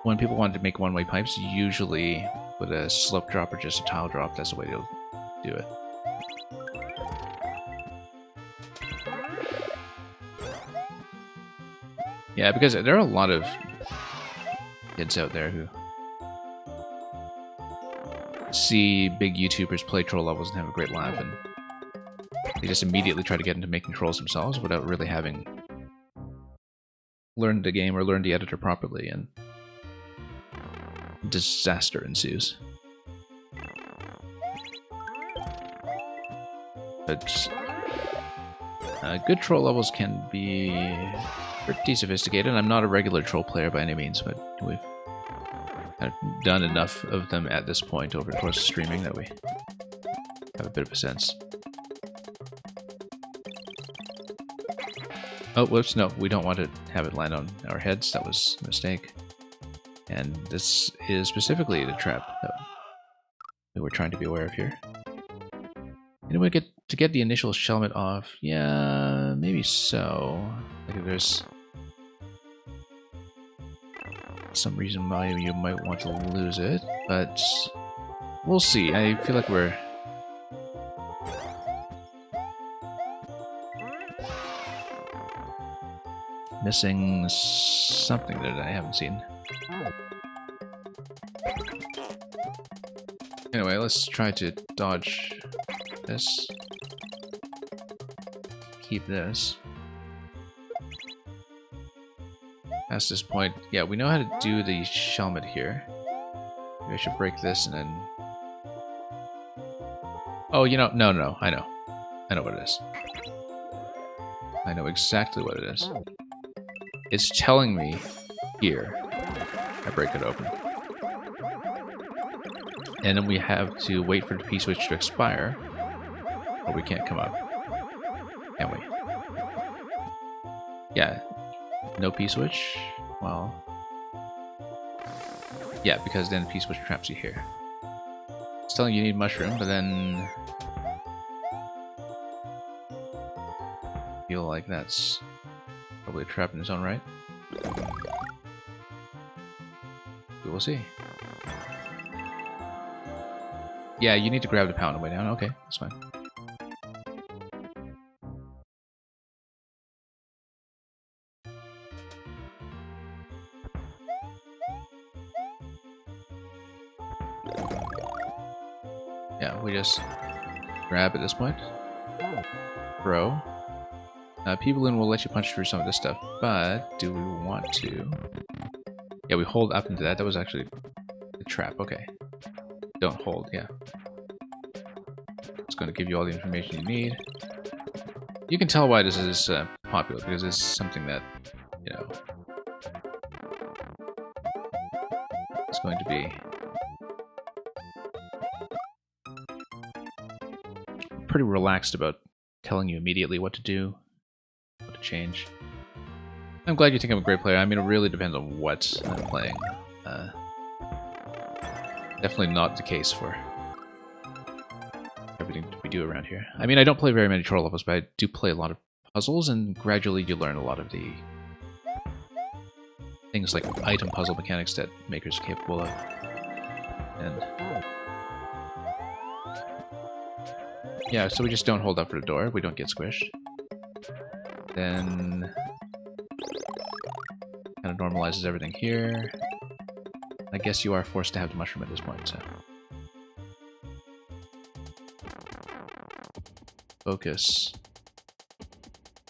when people wanted to make one-way pipes, usually with a slope drop or just a tile drop, that's the way they'll do it. Yeah, because there are a lot of kids out there who see big YouTubers play troll levels and have a great laugh, and they just immediately try to get into making trolls themselves without really having learned the game or learned the editor properly, and disaster ensues. But good troll levels can be pretty sophisticated. I'm not a regular troll player by any means, but we've kind of done enough of them at this point over the course of streaming that we have a bit of a sense. Oh, whoops, no, we don't want to have it land on our heads. That was a mistake. And this is specifically the trap that we're trying to be aware of here. And we get to get the initial Shelmet off. Yeah, maybe so. Like if there's some reason why you might want to lose it, but we'll see. I feel like we're missing something that I haven't seen. Anyway, let's try to dodge this. Keep this. Past this point, yeah, we know how to do the Shelmet here. Maybe I should break this and then... Oh, you know, no, I know. I know what it is. I know exactly what it is. It's telling me here. I break it open. And then we have to wait for the P-switch to expire, or we can't come up. Can we? Yeah. No P-switch? Well... Yeah, because then P-switch traps you here. It's telling you need mushroom, but then... I feel like that's probably a trap in its own right. We will see. Yeah, you need to grab the pound on the way down. Okay, that's fine. Yeah, we just grab at this point. Throw. P-Balloon will let you punch through some of this stuff, but do we want to? Yeah, we hold up into that. That was actually a trap. Okay. Don't hold, yeah. It's going to give you all the information you need. You can tell why this is popular, because it's something that, you know, it's going to be pretty relaxed about telling you immediately what to do, what to change. I'm glad you think I'm a great player. I mean, it really depends on what I'm playing. Definitely not the case for everything we do around here. I mean, I don't play very many troll levels, but I do play a lot of puzzles, and gradually you learn a lot of the things like item puzzle mechanics that Maker's capable of. And yeah, so we just don't hold up for the door. We don't get squished. Then kind of normalizes everything here. I guess you are forced to have the mushroom at this point, so. Focus.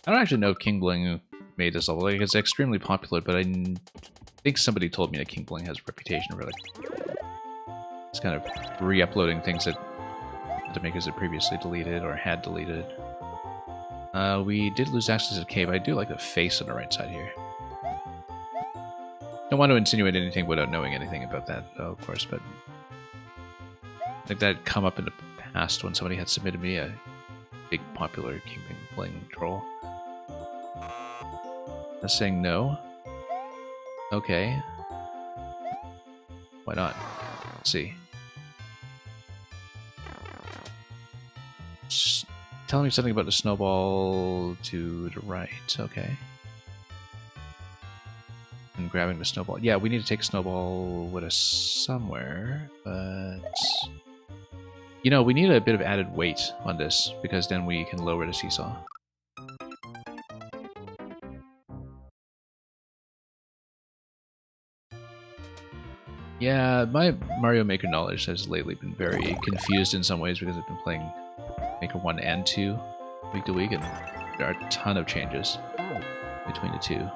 I don't actually know if King Bling made this level. Like, it's extremely popular, but I think somebody told me that King Bling has a reputation for it's kind of re-uploading things that the makers had previously deleted or had deleted. We did lose access to the cave. I do like the face on the right side here. Don't want to insinuate anything without knowing anything about that, though, of course, but I think that had come up in the past when somebody had submitted me a big popular King Bling troll. That's saying no. Okay. Why not? Let's see. Just telling me something about the snowball to the right. Okay. And grabbing the snowball. Yeah, we need to take a snowball with us somewhere, but... You know, we need a bit of added weight on this, because then we can lower the seesaw. Yeah, my Mario Maker knowledge has lately been very confused in some ways, because I've been playing Maker 1 and 2 week to week, and there are a ton of changes between the two.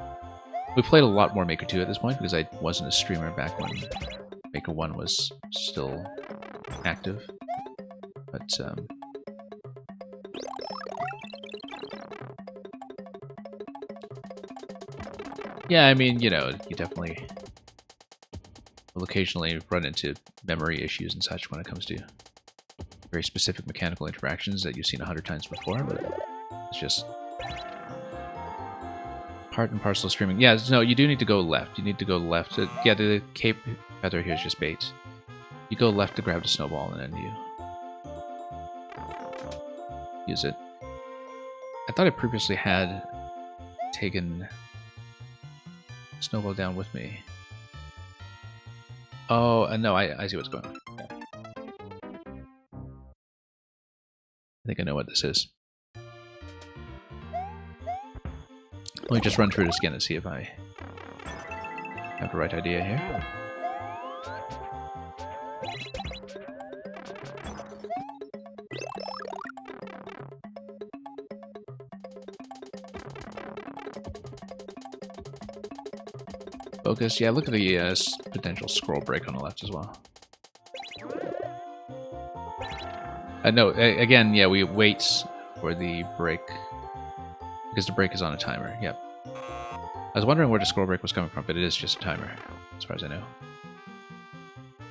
We played a lot more Maker 2 at this point, because I wasn't a streamer back when Maker 1 was still active. But, yeah, I mean, you know, you definitely will occasionally run into memory issues and such when it comes to very specific mechanical interactions that you've seen 100 times before, but it's just part and parcel of streaming. Yeah, no, you do need to go left. You need to go left. Yeah, the cape feather here is just bait. You go left to grab the snowball, and then you use it. I thought I previously had taken snowball down with me. Oh, no, I see what's going on. Yeah. I think I know what this is. Let me just run through this again to see if I have the right idea here. Focus. Yeah, look at the potential scroll break on the left as well. No, again, yeah, we wait for the break because the break is on a timer. Yep. I was wondering where the scroll break was coming from, but it is just a timer, as far as I know.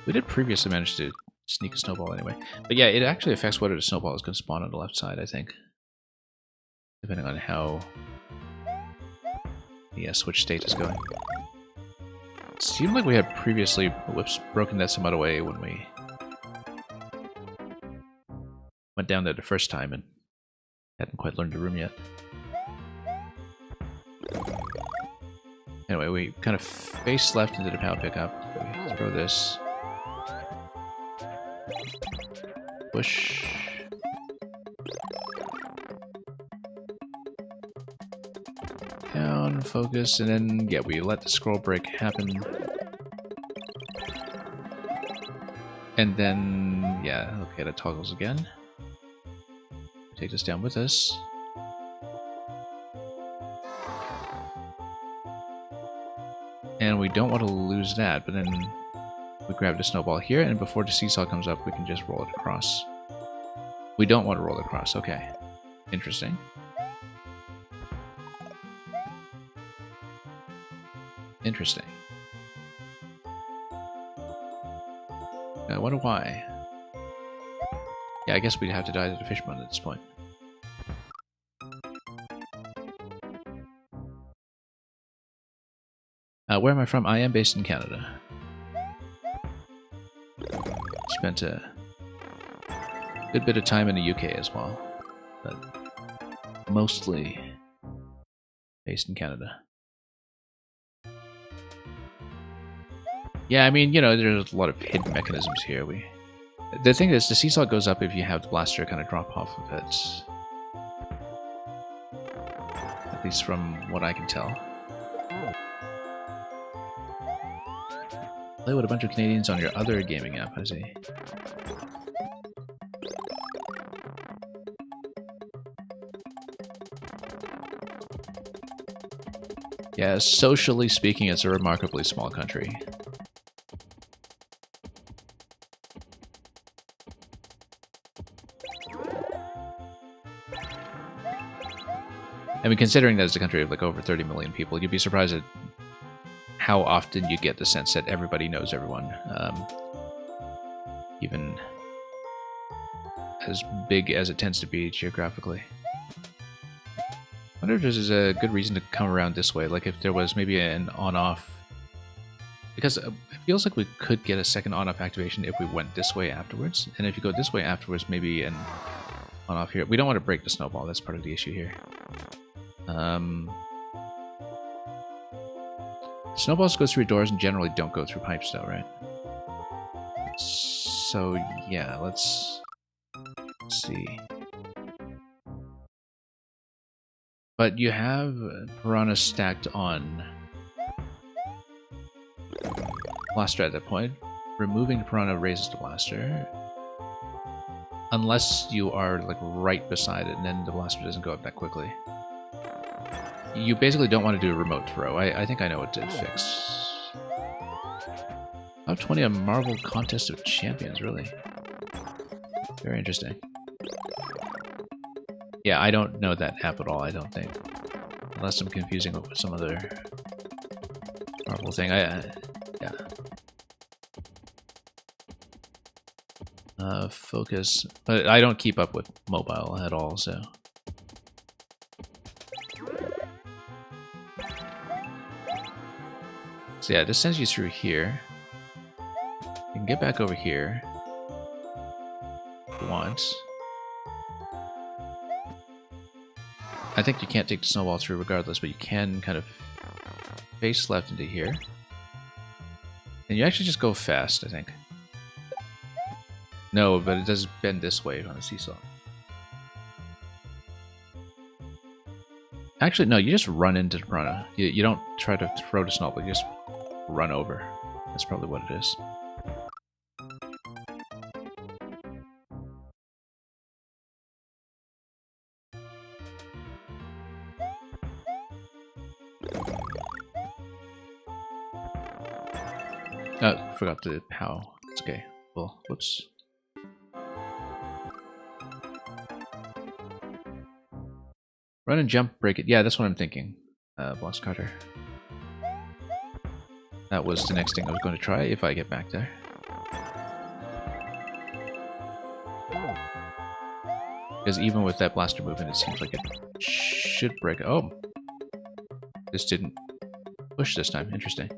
We did previously manage to sneak a snowball anyway. But yeah, it actually affects whether the snowball is going to spawn on the left side, I think. Depending on how the switch state is going. It seemed like we had previously broken that somewhat away when we went down there the first time and hadn't quite learned the room yet. Anyway, we kind of face left into the power pickup. We throw this. Push. Down, focus, and then, yeah, we let the scroll break happen. And then, yeah, okay, that toggles again. Take this down with us. And we don't want to lose that, but then we grab the snowball here, and before the seesaw comes up, we can just roll it across. We don't want to roll it across, okay. Interesting. Interesting. I wonder why. Yeah, I guess we'd have to die to the fishbone at this point. Where am I from? I am based in Canada. Spent a good bit of time in the UK as well, but mostly based in Canada. Yeah, I mean, you know, there's a lot of hidden mechanisms here. The thing is, the seesaw goes up if you have the blaster kind of drop off of it. At least from what I can tell. Play with a bunch of Canadians on your other gaming app, I see. Yeah, socially speaking, it's a remarkably small country. I mean, considering that it's a country of like over 30 million people, you'd be surprised at how often you get the sense that everybody knows everyone. Even as big as it tends to be geographically. I wonder if there's a good reason to come around this way, like if there was maybe an on-off. Because it feels like we could get a second on-off activation if we went this way afterwards. And if you go this way afterwards, maybe an on-off here. We don't want to break the snowball, that's part of the issue here. Snowballs go through doors and generally don't go through pipes though, right? So yeah, let's see. But you have piranhas stacked on blaster at that point. Removing the piranha raises the blaster. Unless you are like right beside it and then the blaster doesn't go up that quickly. You basically don't want to do a remote throw. I think I know what to fix. Top 20 on Marvel Contest of Champions, really? Very interesting. Yeah, I don't know that app at all, I don't think. Unless I'm confusing it with some other Marvel thing. Yeah. Focus. But I don't keep up with mobile at all, so... So yeah, this sends you through here. You can get back over here if you want. I think you can't take the snowball through regardless, but you can kind of face left into here. And you actually just go fast, I think. No, but it does bend this way on a seesaw. Actually, no, you just run into Piranha. You don't try to throw the snowball, you just run over. That's probably what it is. Forgot the how. It's okay. Well, whoops. Run and jump, break it. Yeah, that's what I'm thinking. Boss Cutter. That was the next thing I was going to try if I get back there. Because even with that blaster movement, it seems like it should break. Oh! This didn't push this time. Interesting.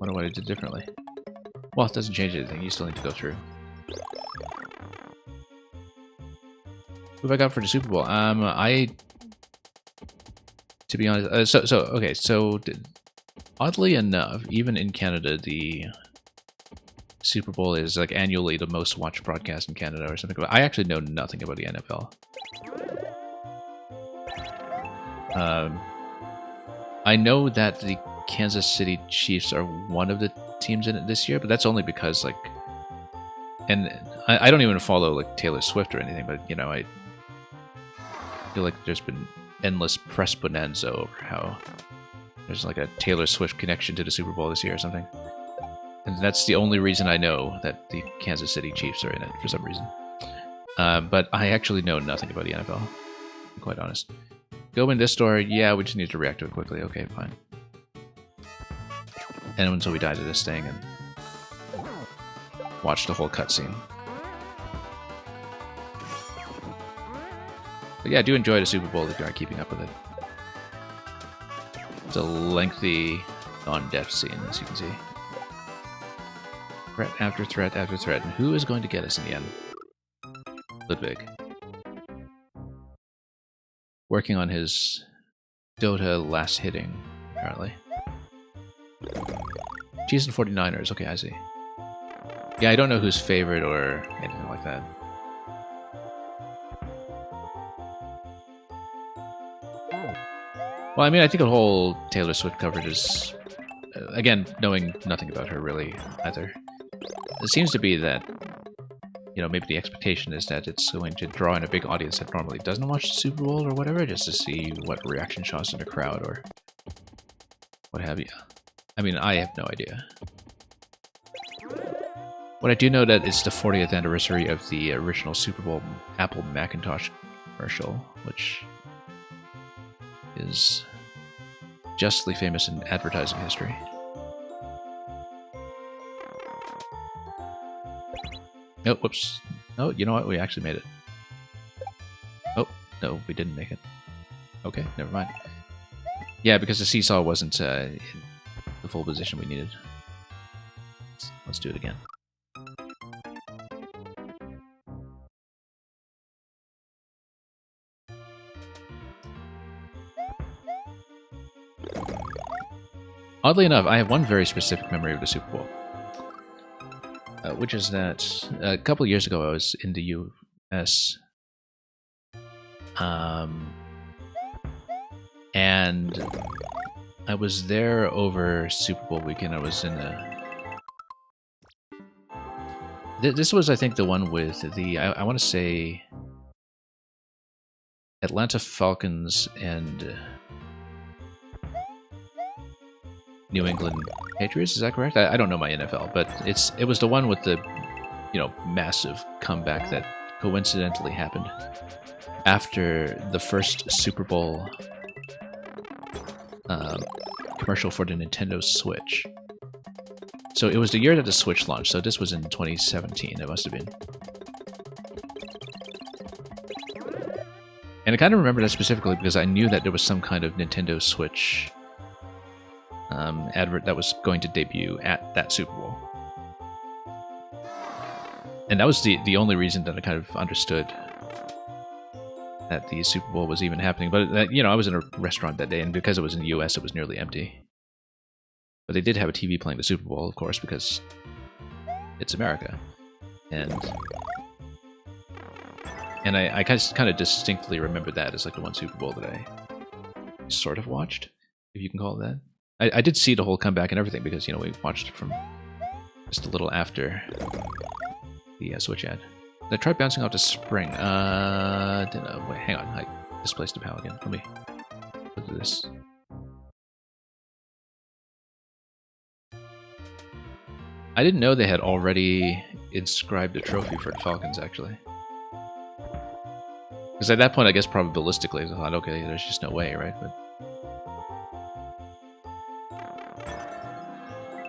Wonder what I did differently. Well, it doesn't change anything. You still need to go through. Who have I got for the Super Bowl? To be honest, okay, so oddly enough, even in Canada, the Super Bowl is like annually the most watched broadcast in Canada or something. I actually know nothing about the NFL. I know that the Kansas City Chiefs are one of the teams in it this year, but that's only because, like, and I don't even follow, like, Taylor Swift or anything, but, you know, I feel like there's been endless press bonanza over how there's, like, a Taylor Swift connection to the Super Bowl this year or something. And that's the only reason I know that the Kansas City Chiefs are in it, for some reason. But I actually know nothing about the NFL, to be quite honest. Go in this door, yeah, we just need to react to it quickly. Okay, fine. And until we die to this thing and watch the whole cutscene. But yeah, I do enjoy the Super Bowl if you aren't keeping up with it. It's a lengthy, non-death scene, as you can see. Threat after threat after threat. And who is going to get us in the end? Ludwig. Working on his Dota last hitting, apparently. Cheese and 49ers, okay, I see. Yeah, I don't know who's favorite or anything like that. Well, I mean, I think the whole Taylor Swift coverage is, again, knowing nothing about her really either. It seems to be that, you know, maybe the expectation is that it's going to draw in a big audience that normally doesn't watch the Super Bowl or whatever, just to see what reaction shots in the crowd or what have you. I mean, I have no idea. What I do know that it's the 40th anniversary of the original Super Bowl Apple Macintosh commercial, which is justly famous in advertising history. Oh, whoops. Oh, you know what? We actually made it. Oh, no, we didn't make it. Okay, never mind. Yeah, because the seesaw wasn't in the full position we needed. Let's do it again. Oddly enough, I have one very specific memory of the Super Bowl. Which is that a couple of years ago I was in the US, and I was there over Super Bowl weekend. I was in this was, I think, the one with the, I want to say, Atlanta Falcons and New England Patriots, is that correct? I don't know my NFL, but it was the one with the, you know, massive comeback that coincidentally happened after the first Super Bowl commercial for the Nintendo Switch. So it was the year that the Switch launched, so this was in 2017, it must have been. And I kind of remember that specifically because I knew that there was some kind of Nintendo Switch advert that was going to debut at that Super Bowl. And that was the only reason that I kind of understood that the Super Bowl was even happening. But, you know, I was in a restaurant that day, and because it was in the US, it was nearly empty. But they did have a TV playing the Super Bowl, of course, because it's America. And I kind of distinctly remember that as like the one Super Bowl that I sort of watched, if you can call it that. I did see the whole comeback and everything because, you know, we watched it from just a little after the Switch ad. I tried bouncing off the spring. Wait, hang on. I displaced the POW again. Let me do this. I didn't know they had already inscribed a trophy for the Falcons, actually. Because at that point, I guess probabilistically, I thought, okay, there's just no way, right? But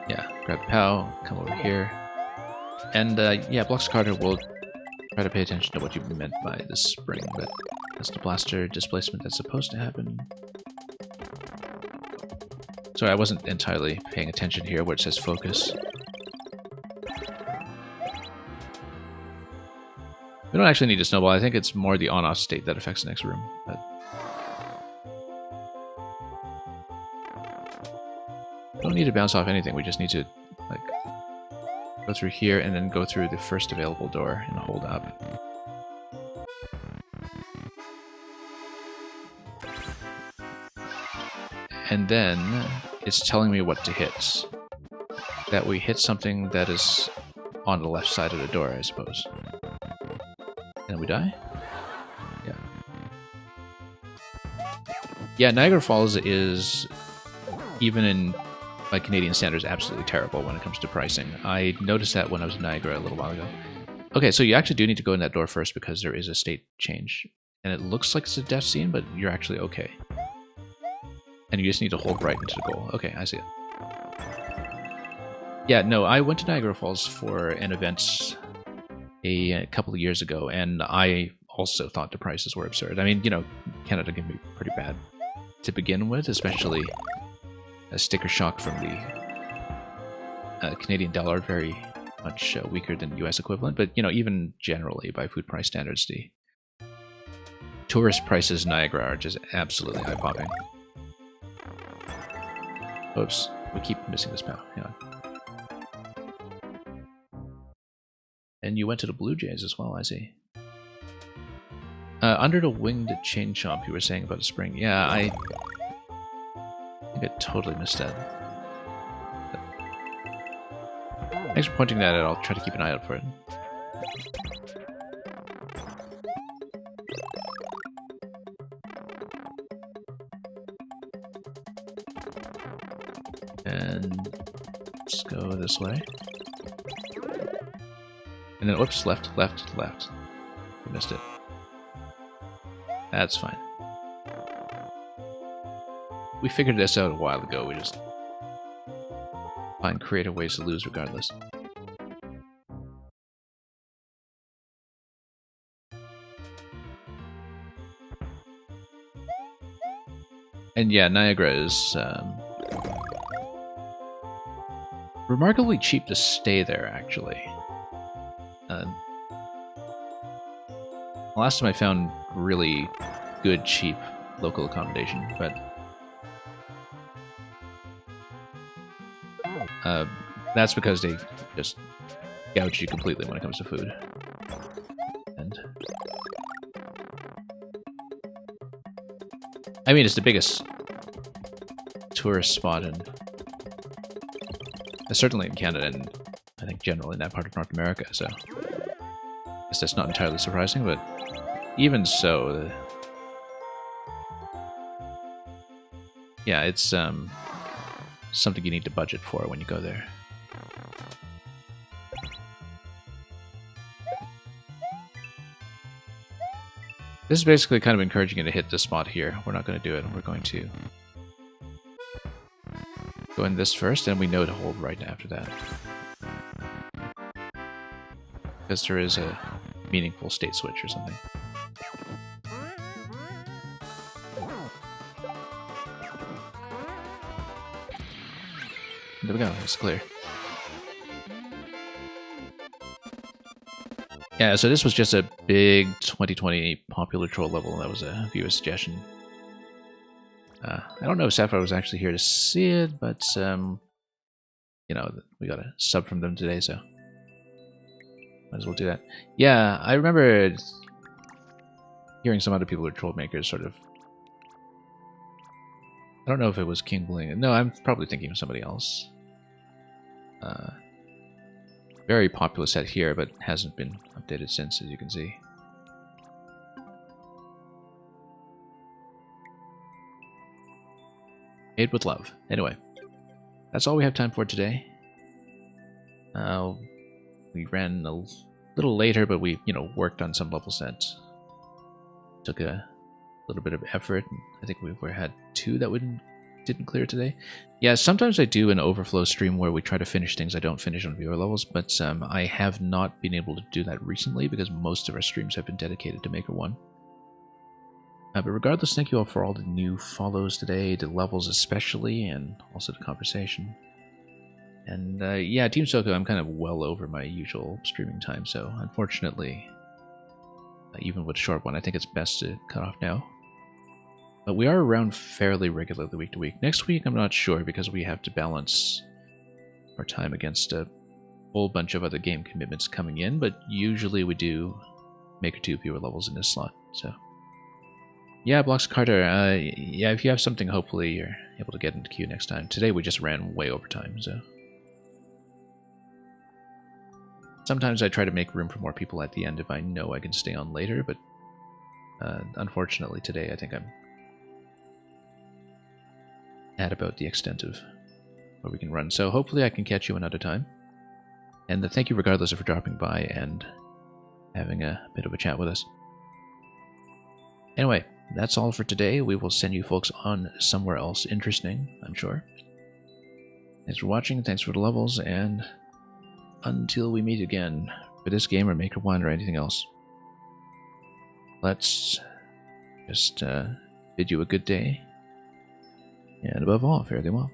yeah, grab the POW, come over here. And yeah, Blox Carter will try to pay attention to what you meant by the spring, but that's the blaster displacement that's supposed to happen. Sorry, I wasn't entirely paying attention here where it says focus. We don't actually need a snowball. I think it's more the on-off state that affects the next room. But we don't need to bounce off anything. We just need to like go through here and then go through the first available door and hold up. And then it's telling me what to hit. That we hit something that is on the left side of the door, I suppose. And we die? Yeah. Yeah, Niagara Falls is, even in by Canadian standards, absolutely terrible when it comes to pricing. I noticed that when I was in Niagara a little while ago. Okay, so you actually do need to go in that door first because there is a state change. And it looks like it's a death scene, but you're actually okay. And you just need to hold right into the goal. Okay, I see it. Yeah, no, I went to Niagara Falls for an event a couple of years ago, and I also thought the prices were absurd. I mean, you know, Canada can be pretty bad to begin with, especially a sticker shock from the Canadian dollar, very much weaker than the US equivalent. But, you know, even generally, by food price standards, the tourist prices in Niagara are just absolutely eye-popping. Oops, we keep missing this POW. Hang on. And you went to the Blue Jays as well, I see. Under the Winged Chain Chomp, you were saying about a spring. Yeah, I think I totally missed that. But thanks for pointing that out. I'll try to keep an eye out for it. And let's go this way. And then, whoops, left. We missed it. That's fine. We figured this out a while ago. We just find creative ways to lose regardless. And yeah, Niagara is remarkably cheap to stay there, actually. Last time I found really good, cheap local accommodation, but that's because they just gouge you completely when it comes to food. And I mean, it's the biggest tourist spot in certainly in Canada, and I think generally in that part of North America, so I guess that's not entirely surprising, but even so, yeah, it's something you need to budget for when you go there. This is basically kind of encouraging you to hit this spot here. We're not going to do it. We're going to go in this first, and we know to hold right after that. Because there is a meaningful state switch or something. there we go. It's clear. Yeah, so this was just a big 2020 popular troll level. That was a viewer suggestion. I don't know if Sapphire was actually here to see it, but you know, we got a sub from them today, so might as well do that. Yeah, I remember hearing some other people who are troll makers sort of. I don't know if it was King Bling. No, I'm probably thinking of somebody else. Very popular set here, but hasn't been updated since, as you can see. Made with love. Anyway, that's all we have time for today. We ran a little later, but we, worked on some level sets. Took a little bit of effort. I think we had 2 that didn't clear today. Yeah, sometimes I do an overflow stream where we try to finish things I don't finish on viewer levels, but I have not been able to do that recently because most of our streams have been dedicated to Maker 1. But regardless, thank you all for all the new follows today, the levels especially, and also the conversation. And yeah, Team Soko, I'm kind of well over my usual streaming time, so unfortunately, even with a short one, I think it's best to cut off now. But we are around fairly regularly week to week. Next week, I'm not sure because we have to balance our time against a whole bunch of other game commitments coming in, but usually we do Maker 2 viewer levels in this slot, so. Yeah, Blocks Carter, yeah, if you have something, hopefully you're able to get into queue next time. Today we just ran way over time, so. Sometimes I try to make room for more people at the end if I know I can stay on later, but unfortunately today I think I'm at about the extent of what we can run. So hopefully I can catch you another time. And thank you regardless for dropping by and having a bit of a chat with us. Anyway, that's all for today. We will send you folks on somewhere else interesting, I'm sure. Thanks for watching, thanks for the levels, and until we meet again for this game or Maker 1 or anything else, let's just bid you a good day, and above all, fare thee well.